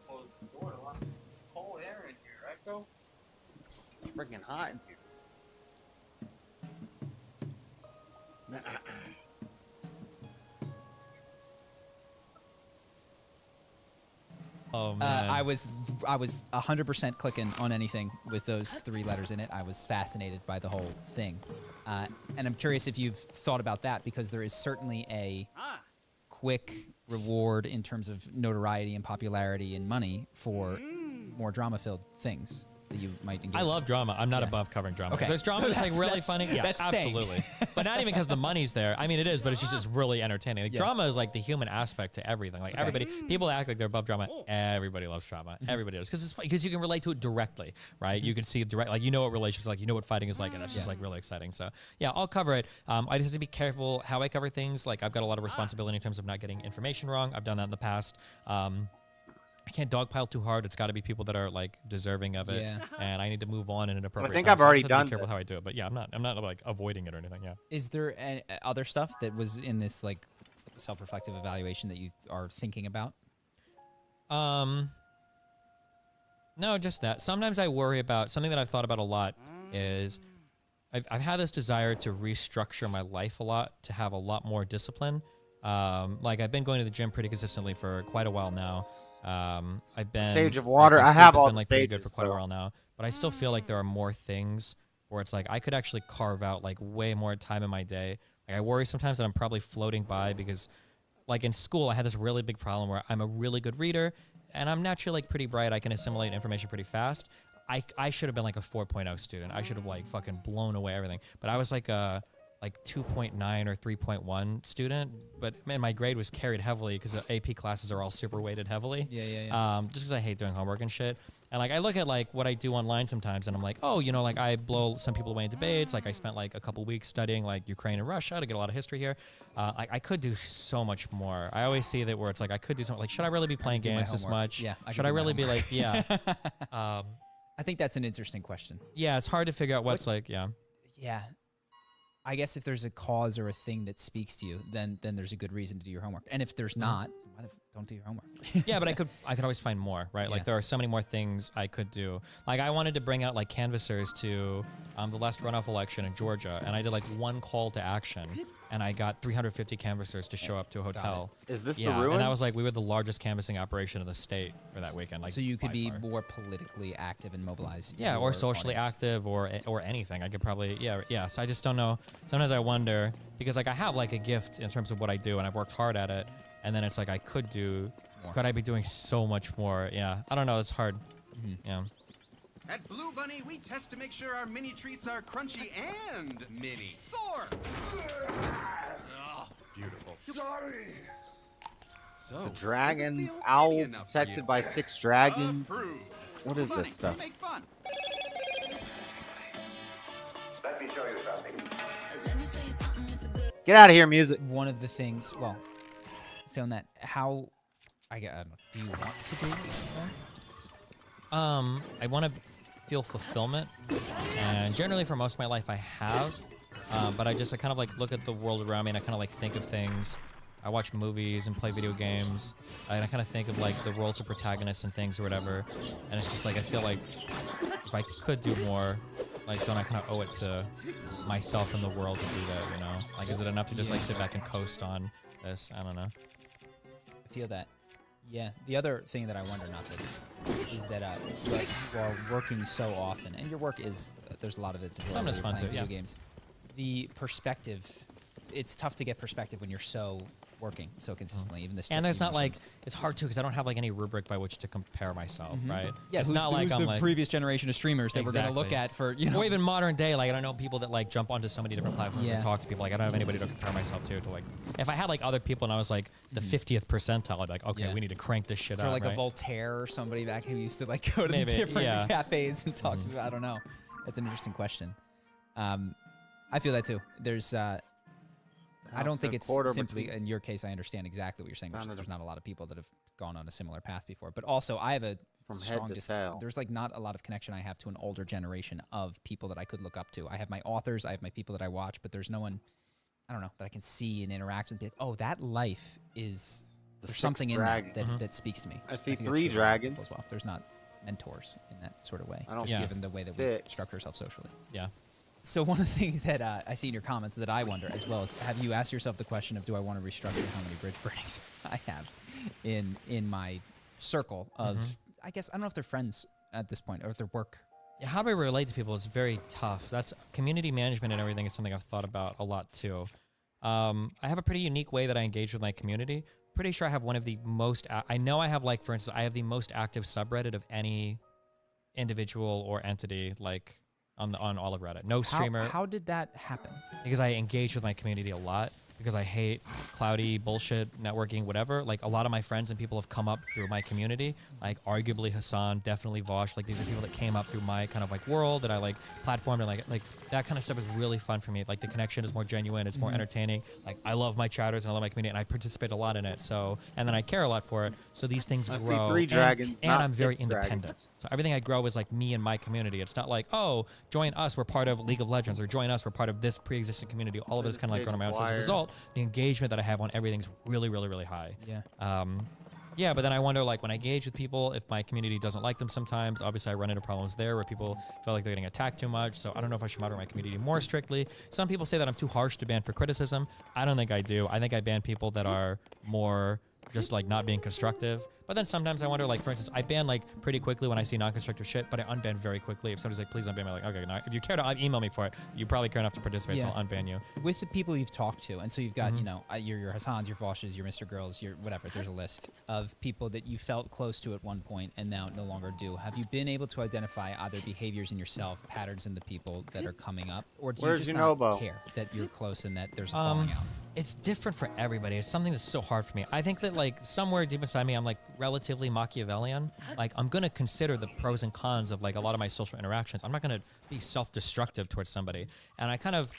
Close the door. It's cold air in here, right, Go? It's freaking hot in here. Oh man. I was 100% clicking on anything with those 3 letters in it. I was fascinated by the whole thing, and I'm curious if you've thought about that, because there is certainly a quick reward in terms of notoriety and popularity and money for more drama-filled things that you might engage. I love drama. I'm not above covering drama. Okay. If there's drama So that's like really that's- funny. Yeah, that's staying. absolutely. But not even because the money's there. I mean, it is, but it's just really entertaining. Like, drama is like the human aspect to everything. Like everybody, people act like they're above drama. Everybody loves drama. Everybody does, because it's because you can relate to it directly, right? You can see it direct, like you know what relationships are like, you know what fighting is like, and that's just like really exciting. So yeah, I'll cover it. I just have to be careful how I cover things. Like I've got a lot of responsibility in terms of not getting information wrong. I've done that in the past. I can't dogpile too hard. It's got to be people that are like deserving of it. Yeah. And I need to move on in an appropriate think time. I've So I already just have to done be careful this. how I do it. But yeah, I'm not like avoiding it or anything. Yeah. Is there other stuff that was in this like self-reflective evaluation that you are thinking about? No, just that. Sometimes I worry about something that I've thought about a lot is I've had this desire to restructure my life a lot, to have a lot more discipline. Like I've been going to the gym pretty consistently for quite a while now. I've been Sage of water. my I sleep have has all been the like pretty good for stages, quite a so- while now, but I still feel like there are more things where it's like I could actually carve out like way more time in my day. Like I worry sometimes that I'm probably floating by because like in school I had this really big problem where I'm a really good reader and I'm naturally like pretty bright. I can assimilate information pretty fast. I should have been like a 4.0 student. I should have like fucking blown away everything. But I was like a 2.9 or 3.1 student, but man, my grade was carried heavily because the AP classes are all super weighted heavily. Yeah. Just because I hate doing homework and shit. And like I look at like what I do online sometimes, and I'm like, oh, you know, like I blow some people away in debates. Like I spent like a couple weeks studying like Ukraine and Russia to get a lot of history here. I could do so much more. I always see that where it's like I could do something. Like, should I really be playing do my games this homework. much? Yeah, Should I really be like, yeah? I think that's an interesting question. Yeah, it's hard to figure out what's like, yeah. Yeah. I guess if there's a cause or a thing that speaks to you, then there's a good reason to do your homework. And if there's not, why don't do your homework? Yeah, but I could always find more, right? Like there are so many more things I could do. Like I wanted to bring out like canvassers to the last runoff election in Georgia, and I did like one call to action, and I got 350 canvassers to show up to a hotel. Is this the And I ruins? was like, we were the largest canvassing operation in the state for that weekend. Like, so you could by be far. more politically active and mobilize. Yeah, or your socially audience. active, or anything. I could probably, So I just don't know. Sometimes I wonder because like I have like a gift in terms of what I do, and I've worked hard at it. And then it's like I could do. Could I be doing so much more? Yeah, I don't know. It's hard. Yeah. At Blue Bunny, we test to make sure our mini treats are crunchy and mini. Thor! Beautiful. Sorry. So, The dragons, owl protected by 6 dragons. Approved. What is Bunny, this stuff? Make fun. Let me show you something. Get out of here, music. One of the things, well, say on that, how, I don't know, do you want to do more? I want to feel fulfillment, and generally for most of my life I have, but I kind of like look at the world around me and I kind of like think of things. I watch movies and play video games, and I kind of think of like the roles of protagonists and things or whatever, and it's just like I feel like if I could do more, like don't I kind of owe it to myself and the world to do that, you know? Like is it enough to just like sit back and coast on this? I don't know. I feel that. Yeah. The other thing that I wonder, is that you are working so often, and your work is there's a lot of it's Some is fun playing too, video yeah. games. The perspective, it's tough to get perspective when you're so working so consistently. Even this, And there's not like it's hard too because I don't have like any rubric by which to compare myself, right? Yeah, it's who's not the, like who's I'm the like previous generation of streamers that we're gonna look at for or even modern day. Like I don't know people that like jump onto so many different platforms Yeah. and talk to people. Like I don't have anybody to compare myself to like if I had like other people and I was like the 50th percentile, I'd be like okay, Yeah. we need to crank this shit Sort out. of like right? a Voltaire or somebody back who used to like go to Maybe, the different yeah. cafes and talk to. I don't know. That's an interesting question. I feel that too. There's. I don't think it's simply in your case. I understand exactly what you're saying, which is there's not a lot of people that have gone on a similar path before. But also, I have a From head strong to dis- tail. There's like not a lot of connection I have to an older generation of people that I could look up to. I have my authors, I have my people that I watch, but there's no one, I don't know, that I can see and interact with. And be like, oh, that life is there's 6 something in that dragons. that speaks to me. I see think that's 3 true for people dragons. as well. There's not mentors in that sort of way. I don't just see given the way that we 6. structure ourselves socially. Yeah. So one of the things that I see in your comments that I wonder as well is, have you asked yourself the question of, do I want to restructure how many bridge burnings I have in my circle of, I guess, I don't know if they're friends at this point or if they're work. Yeah, how do I relate to people is very tough. That's community management and everything is something I've thought about a lot too. I have a pretty unique way that I engage with my community. Pretty sure I have one of the most, I know I have like, for instance, I have the most active subreddit of any individual or entity like on all of Reddit. No streamer. How did that happen? Because I engage with my community a lot. because I hate cloudy bullshit networking, whatever. Like a lot of my friends and people have come up through my community, like arguably Hassan, definitely Vosh. Like these are people that came up through my kind of like world that I like platformed, and like that kind of stuff is really fun for me. Like the connection is more genuine, it's more entertaining. Like I love my chatters and I love my community and I participate a lot in it. So, and then I care a lot for it. So these things grow. see 3 dragons, and not I'm very 6 independent. dragons. So everything I grow is like me and my community. It's not like, oh, join us, we're part of League of Legends, or join us, we're part of this pre-existing community. All of it is kind of like grown on my own. So as a result, the engagement that I have on everything's really, really, really high. Yeah. Yeah, but then I wonder, like, when I engage with people, if my community doesn't like them sometimes, obviously I run into problems there where people feel like they're getting attacked too much. So I don't know if I should monitor my community more strictly. Some people say that I'm too harsh to ban for criticism. I don't think I do. I think I ban people that are more just like not being constructive. But then sometimes I wonder, like, for instance, I ban like pretty quickly when I see non-constructive shit, but I unban very quickly. If somebody's like, please unban me, I'm like, okay, now if you care to email me for it, you probably care enough to participate, so I'll unban you. With the people you've talked to, and so you've got, you know, your Hassans, your Voshes, your Mr. Girls, your whatever, there's a list of people that you felt close to at one point and now no longer do. Have you been able to identify either behaviors in yourself, patterns in the people that are coming up, or do you just not care that you're close and that there's a falling out? It's different for everybody. It's something that's so hard for me. I think that like somewhere deep inside me, I'm like relatively Machiavellian. Like I'm gonna consider the pros and cons of like a lot of my social interactions. I'm not gonna be self-destructive towards somebody. And I kind of,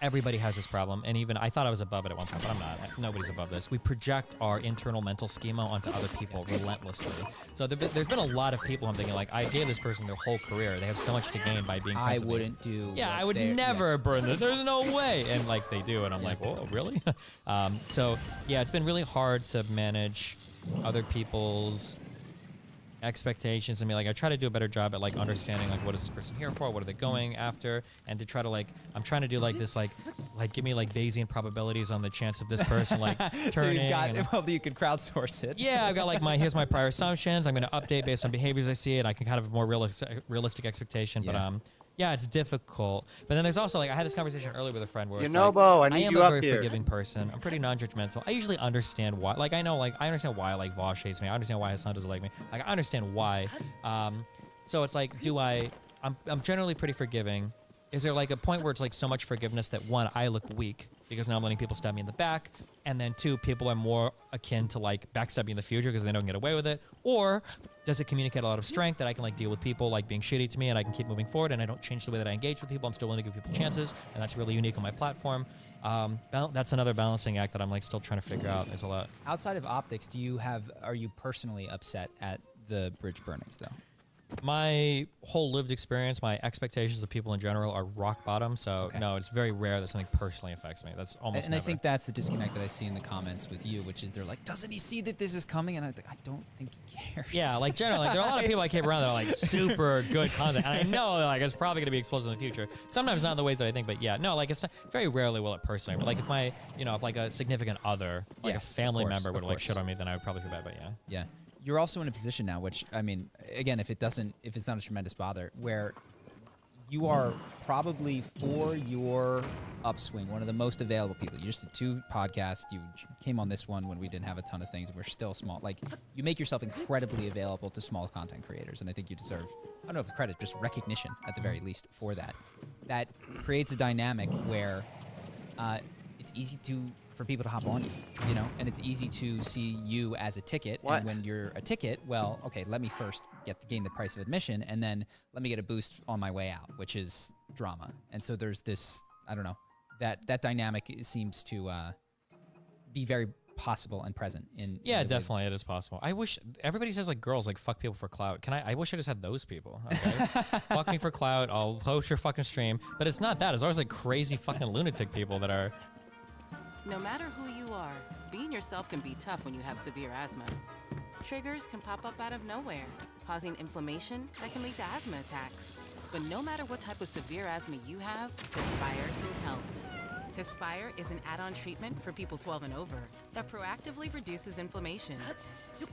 everybody has this problem. And even I thought I was above it at one point, but I'm not. Nobody's above this. We project our internal mental schema onto other people relentlessly. So there's been a lot of people I'm thinking like, I gave this person their whole career. They have so much to gain by being friends with me. wouldn't do. Yeah, I would never burn this. There's no way. And like they do, and I'm like, whoa, really? So yeah, it's been really hard to manage other people's expectations. I mean, like I try to do a better job at like understanding like what is this person here for, what are they going after, and to try to like, I'm trying to do like this like give me like Bayesian probabilities on the chance of this person like turning. So you've got, well, you can crowdsource it. Yeah, I've got like here's my prior assumptions. I'm going to update based on behaviors I see, and I can kind of have a more realistic expectation. Yeah. But yeah, it's difficult. But then there's also like I had this conversation earlier with a friend where it's Bo, like, I need am you a up very here. forgiving person. I'm pretty non-judgmental. I usually understand why. Like I understand why like Vosh hates me. I understand why Hassan doesn't like me. Like I understand why. So it's like, I'm generally pretty forgiving. Is there like a point where it's like so much forgiveness that one, I look weak because now I'm letting people stab me in the back, and then two, people are more akin to like backstab me in the future because they don't get away with it? Or does it communicate a lot of strength that I can like deal with people like being shitty to me and I can keep moving forward and I don't change the way that I engage with people? I'm still willing to give people chances, and that's really unique on my platform. That's another balancing act that I'm like still trying to figure out. It's a lot. Outside of optics, are you personally upset at the bridge burnings though? My whole lived experience, my expectations of people in general are rock bottom. So no, it's very rare that something personally affects me. That's almost And never. I think that's the disconnect that I see in the comments with you, which is they're like, doesn't he see that this is coming? And I don't think he cares. Yeah, like generally, like, there are a lot of people I keep around that are like super good content, and I know that like it's probably gonna be explosive in the future. Sometimes not in the ways that I think, but yeah, no, like it's not, very rarely will it personally. But like if my, if like a significant other, like a family member would like shit on me, then I would probably feel bad. But yeah. Yeah. You're also in a position now, which, I mean, again, if it's not a tremendous bother, where you are probably for your upswing, one of the most available people. You just did 2 podcasts. You came on this one when we didn't have a ton of things and we're still small. Like, you make yourself incredibly available to small content creators, and I think you deserve, I don't know if credit, just recognition at the very least for that. That creates a dynamic where it's easy for people to hop on you, and it's easy to see you as a ticket. And when you're a ticket, well, okay, let me first gain the price of admission, and then let me get a boost on my way out, which is drama. And so there's this, I don't know, that dynamic seems to be very possible and present in. Yeah, definitely, it is possible. I wish everybody says like girls like fuck people for clout. I wish I just had those people. Okay? Fuck me for clout. I'll host your fucking stream. But it's not that. It's always like crazy fucking lunatic people that are. No matter who you are, being yourself can be tough when you have severe asthma. Triggers can pop up out of nowhere, causing inflammation that can lead to asthma attacks. But no matter what type of severe asthma you have, Tespire can help. Tespire is an add-on treatment for people 12 and over that proactively reduces inflammation,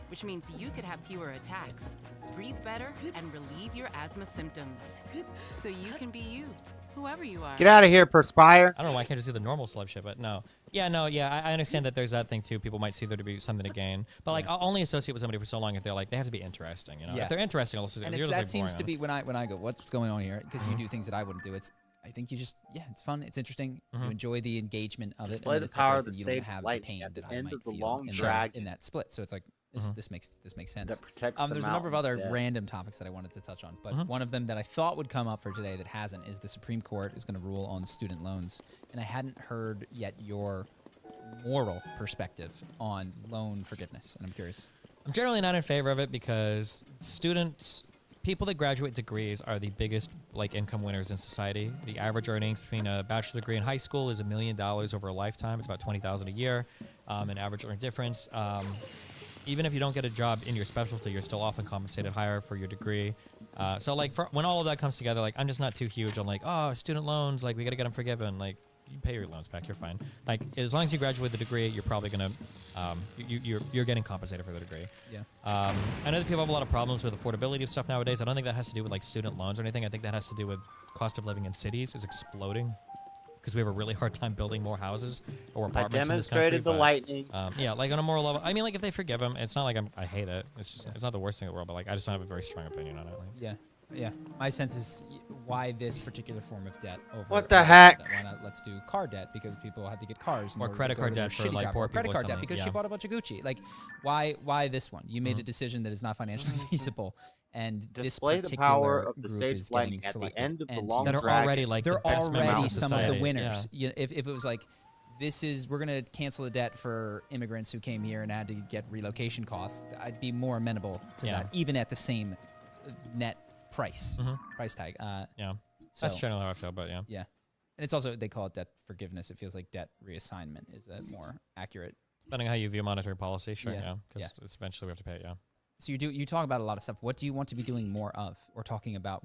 which means you could have fewer attacks, breathe better, and relieve your asthma symptoms. So you can be you, whoever you are. Get out of here, Perspire. I don't know why I can't just do the normal celeb shit, but no. Yeah, I understand that there's that thing too. People might see there to be something to gain, but like I'll only associate with somebody for so long if they're like, they have to be interesting, If they're interesting, I'll associate. And that seems to be when I go, what's going on here? Because you do things that I wouldn't do. I think you just, it's fun. It's interesting. You enjoy the engagement of it. Display And the then it power separates that and you don't saves have the lightning pain at the that I end might of the feel long in dragon. that split. So it's like, this makes sense. That protects the There's a number of mountain other dead. random topics that I wanted to touch on, but one of them that I thought would come up for today that hasn't is the Supreme Court is going to rule on student loans. And I hadn't heard yet your moral perspective on loan forgiveness, and I'm curious. I'm generally not in favor of it because people that graduate degrees are the biggest income winners in society. The average earnings between a bachelor degree in high school is $1 million over a lifetime. It's about $20,000 a year, an average earning difference. Even if you don't get a job in your specialty, you're still often compensated higher for your degree. So when all of that comes together, I'm just not too huge on student loans. We got to get them forgiven. You pay your loans back, you're fine. As long as you graduate the degree, you're probably gonna, you're getting compensated for the degree. Yeah. I know that people have a lot of problems with affordability of stuff nowadays. I don't think that has to do with student loans or anything. I think that has to do with cost of living in cities is exploding because we have a really hard time building more houses or apartments in this country. I demonstrated the lightning. On a moral level, I mean, if they forgive them, it's not like I hate it. It's just it's not the worst thing in the world, but I just don't have a very strong opinion on it. Yeah. My sense is why this particular form of debt over. What the heck? Why not let's do car debt because people had to get cars. Or credit card debt for poor people. Credit card debt something. because she bought a bunch of Gucci. Why this one? You made a decision that is not financially feasible. And display this the power particular of the group sage is lightning getting at the selected. end of the And long that are dragon. already they're the best members already of some of the society. winners. If it was we're going to cancel the debt for immigrants who came here and had to get relocation costs, I'd be more amenable to that, even at the same net price tag. That's generally how I feel, but yeah. And it's also, they call it debt forgiveness. It feels like debt reassignment is a more accurate. Depending on how you view monetary policy, sure, because eventually we have to pay it, So you talk about a lot of stuff. What do you want to be doing more of, or talking about?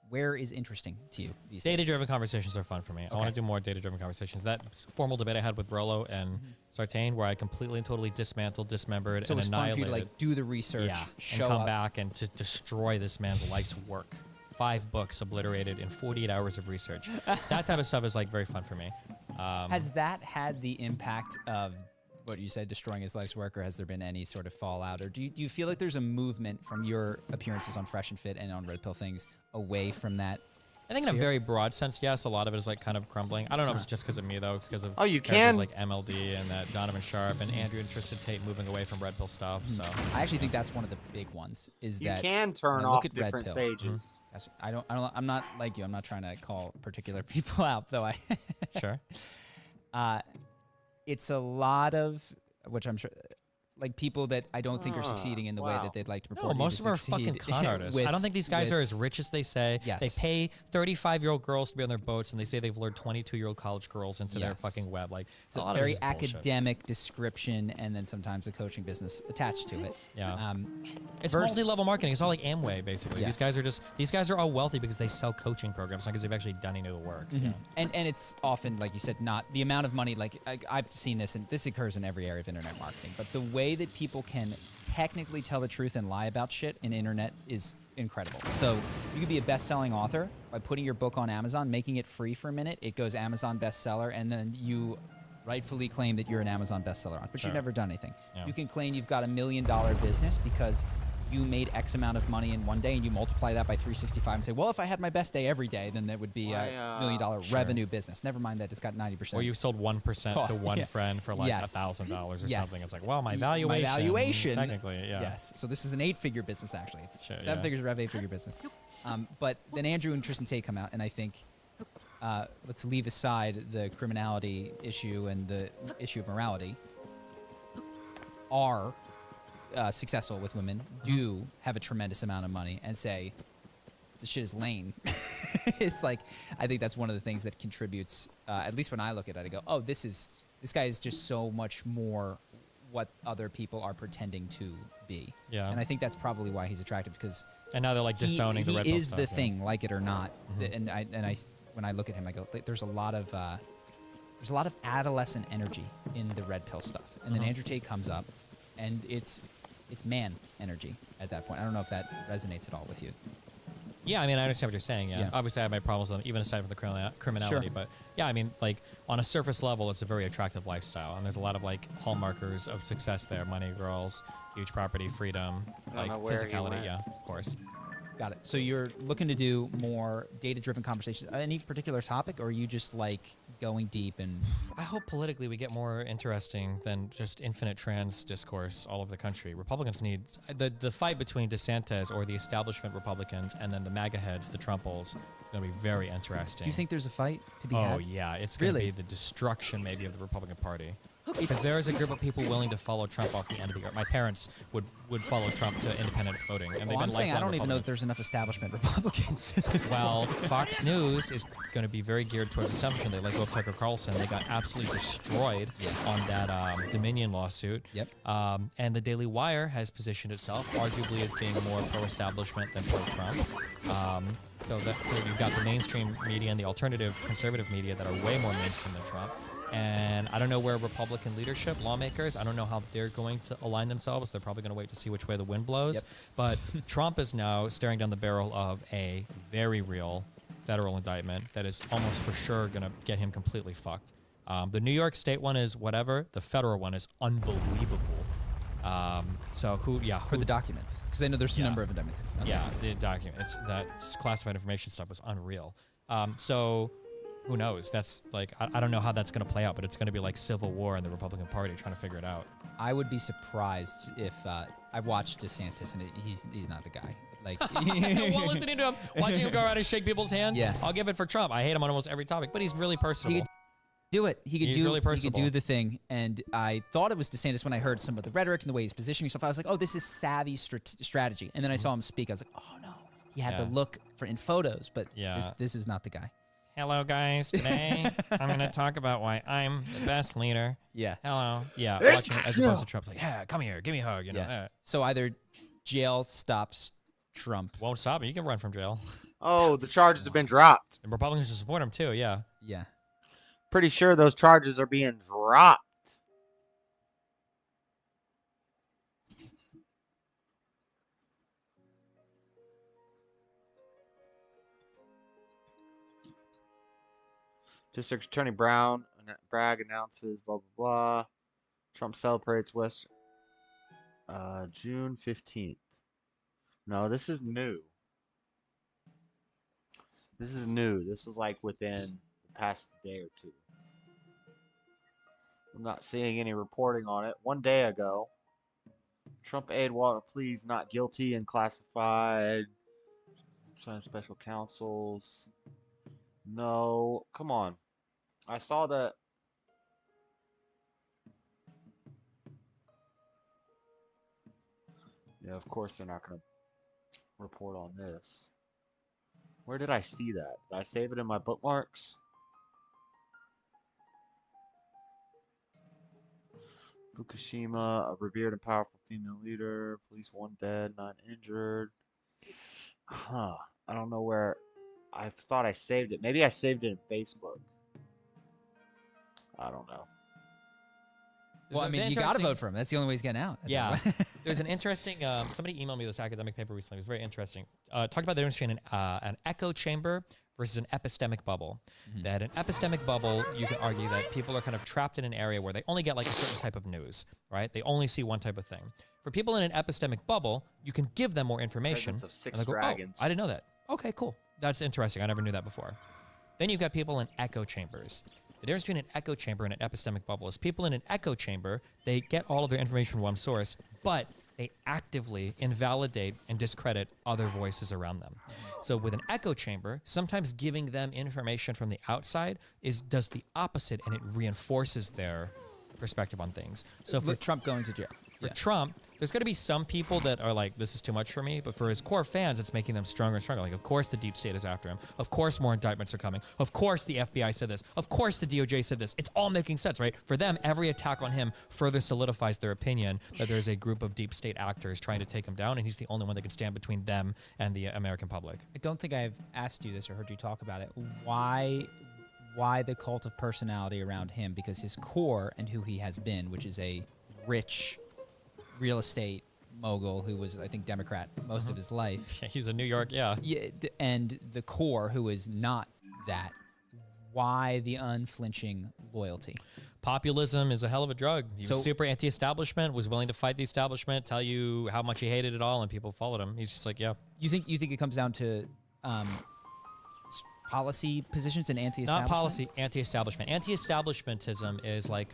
Where is interesting to you these days? Data-driven conversations are fun for me. I want to do more data-driven conversations. That formal debate I had with Rolo and Sartain, where I completely and totally dismantled, dismembered, so and it's annihilated. fun for you to do the research, show and come up. back and to destroy this man's life's work. 5 books obliterated in 48 hours of research. That type of stuff is very fun for me. Has that had the impact of what you said, destroying his life's work, or has there been any sort of fallout? Or do you feel like there's a movement from your appearances on Fresh and Fit and on Red Pill Things away from that? I think in a very broad sense, yes. A lot of it is kind of crumbling. I don't know if it's just because of me though. It's because of you characters can like MLD and that Donovan Sharp and Andrew and Tristan Tate moving away from Red Pill stuff. So I actually think that's one of the big ones. Is you that can turn off different sages. I'm not like you. I'm not trying to call particular people out, though. Sure. It's a lot of which I'm sure. People that I don't think are succeeding in the way that they'd like to report. No, most of them are fucking con artists. I don't think these guys are as rich as they say. Yes. They pay 35-year-old girls to be on their boats, and they say they've lured 22-year-old college girls into their fucking web. It's a very academic description, and then sometimes a coaching business attached to it. Yeah. It's multi-level marketing. It's all like Amway, basically. Yeah. These guys are all wealthy because they sell coaching programs, not because they've actually done any of the work. And it's often, like you said, not the amount of money. I've seen this, and this occurs in every area of internet marketing, but the way that people can technically tell the truth and lie about shit in internet is incredible. So you could be a best-selling author by putting your book on Amazon, making it free for a minute. It goes Amazon bestseller, and then you rightfully claim that you're an Amazon bestseller, but you've never done anything. Yeah. You can claim you've got $1 million business because you made X amount of money in one day, and you multiply that by 365 and say, well, if I had my best day every day, then that would be a $1 million revenue business. Never mind that it's got 90%. Or you sold 1% to one friend for $1,000 or something. It's well, my valuation. Technically, Yes. So this is an 8-figure business, actually. It's 7 figures rev, 8-figure business. But then Andrew and Tristan Tate come out, and I think let's leave aside the criminality issue and the issue of morality. Are successful with women, do have a tremendous amount of money, and say the shit is lame. It's I think that's one of the things that contributes. At least when I look at it, I go, "Oh, this guy is just so much more what other people are pretending to be." Yeah, and I think that's probably why he's attractive because. And now they're disowning the Red Pill He is stuff, the thing, like it or not. And I when I look at him, I go, "There's a lot of adolescent energy in the Red Pill stuff." And then Andrew Tate comes up, and it's man energy at that point. I don't know if that resonates at all with you. Yeah, I mean, I understand what you're saying. Yeah. Obviously, I have my problems with them, even aside from the criminality. Sure. But yeah, I mean, on a surface level, it's a very attractive lifestyle, and there's a lot of hallmarkers of success there: money, girls, huge property, freedom, physicality. Yeah, of course. Got it. So you're looking to do more data-driven conversations. Any particular topic, or are you just like going deep and? I hope politically we get more interesting than just infinite trans discourse all over the country. Republicans need the fight between DeSantis or the establishment Republicans and then the MAGA heads, the Trumples. It's going to be very interesting. Do you think there's a fight to be had? Oh yeah, it's going to be the destruction maybe of the Republican Party. Because there is a group of people willing to follow Trump off the end of the earth. My parents would follow Trump to independent voting, and they've been I'm saying I don't even know Republicans. if there's enough establishment Republicans in this Well, world. Fox News is going to be very geared towards establishment. They let go of Tucker Carlson. They got absolutely destroyed on that Dominion lawsuit. Yep. And the Daily Wire has positioned itself arguably as being more pro-establishment than pro-Trump. So you've got the mainstream media and the alternative conservative media that are way more mainstream than Trump. And I don't know where Republican leadership, lawmakers, I don't know how they're going to align themselves. They're probably going to wait to see which way the wind blows. Yep. But Trump is now staring down the barrel of a very real federal indictment that is almost for sure going to get him completely fucked. The New York State one is whatever. The federal one is unbelievable. For the documents, because I know there's a number of indictments. Okay. Yeah, the documents. That classified information stuff was unreal. So who knows? That's like, I don't know how that's going to play out, but it's going to be like civil war in the Republican Party trying to figure it out. I would be surprised if I watched DeSantis and he's not the guy. Like, well, listening to him, watching him go around and shake people's hands, Yeah. I'll give it for Trump. I hate him on almost every topic, but he's really personable. He could do it. He could He's do. really He could personable. do the thing. And I thought it was DeSantis when I heard some of the rhetoric and the way he's positioning himself. I was like, oh, this is savvy strategy. And then I saw him speak. I was like, oh no, he had the look in photos, but this is not the guy. Hello, guys. Today, I'm going to talk about why I'm the best leader. Yeah. Hello. Yeah. Watching as opposed to Trump's like, yeah, come here, give me a hug. You know. Yeah. So either jail stops Trump. Won't stop it. You can run from jail. Oh, the charges have been dropped. And Republicans should support him too. Yeah. Yeah. Pretty sure those charges are being dropped. District Attorney Bragg announces blah blah blah. Trump celebrates June 15th. No, this is new. This is new. This is like within the past day or two. I'm not seeing any reporting on it. 1 day ago, Trump aide Walter pleads not guilty and classified. Sign special counsels. No, come on. I saw that. Yeah, of course they're not going to report on this. Where did I see that? Did I save it in my bookmarks? Fukushima, a revered and powerful female leader. Police 1 dead, 9 injured. Huh. I don't know where. I thought I saved it. Maybe I saved it in Facebook. I don't know. Well, I mean, you got to vote for him. That's the only way he's getting out. Yeah. There's an interesting, somebody emailed me this academic paper recently. It was very interesting. Talked about the difference between an echo chamber versus an epistemic bubble. That an epistemic bubble, you can argue that people are kind of trapped in an area where they only get like a certain type of news, right? They only see one type of thing. For people in an epistemic bubble, you can give them more information. Presence of 6 and they'll go, dragons. oh, I didn't know that. Okay, cool. That's interesting. I never knew that before. Then you've got people in echo chambers. The difference between an echo chamber and an epistemic bubble is people in an echo chamber, they get all of their information from one source, but they actively invalidate and discredit other voices around them. So with an echo chamber, sometimes giving them information from the outside does the opposite, and it reinforces their perspective on things. So for Trump going to jail. For Trump, there's going to be some people that are like, this is too much for me. But for his core fans, it's making them stronger and stronger. Like, of course, the deep state is after him. Of course, more indictments are coming. Of course, the FBI said this. Of course, the DOJ said this. It's all making sense, right? For them, every attack on him further solidifies their opinion that there's a group of deep state actors trying to take him down. And he's the only one that can stand between them and the American public. I don't think I've asked you this or heard you talk about it. Why the cult of personality around him? Because his core and who he has been, which is a rich real estate mogul who was, I think, Democrat most of his life. He's in New York, yeah. And the core who is not that. Why the unflinching loyalty? populism is a hell of a drug. He So- was super anti-establishment, was willing to fight the establishment, tell you how much he hated it all, and people followed him. He's just like, yeah. You think it comes down to policy positions and anti-establishment? Not policy, anti-establishment. Anti-establishmentism is like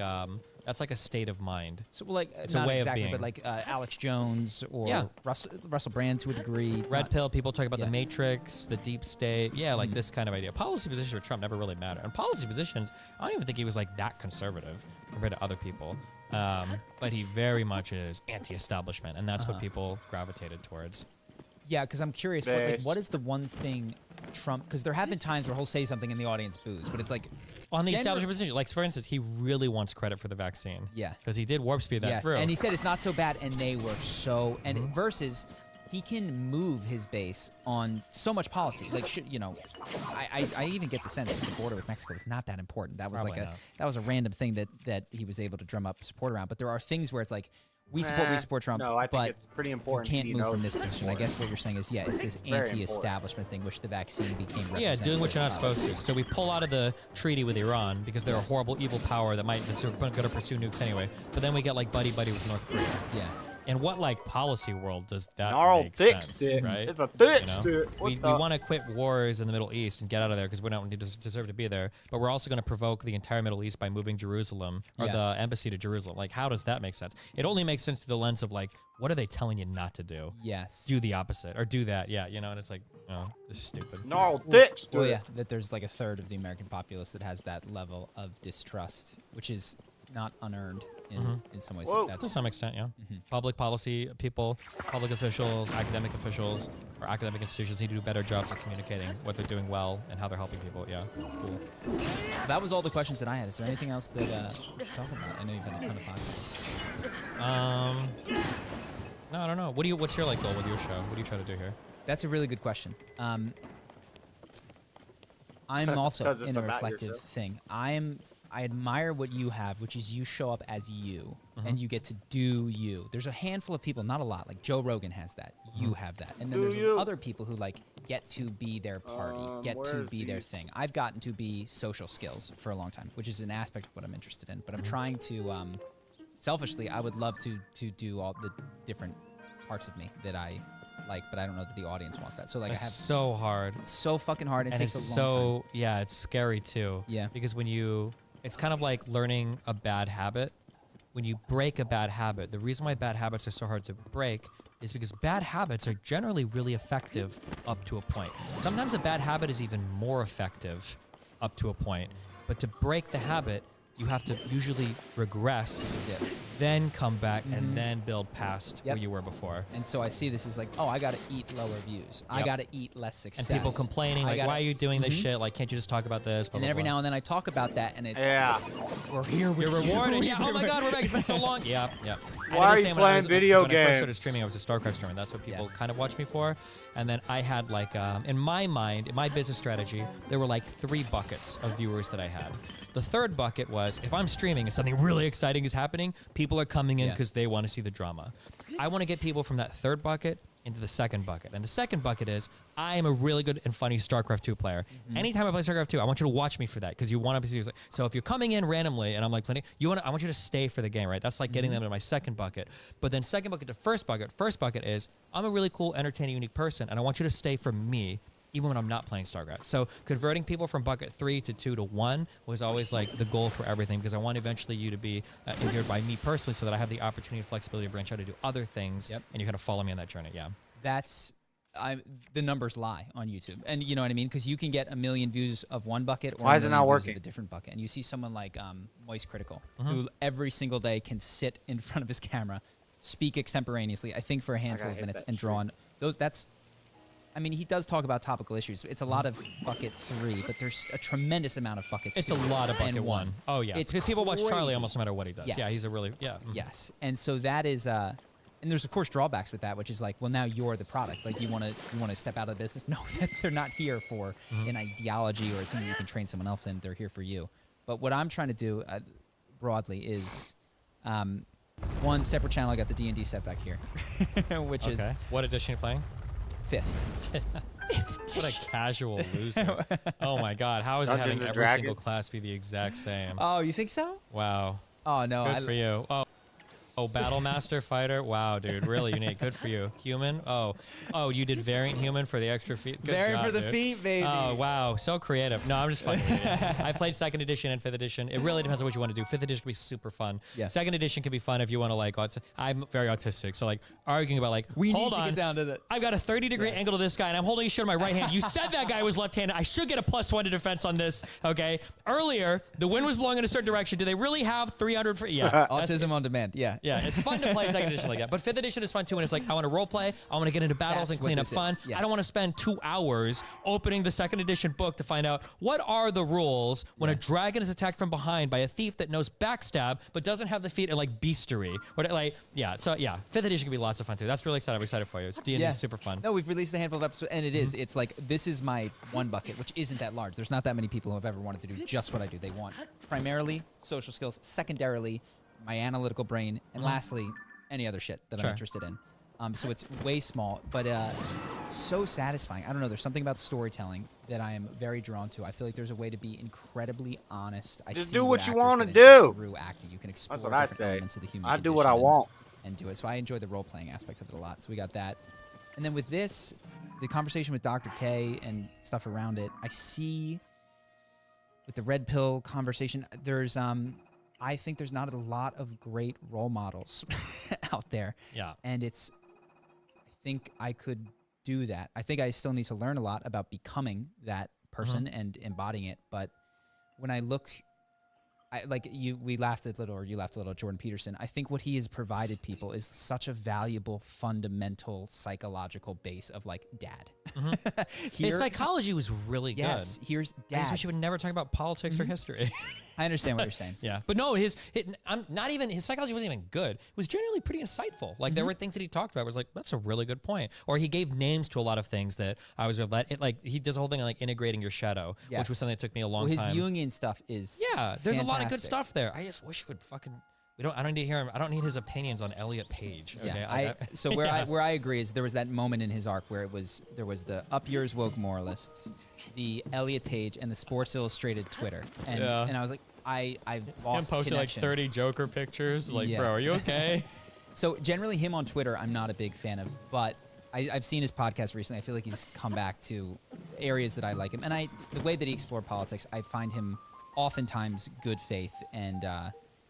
that's like a state of mind. So like it's not a way exactly, of being. but like Alex Jones or Yeah. Russell Brand to a degree. Red pill. People talk about the Matrix, the deep state. Yeah, like this kind of idea. Policy positions with Trump never really mattered. And policy positions, I don't even think he was like that conservative compared to other people. But he very much is anti-establishment, and that's what people gravitated towards. Yeah, because I'm curious, what is the one thing Trump? Because there have been times where he'll say something and the audience boos, but it's like on the establishment position. Like for instance, he really wants credit for the vaccine. Yeah, because he did warp speed that through. And he said it's not so bad, and they were so. And versus, he can move his base on so much policy. Like, I even get the sense that the border with Mexico is not that important. That was Probably not. that was a random thing that he was able to drum up support around. But there are things where it's like. We support Trump, No, I think but it's pretty important. you can't he move knows from this it's position. I guess what you're saying is, it's this very anti-establishment thing, which the vaccine became Yeah, doing what you're not representative supposed to. So we pull out of the treaty with Iran because they're a horrible, evil power that might going to pursue nukes anyway. But then we get like buddy with North Korea. Yeah. In what like policy world does that Gnarled make thick sense? stick. Right? It's a thick You know? stick. What We the- want to quit wars in the Middle East and get out of there because we don't deserve to be there. But we're also going to provoke the entire Middle East by moving Jerusalem or the embassy to Jerusalem. Like, how does that make sense? It only makes sense through the lens of like, what are they telling you not to do? Yes. Do the opposite or do that. Yeah, you know, and it's like, oh, this is stupid. Gnarled thick stick. Well, yeah, that there's like a third of the American populace that has that level of distrust, which is not unearned in some ways. To some extent, yeah. Public policy people, public officials, academic officials, or academic institutions need to do better jobs at communicating what they're doing well and how they're helping people. Yeah, cool. That was all the questions that I had. Is there anything else that we should talk about? I know you've had a ton of podcasts. No, I don't know. What's your like goal with your show? What do you try to do here? That's a really good question. I'm also 'Cause it's in a about your reflective show. thing. I admire what you have, which is you show up as you, and you get to do you. There's a handful of people, not a lot, like Joe Rogan has that. You have that. And then Do there's you. other people who like get to be their party, get to where's be their these? thing. I've gotten to be social skills for a long time, which is an aspect of what I'm interested in. But I'm trying to, selfishly, I would love to do all the different parts of me that I like, but I don't know that the audience wants that. So like, It's I have so hard. It's so fucking hard. It And takes it's a long time. yeah, it's scary too. Yeah. Because it's kind of like learning a bad habit. When you break a bad habit, the reason why bad habits are so hard to break is because bad habits are generally really effective up to a point. Sometimes a bad habit is even more effective up to a point. But to break the habit, you have to usually regress, then come back, and then build past where you were before. And so I see this as like, oh, I got to eat lower views. I Yep. got to eat less success. And people complaining, like, why are you doing this shit? Like, can't you just talk about this? Blah, And blah, every blah. now and then I talk about that, and it's we're here You're with you. rewarded. Yeah. Oh my God, we're back. It's been so long. Yeah. Yeah. Why are you playing video When I first started games? streaming, I was a StarCraft streamer. That's what people kind of watched me for. And then I had like, in my mind, in my business strategy, there were like 3 buckets of viewers that I had. The third bucket was if I'm streaming and something really exciting is happening, people are coming in because they want to see the drama. I want to get people from that third bucket into the second bucket. And the second bucket is I am a really good and funny StarCraft 2 player. Anytime I play StarCraft 2, I want you to watch me for that because you want to be serious. So if you're coming in randomly and I'm like playing, I want you to stay for the game, right? That's like getting them into my second bucket. But then second bucket to first bucket is I'm a really cool, entertaining, unique person, and I want you to stay for me even when I'm not playing StarCraft. So converting people from bucket 3 to 2 to 1 was always like the goal for everything because I want eventually you to be endeared by me personally so that I have the opportunity and flexibility to branch out to do other things and you kind of follow me on that journey. Yeah. That's the numbers lie on YouTube, and you know what I mean, because you can get 1 million views of one bucket or Why is it 1 not million views working? of a different bucket, and you see someone like Moist Critical who every single day can sit in front of his camera, speak extemporaneously, I think for a handful of hit minutes, that and draw on those. I mean, he does talk about topical issues. It's a lot of bucket 3, but there's a tremendous amount of bucket 2. It's a lot of bucket and 1. Oh, yeah. It's Because people watch Charlie crazy. almost no matter what he does. Yes. Yeah, he's a really, Yes, and so that is, and there's of course drawbacks with that, which is like, well, now you're the product. Like you want to step out of the business. No, they're not here for an ideology or a thing that you can train someone else in. They're here for you. But what I'm trying to do broadly is, one separate channel. I got the D&D set back here, which is What edition are you playing? Fifth. What a casual loser. Oh my God. How is it having Dungeons and every single Dragons? class be the exact same? Oh, you think so? Wow. Oh no, Good for you. Oh, Battle Master Fighter. Wow, dude, really unique. Good for you. Human. Oh, you did variant human for the extra feet. Good Variant job, for the dude. feet, baby. Oh wow, so creative. No, I'm just fucking with you. I played second edition and fifth edition. It really depends on what you want to do. Fifth edition can be super fun. Yeah. Second edition can be fun if you want to like. I'm very autistic, so like arguing about like. We hold need to on, get down to the. I've got a 30-degree angle to this guy, and I'm holding his shit in my right hand. You said that guy was left-handed. I should get a +1 to defense on this. Okay. Earlier, the wind was blowing in a certain direction. Do they really have 300? Yeah. Autism on demand. Yeah. Yeah, it's fun to play second edition like that. But fifth edition is fun too, and it's like I want to role play, I want to get into battles That's and clean what up this fun. is, yeah. I don't want to spend 2 hours opening the second edition book to find out what are the rules when a dragon is attacked from behind by a thief that knows backstab but doesn't have the feat of like beastery. Or like fifth edition can be lots of fun too. That's really exciting. I'm excited for you. It's D&D super fun. No, we've released a handful of episodes, and it is. It's like this is my one bucket, which isn't that large. There's not that many people who have ever wanted to do just what I do. They want primarily social skills, secondarily my analytical brain, and lastly any other shit that I'm interested in. So it's way small, but so satisfying. I don't know. There's something about storytelling that I am very drawn to. I feel like there's a way to be incredibly honest. Just see do what you actors want to get do. into through acting. You can explore That's what I different say. elements of the human I do what I condition want. and do it. So I enjoy the role-playing aspect of it a lot. So we got that. And then with this, the conversation with Dr. K and stuff around it, I see with the red pill conversation, there's I think there's not a lot of great role models out there. Yeah. And I think I could do that. I think I still need to learn a lot about becoming that person and embodying it. But when I looked, we laughed a little, or you laughed a little, Jordan Peterson. I think what he has provided people is such a valuable, fundamental psychological base of like dad. His psychology was really good. Yes, here's dad. I just wish he would never talk about politics or history. I understand what you're saying. Yeah, but no, his psychology wasn't even good. It was generally pretty insightful. Like there were things that he talked about. I was like, that's a really good point. Or he gave names to a lot of things that I was like he does a whole thing on like integrating your shadow, which was something that took me a long time. His Jungian stuff is there's a lot of good fantastic. stuff there. I just wish he would fucking. I don't need to hear him. I don't need his opinions on Elliot Page. Okay? Yeah, so where I agree is there was that moment in his arc where there was the up yours woke moralists, the Elliot Page, and the Sports Illustrated Twitter, and I was like, I lost him posting connection. like 30 Joker pictures. Like, bro, are you okay? So generally, him on Twitter, I'm not a big fan of, but I've seen his podcast recently. I feel like he's come back to areas that I like him, and the way that he explored politics, I find him oftentimes good faith and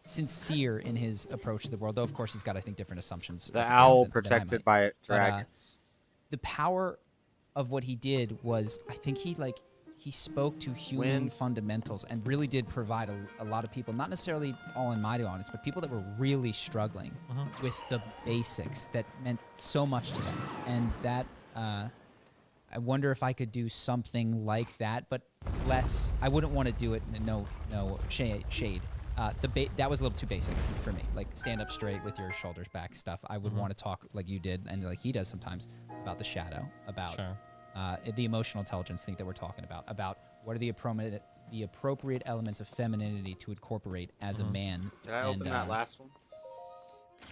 sincere in his approach to the world. Though of course he's got, I think, different assumptions. The owl protected by dragons. The power of what he did was, I think he spoke to human fundamentals and really did provide a lot of people, not necessarily all in my honest, but people that were really struggling with the basics that meant so much to them. And that, I wonder if I could do something like that, but less. I wouldn't want to do it. No shade. That was a little too basic for me. Like stand up straight with your shoulders back stuff. I would want to talk like you did and like he does sometimes about the shadow, about the emotional intelligence thing that we're talking about what are the appropriate elements of femininity to incorporate as a man. Did I open that last one?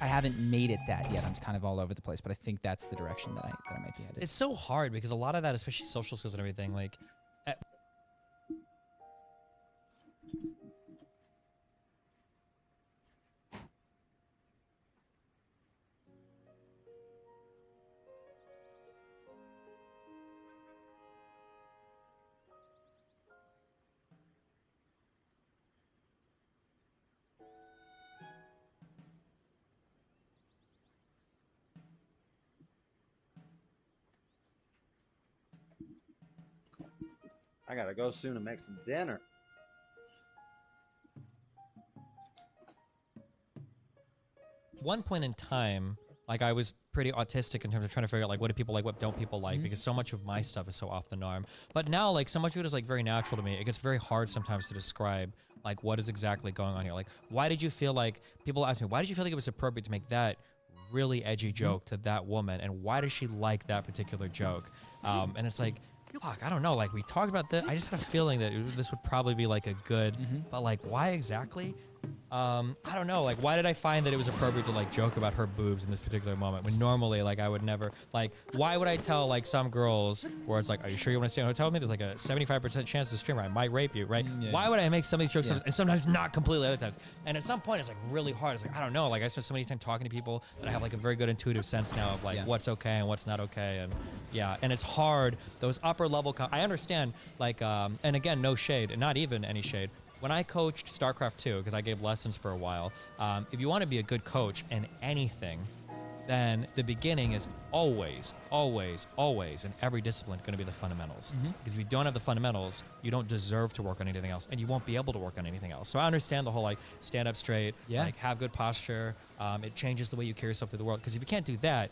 I haven't made it that yet. I'm kind of all over the place, but I think that's the direction that I might be headed. It's so hard because a lot of that, especially social skills and everything, like. I gotta go soon and make some dinner. One point in time, like I was pretty autistic in terms of trying to figure out like what do people like, what don't people like, because so much of my stuff is so off the norm. But now like so much of it is like very natural to me. It gets very hard sometimes to describe like what is exactly going on here. Like why did you feel like, people ask me, why did you feel like it was appropriate to make that really edgy joke to that woman, and why does she like that particular joke? And it's like, fuck, I don't know. Like we talked about that. I just had a feeling that this would probably be like a good, but like why exactly? I don't know, like, why did I find that it was appropriate to, like, joke about her boobs in this particular moment when normally, like, I would never, like, why would I tell, like, some girls where it's like, are you sure you want to stay in a hotel with me? There's, like, a 75% chance as a streamer I might rape you, right? Yeah. Why would I make some of these jokes and sometimes not completely other times? And at some point, it's, like, really hard. It's like, I don't know, like, I spent so many time talking to people that I have, like, a very good intuitive sense now of, like, what's okay and what's not okay. And, yeah, and it's hard. Those upper level, I understand, like, and again, no shade, and not even any shade. When I coached StarCraft 2, because I gave lessons for a while, if you want to be a good coach in anything, then the beginning is always, always, always in every discipline going to be the fundamentals. Because if you don't have the fundamentals, you don't deserve to work on anything else, and you won't be able to work on anything else. So I understand the whole, like, stand up straight, like, have good posture. It changes the way you carry yourself through the world. Because if you can't do that,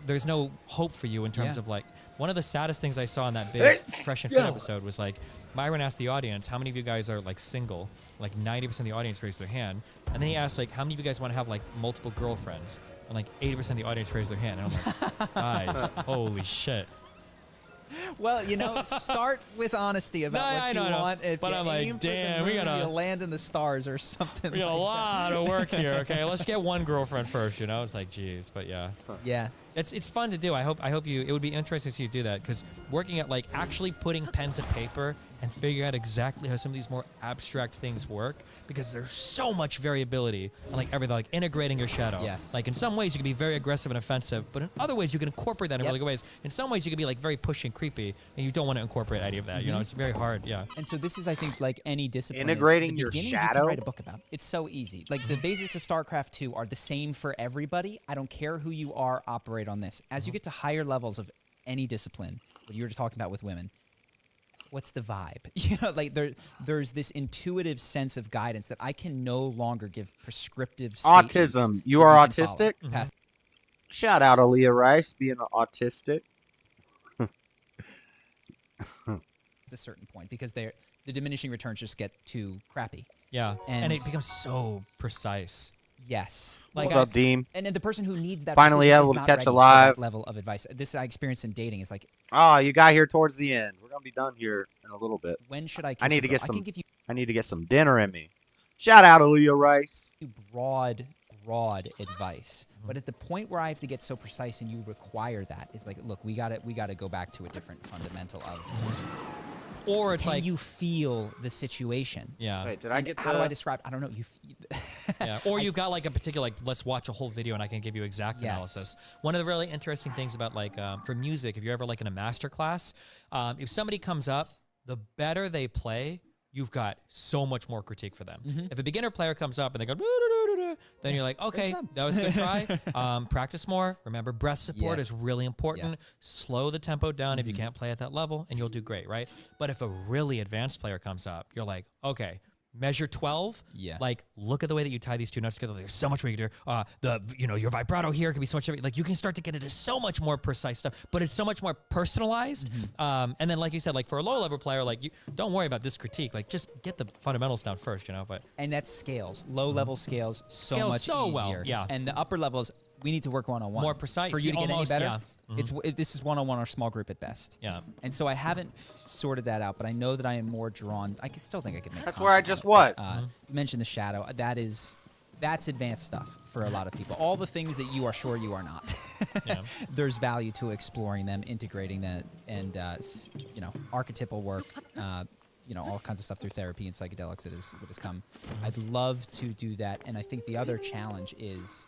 there's no hope for you in terms of, like, one of the saddest things I saw in that big Fresh and Fit episode was, like, Myron asked the audience, how many of you guys are, like, single? Like, 90% of the audience raised their hand. And then he asked, like, how many of you guys want to have, like, multiple girlfriends? And, like, 80% of the audience raised their hand. And I'm like, guys, holy shit. Well, you know, start with honesty about what you want. If but you I'm like, aim damn, for the we moon, gotta you'll land in the stars or something. We got a lot of work here. Okay, let's get one girlfriend first. You know, it's like, geez, but yeah. Yeah. It's fun to do. I hope you. It would be interesting to see you do that, because working at, like, actually putting pen to paper and figuring out exactly how some of these more abstract things work, because there's so much variability and, like, everything, like integrating your shadow. Yes. Like, in some ways you can be very aggressive and offensive, but in other ways you can incorporate that in really good ways. In some ways you can be, like, very pushy and creepy, and you don't want to incorporate any of that. You know, it's very hard. Yeah. And so this is, I think, like any discipline. Integrating the your beginning, shadow? You can write a book about. It's so easy. Like, the basics of StarCraft 2 are the same for everybody. I don't care who you are, operate on this. As you get to higher levels of any discipline, what you were just talking about with women, what's the vibe? You know, like, there's this intuitive sense of guidance that I can no longer give prescriptive statements. Autism. You are autistic? Shout out Aaliyah Rice being autistic. At a certain point, because the diminishing returns just get too crappy. Yeah, and it becomes so precise. Yes. Like, what's up, Deem? And the person who needs that finally able to catch a live level of advice. This I experienced in dating is like, oh, you got here towards the end. We're gonna be done here in a little bit. When should I? I need to get some. I can give you I need to get some dinner in me. Shout out Aaliyah Rice. Broad advice, but at the point where I have to get so precise and you require that, is like, look, we got to go back to a different fundamental of. Or it's can like, you feel the situation? Yeah. Wait, did I get how do I describe? I don't know. Yeah. Or you've got, like, a particular, like, let's watch a whole video and I can give you exact analysis. One of the really interesting things about, like, for music, if you're ever, like, in a master class, if somebody comes up, the better they play, you've got so much more critique for them. If a beginner player comes up and they go, then you're like, okay, that was a good try. Practice more. Remember, breath support is really important. Slow the tempo down if you can't play at that level, and you'll do great, right? But if a really advanced player comes up, you're like, okay, measure 12. Like, look at the way that you tie these two notes together. There's so much more you can do. Your vibrato here can be so much. Like, you can start to get into so much more precise stuff, but it's so much more personalized. And then, like you said, like, for a low level player, like, you don't worry about this critique. Like, just get the fundamentals down first, you know. But that scales. Low level scales so Scales much so easier. well, yeah. And the upper levels, we need to work one-on-one. More precise. For you to get Almost, any better. yeah. This is one-on-one or small group at best. Yeah. And so I haven't sorted that out, but I know that I am more drawn. I still think I could make. That's where I just was. You mentioned the shadow. That's advanced stuff for a lot of people. All the things that you are sure you are not. There's value to exploring them, integrating that, and archetypal work. All kinds of stuff through therapy and psychedelics that has come. I'd love to do that, and I think the other challenge is,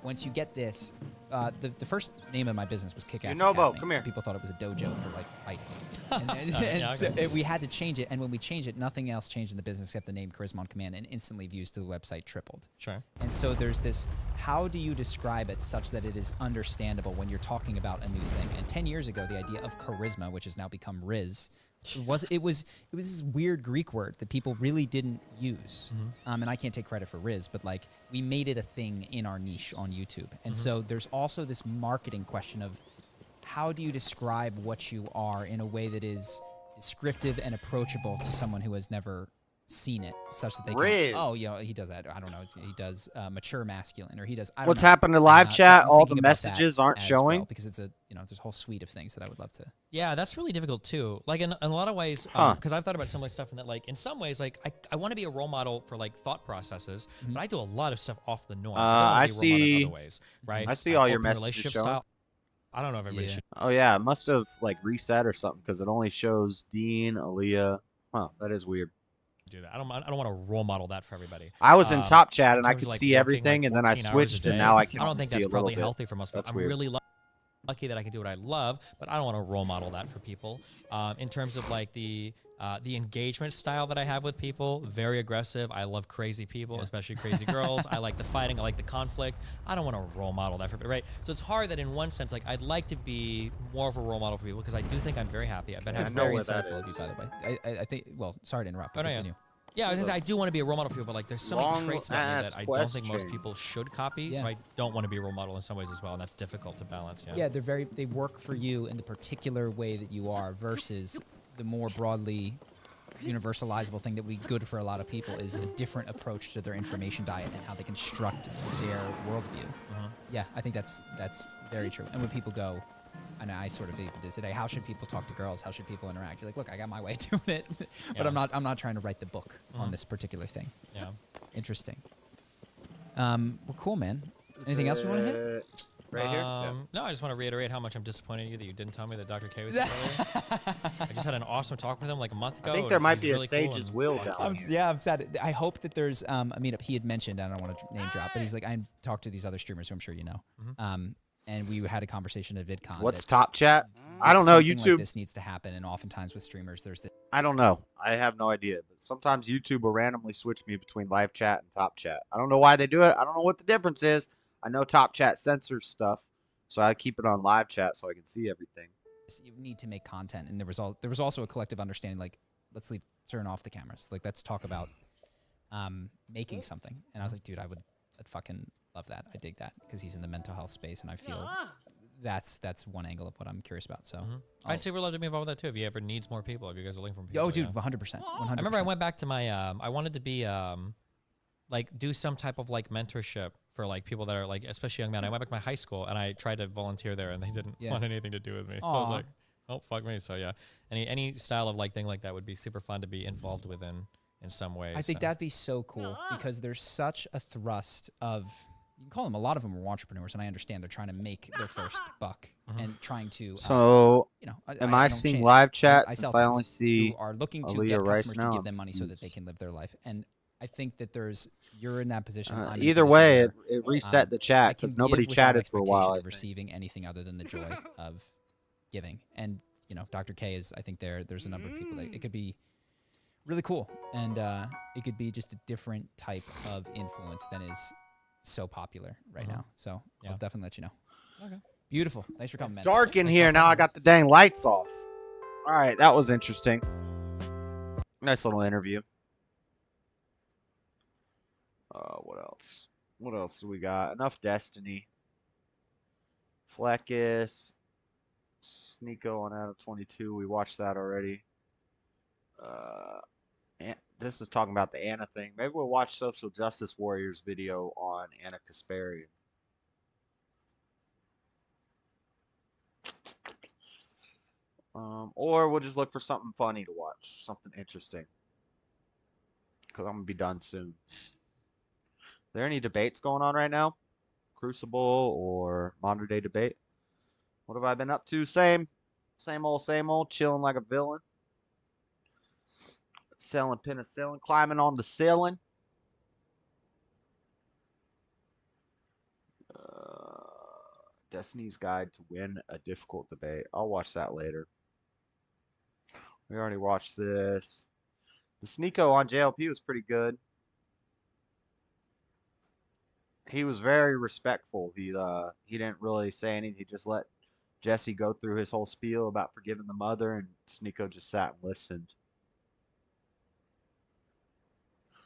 once you get this, the first name of my business was Kick-Ass Academy. Come here. People thought it was a dojo for, like, fighting. So we had to change it, and when we changed it, nothing else changed in the business except the name Charisma on Command, and instantly views to the website tripled. Sure. And so there's this, how do you describe it such that it is understandable when you're talking about a new thing? And 10 years ago, the idea of charisma, which has now become Riz, it was this weird Greek word that people really didn't use. And I can't take credit for Riz, but, like, we made it a thing in our niche on YouTube. And so there's also this marketing question of, how do you describe what you are in a way that is descriptive and approachable to someone who has never seen it, such that they Riz. can, he does that. I don't know. He does mature masculine, or he does. I don't What's know. happened to live chat? So All I'm the thinking about that messages aren't as showing well, because it's a there's a whole suite of things that I would love to. Yeah, that's really difficult too. Like in a lot of ways, Huh. because I've thought about similar stuff, and that like in some ways, like I want to be a role model for like thought processes, but I do a lot of stuff off the norm. I don't I want to be a role model in see. other ways, right? I see Like all your open messages relationship showing. style. I don't know if everybody should Oh yeah, it must have like reset or something because it only shows Dean, Aaliyah. Huh, that is weird. do that. I don't want to role model that for everybody. I was in Top Chat in and I terms could of, like, see working, everything, like, and then I 14 hours a switched, and day, now I I can don't think see that's a little probably bit. healthy for most people. That's I'm weird. really lucky that I can do what I love, but I don't want to role model that for people. In terms of like the engagement style that I have with people, very aggressive. I love crazy people, especially crazy girls. I like the fighting. I like the conflict. I don't want to role model that for people, right? So it's hard that in one sense, like I'd like to be more of a role model for people because I do think I'm very happy. I've been That's happy. very insightful of you, by the way. I think. Well, sorry to interrupt. But Oh, no, yeah. continue. Yeah, I was gonna say I do want to be a role model for people, but like there's so many traits about me that I don't think most question. people should copy. So Yeah. I don't want to be a role model in some ways as well, and that's difficult to balance. Yeah. Yeah, they work for you in the particular way that you are versus the more broadly universalizable thing that would be good for a lot of people is a different approach to their information diet and how they construct their worldview. Yeah, I think that's very true. And when people go, and I sort of even did today, how should people talk to girls? How should people interact? You're like, look, I got my way of doing it, but Yeah. I'm not trying to write the book on this particular thing. Yeah. Interesting. Well, cool, man. Anything else you want to hit? Right here? No, I just want to reiterate how much I'm disappointed in you that you didn't tell me that Dr. K was here earlier. I just had an awesome talk with him like a month ago. I think and there might he's be a really cool Sage's and will fun. down here. Yeah, I'm sad. I hope that there's a meetup. He had mentioned, I don't want to name drop, but he's like, I talked to these other streamers who I'm sure you know. And we had a conversation at VidCon. What's that Top Chat? I don't know. something YouTube. Like this needs to happen, and oftentimes with streamers, there's this. I don't know. I have no idea. But sometimes YouTube will randomly switch me between live chat and Top Chat. I don't know why they do it. I don't know what the difference is. I know Top Chat censors stuff, so I keep it on live chat so I can see everything. You need to make content, and there was also a collective understanding. Like, let's turn off the cameras. Like, let's talk about making something. And I was like, dude, I'd fucking love that. I dig that because he's in the mental health space, and I feel that's one angle of what I'm curious about. So I'd say we're allowed to be involved with that too. If you ever needs more people, if you guys are looking for people. Oh, dude, yeah. 100%. I remember I went back to my, I wanted to be, like do some type of like mentorship for like people that are like, especially young men. I went back to my high school and I tried to volunteer there and they didn't want anything to do with me. So I was like, oh, fuck me. So yeah, any style of like thing like that would be super fun to be involved with in some ways. I think that'd be so cool because there's such a thrust of, you can call them, a lot of them are entrepreneurs, and I understand they're trying to make their first buck and trying to. So, am I don't seeing change. live chat I since sell I only things see who are looking to Aaliyah get right customers now? to give them money so that they can live their life. And I think that you're in that position. I'm in a Either position way, where, it reset the chat I can because nobody give without chatted for a while. expectation I of think. receiving anything other than the joy of giving. And Dr. K is, I think there's a number of people that it could be really cool, and it could be just a different type of influence than is so popular right now. So I'll definitely let you know. Okay. Beautiful. Thanks for coming, man. It's dark in Thanks here for now. I coming. got the dang lights off. All right, that was interesting. Nice little interview. What else? What else do we got? Enough Destiny. Fleckus. Sneako on out of 22. We watched that already. This is talking about the Anna thing. Maybe we'll watch Social Justice Warriors video on Anna Kasparian. Or we'll just look for something funny to watch, something interesting. Because I'm going to be done soon. Are there any debates going on right now? Crucible or Modern Day Debate? What have I been up to? Same old, chilling like a villain. Selling penicillin, climbing on the ceiling. Destiny's Guide to Win a Difficult Debate. I'll watch that later. We already watched this. The Sneako on JLP was pretty good. He was very respectful. He didn't really say anything. He just let Jesse go through his whole spiel about forgiving the mother, and Sneako just sat and listened.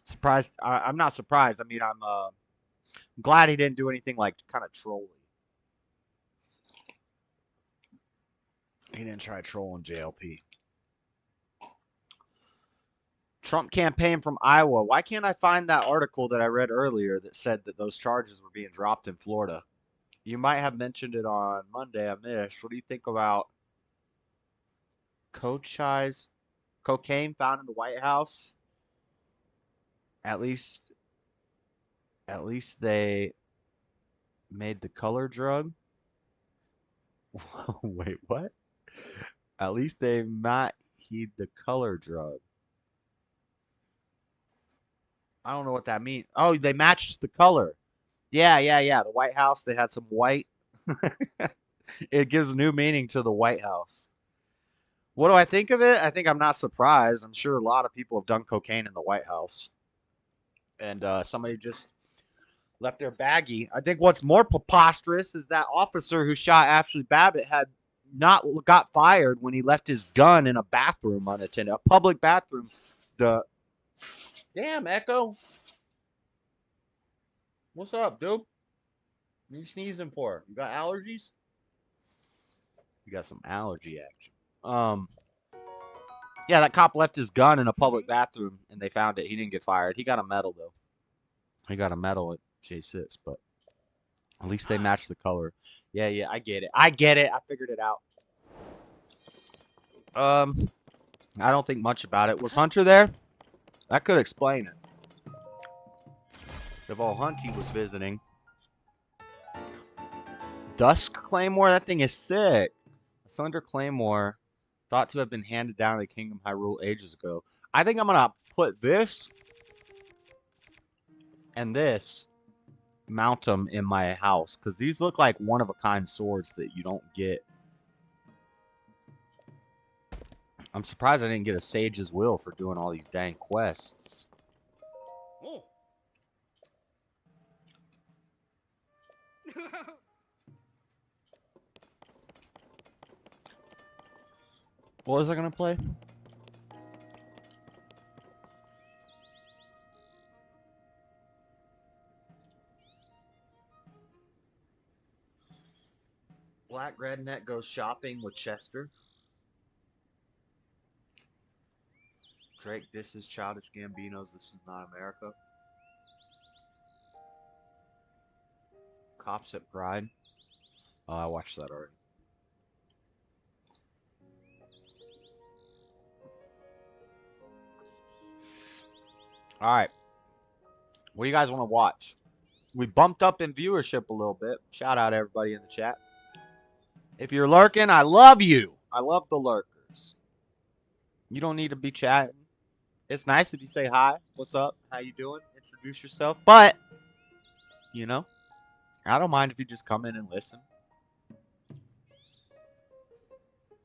Surprised? I'm not surprised. I mean, I'm glad he didn't do anything like kind of trolly. He didn't try trolling JLP. Trump campaign from Iowa. Why can't I find that article that I read earlier that said that those charges were being dropped in Florida? You might have mentioned it on Monday. I missed. What do you think about cocaine found in the White House? At least they made the color drug. Wait, what? At least they might heed the color drug. I don't know what that means. Oh, they matched the color. Yeah. The White House, they had some white. It gives new meaning to the White House. What do I think of it? I think I'm not surprised. I'm sure a lot of people have done cocaine in the White House. And somebody just left their baggie. I think what's more preposterous is that officer who shot Ashley Babbitt had not got fired when he left his gun in a bathroom unattended, a public bathroom. Damn, Echo. What's up, dude? What are you sneezing for? You got allergies? You got some allergy action. Yeah, that cop left his gun in a public bathroom and they found it. He didn't get fired. He got a medal though. He got a medal at J6, but at least they matched the color. Yeah, I get it. I figured it out. I don't think much about it. Was Hunter there? That could explain it. If old Hunty was visiting. Dusk Claymore? That thing is sick. A Sunder Claymore, thought to have been handed down to the Kingdom Hyrule ages ago. I think I'm going to put this and this, mount them in my house, because these look like one-of-a-kind swords that you don't get. I'm surprised I didn't get a Sage's Will for doing all these dang quests. Oh. What was I going to play? Black Redneck goes shopping with Chester. Drake disses Childish Gambino's This Is Not America. Cops at Pride. Oh, I watched that already. Alright. What do you guys want to watch? We bumped up in viewership a little bit. Shout out to everybody in the chat. If you're lurking, I love you. I love the lurkers. You don't need to be chatting. It's nice if you say hi. What's up? How you doing? Introduce yourself. But, you know, I don't mind if you just come in and listen.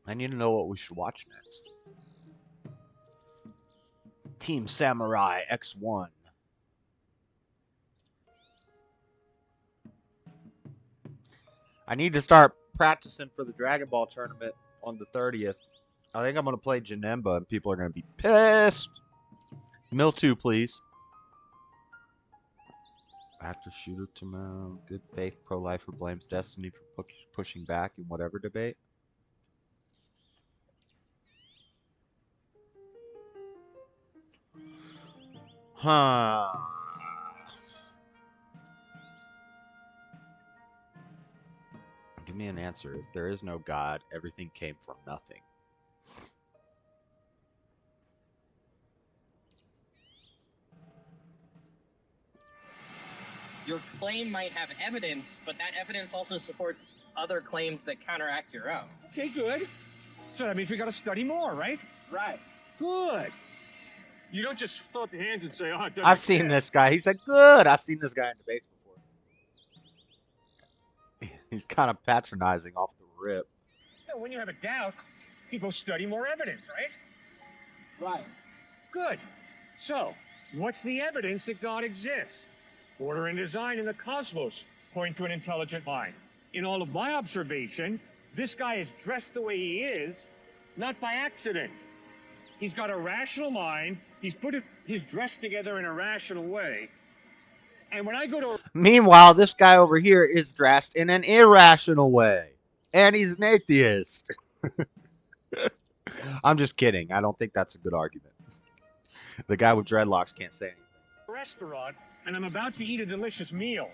I need to know what we should watch next. Team Samurai X1. I need to start practicing for the Dragon Ball tournament on the 30th. I think I'm going to play Janemba and people are going to be pissed. Mill 2, please. Active shooter tomorrow. Good faith pro-lifer blames Destiny for pushing back in whatever debate. Huh. Give me an answer. If there is no God, everything came from nothing. Your claim might have evidence, but that evidence also supports other claims that counteract your own. Okay, good. So that means we gotta study more, right? Right. Good. You don't just throw up your hands and say, oh, it doesn't I've seen this guy. He said, good. I've seen this guy in debates before. He's kind of patronizing off the rip. Yeah, when you have a doubt, you go study more evidence, right? Right. Good. So, what's the evidence that God exists? Order and design in the cosmos point to an intelligent mind. In all of my observation, this guy is dressed the way he is, not by accident. He's got a rational mind. He's put his dress together in a rational way. And when I go to... Meanwhile, this guy over here is dressed in an irrational way. And he's an atheist. I'm just kidding. I don't think that's a good argument. The guy with dreadlocks can't say anything. Restaurant, and I'm about to eat a delicious meal.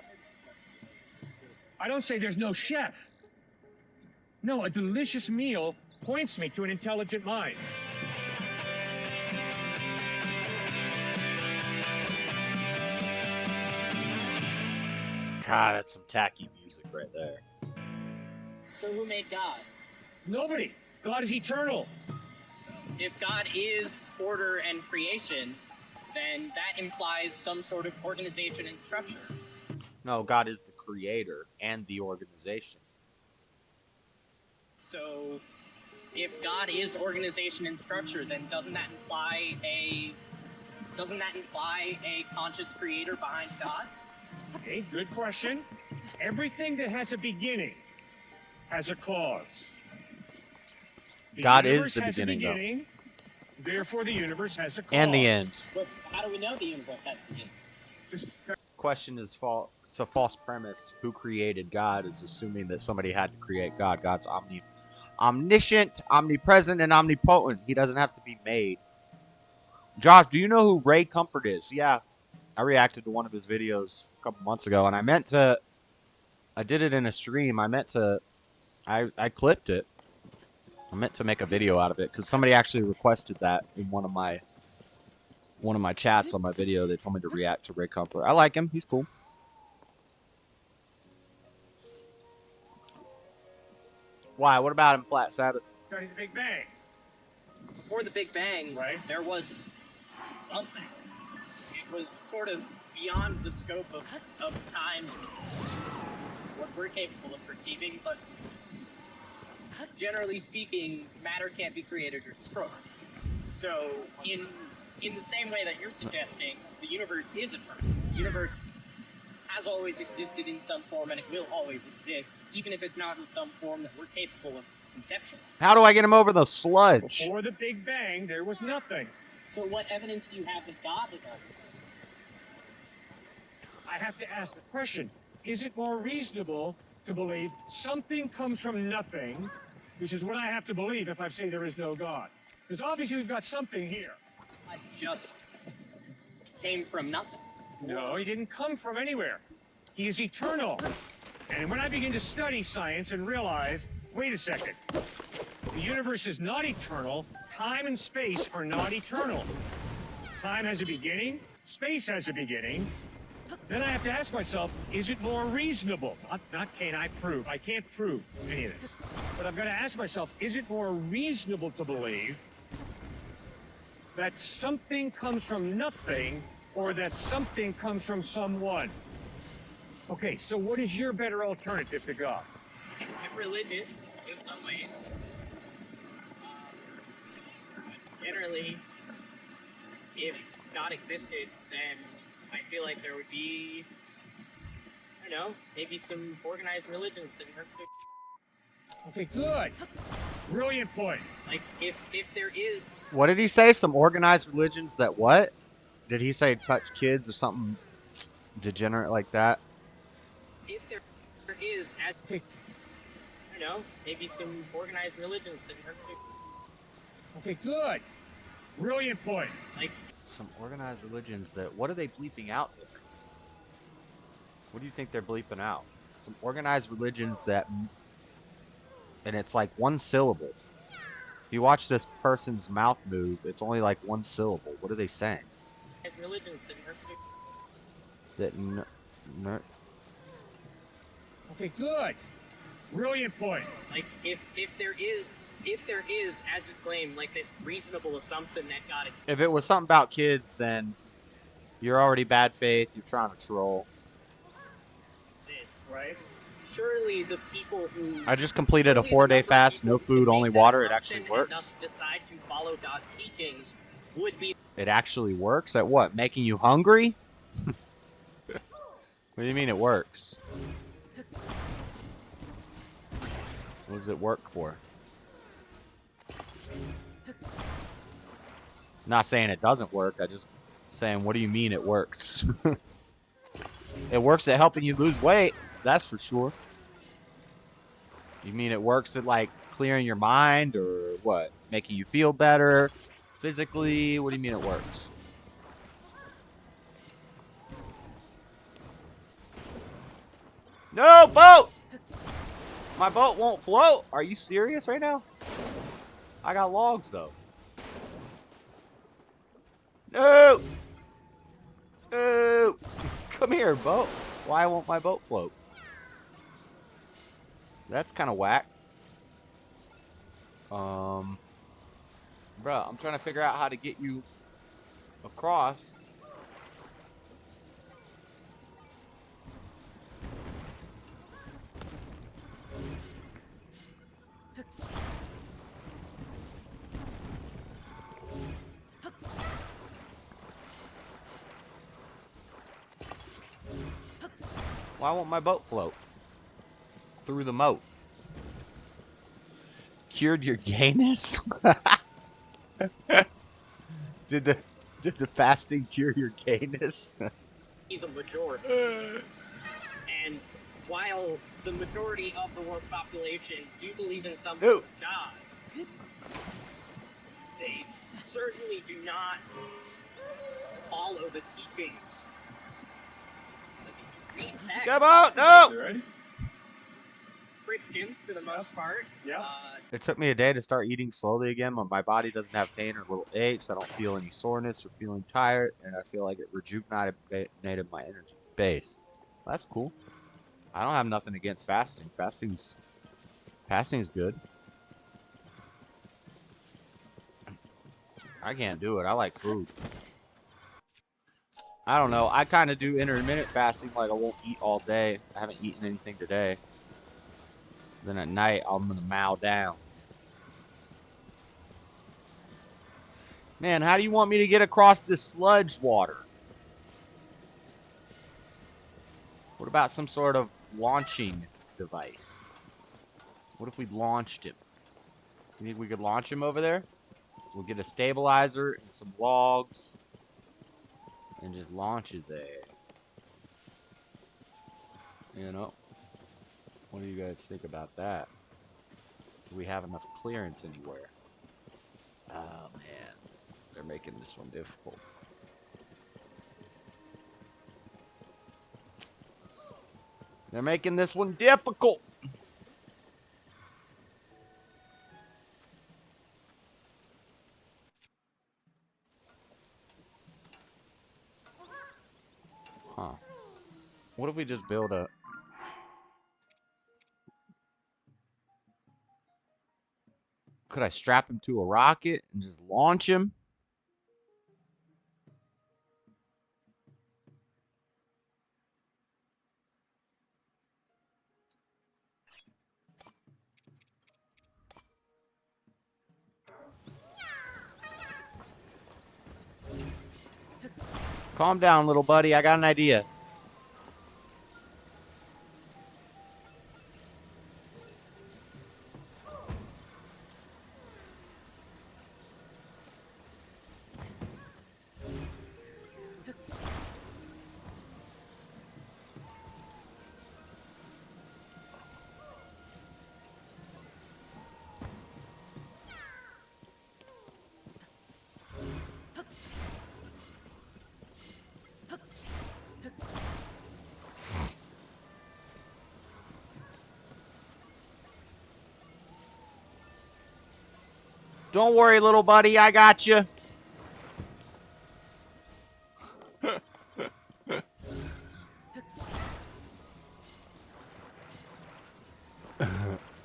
I don't say there's no chef. No, a delicious meal points me to an intelligent mind. God, that's some tacky music right there. So who made God? Nobody. God is eternal. If God is order and creation, then that implies some sort of organization and structure. No, God is the creator and the organization. So if God is organization and structure, then doesn't that imply a conscious creator behind God? Okay, good question. Everything that has a beginning has a cause. God is the beginning, though. Therefore, the universe has a cause. And the end. But how do we know the universe has a beginning? Question is false. It's a false premise. Who created God is assuming that somebody had to create God. God's omniscient, omnipresent, and omnipotent. He doesn't have to be made. Josh, do you know who Ray Comfort is? Yeah. I reacted to one of his videos a couple months ago, and I did it in a stream. I clipped it. I meant to make a video out of it because somebody actually requested that in one of my chats on my video. They told me to react to Ray Comfort. I like him. He's cool. Why? What about him, Flat Sabbath? Starting the Big Bang. Before the Big Bang, right, there was something. It was sort of beyond the scope of time, what we're capable of perceiving, but generally speaking, matter can't be created or destroyed. So, in the same way that you're suggesting, the universe is eternal. The universe has always existed in some form, and it will always exist, even if it's not in some form that we're capable of conception. How do I get him over the sludge? Before the Big Bang, there was nothing. So what evidence do you have that God has always existed? I have to ask the question, is it more reasonable to believe something comes from nothing, which is what I have to believe if I say there is no God? Because obviously we've got something here. I just came from nothing. No, he didn't come from anywhere. He is eternal. And when I begin to study science and realize, wait a second, the universe is not eternal, time and space are not eternal. Time has a beginning, space has a beginning. Then I have to ask myself, is it more reasonable? Not can I prove. I can't prove any of this. But I've got to ask myself, is it more reasonable to believe that something comes from nothing or that something comes from someone? Okay, so what is your better alternative to God? I'm religious in some ways. Generally, if God existed, then I feel like there would be, I don't know, maybe some organized religions that weren't so... Okay, good. Brilliant point. Like, if there is... What did he say? Some organized religions that what? Did he say touch kids or something degenerate like that? If there is, I don't know, maybe some organized religions that weren't so... Okay, good. Brilliant point. Like, some organized religions that... What are they bleeping out there? What do you think they're bleeping out? Some organized religions that... And it's like one syllable. If you watch this person's mouth move, it's only like one syllable. What are they saying? as religions that weren't so... That Okay, good. Brilliant point. Like, if there is, as you claim, like this reasonable assumption that God exists. if it was something about kids, then you're already bad faith. You're trying to troll. Right? Surely the people who... I just completed a 4-day fast, no food, only water. It actually works. Decide to follow God's teachings would be... It actually works? At what? Making you hungry? What do you mean it works? What does it work for? Not saying it doesn't work. I just saying, what do you mean it works? It works at helping you lose weight. That's for sure. You mean it works at like clearing your mind or what? Making you feel better physically? What do you mean it works? No, boat! My boat won't float. Are you serious right now? I got logs, though. No! No! Come here, boat. Why won't my boat float? That's kind of whack. Bruh, I'm trying to figure out how to get you across. Why won't my boat float through the moat? Cured your gayness? Did the fasting cure your gayness? The majority. And while the majority of the world population do believe in some sort of God, they certainly do not follow the teachings of these green texts. Come on, no! Christians, for the most part. Yeah. It took me a day to start eating slowly again when my body doesn't have pain or little aches. I don't feel any soreness or feeling tired, and I feel like it rejuvenated my energy base. Well, that's cool. I don't have nothing against fasting. Fasting's good. I can't do it. I like food. I don't know. I kind of do intermittent fasting, like I won't eat all day. I haven't eaten anything today. Then at night, I'm gonna mow down. Man, how do you want me to get across this sludge water? What about some sort of launching device? What if we launched him? You think we could launch him over there? We'll get a stabilizer and some logs and just launch his ass. You know? What do you guys think about that? Do we have enough clearance anywhere? Oh, man. They're making this one difficult. They're making this one difficult. Huh. What if we just build a... Could I strap him to a rocket and just launch him? Calm down, little buddy. I got an idea. Don't worry, little buddy. I got you.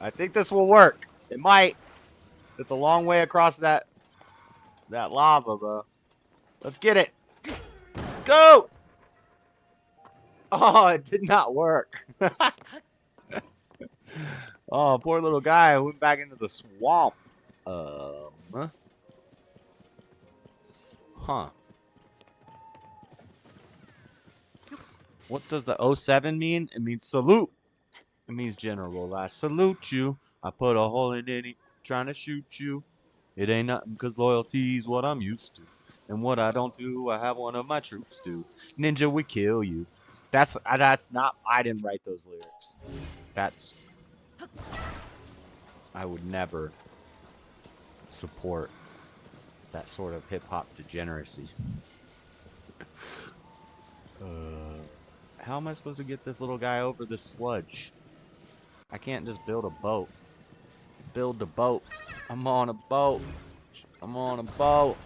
I think this will work. It might. It's a long way across that lava, bro. Let's get it. Go! Oh, it did not work. Oh, poor little guy went back into the swamp. Huh. What does the 07 mean? It means salute. It means general. I salute you. I put a hole in any trying to shoot you. It ain't nothing cause loyalty's what I'm used to. And what I don't do, I have one of my troops do. Ninja, we kill you. That's not, I didn't write those lyrics. That's, I would never support that sort of hip-hop degeneracy. How am I supposed to get this little guy over this sludge? I can't just build a boat. Build the boat. I'm on a boat. I'm on a boat.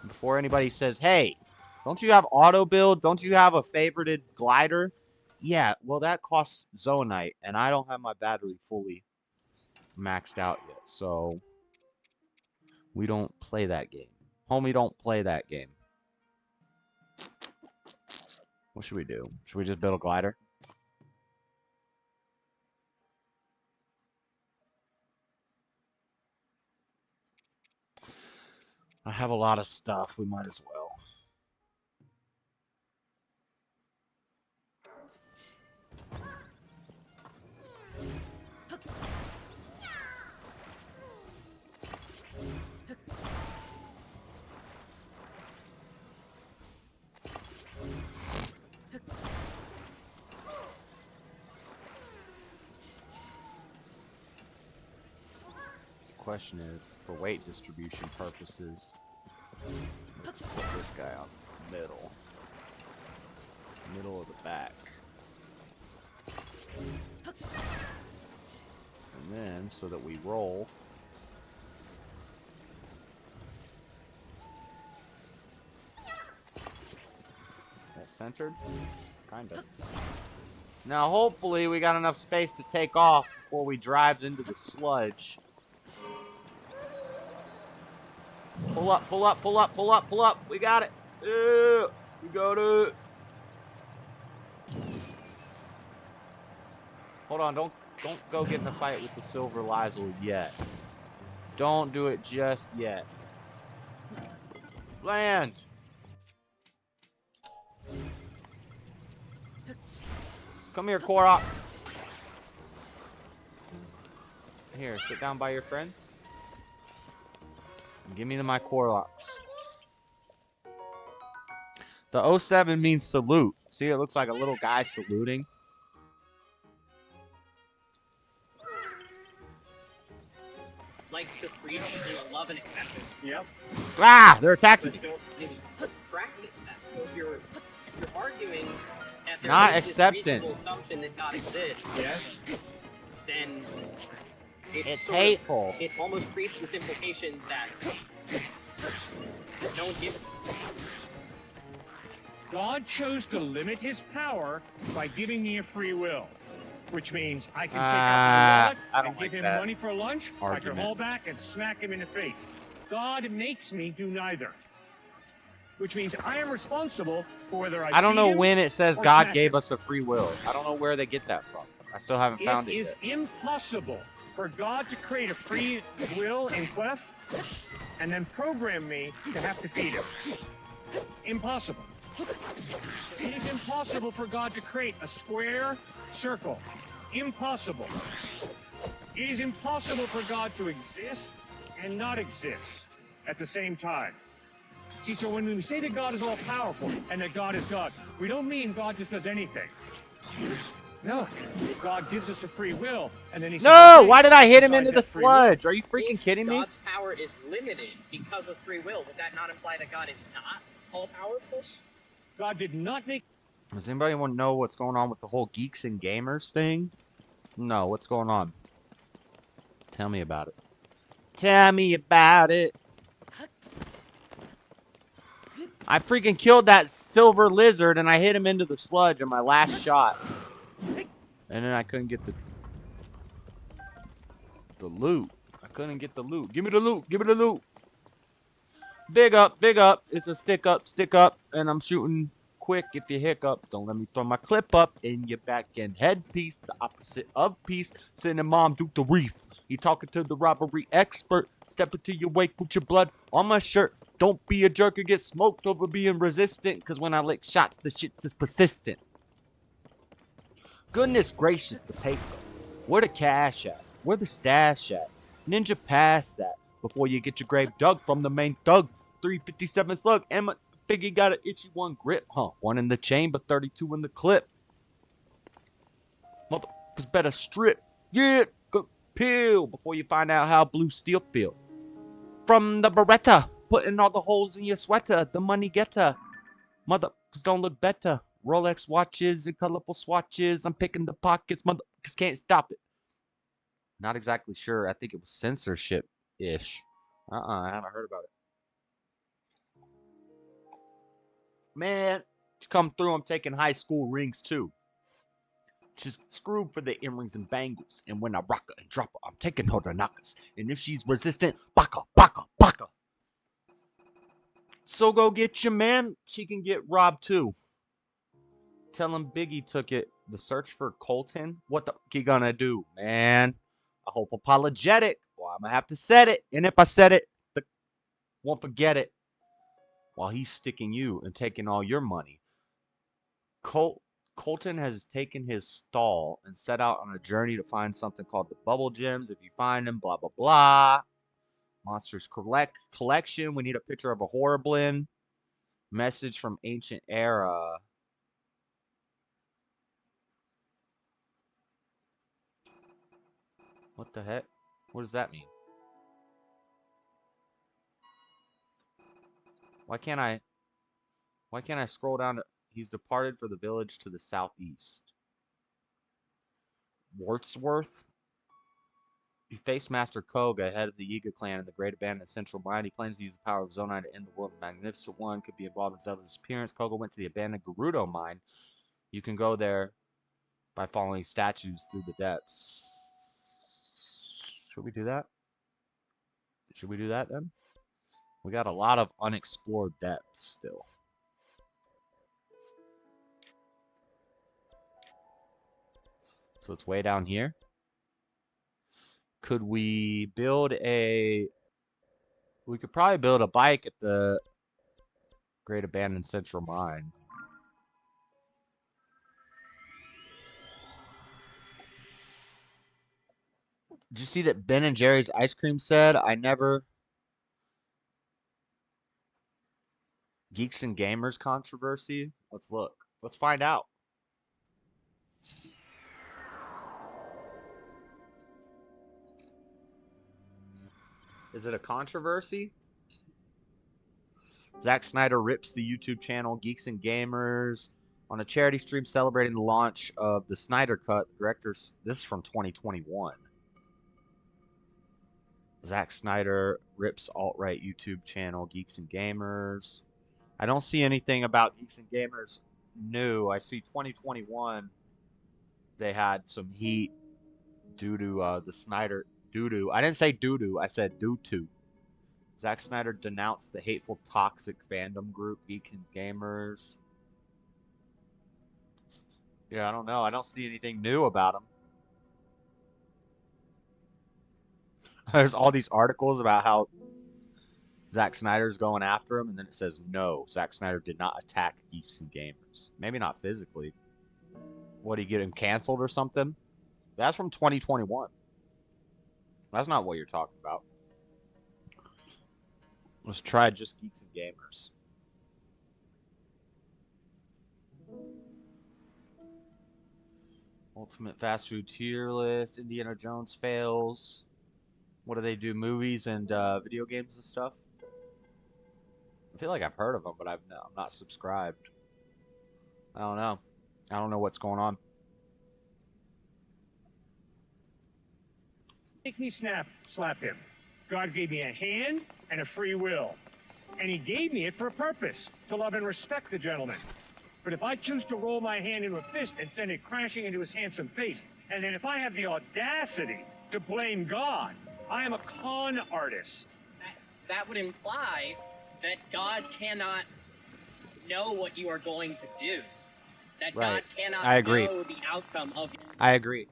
Before anybody says, hey, don't you have auto build? Don't you have a favorited glider? Yeah, well, that costs zoonite, and I don't have my battery fully maxed out yet, so we don't play that game. Homie, don't play that game. What should we do? Should we just build a glider? I have a lot of stuff. We might as well. Question is, for weight distribution purposes, let's put this guy out in the middle of the back, and then so that we roll, that centered, kind of. Now hopefully we got enough space to take off before we drive into the sludge. Pull up, pull up, pull up, pull up, pull up. We got it. We got it. Hold on, don't go get in a fight with the Silver Lizel yet. Don't do it just yet. Land. Come here, Korok. Here, sit down by your friends. Give me my Korloks. The 07 means salute. See, it looks like a little guy saluting. Like to preach love and acceptance. Yep. Ah, they're attacking But me. you don't really practice that. So if you're arguing that there Not is acceptance. this reasonable assumption that God exists, then It's sort of- hateful. it almost creates this implication that no one gives. God chose to limit his power by giving me a free will, which means I can take out my wallet I don't and give like him that money for lunch. I argument. can haul back and smack him in the face. God makes me do neither, which means I am responsible for whether I don't feed know him when it says or God smack gave him. us a free will. I don't know where they get that from. I still haven't found it It is yet. impossible for God to create a free will in Clef and then program me to have to feed him. Impossible. It is impossible for God to create a square circle. Impossible. It is impossible for God to exist and not exist at the same time. See, so when we say that God is all-powerful and that God is God, we don't mean God just does anything. No, God gives us a free will, and then he says, No! okay, Why did I hit him besides into the that free will, sludge? Are you freaking kidding me? God's power is limited because of free will. Would that not imply that God is not all-powerful? God did not make. Does anybody want to know what's going on with the whole geeks and gamers thing? No, what's going on? Tell me about it. Tell me about it. I freaking killed that silver lizard and I hit him into the sludge in my last shot. And then I couldn't get the loot. I couldn't get the loot. Give me the loot. Give me the loot. Big up, big up. It's a stick up, and I'm shooting quick if you hiccup. Don't let me throw my clip up in your back end headpiece. The opposite of peace. Sending mom Duke the reef. You talking to the robbery expert. Step into your wake with your blood on my shirt. Don't be a jerk or get smoked over being resistant. Cause when I lick shots, the shit is persistent. Goodness gracious, the paper. Where the cash at? Where the stash at? Ninja past that. Before you get your grave dug from the main thug. 357 slug. And my Biggie got an itchy one grip. Huh. One in the chain, but 32 in the clip. Motherfuckers better strip. Yeah. Go peel before you find out how blue steel feel. From the Beretta. Putting all the holes in your sweater. The money getter. Motherfuckers don't look better. Rolex watches and colorful swatches. I'm picking the pockets. Motherfuckers can't stop it. Not exactly sure. I think it was censorship-ish. I haven't heard about it. Man, come through. I'm taking high school rings too. She's screwed for the earrings and bangles. And when I rock her and drop her, I'm taking her to knockers. And if she's resistant, baka, baka, baka. So go get your man. She can get robbed too. Tell him Biggie took it. The search for Colton? What the he gonna do, man? I hope apologetic. Well, I'm gonna have to set it. And if I set it, won't forget it. While he's sticking you and taking all your money. Colton has taken his stall and set out on a journey to find something called the Bubble Gems. If you find them, blah, blah, blah. Monsters collection. We need a picture of a Horriblin. Message from ancient era. What the heck? What does that mean? Why can't I scroll down to... He's departed for the village to the southeast. Wordsworth? You face Master Koga, head of the Yiga clan in the Great Abandoned Central Mine. He plans to use the power of Zonai to end the world. The Magnificent One could be involved in Zelda's disappearance. Koga went to the abandoned Gerudo mine. You can go there by following statues through the depths. Should we do that? Should we do that then? We got a lot of unexplored depths still. So it's way down here. Could we build a... We could probably build a bike at the Great Abandoned Central Mine. Did you see that Ben and Jerry's ice cream said, I never... Geeks and Gamers controversy? Let's look. Let's find out. Is it a controversy? Zack Snyder rips the YouTube channel Geeks and Gamers on a charity stream celebrating the launch of the Snyder Cut. The director's... This is from 2021. Zack Snyder rips alt-right YouTube channel Geeks and Gamers. I don't see anything about Geeks and Gamers new. I see 2021. They had some heat due to the Snyder... Doo-doo. I didn't say doo-doo. I said doo-to. Zack Snyder denounced the hateful, toxic fandom group, Geeks and Gamers. Yeah, I don't know. I don't see anything new about him. There's all these articles about how Zack Snyder's going after him, and then it says, no, Zack Snyder did not attack Geeks and Gamers. Maybe not physically. What, did he get him canceled or something? That's from 2021. That's not what you're talking about. Let's try just Geeks and Gamers. Ultimate fast food tier list. Indiana Jones fails. What do they do? Movies and video games and stuff? I feel like I've heard of them, but I'm not subscribed. I don't know. I don't know what's going on. Make me slap him. God gave me a hand and a free will. And he gave me it for a purpose, to love and respect the gentleman. But if I choose to roll my hand into a fist and send it crashing into his handsome face, and then if I have the audacity to blame God, I am a con artist. That would imply that God cannot know what you are going to do. That Right. God cannot I agree. know the outcome of I agree.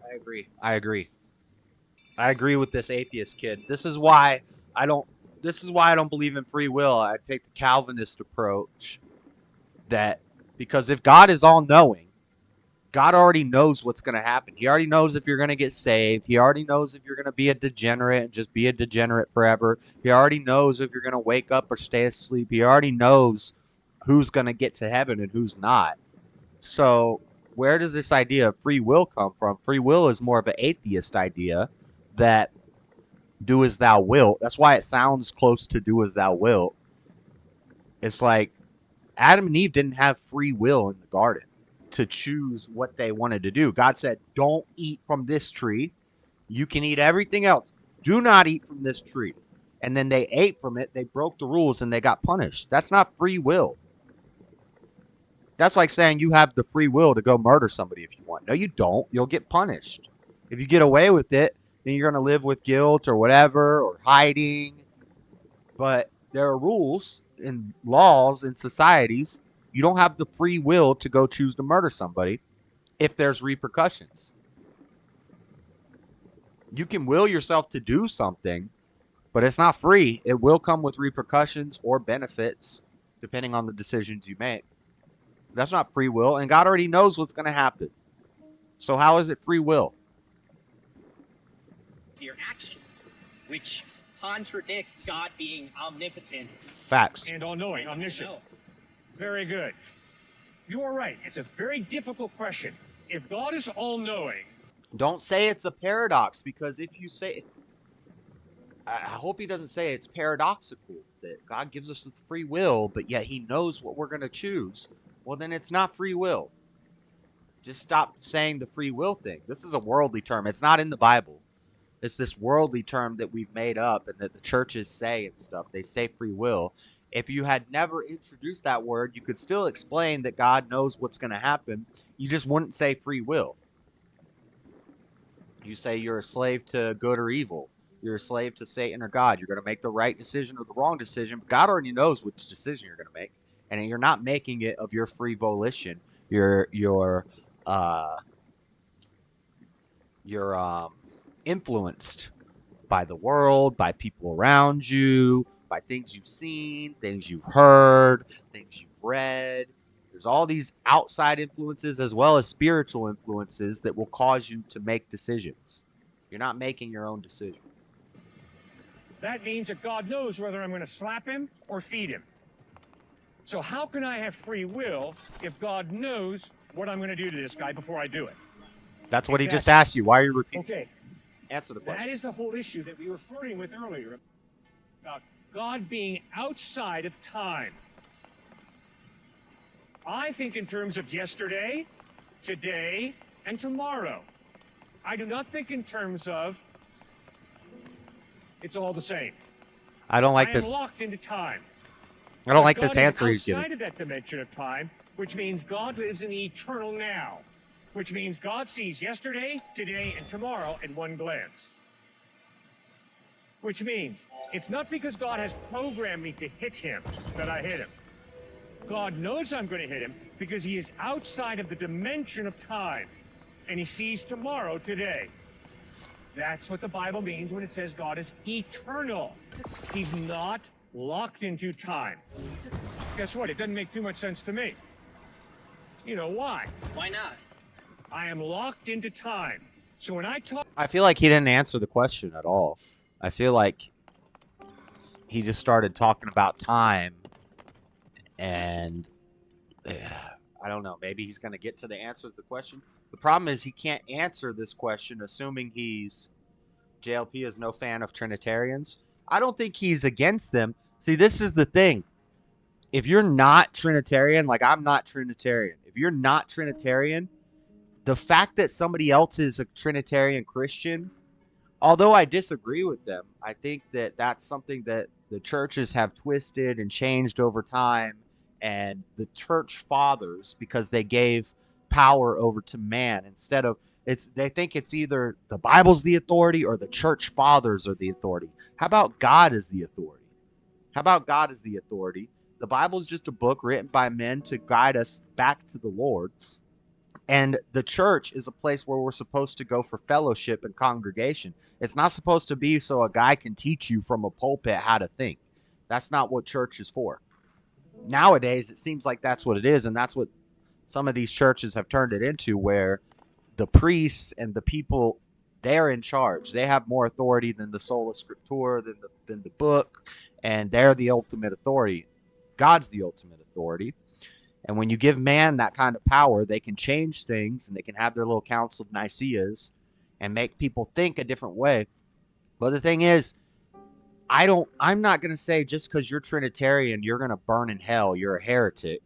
I agree with this atheist kid. This is why I don't believe in free will. I take the Calvinist approach that because if God is all knowing, God already knows what's going to happen. He already knows if you're going to get saved. He already knows if you're going to be a degenerate and just be a degenerate forever. He already knows if you're going to wake up or stay asleep. He already knows who's going to get to heaven and who's not. So where does this idea of free will come from? Free will is more of an atheist idea that do as thou wilt. That's why it sounds close to do as thou wilt. It's like Adam and Eve didn't have free will in the garden to choose what they wanted to do. God said, don't eat from this tree. You can eat everything else. Do not eat from this tree. And then they ate from it. They broke the rules and they got punished. That's not free will. That's like saying you have the free will to go murder somebody if you want. No, you don't. You'll get punished. If you get away with it, then you're going to live with guilt or whatever, or hiding. But there are rules and laws in societies. You don't have the free will to go choose to murder somebody if there's repercussions. You can will yourself to do something, but it's not free. It will come with repercussions or benefits depending on the decisions you make. That's not free will, and God already knows what's going to happen. So how is it free will? Your actions, which contradicts God being omnipotent. Facts. And all-knowing, omniscient. Very good. You are right. It's a very difficult question. If God is all-knowing... Don't say it's a paradox, because if you say... I hope he doesn't say it's paradoxical, that God gives us the free will, but yet he knows what we're going to choose. Well, then it's not free will. Just stop saying the free will thing. This is a worldly term. It's not in the Bible. It's this worldly term that we've made up and that the churches say and stuff. They say free will. If you had never introduced that word, you could still explain that God knows what's going to happen. You just wouldn't say free will. You say you're a slave to good or evil. You're a slave to Satan or God. You're going to make the right decision or the wrong decision. But God already knows which decision you're going to make. And you're not making it of your free volition. You're influenced by the world, by people around you, by things you've seen, things you've heard, things you've read. There's all these outside influences as well as spiritual influences that will cause you to make decisions. You're not making your own decision. That means that God knows whether I'm going to slap him or feed him. So how can I have free will if God knows what I'm going to do to this guy before I do it? That's what he just asked you. Why are you repeating? Okay. Answer the question. That is the whole issue that we were flirting with earlier about God being outside of time. I think in terms of yesterday, today, and tomorrow. I do not think in terms of it's all the same. I don't like this. I am locked into time. I don't like this God answer is he's outside giving. of that dimension of time, which means God lives in the eternal now, which means God sees yesterday, today, and tomorrow in one glance. Which means it's not because God has programmed me to hit him that I hit him. God knows I'm going to hit him because he is outside of the dimension of time, and he sees tomorrow today. That's what the Bible means when it says God is eternal. He's not locked into time. Guess what? It doesn't make too much sense to me. You know why? Why not? I am locked into time. So when I talk... I feel like he didn't answer the question at all. I feel like he just started talking about time, and I don't know. Maybe he's going to get to the answer to the question. The problem is he can't answer this question assuming JLP is no fan of Trinitarians. I don't think he's against them. See, this is the thing. If you're not Trinitarian, like I'm not Trinitarian, if you're not Trinitarian, the fact that somebody else is a Trinitarian Christian, although I disagree with them, I think that that's something that the churches have twisted and changed over time. And the church fathers, because they gave power over to man instead of they think it's either the Bible's the authority or the church fathers are the authority. How about God is the authority? How about God is the authority? The Bible is just a book written by men to guide us back to the Lord. And the church is a place where we're supposed to go for fellowship and congregation. It's not supposed to be so a guy can teach you from a pulpit how to think. That's not what church is for. Nowadays, it seems like that's what it is, and that's what some of these churches have turned it into, where the priests and the people, they're in charge. They have more authority than the sola scriptura, than the book, and they're the ultimate authority. God's the ultimate authority. And when you give man that kind of power, they can change things, and they can have their little council of Nicaeas and make people think a different way. But the thing is, I'm not going to say just because you're Trinitarian, you're going to burn in hell, you're a heretic.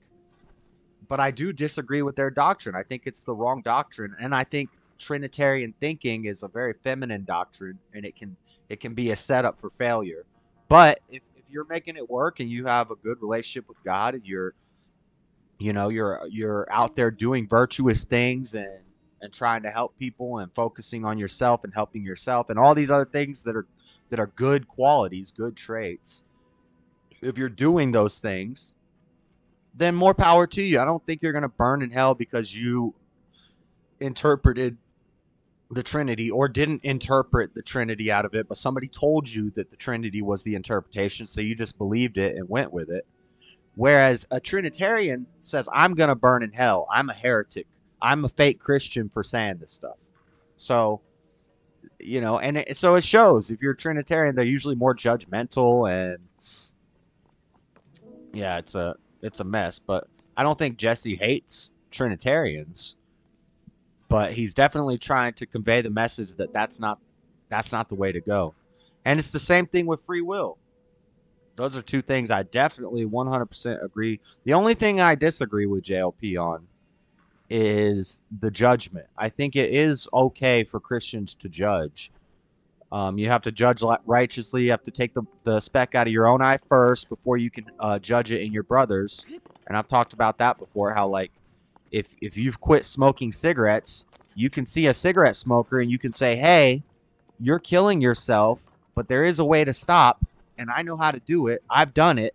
but I do disagree with their doctrine. I think it's the wrong doctrine, and I think Trinitarian thinking is a very feminine doctrine, and it can be a setup for failure. But if you're making it work and you have a good relationship with God, and you're out there doing virtuous things and trying to help people and focusing on yourself and helping yourself and all these other things that are good qualities, good traits. If you're doing those things, then more power to you. I don't think you're going to burn in hell because you interpreted the Trinity or didn't interpret the Trinity out of it, but somebody told you that the Trinity was the interpretation, so you just believed it and went with it. Whereas a Trinitarian says, I'm going to burn in hell. I'm a heretic. I'm a fake Christian for saying this stuff. So, so it shows. If you're a Trinitarian, they're usually more judgmental, and yeah, it's a mess. But I don't think Jesse hates Trinitarians, but he's definitely trying to convey the message that that's not the way to go. And it's the same thing with free will. Those are two things I definitely 100% agree. The only thing I disagree with JLP on is the judgment. I think it is okay for Christians to judge. You have to judge righteously. You have to take the speck out of your own eye first before you can judge it in your brother's. And I've talked about that before, how like if you've quit smoking cigarettes, you can see a cigarette smoker and you can say, hey, you're killing yourself, but there is a way to stop, and I know how to do it. I've done it.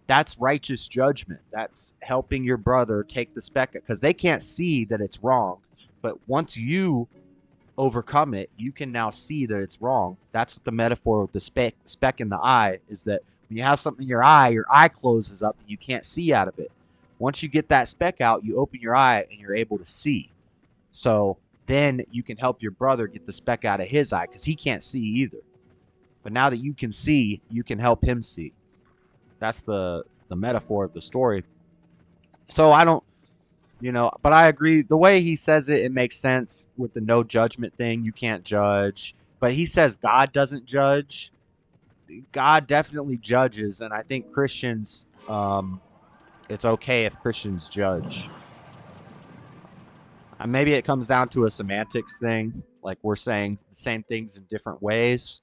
That's righteous judgment. That's helping your brother take the speck, because they can't see that it's wrong. But once you overcome it, you can now see that it's wrong. That's what the metaphor with the speck in the eye is, that when you have something in your eye closes up and you can't see out of it. Once you get that speck out, you open your eye and you're able to see. So then you can help your brother get the speck out of his eye, because he can't see either. But now that you can see, you can help him see. That's the metaphor of the story. So I don't, but I agree. The way he says it, it makes sense with the no judgment thing. You can't judge. But he says God doesn't judge. God definitely judges. And I think Christians, it's okay if Christians judge. Maybe it comes down to a semantics thing. Like we're saying the same things in different ways.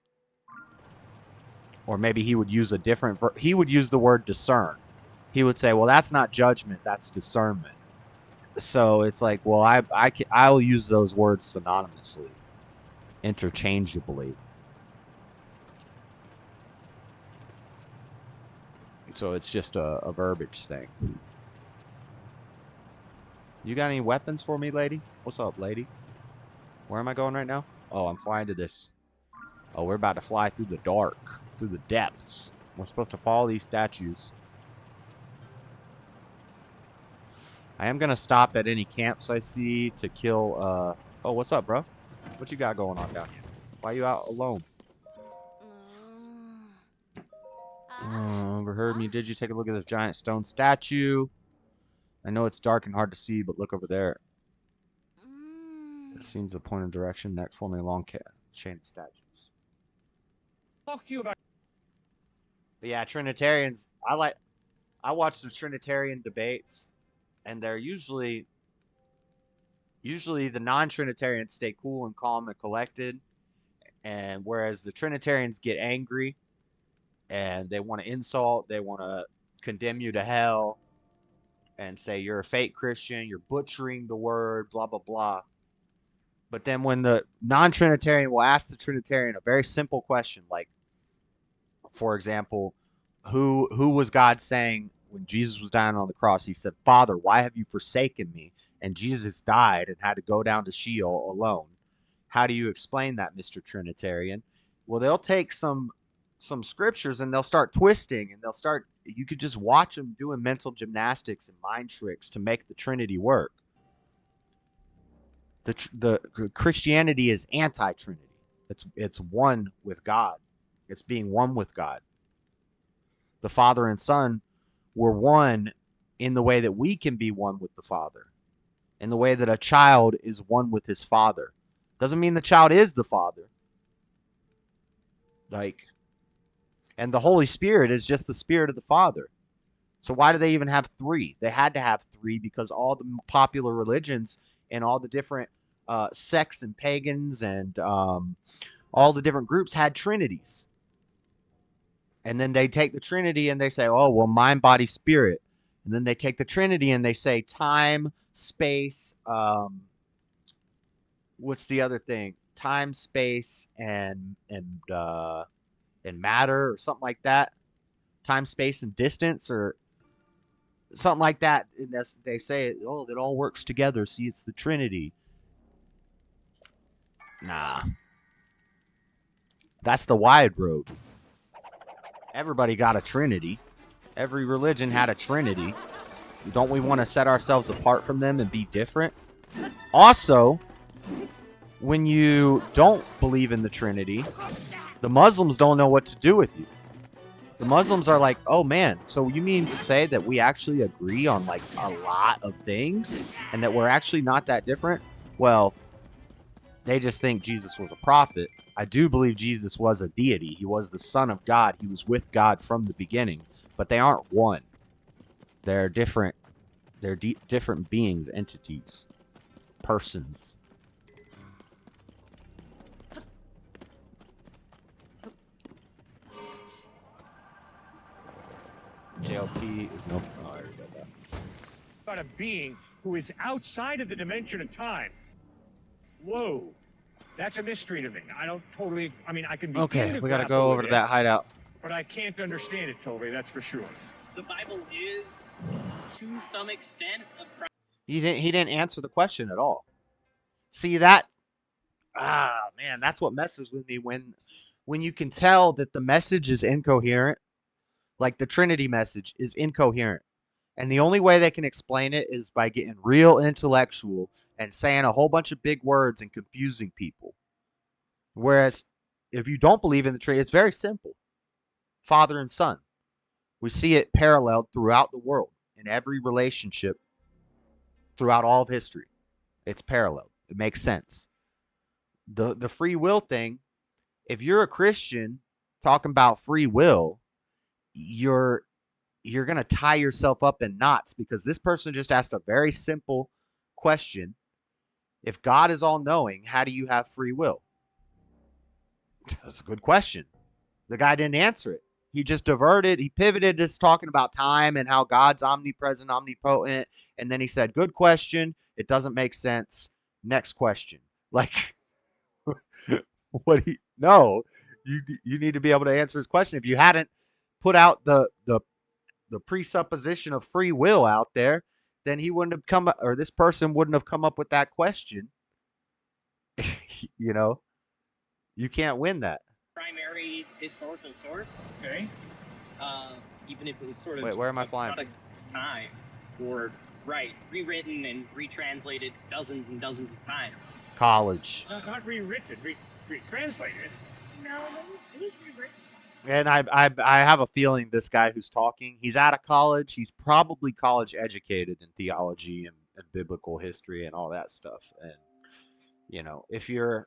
Or maybe he would use he would use the word discern. He would say, well, that's not judgment, that's discernment. So it's like, well, I will use those words synonymously, interchangeably. So it's just a verbiage thing. You got any weapons for me, lady? What's up, lady? Where am I going right now? Oh, I'm flying to this. Oh, we're about to fly through the dark, through the depths. We're supposed to follow these statues. I am going to stop at any camps I see to kill, Oh, what's up, bro? What you got going on down here? Why are you out alone? Overheard me. Did you take a look at this giant stone statue? I know it's dark and hard to see, but look over there. It seems to point in direction next, forming a long chain of statues. Talk to you about. But yeah, Trinitarians. I watch the Trinitarian debates, and they're usually the non-Trinitarians stay cool and calm and collected, and whereas the Trinitarians get angry, and they want to insult, they want to condemn you to hell, and say you're a fake Christian, you're butchering the word, blah blah blah. But then when the non-Trinitarian will ask the Trinitarian a very simple question, like, for example, who was God saying when Jesus was dying on the cross? He said, Father, why have you forsaken me? And Jesus died and had to go down to Sheol alone. How do you explain that, Mr. Trinitarian? Well, they'll take some scriptures and they'll start twisting, and you could just watch them doing mental gymnastics and mind tricks to make the Trinity work. The Christianity is anti-Trinity. It's one with God. It's being one with God. The Father and Son were one in the way that we can be one with the Father. In the way that a child is one with his father. Doesn't mean the child is the Father. And the Holy Spirit is just the Spirit of the Father. So why do they even have 3? They had to have 3 because all the popular religions and all the different sects and pagans and all the different groups had trinities. And then they take the Trinity and they say, oh, well, mind, body, spirit. And then they take the Trinity and they say time, space, what's the other thing? Time, space, and matter, or something like that. Time, space, and distance, or something like that. And they say, oh, it all works together. See, it's the Trinity. Nah. That's the wide road. Everybody got a Trinity. Every religion had a Trinity. Don't we want to set ourselves apart from them and be different? Also, when you don't believe in the Trinity, the Muslims don't know what to do with you. The Muslims are like, oh man, so you mean to say that we actually agree on like a lot of things and that we're actually not that different? Well, they just think Jesus was a prophet. I do believe Jesus was a deity. He was the Son of God. He was with God from the beginning, but they aren't one. They're different. They're different beings, entities, persons. JLP is no. Oh, I already got that. About a being who is outside of the dimension of time. Whoa. That's a mystery to me. I don't totally, I mean, I can be. Okay, we gotta go over to that hideout. But I can't understand it totally, that's for sure. The Bible is, to some extent, a He didn't answer the question at all. See that? Man, that's what messes with me when you can tell that the message is incoherent. Like the Trinity message is incoherent. And the only way they can explain it is by getting real intellectual and saying a whole bunch of big words and confusing people. Whereas if you don't believe in the Trinity, it's very simple. Father and Son. We see it paralleled throughout the world in every relationship throughout all of history. It's parallel. It makes sense. The free will thing, if you're a Christian talking about free will, you're going to tie yourself up in knots because this person just asked a very simple question. If God is all-knowing, how do you have free will? That's a good question. The guy didn't answer it. He just diverted. He pivoted this talking about time and how God's omnipresent, omnipotent. And then he said, good question. It doesn't make sense. Next question. Like, no, you need to be able to answer his question. If you hadn't put out the presupposition of free will out there, then he wouldn't have or this person wouldn't have come up with that question. You know, you can't win that. primary historical source. Okay. Even if it was sort of Wait, where am I flying? product of time, or rewritten and retranslated dozens and dozens of times. College. Not rewritten, retranslated. No, it was rewritten. And I have a feeling this guy who's talking, he's out of college. He's probably college educated in theology and biblical history and all that stuff. And you know, if you're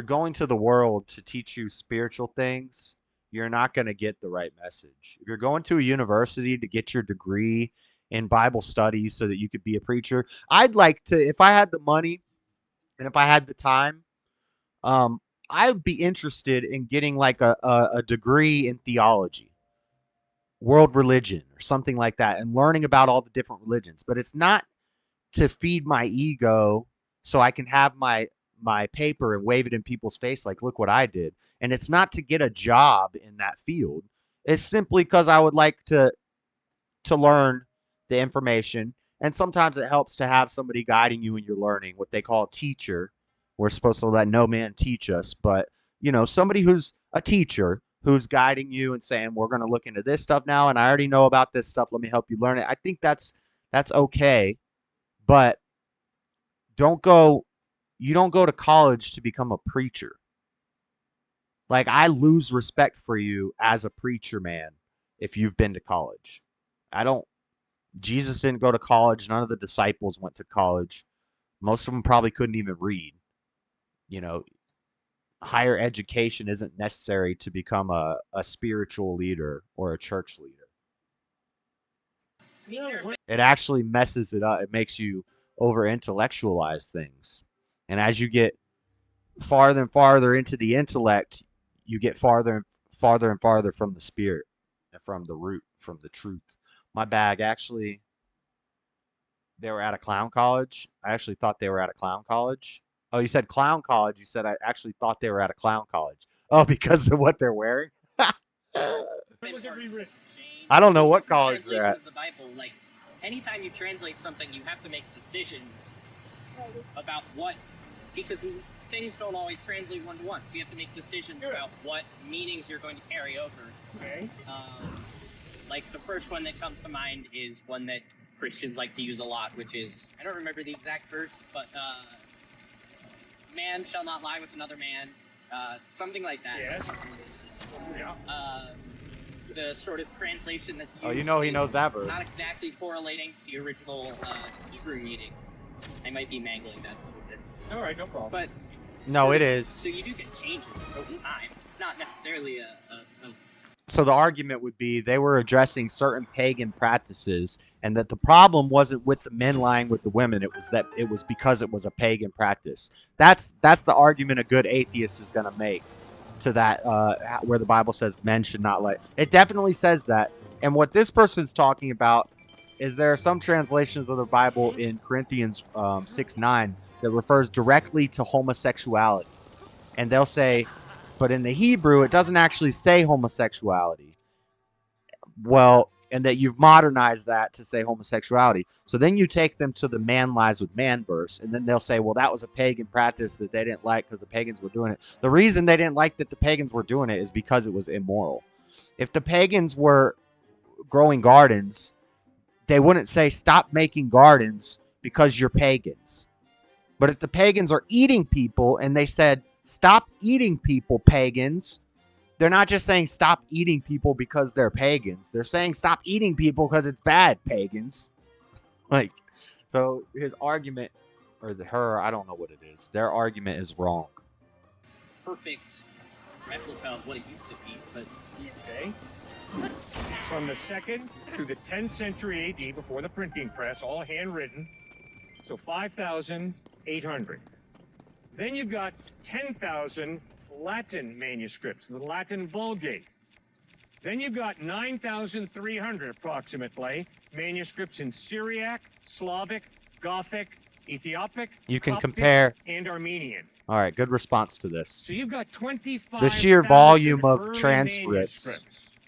going to the world to teach you spiritual things, you're not going to get the right message. If you're going to a university to get your degree in Bible studies so that you could be a preacher, I'd like to, if I had the money and if I had the time, I would be interested in getting like a degree in theology, world religion, or something like that, and learning about all the different religions. But it's not to feed my ego so I can have my paper and wave it in people's face like, look what I did. And it's not to get a job in that field. It's simply because I would like to learn the information. And sometimes it helps to have somebody guiding you in your learning, what they call a teacher. We're supposed to let no man teach us, but you know, somebody who's a teacher who's guiding you and saying, we're going to look into this stuff now. And I already know about this stuff. Let me help you learn it. I think that's okay. But you don't go to college to become a preacher. Like, I lose respect for you as a preacher, man, if you've been to college. Jesus didn't go to college. None of the disciples went to college. Most of them probably couldn't even read. You know, higher education isn't necessary to become a spiritual leader or a church leader. It actually messes it up. It makes you over intellectualize things. And as you get farther and farther into the intellect, you get farther and farther from the spirit and from the root, from the truth. My bag, actually, they were at a clown college. I actually thought they were at a clown college. Oh, you said clown college. You said I actually thought they were at a clown college. Oh, because of what they're wearing? Was it rewritten? I don't know what college they're at. Of the Bible, like anytime you translate something, you have to make decisions about what, because things don't always translate one to one. So you have to make decisions about what meanings you're going to carry over. Okay. Like the first one that comes to mind is one that Christians like to use a lot, which is, I don't remember the exact verse, but man shall not lie with another man, something like that. Yes. Yeah. The sort of translation that's used. Oh, you know he knows that verse. Not exactly correlating to the original Hebrew meaning. I might be mangling that a little bit. All right, no problem. But No, it is. So you do get changes over time. It's not necessarily a So the argument would be they were addressing certain pagan practices, and that the problem wasn't with the men lying with the women. It was because it was a pagan practice. That's the argument a good atheist is going to make to that, where the Bible says men should not lie. It definitely says that. And what this person's talking about is there are some translations of the Bible in Corinthians 6:9 that refers directly to homosexuality, and they'll say, but in the Hebrew, it doesn't actually say homosexuality. Well, and that you've modernized that to say homosexuality. So then you take them to the man lies with man verse, and then they'll say, well, that was a pagan practice that they didn't like because the pagans were doing it. The reason they didn't like that the pagans were doing it is because it was immoral. If the pagans were growing gardens, they wouldn't say, stop making gardens because you're pagans. But if the pagans are eating people and they said, stop eating people, pagans, they're not just saying stop eating people because they're pagans. They're saying stop eating people because it's bad, pagans. Like, so his argument, or I don't know what it is. Their argument is wrong. perfect replica of what it used to be, but okay. From the 2nd to the 10th century AD, before the printing press, all handwritten. So 5,800. Then you've got 10,000 Latin manuscripts, the Latin Vulgate. Then you've got 9,300 approximately manuscripts in Syriac, Slavic, Gothic, Ethiopic, You can Coptic, compare. and Armenian. All right, good response to this. So you've got 25,000 The sheer volume of early transcripts and of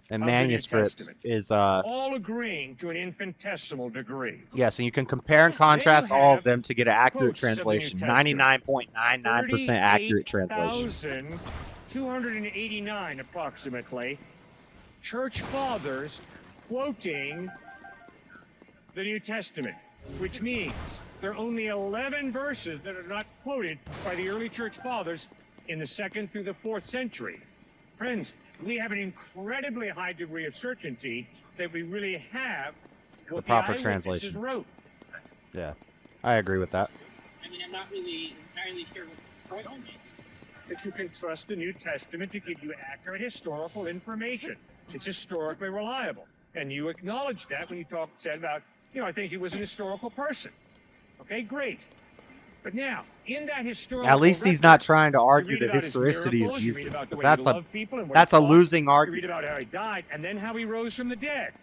the New manuscripts Testament, is all agreeing to an infinitesimal degree. yes, and you can compare and contrast all of have them to get an accurate quotes of the New translation. Testament. 99.99% accurate translation. 289 approximately church fathers quoting the New Testament, which means there are only 11 verses that are not quoted by the early church fathers in the 2nd through the 4th century. Friends, we have an incredibly high degree of certainty that we really have what The proper eyewitnesses translation. wrote. Yeah, I agree with that. I mean, I'm not really entirely sure what the point I'm making. That you can trust the New Testament to give you accurate historical information. It's historically reliable. And you acknowledged that when you said about, I think he was an historical person. Okay, great. But now, in that historical At least he's record, not trying to argue you the read about his historicity of miracles, you read Jesus. about the 'Cause way that's he a loved people and what he that's a taught. losing You read argument. about how he died and then how he rose from the dead.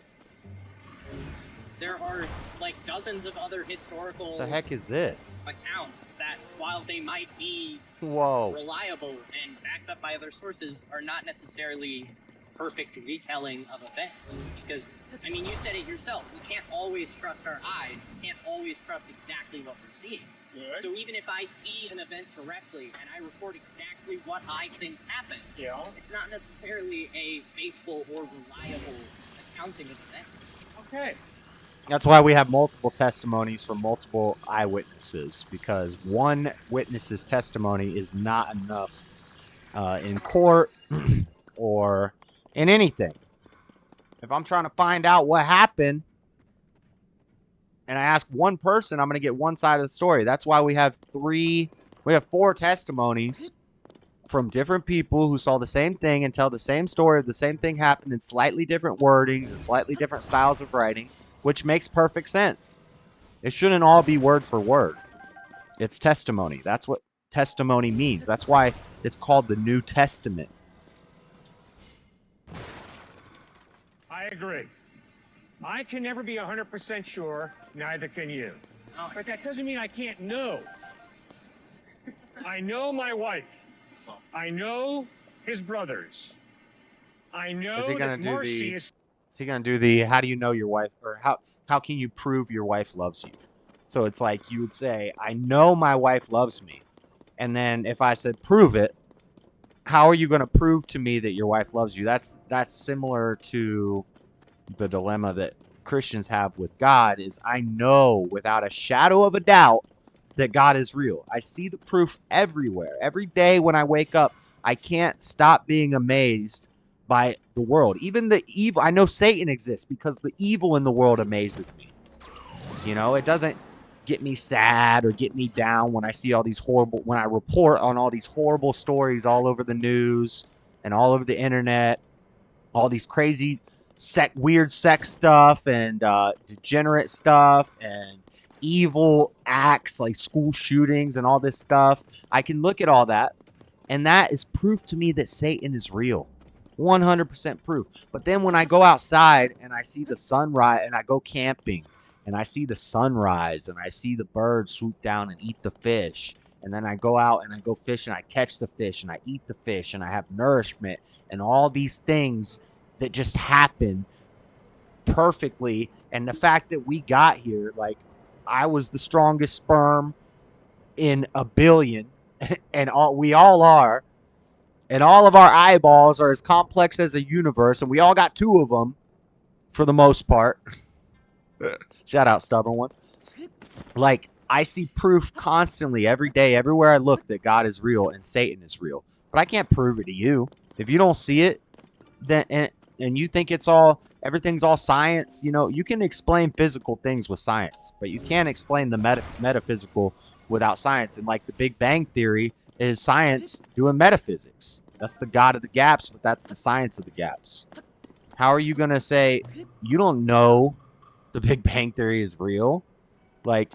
There are like dozens of other historical The heck is this? accounts that, while they might be Whoa. reliable and backed up by other sources, are not necessarily perfect retelling of events. Because, I mean, you said it yourself, we can't always trust our eyes, we can't always trust exactly what we're seeing. Good. So even if I see an event directly and I report exactly what I think happened, it's not necessarily a faithful or reliable accounting of events. Okay. That's why we have multiple testimonies from multiple eyewitnesses, because one witness's testimony is not enough in court or in anything. If I'm trying to find out what happened and I ask one person, I'm going to get one side of the story. That's why we have four testimonies from different people who saw the same thing and tell the same story of the same thing happened in slightly different wordings and slightly different styles of writing. which makes perfect sense. It shouldn't all be word for word. It's testimony. That's what testimony means. That's why it's called the New Testament. I agree. I can never be 100% sure, neither can you. But that doesn't mean I can't know. I know my wife. I know his brothers. I know Is he gonna that do Marcy the? is... Is he gonna do the? How do you know your wife, or how can you prove your wife loves you? So it's like you would say, I know my wife loves me, and then if I said prove it, how are you gonna prove to me that your wife loves you? That's similar to the dilemma that Christians have with God. Is I know without a shadow of a doubt that God is real. I see the proof everywhere. Every day when I wake up, I can't stop being amazed by the world. Even the evil. I know Satan exists because the evil in the world amazes me. You know, it doesn't get me sad or get me down when I see all these horrible, when I report on all these horrible stories all over the news and all over the internet, all these crazy weird sex stuff and degenerate stuff and evil acts like school shootings and all this stuff. I can look at all that, and that is proof to me that Satan is real. 100% proof. But then when I go outside and I see the sunrise, and I go camping and I see the sunrise and I see the birds swoop down and eat the fish, and then I go out and I go fish and I catch the fish and I eat the fish and I have nourishment and all these things that just happen perfectly. And the fact that we got here, like, I was the strongest sperm in a billion, and we all are, and all of our eyeballs are as complex as a universe, and we all got 2 of them for the most part. Shout out, stubborn one. Like, I see proof constantly, every day, everywhere I look, that God is real and Satan is real. But I can't prove it to you. If you don't see it, then and you think it's all, everything's all science, you know, you can explain physical things with science, but you can't explain the metaphysical without science. And like the Big Bang Theory is science doing metaphysics. That's the God of the gaps, but that's the science of the gaps. How are you going to say you don't know the Big Bang Theory is real? Like,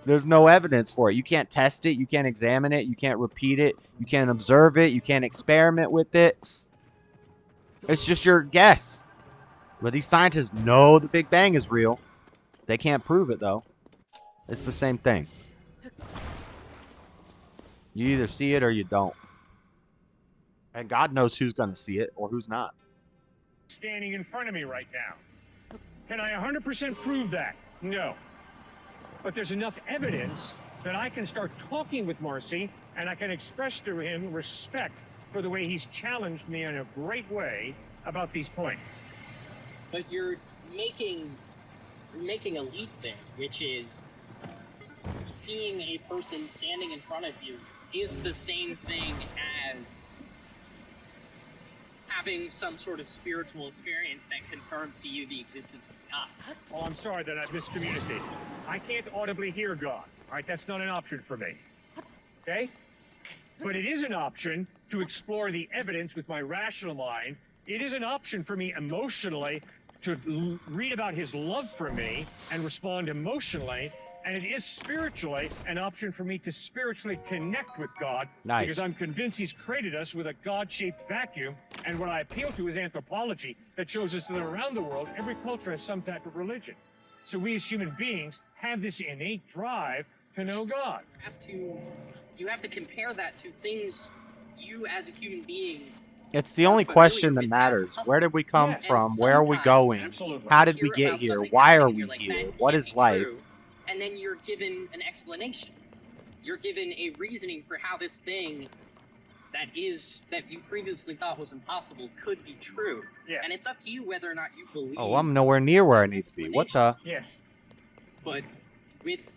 there's no evidence for it. You can't test it. You can't examine it. You can't repeat it. You can't observe it. You can't experiment with it. It's just your guess. But these scientists know the Big Bang is real. They can't prove it, though. It's the same thing. You either see it or you don't. And God knows who's going to see it or who's not. Standing in front of me right now. Can I 100% prove that? No. But there's enough evidence that I can start talking with Marcy, and I can express to him respect for the way he's challenged me in a great way about these points. But you're making a leap there, which is seeing a person standing in front of you is the same thing as having some sort of spiritual experience that confirms to you the existence of God. Oh, I'm sorry that I miscommunicated. I can't audibly hear God. All right, that's not an option for me. Okay? But it is an option to explore the evidence with my rational mind. It is an option for me emotionally to read about his love for me and respond emotionally. And it is spiritually an option for me to spiritually connect with God. Nice. Because I'm convinced he's created us with a God-shaped vacuum. And what I appeal to is anthropology that shows us that around the world, every culture has some type of religion. So we as human beings have this innate drive to know God. You have to compare that to things you as a human being. It's the only question that matters. Where did we come from? Where are we going? How did we get here? Why are we here? What is life? And then you're given an explanation. You're given a reasoning for how this thing that you previously thought was impossible could be true. Yeah. And it's up to you whether or not you believe. Oh, I'm nowhere near where I need to be. What the? Yes. But with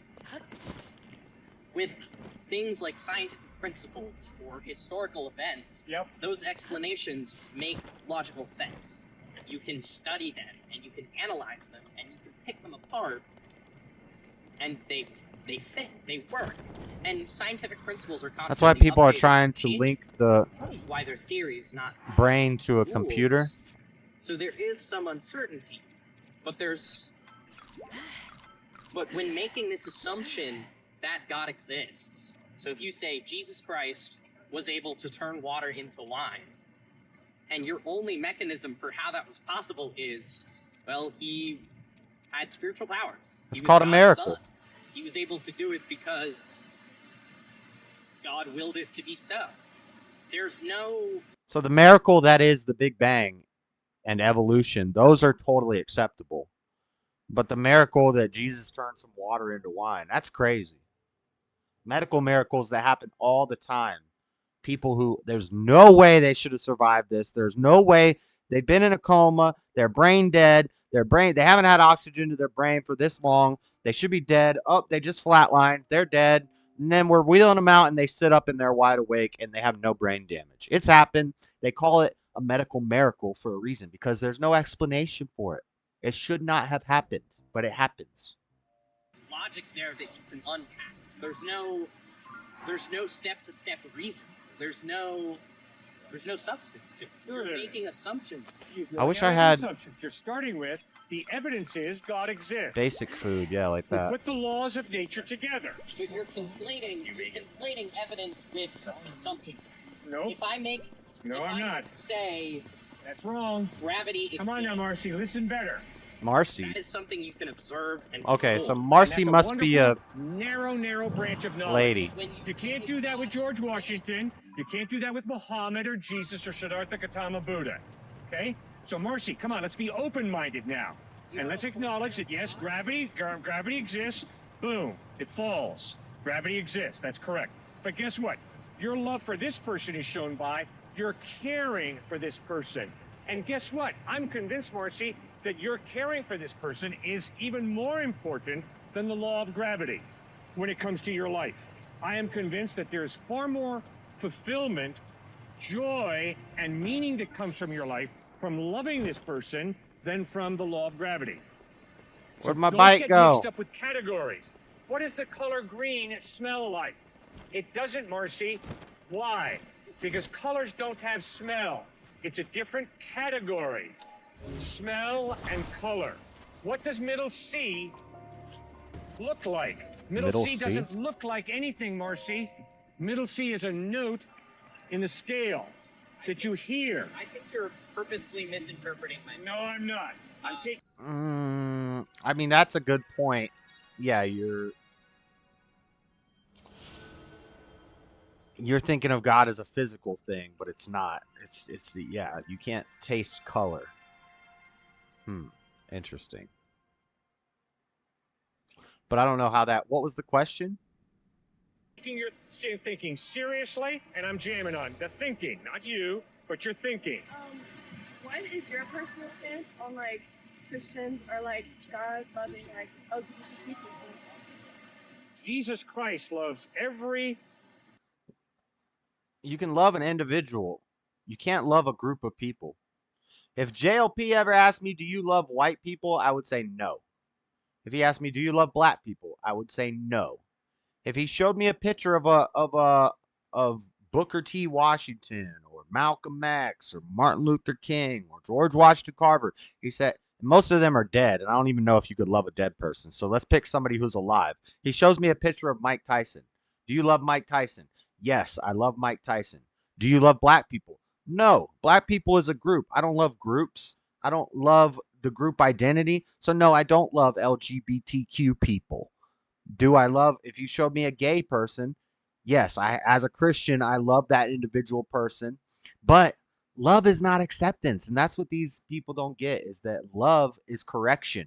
things like scientific principles or historical events, those explanations make logical sense. You can study them and you can analyze them and you can pick them apart, and they fit, they work. And scientific principles are constantly That's why people are updated trying and to changing, link the which is why they're theories, not brain to a rules. computer. So there is some uncertainty, but there's But when making this assumption that God exists, so if you say Jesus Christ was able to turn water into wine, and your only mechanism for how that was possible is, well, he had spiritual powers. It's He was called a God's miracle. son. He was able to do it because God willed it to be so. There's no... So the miracle that is the Big Bang and evolution, those are totally acceptable. But the miracle that Jesus turned some water into wine, that's crazy. Medical miracles that happen all the time. People who, there's no way they should have survived this. There's no way they've been in a coma. They're brain dead. They haven't had oxygen to their brain for this long. They should be dead. Oh, they just flatlined. They're dead. And then we're wheeling them out and they sit up and they're wide awake and they have no brain damage. It's happened. They call it a medical miracle for a reason because there's no explanation for it. It should not have happened, but it happens. logic there that you can unpack. There's no step-to-step reason. There's no substance to it. You're making assumptions. I wish I had Assumptions. You're starting with the evidence is God exists. basic food, yeah, like that. Put the laws of nature together. But you're conflating evidence with assumption. No. If I make I'm not. Say that's wrong. Gravity. Come on now, Marcy. Listen better. Marcy. That is something you can observe and Okay, control. so Marcy must be a narrow branch of knowledge. lady. You can't do that with George Washington. You can't do that with Muhammad or Jesus or Siddhartha Gautama Buddha. Okay? So Marcy, come on, let's be open-minded now. And let's acknowledge that yes, gravity exists. Boom, it falls. Gravity exists, that's correct. But guess what? Your love for this person is shown by your caring for this person. And guess what? I'm convinced, Marcy, that your caring for this person is even more important than the law of gravity when it comes to your life. I am convinced that there's far more fulfillment, joy, and meaning that comes from your life from loving this person than from the law of gravity. Where'd my don't bike get go? mixed up with categories. What does the color green smell like? It doesn't, Marcy. Why? Because colors don't have smell. It's a different category. Smell and color. What does middle C look like? Middle C doesn't look like anything, Marcy. Middle C is a note in the scale that you hear. I think you're purposely misinterpreting my... No, I'm not. I'm taking... I mean, that's a good point. Yeah, you're thinking of God as a physical thing, but it's not. It's yeah, you can't taste color. Interesting. But I don't know how that... What was the question? Taking your thinking seriously, and I'm jamming on the thinking, not you, but your thinking. What is your personal stance on like Christians or like God loving like LGBT people? Jesus Christ loves every... You can love an individual. You can't love a group of people. If JLP ever asked me, do you love white people? I would say no. If he asked me, do you love black people? I would say no. If he showed me a picture of Booker T. Washington or Malcolm X or Martin Luther King or George Washington Carver, he said, most of them are dead, and I don't even know if you could love a dead person. So let's pick somebody who's alive. He shows me a picture of Mike Tyson. Do you love Mike Tyson? Yes, I love Mike Tyson. Do you love black people? No, black people is a group. I don't love groups. I don't love the group identity. So no, I don't love LGBTQ people. Do I love, if you showed me a gay person, yes, as a Christian, I love that individual person. But love is not acceptance. And that's what these people don't get, is that love is correction.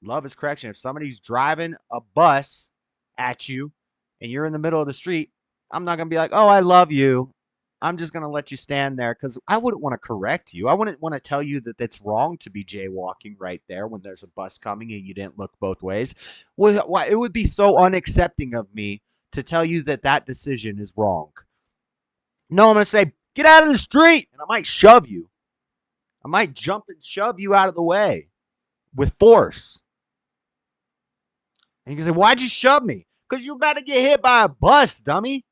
Love is correction. If somebody's driving a bus at you and you're in the middle of the street, I'm not going to be like, oh, I love you. I'm just going to let you stand there because I wouldn't want to correct you. I wouldn't want to tell you that it's wrong to be jaywalking right there when there's a bus coming and you didn't look both ways. Well, it would be so unaccepting of me to tell you that that decision is wrong. No, I'm going to say, get out of the street, and I might shove you. I might jump and shove you out of the way with force. And you can say, why'd you shove me? Because you're about to get hit by a bus, dummy.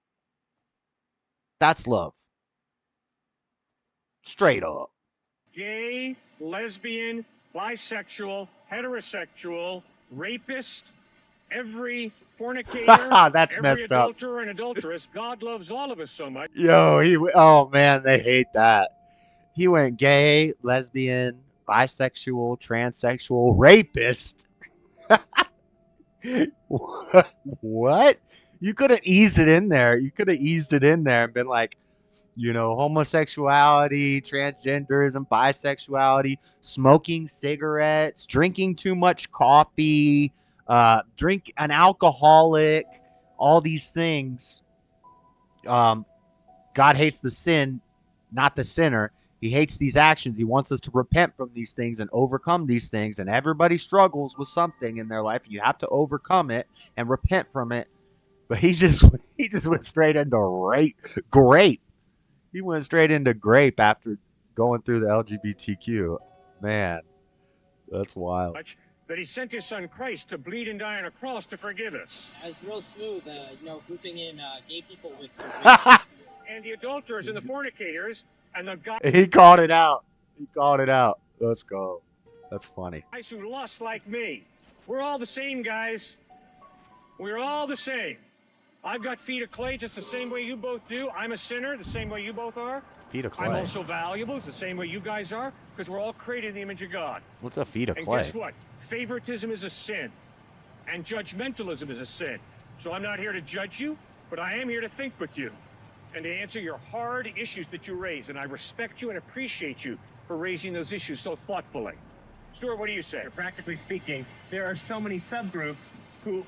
That's love. Straight up. Gay, lesbian, bisexual, heterosexual, rapist, every fornicator, That's every messed up. adulterer and adulteress. God loves all of us so much. Yo, oh man, they hate that. He went gay, lesbian, bisexual, transsexual, rapist. What? You could have eased it in there. You could have eased it in there and been like, homosexuality, transgenderism, bisexuality, smoking cigarettes, drinking too much coffee, drink an alcoholic, all these things. God hates the sin, not the sinner. He hates these actions. He wants us to repent from these things and overcome these things. And everybody struggles with something in their life. You have to overcome it and repent from it. But he just went straight into grape. He went straight into grape after going through the LGBTQ. Man, that's wild. That he sent his son Christ to bleed and die on a cross to forgive us. It's real smooth, grouping in gay people with And the adulterers and the fornicators and the guys. He called it out. Let's go. That's funny. Guys who lust like me. We're all the same, guys. We're all the same. I've got feet of clay just the same way you both do. I'm a sinner the same way you both are. Feet of clay. I'm also valuable the same way you guys are because we're all created in the image of God. What's a feet of and clay? Guess what? Favoritism is a sin. And judgmentalism is a sin. So I'm not here to judge you, but I am here to think with you and to answer your hard issues that you raise. And I respect you and appreciate you for raising those issues so thoughtfully. Stuart, what do you say? Practically speaking, there are so many subgroups who,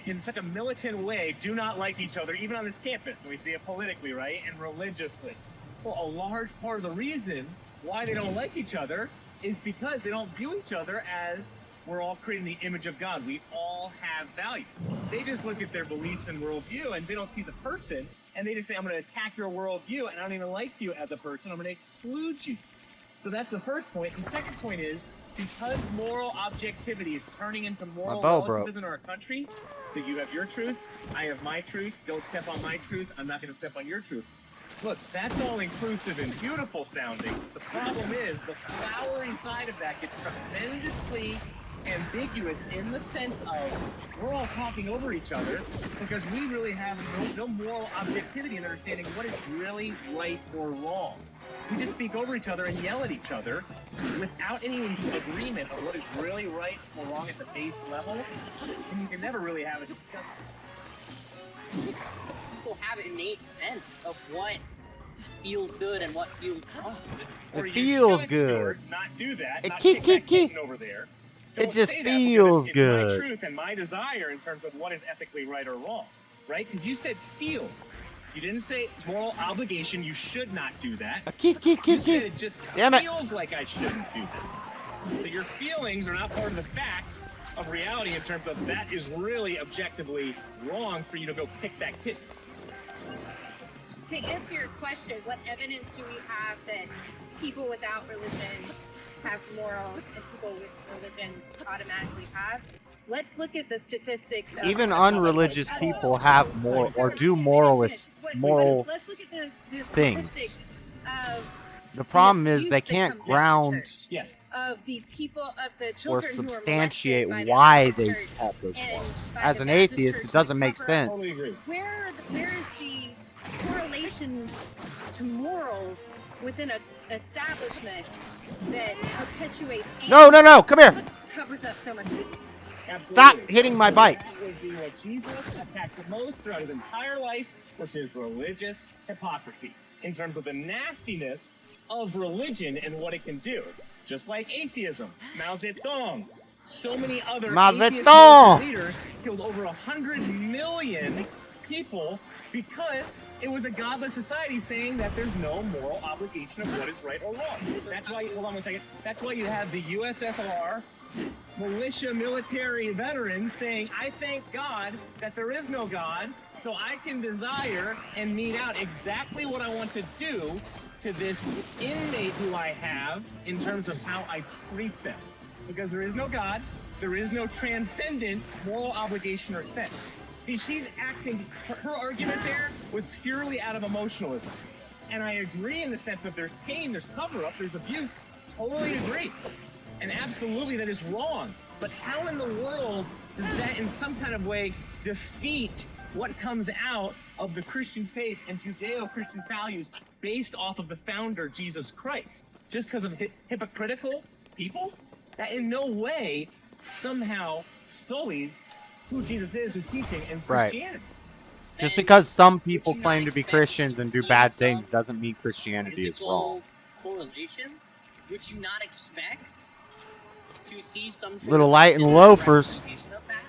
in such a militant way, do not like each other, even on this campus. We see it politically, right? And religiously. Well, a large part of the reason why they don't like each other is because they don't view each other as we're all creating the image of God. We all have value. They just look at their beliefs and worldview, and they don't see the person, and they just say, I'm going to attack your worldview, and I don't even like you as a person. I'm going to exclude you. So that's the first point. The second point is, because moral objectivity is turning into moral relativism in our country, so you have your truth, I have my truth, don't step on my truth, I'm not going to step on your truth. Look, that's all inclusive and beautiful sounding. The problem is the flowery side of that gets tremendously ambiguous in the sense of we're all talking over each other because we really have no moral objectivity in understanding what is really right or wrong. We just speak over each other and yell at each other without any agreement of what is really right or wrong at the base level, and you can never really have a discussion. People have an innate sense of what feels good and what feels wrong. It feels good. Not do that. It kick over there. It just feels good. It's my truth and my desire in terms of what is ethically right or wrong, right? Because you said feels. You didn't say moral obligation. You should not do that. You said it just feels like I shouldn't do that. So your feelings are not part of the facts of reality in terms of that is really objectively wrong for you to go pick that kitten. To answer your question, what evidence do we have that people without religion have morals and people with religion automatically have? Let's look at the statistics. Even unreligious people have moral or do moral let's look at the things. statistics of The problem is they can't ground of the people of the or children substantiate who are molested by why the they church have those and morals. by As the an Baptist atheist, church it doesn't make cover- sense. Where is the correlation to morals within an establishment that perpetuates No, come here. covers up so much abuse? Stop hitting my bike. That would be what Jesus attacked the most throughout his entire life, which is religious hypocrisy. In terms of the nastiness of religion and what it can do. Just like atheism, Mao Zedong, so many other Mao atheist Zedong. leaders killed over 100 million people because it was a godless society saying that there's no moral obligation of what is right or wrong. That's why, hold on one second, that's why you have the USSR militia military veterans saying, I thank God that there is no God, so I can desire and mete out exactly what I want to do to this inmate who I have in terms of how I treat them. Because there is no God, there is no transcendent moral obligation or sense. See, she's acting, her argument there was purely out of emotionalism. And I agree in the sense of there's pain, there's cover-up, there's abuse, totally agree. And absolutely that is wrong. But how in the world does that in some kind of way defeat what comes out of the Christian faith and Judeo-Christian values based off of the founder, Jesus Christ? Just because of hypocritical people? That in no way somehow sullies who Jesus is, his teaching, and Christianity. Just because some people claim to be Christians and do bad things doesn't mean Christianity is wrong. Correlation? Would you not expect to see some sort Little of light and loafers. representation of that?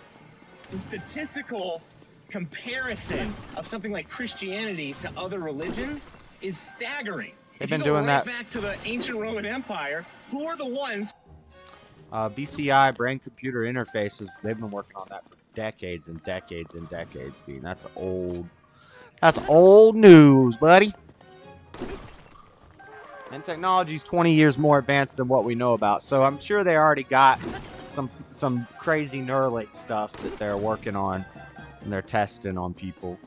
The statistical comparison of something like Christianity to other religions is staggering. They've If you been go doing right that. back to the ancient Roman Empire, who are the ones? BCI, brain computer interfaces, they've been working on that for decades and decades and decades, dude. That's old. That's old news, buddy. And technology's 20 years more advanced than what we know about. So I'm sure they already got some crazy Neuralink stuff that they're working on and they're testing on people.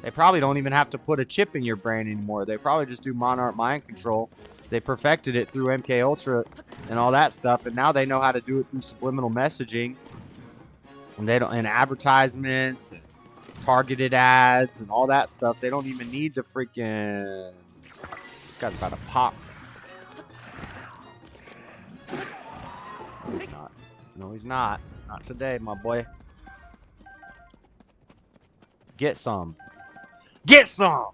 They probably don't even have to put a chip in your brain anymore. They probably just do Monarch mind control. They perfected it through MK Ultra and all that stuff, and now they know how to do it through subliminal messaging. And they don't, and advertisements and targeted ads and all that stuff. They don't even need to freaking. This guy's about to pop. No, he's not. No, he's not. Not today, my boy. Get some. Get some!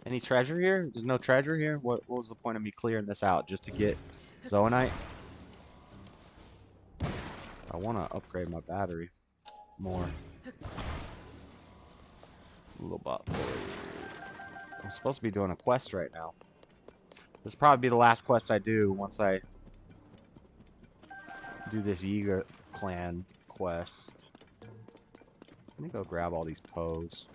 Any treasure here? There's no treasure here? What was the point of me clearing this out? Just to get Zoanite? I want to upgrade my battery more. A little bit. I'm supposed to be doing a quest right now. This will probably be the last quest I do once I do this Yiga clan quest. Let me go grab all these Poes.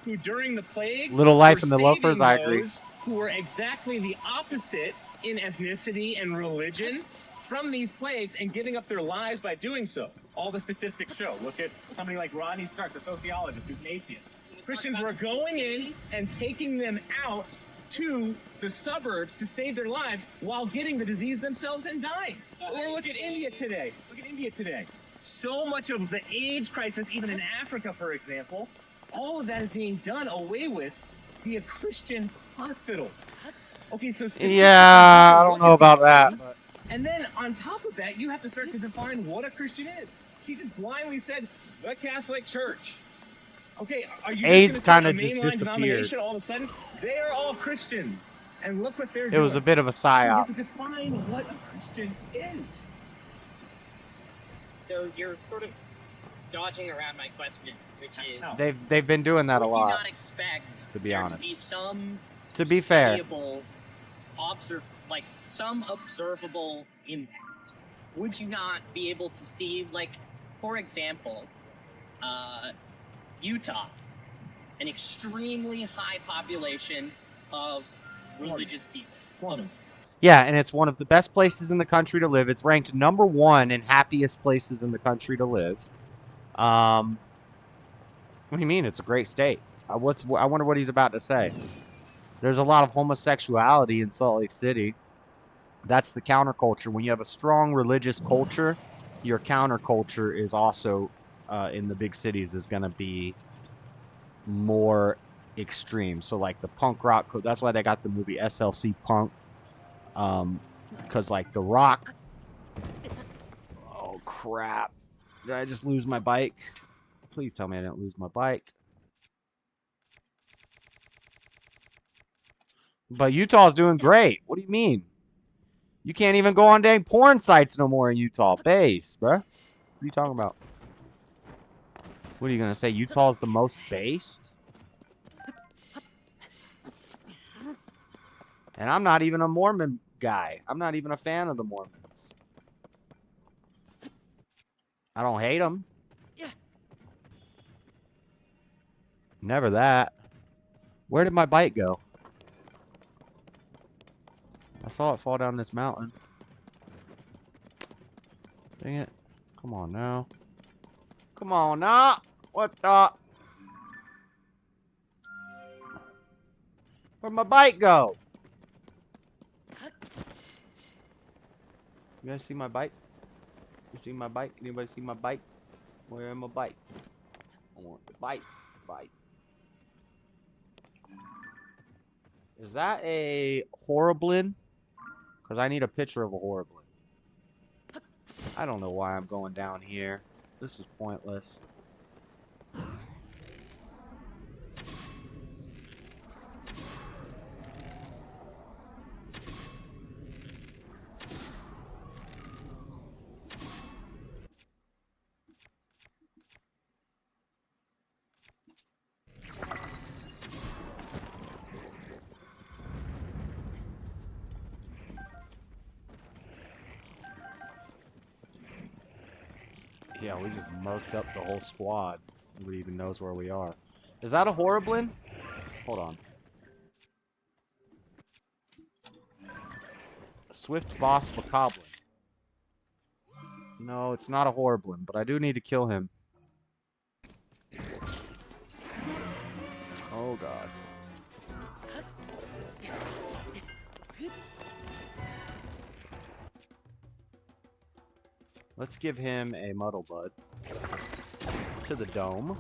Who during the plagues Little life were in the loafers, saving I agree. those who were exactly the opposite in ethnicity and religion from these plagues and giving up their lives by doing so. All the statistics show. Look at somebody like Rodney Stark, the sociologist, who's an atheist. Christians were going in and taking them out to the suburbs to save their lives while getting the disease themselves and dying. Or look at India today. Look at India today. So much of the AIDS crisis, even in Africa, for example, all of that is being done away with via Christian hospitals. Okay, so Yeah, I don't know about that. But and then on top of that, you have to start to define what a Christian is. She just blindly said the Catholic Church. Okay, are you AIDS just gonna kinda say a just mainline disappeared. denomination all of a sudden? They are all Christians, and look what they're it doing. was a bit of a You psyop. have to define what a Christian is. So you're sort of dodging around my question, which is They've been doing that a would you lot. not expect To be there honest. to be some To be fair. studyable some observable impact? Would you not be able to see, like, for example, Utah, an extremely high population of religious people? Yeah, and it's one of the best places in the country to live. It's ranked #1 in happiest places in the country to live. What do you mean? It's a great state. I wonder what he's about to say. There's a lot of homosexuality in Salt Lake City. That's the counterculture. When you have a strong religious culture, your counterculture is also in the big cities is going to be more extreme. So like the punk rock, that's why they got the movie SLC Punk. Because like the rock. Oh crap! Did I just lose my bike? Please tell me I didn't lose my bike. But Utah's doing great. What do you mean? You can't even go on dang porn sites no more in Utah. Base, bruh. What are you talking about? What are you gonna say? Utah's the most based? And I'm not even a Mormon guy. I'm not even a fan of the Mormons. I don't hate them. Never that. Where did my bike go? I saw it fall down this mountain. Dang it. Come on now. Come on now. What the? Where'd my bike go? You guys see my bike? You see my bike? Anybody see my bike? Where am my bike? I want the bike. Bike. Is that a Horriblin? Because I need a picture of a Horriblin. I don't know why I'm going down here. This is pointless. Yeah, we just murked up the whole squad. Nobody even knows where we are. Is that a Horriblin? Hold on. A Swift Boss Bokoblin. No, it's not a Horriblin, but I do need to kill him. Oh god. Let's give him a Muddle Bud to the dome,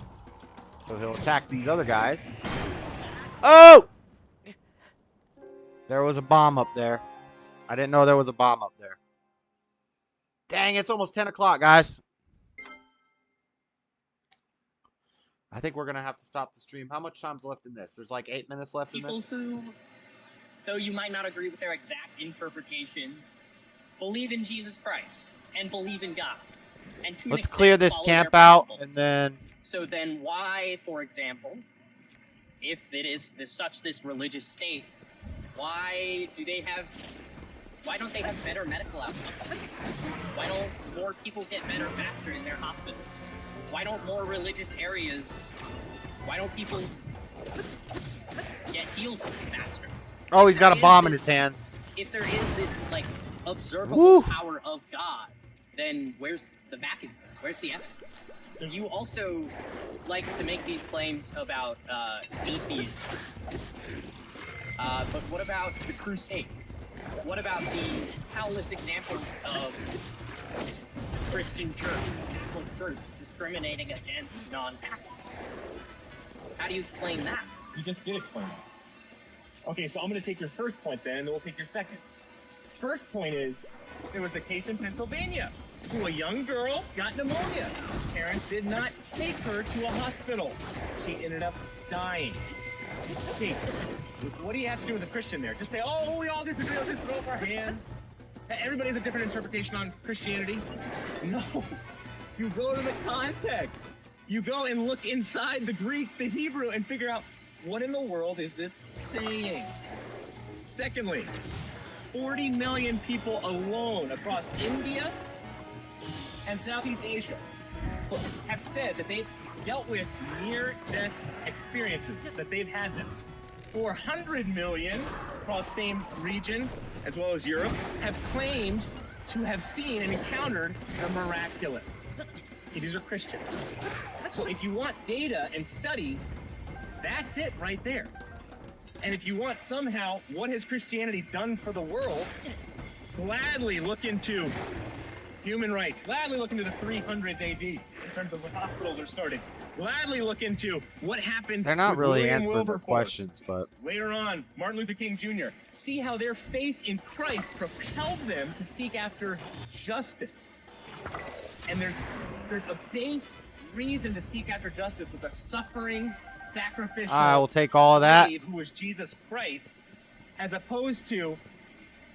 so he'll attack these other guys. Oh! There was a bomb up there. I didn't know there was a bomb up there. Dang, it's almost 10 o'clock, guys. I think we're going to have to stop the stream. How much time's left in this? There's like 8 minutes left in this? People who, though you might not agree with their exact interpretation, believe in Jesus Christ and believe in God. And to an Let's extent, clear this follow camp their out, principles. and then... So then why, for example, if it is this religious state, why don't they have better medical outcomes? Why don't more people get better faster in their hospitals? Why don't more religious areas, why don't people get healed faster? Oh, he's got a bomb in his hands. If there is this, like, observable Woo. power of God, then where's the backing? Where's the evidence? You also like to make these claims about atheists. But what about the crusade? What about the countless examples of Christian church, Catholic church, discriminating against non-Catholics? How do you explain that? You just did explain that. Okay, so I'm going to take your first point then, and then we'll take your second. First point is, there was a case in Pennsylvania who a young girl got pneumonia. Parents did not take her to a hospital. She ended up dying. Okay, what do you have to do as a Christian there? Just say, oh, we all disagree, let's just throw up our hands. Everybody has a different interpretation on Christianity. No, you go to the context. You go and look inside the Greek, the Hebrew, and figure out what in the world is this saying. Secondly, 40 million people alone across India and Southeast Asia have said that they've dealt with near-death experiences, that they've had them. 400 million across same region, as well as Europe, have claimed to have seen and encountered the miraculous. These are Christians. So if you want data and studies, that's it right there. And if you want somehow, what has Christianity done for the world, gladly look into human rights. Gladly look into the 300s AD in terms of when hospitals are started. Gladly look into what happened. They're not with really William answering the Wilberforce. questions, but... Later on, Martin Luther King Jr. See how their faith in Christ propelled them to seek after justice. And there's a base reason to seek after justice with a suffering, sacrificial I will take all of that. slave who was Jesus Christ, as opposed to,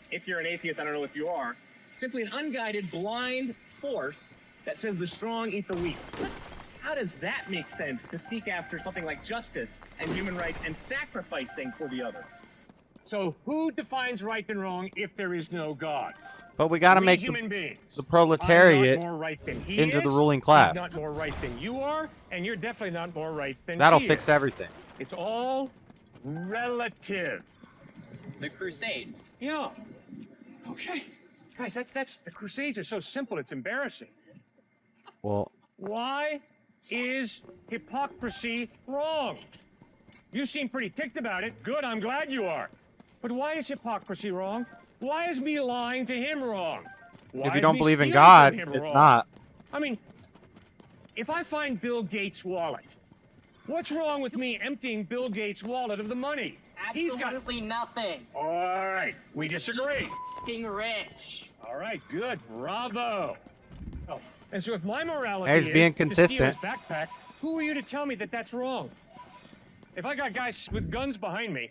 if you're an atheist, I don't know if you are, simply an unguided, blind force that says the strong eat the weak. How does that make sense to seek after something like justice and human rights and sacrificing for the other? So who defines right and wrong if there is no God? But we got to We make human beings. the proletariat I'm not more right than he into is. the ruling class. He's not more right than you are, and you're definitely not more right than That'll she fix is. everything. It's all relative. The Crusades. Yeah. Okay. Guys, that's the Crusades are so simple, it's embarrassing. Well, Why is hypocrisy wrong? You seem pretty ticked about it. Good, I'm glad you are. But why is hypocrisy wrong? Why is me lying to him wrong? Why If you is don't me believe in stealing God, from him it's wrong? not. I mean, if I find Bill Gates' wallet, what's wrong with me emptying Bill Gates' wallet of the money? Absolutely nothing. All right, we disagree. Being rich. All right, good, bravo. Oh, and so if my morality Hey, he's is being to steal consistent. his backpack, who are you to tell me that that's wrong? If I got guys with guns behind me,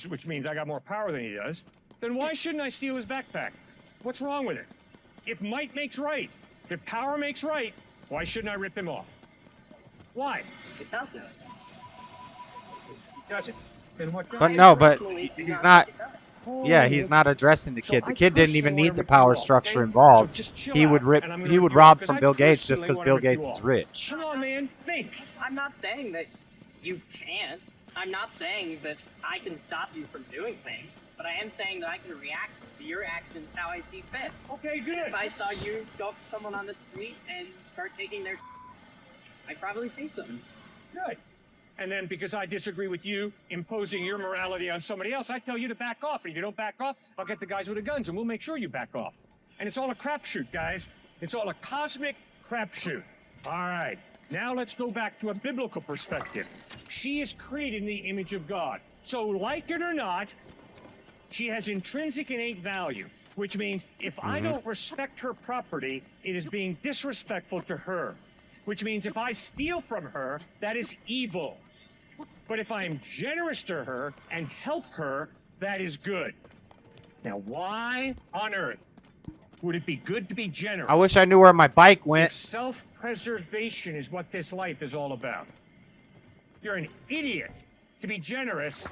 which means I got more power than he does, then why shouldn't I steal his backpack? What's wrong with it? If might makes right, if power makes right, why shouldn't I rip him off? Why? It doesn't. It doesn't. Then what? But no, but he's not. Yeah, he's not addressing the kid. The kid didn't even need the power structure involved. He would rob from Bill Gates just because Bill Gates is rich. Come on, man, think. I'm not saying that you can't. I'm not saying that I can stop you from doing things, but I am saying that I can react to your actions how I see fit. Okay, good. If I saw you go up to someone on the street and start taking their I'd probably say something. Good. And then because I disagree with you imposing your morality on somebody else, I tell you to back off. And if you don't back off, I'll get the guys with the guns and we'll make sure you back off. And it's all a crapshoot, guys. It's all a cosmic crapshoot. All right. Now let's go back to a biblical perspective. She is created in the image of God. So like it or not, she has intrinsic innate value, which means if I don't respect her property, it is being disrespectful to her. Which means if I steal from her, that is evil. But if I am generous to her and help her, that is good. Now, why on earth would it be good to be generous? I wish I knew where my bike If went. self-preservation is what this life is all about. You're an idiot to be generous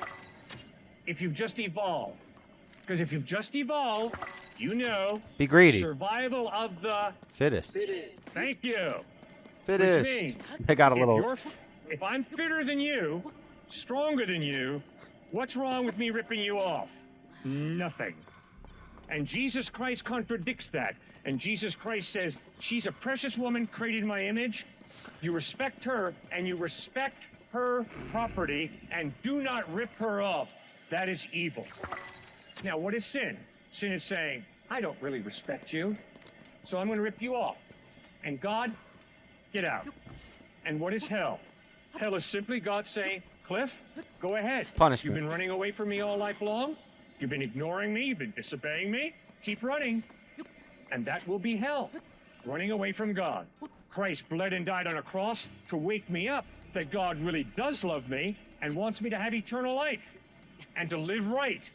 if you've just evolved. Because if you've just evolved, you know Be greedy. survival of the Fittest. Thank you. Fittest. Which means They got a little. if I'm fitter than you, stronger than you, what's wrong with me ripping you off? Nothing. And Jesus Christ contradicts that. And Jesus Christ says, she's a precious woman created in my image. You respect her and you respect her property and do not rip her off. That is evil. Now, what is sin? Sin is saying, I don't really respect you, so I'm going to rip you off. And God, get out. And what is hell? Hell is simply God saying, Cliff, go ahead. Punishment. You've been running away from me all life long. You've been ignoring me. You've been disobeying me. Keep running. And that will be hell. Running away from God. Christ bled and died on a cross to wake me up that God really does love me and wants me to have eternal life and to live right.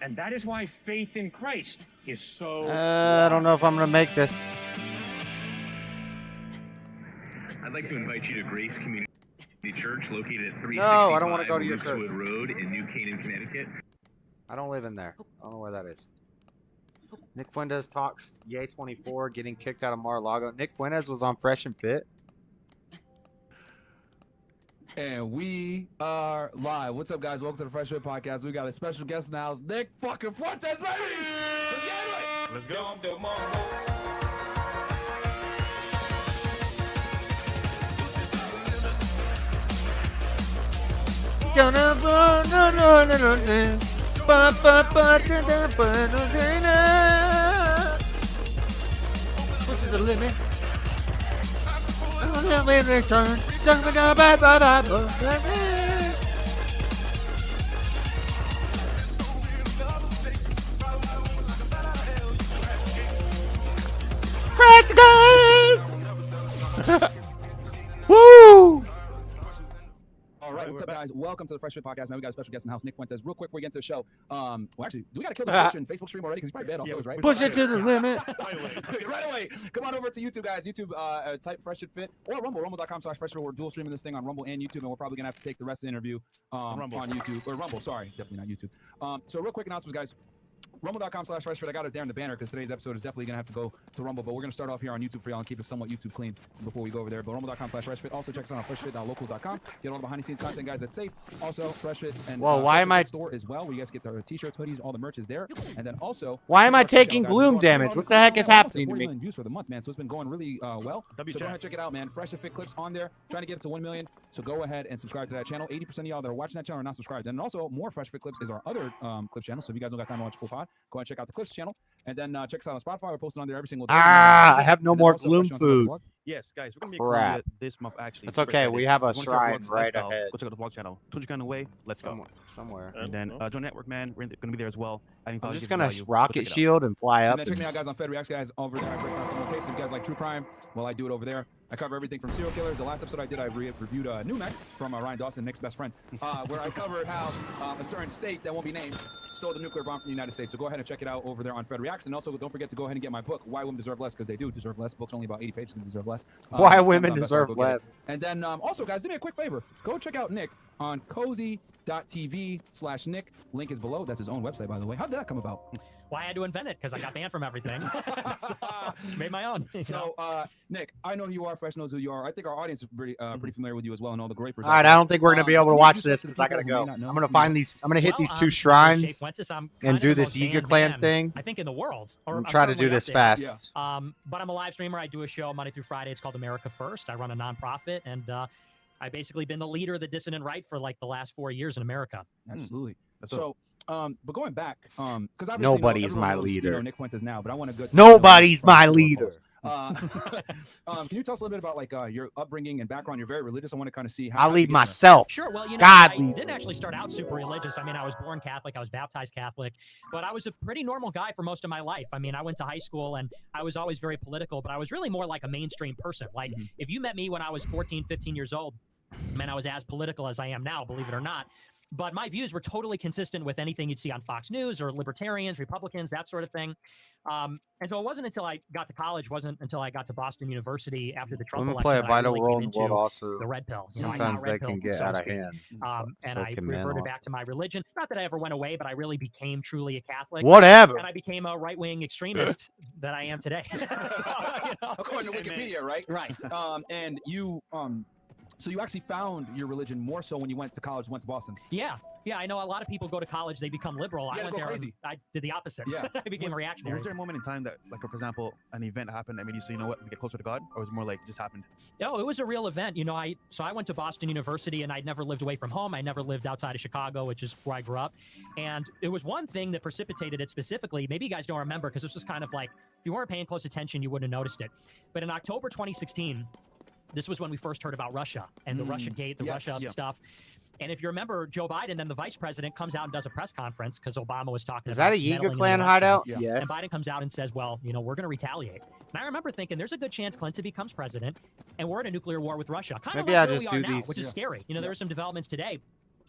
And that is why faith in Christ is so... I don't know if I'm going to make this. I'd like to invite you to Grace Community Church, located at 365 No, I don't want to go to your church. Woodswood Road in New Canaan, Connecticut. I don't live in there. I don't know where that is. Nick Fuentes talks Yay 24 getting kicked out of Mar-a-Lago. Nick Fuentes was on Fresh and Fit. And we are live. What's up, guys? Welcome to the Fresh Fit Podcast. We got a special guest in the house, Nick fucking Fuentes, baby! Let's get into it! Let's go. Push it to the limit. Woo! All right, what's up, guys? Welcome to the Fresh Fit Podcast. Now we got a special guest in the house, Nick Fuentes. Real quick before we get into the show, well, actually, do we got to kill the Twitch and Facebook stream already? Because he's probably bad off those, right? Push it to the limit. Right away. Come on over to YouTube, guys. YouTube, type Fresh and Fit or Rumble, rumble.com/freshfit. We're dual streaming this thing on Rumble and YouTube, and we're probably going to have to take the rest of the interview on YouTube. Or Rumble, sorry. Definitely not YouTube. So real quick announcements, guys. Rumble.com/freshfit. I got it there in the banner because today's episode is definitely gonna have to go to Rumble, but we're gonna start off here on YouTube for y'all and keep it somewhat YouTube clean before we go over there. But Rumble.com/freshfit. Also check us out on freshfit.locals.com. Get all the behind the scenes content, guys. That's safe. Also Freshfit and Whoa, why am I store as well, where you guys get the t-shirts, hoodies, all the merch is there. And then also, why am I taking gloom damage? What the heck is happening to 40 me? million views for the month, man. So it's been going really well. So go ahead, check it out, man. Fresh and Fit clips on there. Trying to get it to 1 million. So go ahead and subscribe to that channel. 80% of y'all that are watching that channel are not subscribed. And also, more Fresh Fit clips is our other clips channel. So if you guys don't got time to watch full pod, go ahead and check out the clips channel. And then check us out on Spotify. We're posting on there every single day. I have no more gloom food. Yes, guys, we're gonna be Crap. this month actually. It's okay. We have a If you wanna shrine see our vlogs, right lifestyle, ahead. Go check out the vlog channel. 200 kind of way. Let's go. Somewhere. And then join network, man. We're gonna be there as well. I'm just gonna rocket shield and fly And up. then check me out, guys, on Fed Reacts, guys, over there. I break down criminal cases. If you guys like true crime, well, I do it over there. I cover everything from serial killers. The last episode I did, I reviewed New Mech from Ryan Dawson, Nick's best friend, where I covered how a certain state that won't be named stole the nuclear bomb from the United States. So go ahead and check it out over there on Fed Reacts. And also, don't forget to go ahead and get my book, Why Women Deserve Less, because they do deserve less. Book's only about 80 pages, and deserve less. Why Women Deserve Less. And then also, guys, do me a quick favor. Go check out Nick on cozy.tv/Nick. Link is below. That's his own website, by the way. How did that come about? Well, I had to invent it because I got banned from everything. So, made my own. So, Nick, I know who you are. Fresh knows who you are. I think our audience is pretty familiar with you as well, and all the great. All right, I don't think we're gonna be able to watch this because I gotta go. I'm gonna find these. I'm gonna hit these two shrines and do this Yiga Clan thing. I think in the world. I'm trying to do this fast. But I'm a live streamer. I do a show Monday through Friday. It's called America First. I run a nonprofit, and I've basically been the leader of the dissident right for like the last 4 years in America. Absolutely. So, but going back, because Nobody's my leader. Nick Fuentes now, but I want to go. Nobody's my leader. Can you tell us a little bit about like your upbringing and background? You're very religious. I want to kind of see how. I lead myself. Sure. Well, you know, God I leads didn't me. actually start out super religious. I mean, I was born Catholic. I was baptized Catholic, but I was a pretty normal guy for most of my life. I mean, I went to high school and I was always very political, but I was really more like a mainstream person. Like if you met me when I was 14, 15 years old, man, I was as political as I am now, believe it or not. But my views were totally consistent with anything you'd see on Fox News or libertarians, Republicans, that sort of thing. And so it wasn't until I got to college, wasn't until I got to Boston University after the Trump Women election. play a that I vital really role came in the world into also. the red pill. You know, I Sometimes got red they can pill, get so to out of speak. hand. And So I can men reverted also. back to my religion. Not that I ever went away, but I really became truly a Catholic. Whatever. And I became a right-wing extremist that I am today. So, you know. According to Wikipedia, right? Right. And you so you actually found your religion more so when you went to college, went to Boston. Yeah. Yeah, I know a lot of people go to college, they become liberal. I Yeah, went go there crazy. and I did the opposite. Yeah. I became a reactionary. Was there a moment in time that, like, for example, an event happened that made you say, you know what, we get closer to God, or was it more like it just happened? No, it was a real event. You know, I went to Boston University and I'd never lived away from home. I never lived outside of Chicago, which is where I grew up. And it was one thing that precipitated it specifically. Maybe you guys don't remember because this was kind of like, if you weren't paying close attention, you wouldn't have noticed it. But in October 2016, this was when we first heard about Russia and the Russia Gate, the Russia stuff. And if you remember, Joe Biden, then the vice president, comes out and does a press conference because Obama was talking Is about that a Yiga meddling in the Clan election. hideout? And Yes. Biden comes out and says, well, you know, we're going to retaliate. And I remember thinking there's a good chance Clinton becomes president and we're in a nuclear war with Russia. Kind of Maybe like I'll where just we are do now, these- which is scary. You know, there were some developments today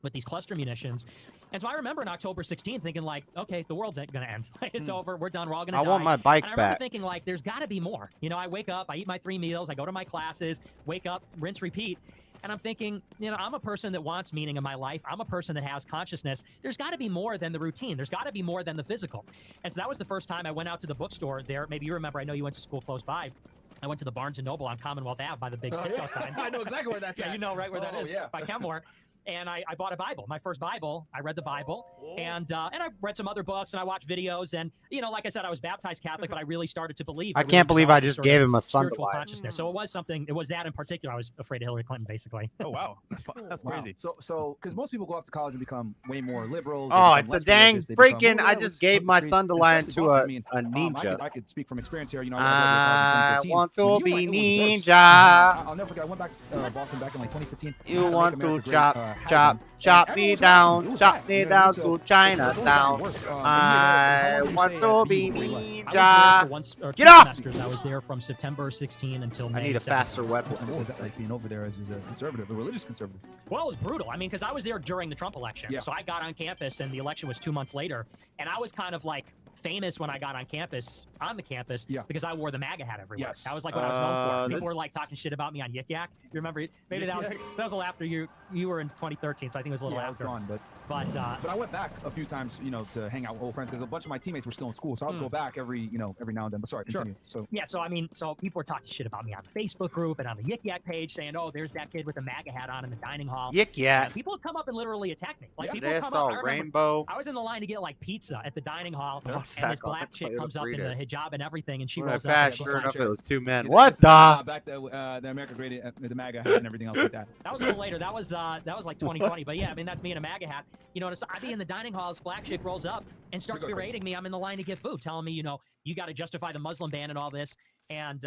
with these cluster munitions. And so I remember in October 16 thinking like, okay, the world's going to end. Like, it's over. We're done. We're all going to I die. want my bike and I remember back. thinking like, there's got to be more. You know, I wake up, I eat my 3 meals, I go to my classes, wake up, rinse, repeat. And I'm thinking, you know, I'm a person that wants meaning in my life. I'm a person that has consciousness. There's got to be more than the routine. There's got to be more than the physical. And so that was the first time I went out to the bookstore there. Maybe you remember, I know you went to school close by. I went to the Barnes & Noble on Commonwealth Ave by the big Sidequests sign. I know exactly where that's Yeah, at. you know right where that is, yeah. by Kenmore. And I bought a Bible, my first Bible. I read the Bible, and I read some other books, and I watched videos. And you know, like I said, I was baptized Catholic, but I really started to believe. I really can't believe I developed just sort gave of him a son to spiritual life. consciousness. So it was something. It was that in particular. I was afraid of Hillary Clinton, basically. Oh wow, that's Wow. crazy. So because most people go off to college and become way more liberal. they Oh, become it's a less dang religious, they become freaking! more I religious, just gave my especially son to lion to Boston. I mean, a ninja. I could speak from experience here. You know, I graduated want college to in 2015. be When you went, it was worse. ninja. I'll never forget. I went back to Boston back in like 2015. You Make want America to Great, chop, had chop, them. chop And me everyone was down, awesome. It was chop bad, me you know what I down mean? So to it's only Chinatown. gotten worse. I And want here, to how be long do you say I was there for ninja. once or two Get up! semesters. I was there from September 16 until May I need a 17. faster weapon. What was that like being over there as a conservative, a religious conservative? Well, it was brutal. I mean, because I was there during the Trump election. Yeah. So I got on campus, and the election was 2 months later. And I was kind of like famous when I got on the campus, because I wore the MAGA hat everywhere. Yes. That was like what I was known for. People were this- like talking shit about me on Yik Yak. You remember? Maybe that was a little after you were in 2013, so I think it was a little Yeah, I was after. gone, but But I went back a few times, you know, to hang out with old friends because a bunch of my teammates were still in school. So I would go back every now and then. But sorry, continue. So yeah, so I mean, so people were talking shit about me on the Facebook group and on the Yik Yak page, saying, "Oh, there's that kid with the MAGA hat on in the dining hall." Yik Yak. People would come up and literally attack me. Like people They would come saw up. I remember rainbow. I was in the line to get like pizza at the dining hall, and this Sneako, black that's chick Toyota comes up in the Fritas. hijab and everything, and she What rolls a up. bad And she's sure like, enough, it was two men. Yeah, What the? back the America Great, the MAGA hat and everything else like that. That was a little later. That was like 2020. But yeah, I mean that's me in a MAGA hat. You know, I'd be in the dining hall. This black chick rolls up and starts berating me. I'm in the line to get food, telling me, you know, you got to justify the Muslim ban and all this. And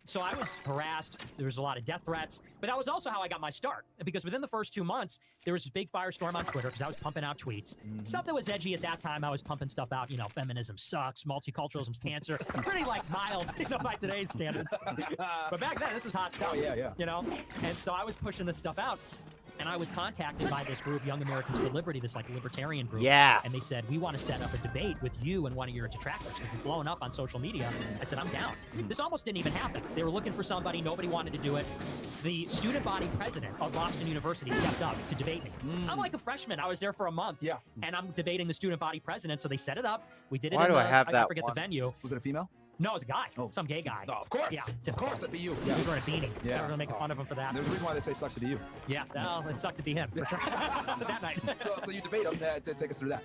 so I was harassed. There was a lot of death threats. But that was also how I got my start. Because within the first 2 months, there was this big firestorm on Twitter because I was pumping out tweets. Stuff that was edgy at that time. I was pumping stuff out, you know, feminism sucks, multiculturalism's cancer. Pretty, like, mild, you know, by today's standards. But back then, this was hot stuff. Oh, yeah. You know? And so I was pushing this stuff out. And I was contacted by this group, Young Americans for Liberty, this like libertarian group. Yeah. And they said, we want to set up a debate with you and one of your detractors because we're blowing up on social media. I said, I'm down. This almost didn't even happen. They were looking for somebody. Nobody wanted to do it. The student body president of Boston University stepped up to debate me. I'm like a freshman. I was there for a month. Yeah. And I'm debating the student body president. So they set it up. We did it Why in do the, I have that forget one? the venue. Was it a female? No, it was a guy. Some gay guy. Oh, of course. Yeah. Of course, it'd be you. He was wearing a beanie. Yeah. Everyone making fun of him for that. There's a reason why they say sucks to be you. Yeah, well, it sucked to be him for sure. That night. So you debate them. Take us through that.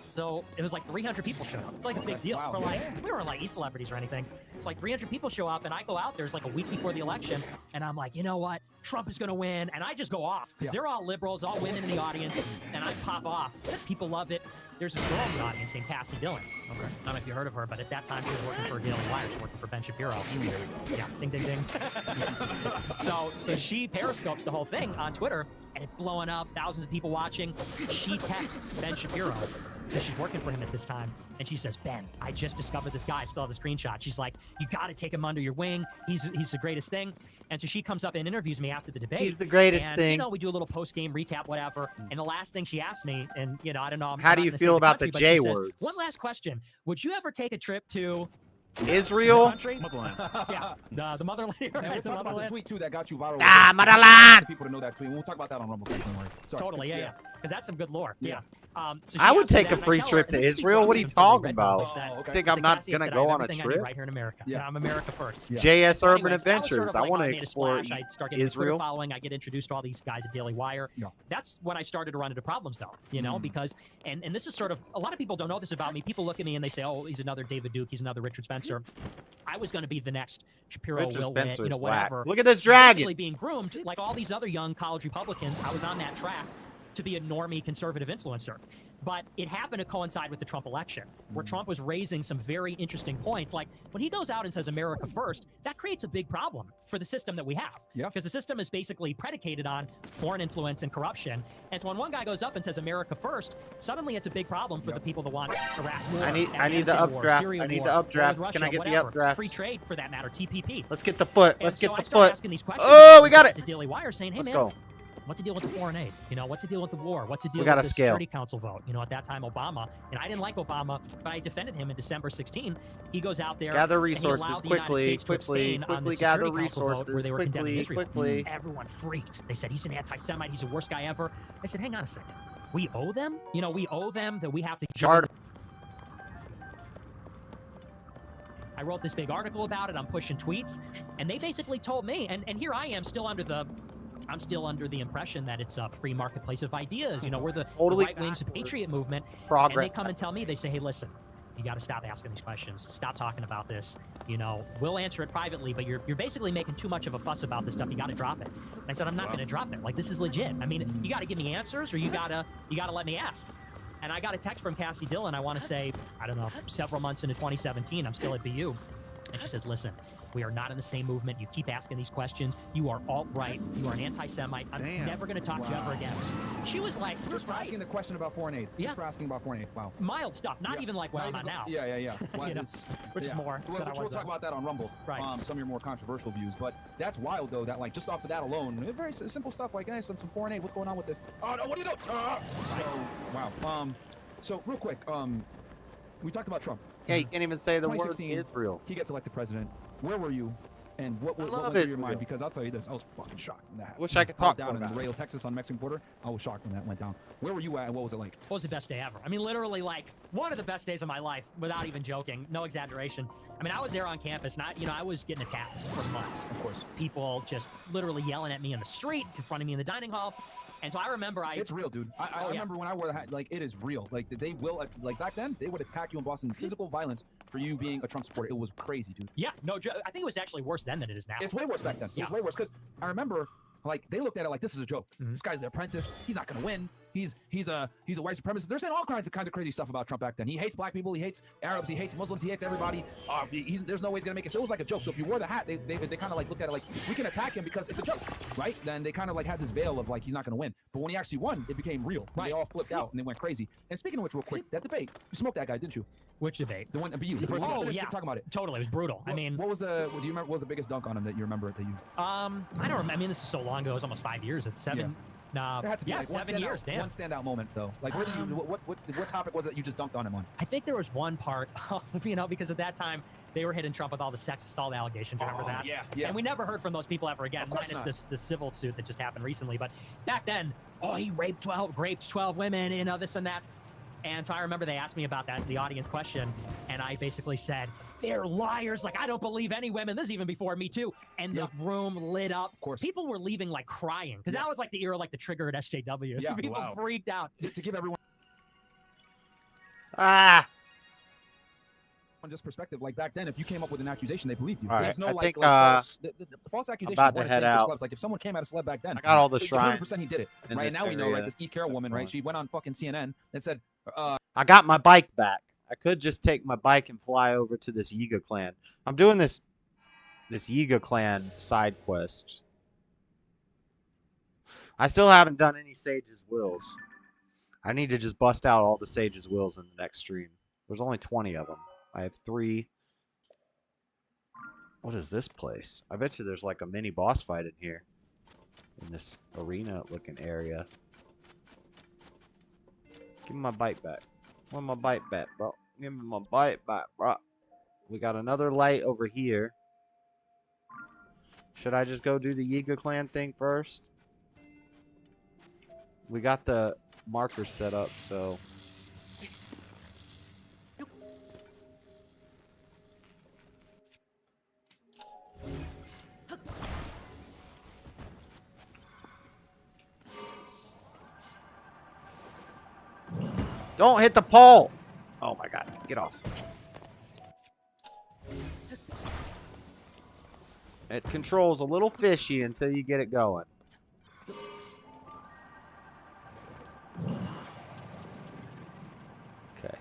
So it was like 300 people showed up. It's like a big deal for like we weren't like e-celebrities or anything. It's like 300 people show up, and I go out there. It's like a week before the election, and I'm like, you know what? Trump is gonna win, and I just go off because they're all liberals, all women in the audience, and I pop off. People love it. There's this girl in the audience named Cassie Dillon. Okay. I don't know if you heard of her, but at that time she was working for Daily Wire. She was working for Ben Shapiro. Yeah, ding, ding, ding. so she periscopes the whole thing on Twitter, and it's blowing up. Thousands of people watching. She texts Ben Shapiro because she's working for him at this time, and she says, "Ben, I just discovered this guy. I still have the screenshot." She's like, "You got to take him under your wing. He's the greatest thing." And so she comes up and interviews me after the debate. He's the greatest and, thing. You know, we do a little post-game recap, whatever. And the last thing she asked me, and you know, I don't know. How do you feel about the J words? One last question: would you ever take a trip to Israel? Yeah, the motherland. Yeah, we'll talk about the tweet too that got you viral. Motherland! People to know that tweet. We'll talk about that on Rumble. Don't worry. Sorry. Totally, yeah. Because that's some good lore. Yeah. So I would she asked me take a that, and I free tell her, trip and to this is Israel. What are you before I talking read them. about? They said- Think they I'm said, not "Cassie," I gonna said, go "I have on a everything I need trip? right here in America. Yeah. You know, I'm America first. JS Urban Anyways, I was Adventures. sort of I like, want to made a explore splash. I start getting a Twitter Israel. following. I get introduced to all these guys at Daily Wire. Yeah. That's when I started to run into problems, though. You know, because and this is sort of a lot of people don't know this about me. People look at me and they say, "Oh, he's another David Duke. He's another Richard Spencer." I was going to be the next Shapiro, Richard Will Spencer Witt, you know, is whack. whatever. Look at this dragon. Basically being groomed like all these other young college Republicans. I was on that track to be a normie conservative influencer. But it happened to coincide with the Trump election, where Trump was raising some very interesting points. Like, when he goes out and says America first, that creates a big problem for the system that we have. Because the system is basically predicated on foreign influence and corruption. And so when one guy goes up and says America first, suddenly it's a big problem for the people that want Iraq war, I need the Afghanistan war, updraft. Syria I need war, the war updraft. with Can Russia, I get the whatever. updraft? Free trade, for that matter, TPP. Let's get the foot. And Let's so get I the started foot. asking these questions. Oh, we got it. To Daily Wire saying, "Hey, Let's man, go. what's the deal with the foreign aid? You know, what's the deal with the war? What's the deal We got with a the scale. Security Council vote? You know, at that time, Obama, and I didn't like Obama, but I defended him in December 16. He goes out there, Gather and he resources allowed the United quickly, States to quickly, abstain on the quickly gather Security Council vote where they were condemning resources, Israel. quickly. Everyone freaked. They said he's an anti-Semite. He's the worst guy ever. I said, hang on a second. We owe them? You know, we owe them that we have to. I wrote this big article about it. I'm pushing tweets, and they basically told me, and here I am still under the. I'm still under the impression that it's a free marketplace of ideas. You know, we're the right wings of patriot movement. Progress. And they come and tell me, they say, hey, listen, you got to stop asking these questions. Stop talking about this. You know, we'll answer it privately, but you're basically making too much of a fuss about this stuff. You got to drop it. And I said, I'm not going to drop it. Like, this is legit. I mean, you got to give me answers, or you got to let me ask. And I got a text from Cassie Dillon. I want to say, I don't know, several months into 2017, I'm still at BU. And she says, listen, we are not in the same movement. You keep asking these questions. You are alt-right. You are an anti-Semite. I'm never going to talk to you ever again. She was like, just for asking the question about foreign aid. Just for asking about foreign aid. Wow. Mild stuff. Not even like what I'm on now. Yeah. You know, which is more. We'll talk about that on Rumble. Right. Some of your more controversial views. But that's wild, though, that, like, just off of that alone, very simple stuff like, hey, some foreign aid. What's going on with this? Oh, no, what are you doing? So, wow. So, real quick, we talked about Trump. Yeah, you can't even say the word 2016, Israel. He gets elected president. Where were you? And what went love through your Israel. mind? Because I'll tell you this, I was fucking shocked when that happened. Wish I could I was talk down more in about Laredo, Texas on the Mexican border. I was shocked when that went down. Where were you at and what was it like? What was the best day ever? I mean, literally, like, one of the best days of my life, without even joking. No exaggeration. I mean, I was there on campus, and I was getting attacked for months. Of course. People just literally yelling at me in the street, confronting me in the dining hall. And so I remember It's real, dude. I remember when I wore the hat, like, it is real. Like, they will, like, back then, they would attack you in Boston. Physical violence for you being a Trump supporter. It was crazy, dude. Yeah, no, I think it was actually worse then than it is now. It's way worse back then. It was way worse, because I remember, like, they looked at it like, this is a joke. This guy's the apprentice. He's not going to win. He's a white supremacist. They're saying all kinds of crazy stuff about Trump back then. He hates black people. He hates Arabs. He hates Muslims. He hates everybody. There's no way he's going to make it. So it was like a joke. So if you wore the hat, they kind of like looked at it like, we can attack him because it's a joke, right? Then they kind of like had this veil of like, he's not going to win. But when he actually won, it became real. Right. They all flipped out and they went crazy. And speaking of which, real quick, that debate, you smoked that guy, didn't you? Which debate? The one, you. The person yeah. talking about it. Totally, it was brutal. Do you remember? What was the biggest dunk on him that you remember that you? I don't remember. I mean, this is so long ago. It was almost 5 years. It's 7. Nah, there had to be like 7 years. Damn. One standout moment though. Like, where did you? What topic was it you just dunked on him on? I think there was one part, because at that time they were hitting Trump with all the sex assault allegations. Remember that? Yeah. And we never heard from those people ever again, minus the civil suit that just happened recently. But back then, he raped 12 women, this and that. And so I remember they asked me about that, the audience question, and I basically said, they're liars. Like, I don't believe any women. This is even before Me Too. And the room lit up. Of course. People were leaving, like, crying. Because that was, like, the era, like, the trigger at SJW. Yeah, People freaked out. To give everyone just perspective, like back then, if you came up with an accusation, they believed you. All There's right, no I like, think, the false accusations. about to head out. Celebs. Like if someone came at a celeb back then, I got all the 100% shrines he did it. in Right this now we know, right? area. This E. Carroll woman, right? She went on fucking CNN and said, I got my bike back. I could just take my bike and fly over to this Yiga clan. I'm doing this Yiga clan side quest. I still haven't done any Sage's Wills. I need to just bust out all the Sage's Wills in the next stream. There's only 20 of them. I have 3. What is this place? I bet you there's like a mini boss fight in here. In this arena looking area. Give me my bike back. Where's my bike back, bro? Give me my bike back, bro. We got another light over here. Should I just go do the Yiga clan thing first? We got the markers set up, so... Don't hit the pole! Oh my god, get off. It controls a little fishy until you get it going. Okay.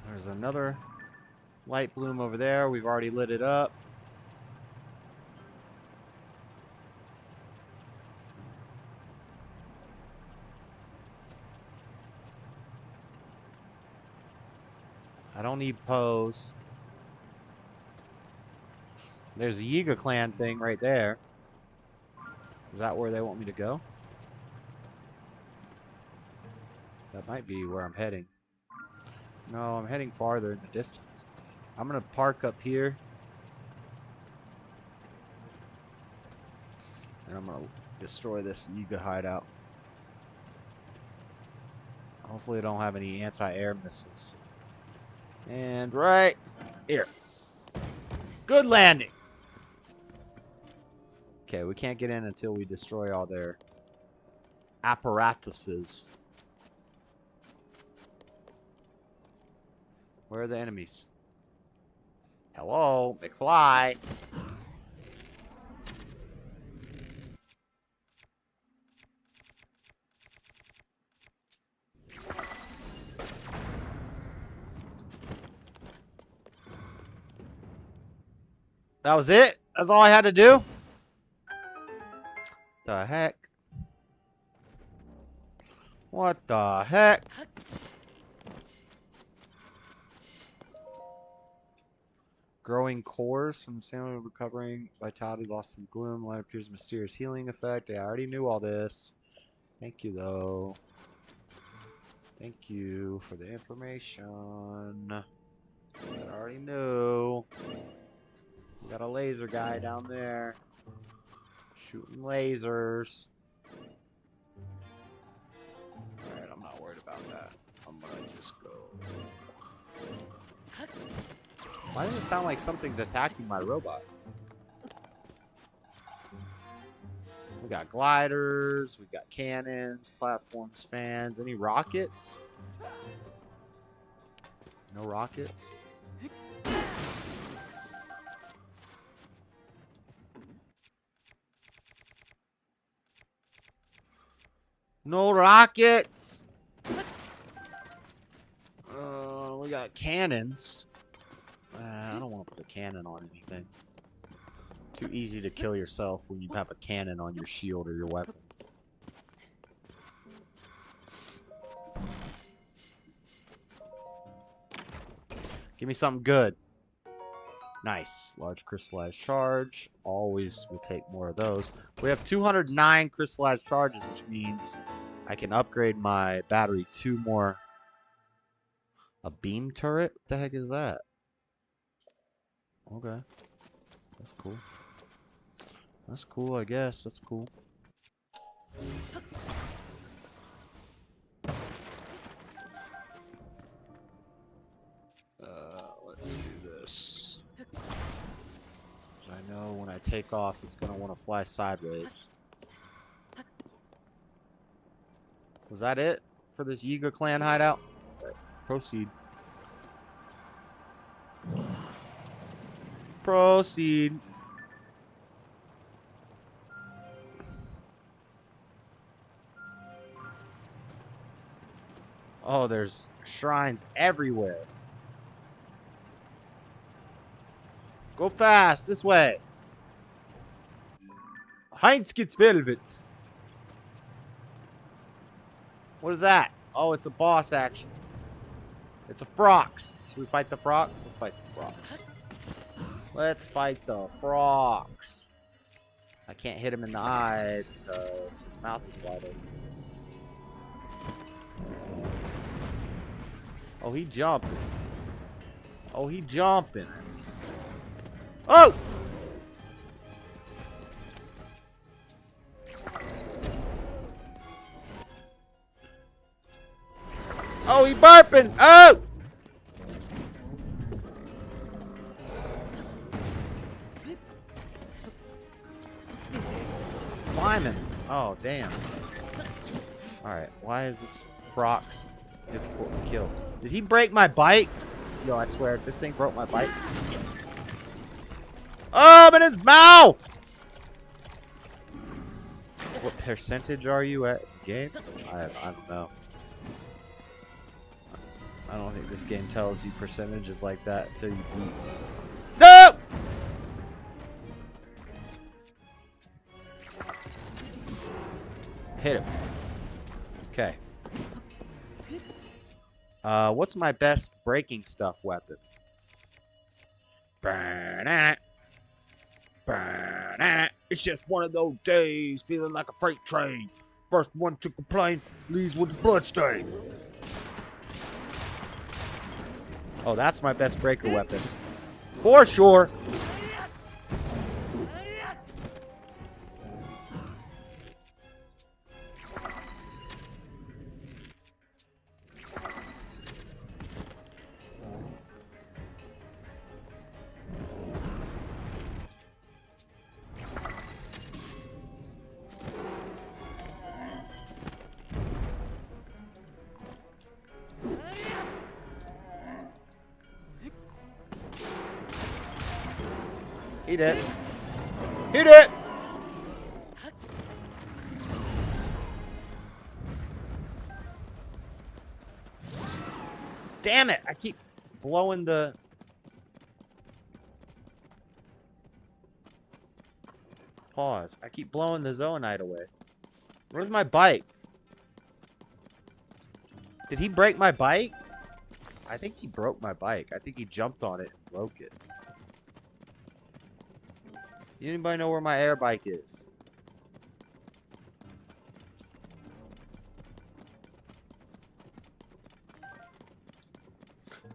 There's another light bloom over there. We've already lit it up. I don't need pose. There's a Yiga clan thing right there. Is that where they want me to go? That might be where I'm heading. No, I'm heading farther in the distance. I'm gonna park up here. And I'm gonna destroy this Yiga hideout. Hopefully I don't have any anti-air missiles. And right here. Good landing. Okay, we can't get in until we destroy all their apparatuses. Where are the enemies? Hello, McFly. That was it? That's all I had to do? The heck? What the heck? Growing cores from stamina recovering vitality lost in gloom. Light appears mysterious healing effect. Yeah, I already knew all this. Thank you though. Thank you for the information. I already knew. We got a laser guy down there. Shooting lasers. Alright, I'm not worried about that. I'm gonna just go. Why does it sound like something's attacking my robot? We got gliders, we got cannons, platforms, fans. Any rockets? No rockets? No rockets! We got cannons. I don't want to put a cannon on anything. Too easy to kill yourself when you have a cannon on your shield or your weapon. Give me something good. Nice. Large crystallized charge. Always will take more of those. We have 209 crystallized charges, which means I can upgrade my battery 2 more. A beam turret? What the heck is that? Okay. That's cool. That's cool, I guess. That's cool. Let's do this. 'Cause I know when I take off, it's going to want to fly sideways. Was that it for this Yiga clan hideout? Okay, proceed. Proceed. Oh, there's shrines everywhere. Go fast, this way. Heinz gets velvet. What is that? Oh, it's a boss action. It's a frogs. Should we fight the frogs? Let's fight the frogs. Let's fight the frogs. I can't hit him in the eye because his mouth is wide open. Oh, he jumping. Oh, he jumping. Oh! Oh, he burping! Oh! Climbing. Oh, damn. Alright, why is this Frox difficult to kill? Did he break my bike? Yo, I swear, if this thing broke my bike. Oh, I'm in his mouth! What percentage are you at the game? I don't know. I don't think this game tells you percentages like that until you beat. No! Hit him. Okay. What's my best breaking stuff weapon? It's just one of those days, feeling like a freight train. First one to complain leaves with a bloodstain. Oh, that's my best breaker weapon. For sure. Eat it. Eat it! Damn it! I keep blowing the... Pause. I keep blowing the zoanite away. Where's my bike? Did he break my bike? I think he broke my bike. I think he jumped on it and broke it. Anybody know where my air bike is?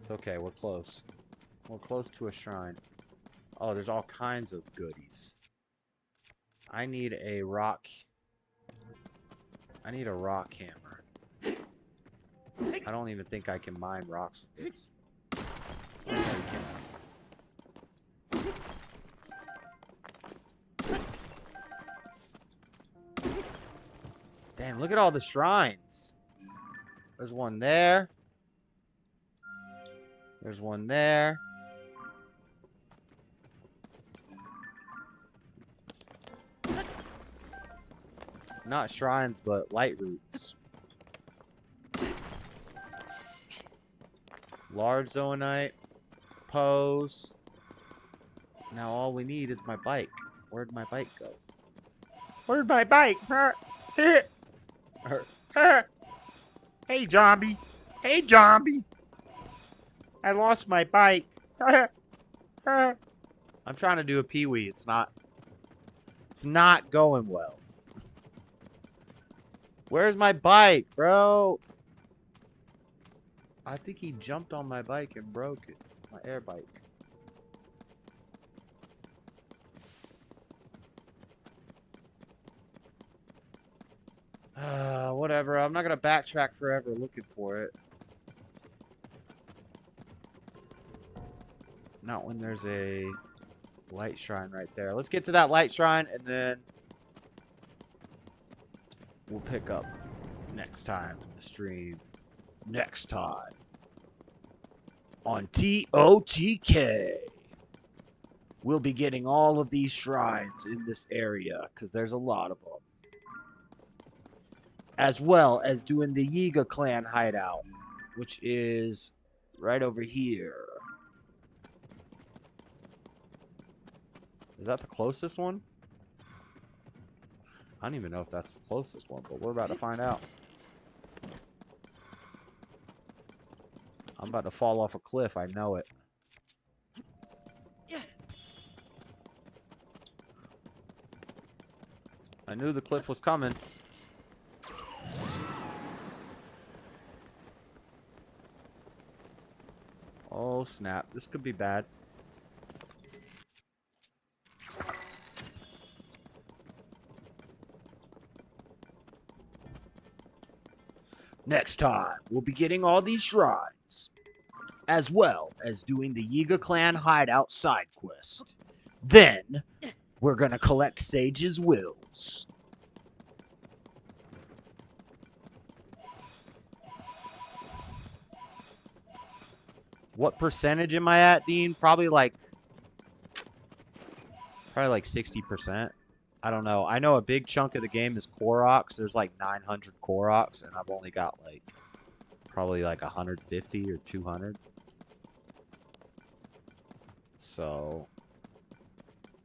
It's okay, we're close. We're close to a shrine. Oh, there's all kinds of goodies. I need a rock hammer. I don't even think I can mine rocks with this. No, you cannot. Damn, look at all the shrines. There's one there. There's one there. Not shrines, but light roots. Large zoonite. Pose. Now all we need is my bike. Where'd my bike go? Where'd my bike? Hey, zombie. Hey, zombie. I lost my bike. I'm trying to do a peewee. It's not going well. Where's my bike, bro? I think he jumped on my bike and broke it. My air bike. Whatever. I'm not gonna backtrack forever looking for it. Not when there's a light shrine right there. Let's get to that light shrine and then we'll pick up next time in the stream. Next time on TOTK. We'll be getting all of these shrines in this area because there's a lot of them. As well as doing the Yiga clan hideout, which is right over here. Is that the closest one? I don't even know if that's the closest one, but we're about to find out. I'm about to fall off a cliff, I know it. I knew the cliff was coming. Oh snap, this could be bad. Next time, we'll be getting all these shrines, as well as doing the Yiga clan hideout side quest. Then, we're gonna collect Sage's wills. What percentage am I at, Dean? Probably like 60%. I don't know. I know a big chunk of the game is Koroks. There's like 900 Koroks, and I've only got like probably like 150 or 200. So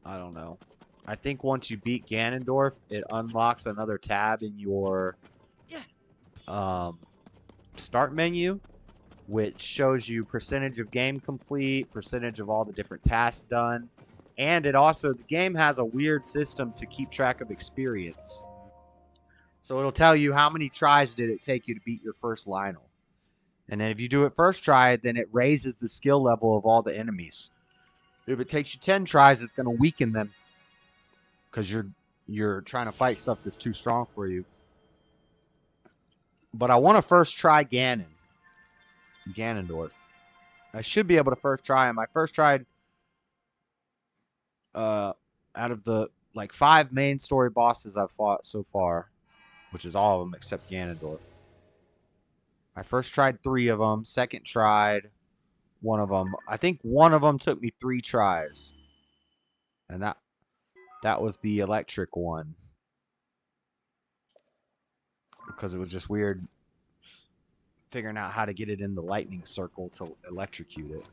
I don't know. I think once you beat Ganondorf, it unlocks another tab in your start menu, which shows you percentage of game complete, percentage of all the different tasks done. And it also, the game has a weird system to keep track of experience. So it'll tell you how many tries did it take you to beat your first Lionel. And then if you do it first try, then it raises the skill level of all the enemies. If it takes you 10 tries, it's going to weaken them. Because you're trying to fight stuff that's too strong for you. But I want to first try Ganondorf. I should be able to first try him. I first tried out of the like 5 main story bosses I've fought so far, which is all of them except Ganondorf. I first tried 3 of them. Second tried one of them. I think one of them took me 3 tries, and that was the electric one, because it was just weird figuring out how to get it in the lightning circle to electrocute it.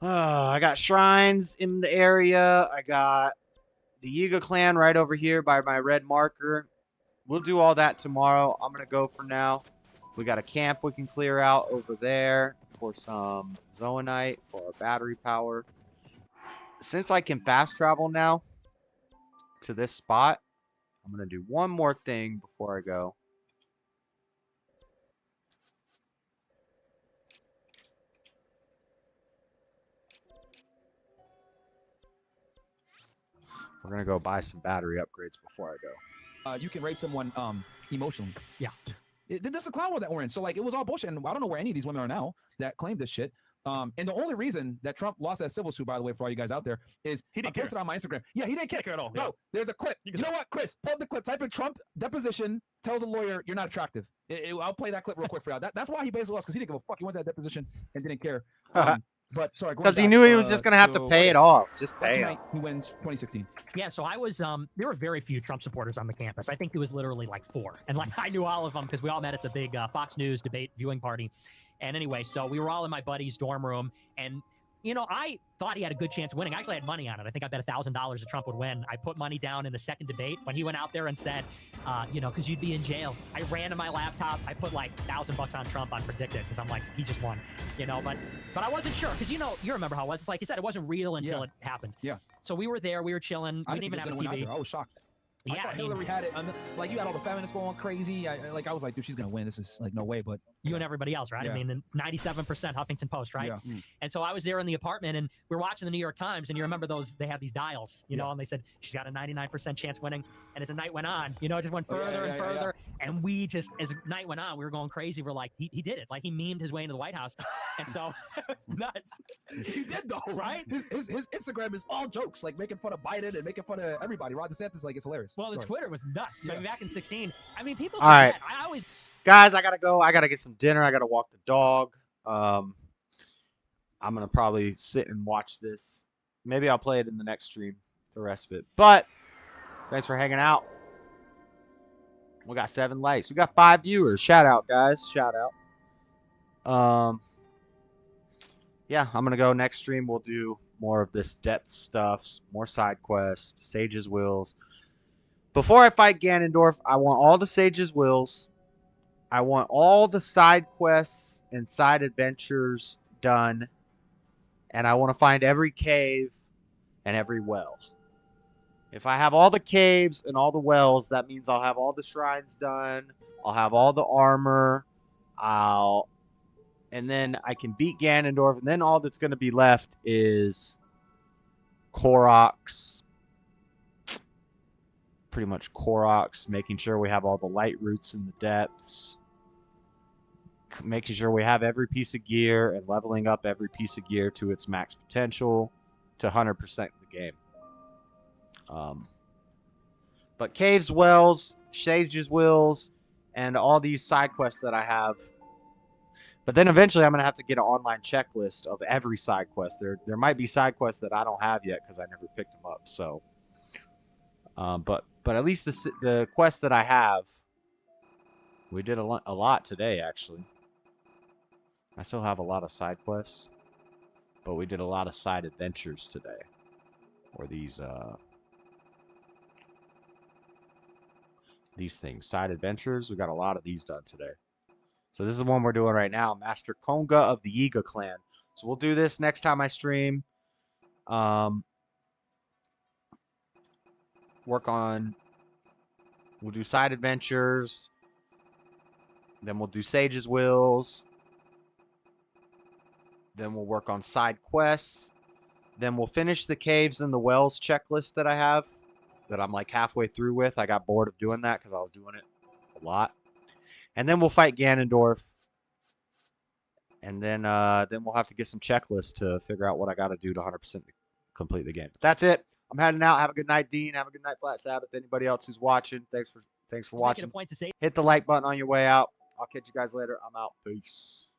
I got shrines in the area. I got the Yiga clan right over here by my red marker. We'll do all that tomorrow. I'm going to go for now. We got a camp we can clear out over there for some zoanite for our battery power. Since I can fast travel now to this spot, I'm going to do one more thing before I go. We're going to go buy some battery upgrades before I go. You can rape someone emotionally. Yeah. This is a clown world that we're in. So like it was all bullshit. And I don't know where any of these women are now that claim this shit. And the only reason that Trump lost that civil suit, by the way, for all you guys out there, is He didn't I posted care. on my Instagram. Yeah, he didn't care at all. No, Yeah. there's a clip. You know what, Chris? Pull up the clip. Type in Trump deposition. Tells a lawyer you're not attractive. I'll play that clip real quick for you. That's why he basically lost, because he didn't give a fuck. He went to that deposition and didn't care. But sorry, Because he knew he was just going to have to pay it off. Just pay it. Tonight, he wins 2016. Yeah, so I was, there were very few Trump supporters on the campus. I think there was literally like 4. And like, I knew all of them because we all met at the big Fox News debate viewing party. And anyway, so we were all in my buddy's dorm room. And, you know, I thought he had a good chance of winning. I actually had money on it. I think I bet $1,000 that Trump would win. I put money down in the second debate when he went out there and said, you know, because you'd be in jail. I ran to my laptop. I put like $1,000 on Trump on predicted because I'm like, he just won, you know. But I wasn't sure because, you know, you remember how it was. It's like you said, it wasn't real until it happened. Yeah. So we were there. We were chilling. We didn't even have a TV. I was shocked. Yeah, I thought Hillary had it. Like you had all the feminists going crazy. I was like, dude, she's gonna win. This is like no way. But you and everybody else, right? Yeah. I mean, 97% Huffington Post, right? Yeah. And so I was there in the apartment, and we were watching the New York Times, and you remember those? They had these dials, you know, and they said she's got a 99% chance winning. And as the night went on, you know, it just went further and further. And we just, as the night went on, we were going crazy. We're like, he did it. Like he memed his way into the White House, and so it's nuts. He did though, right? His Instagram is all jokes, like making fun of Biden and making fun of everybody. Ron DeSantis, like, it's hilarious. Well, the Sorry. Twitter was nuts. I mean, back in 16, I mean, people. All right. I always. Guys, I got to go. I got to get some dinner. I got to walk the dog. I'm going to probably sit and watch this. Maybe I'll play it in the next stream, the rest of it. But thanks for hanging out. We got 7 likes. We got 5 viewers. Shout out, guys. Shout out. Yeah, I'm going to go next stream. We'll do more of this depth stuff, more side quests, Sage's Wills. Before I fight Ganondorf, I want all the Sage's Wills. I want all the side quests and side adventures done. And I want to find every cave and every well. If I have all the caves and all the wells, that means I'll have all the shrines done. I'll have all the armor. And then I can beat Ganondorf. And then all that's going to be left is Koroks. Pretty much Koroks, making sure we have all the light roots in the depths. Making sure we have every piece of gear and leveling up every piece of gear to its max potential to 100% the game. But caves, wells, Sage's Wills, and all these side quests that I have. But then eventually I'm going to have to get an online checklist of every side quest. There might be side quests that I don't have yet because I never picked them up. So, but at least the quests that I have, we did a lot today, actually. I still have a lot of side quests, but we did a lot of side adventures today. Or these things, side adventures. We got a lot of these done today. So this is the one we're doing right now, Master Konga of the Yiga clan. So we'll do this next time I stream. We'll do side adventures. Then we'll do Sage's Wills. Then we'll work on side quests. Then we'll finish the caves and the wells checklist that I have. That I'm like halfway through with. I got bored of doing that because I was doing it a lot. And then we'll fight Ganondorf. And then we'll have to get some checklists to figure out what I got to do to 100% complete the game. But that's it. I'm heading out. Have a good night, Dean. Have a good night, Flat Sabbath. Anybody else who's watching, thanks for watching. Making a point to say. Hit the like button on your way out. I'll catch you guys later. I'm out. Peace.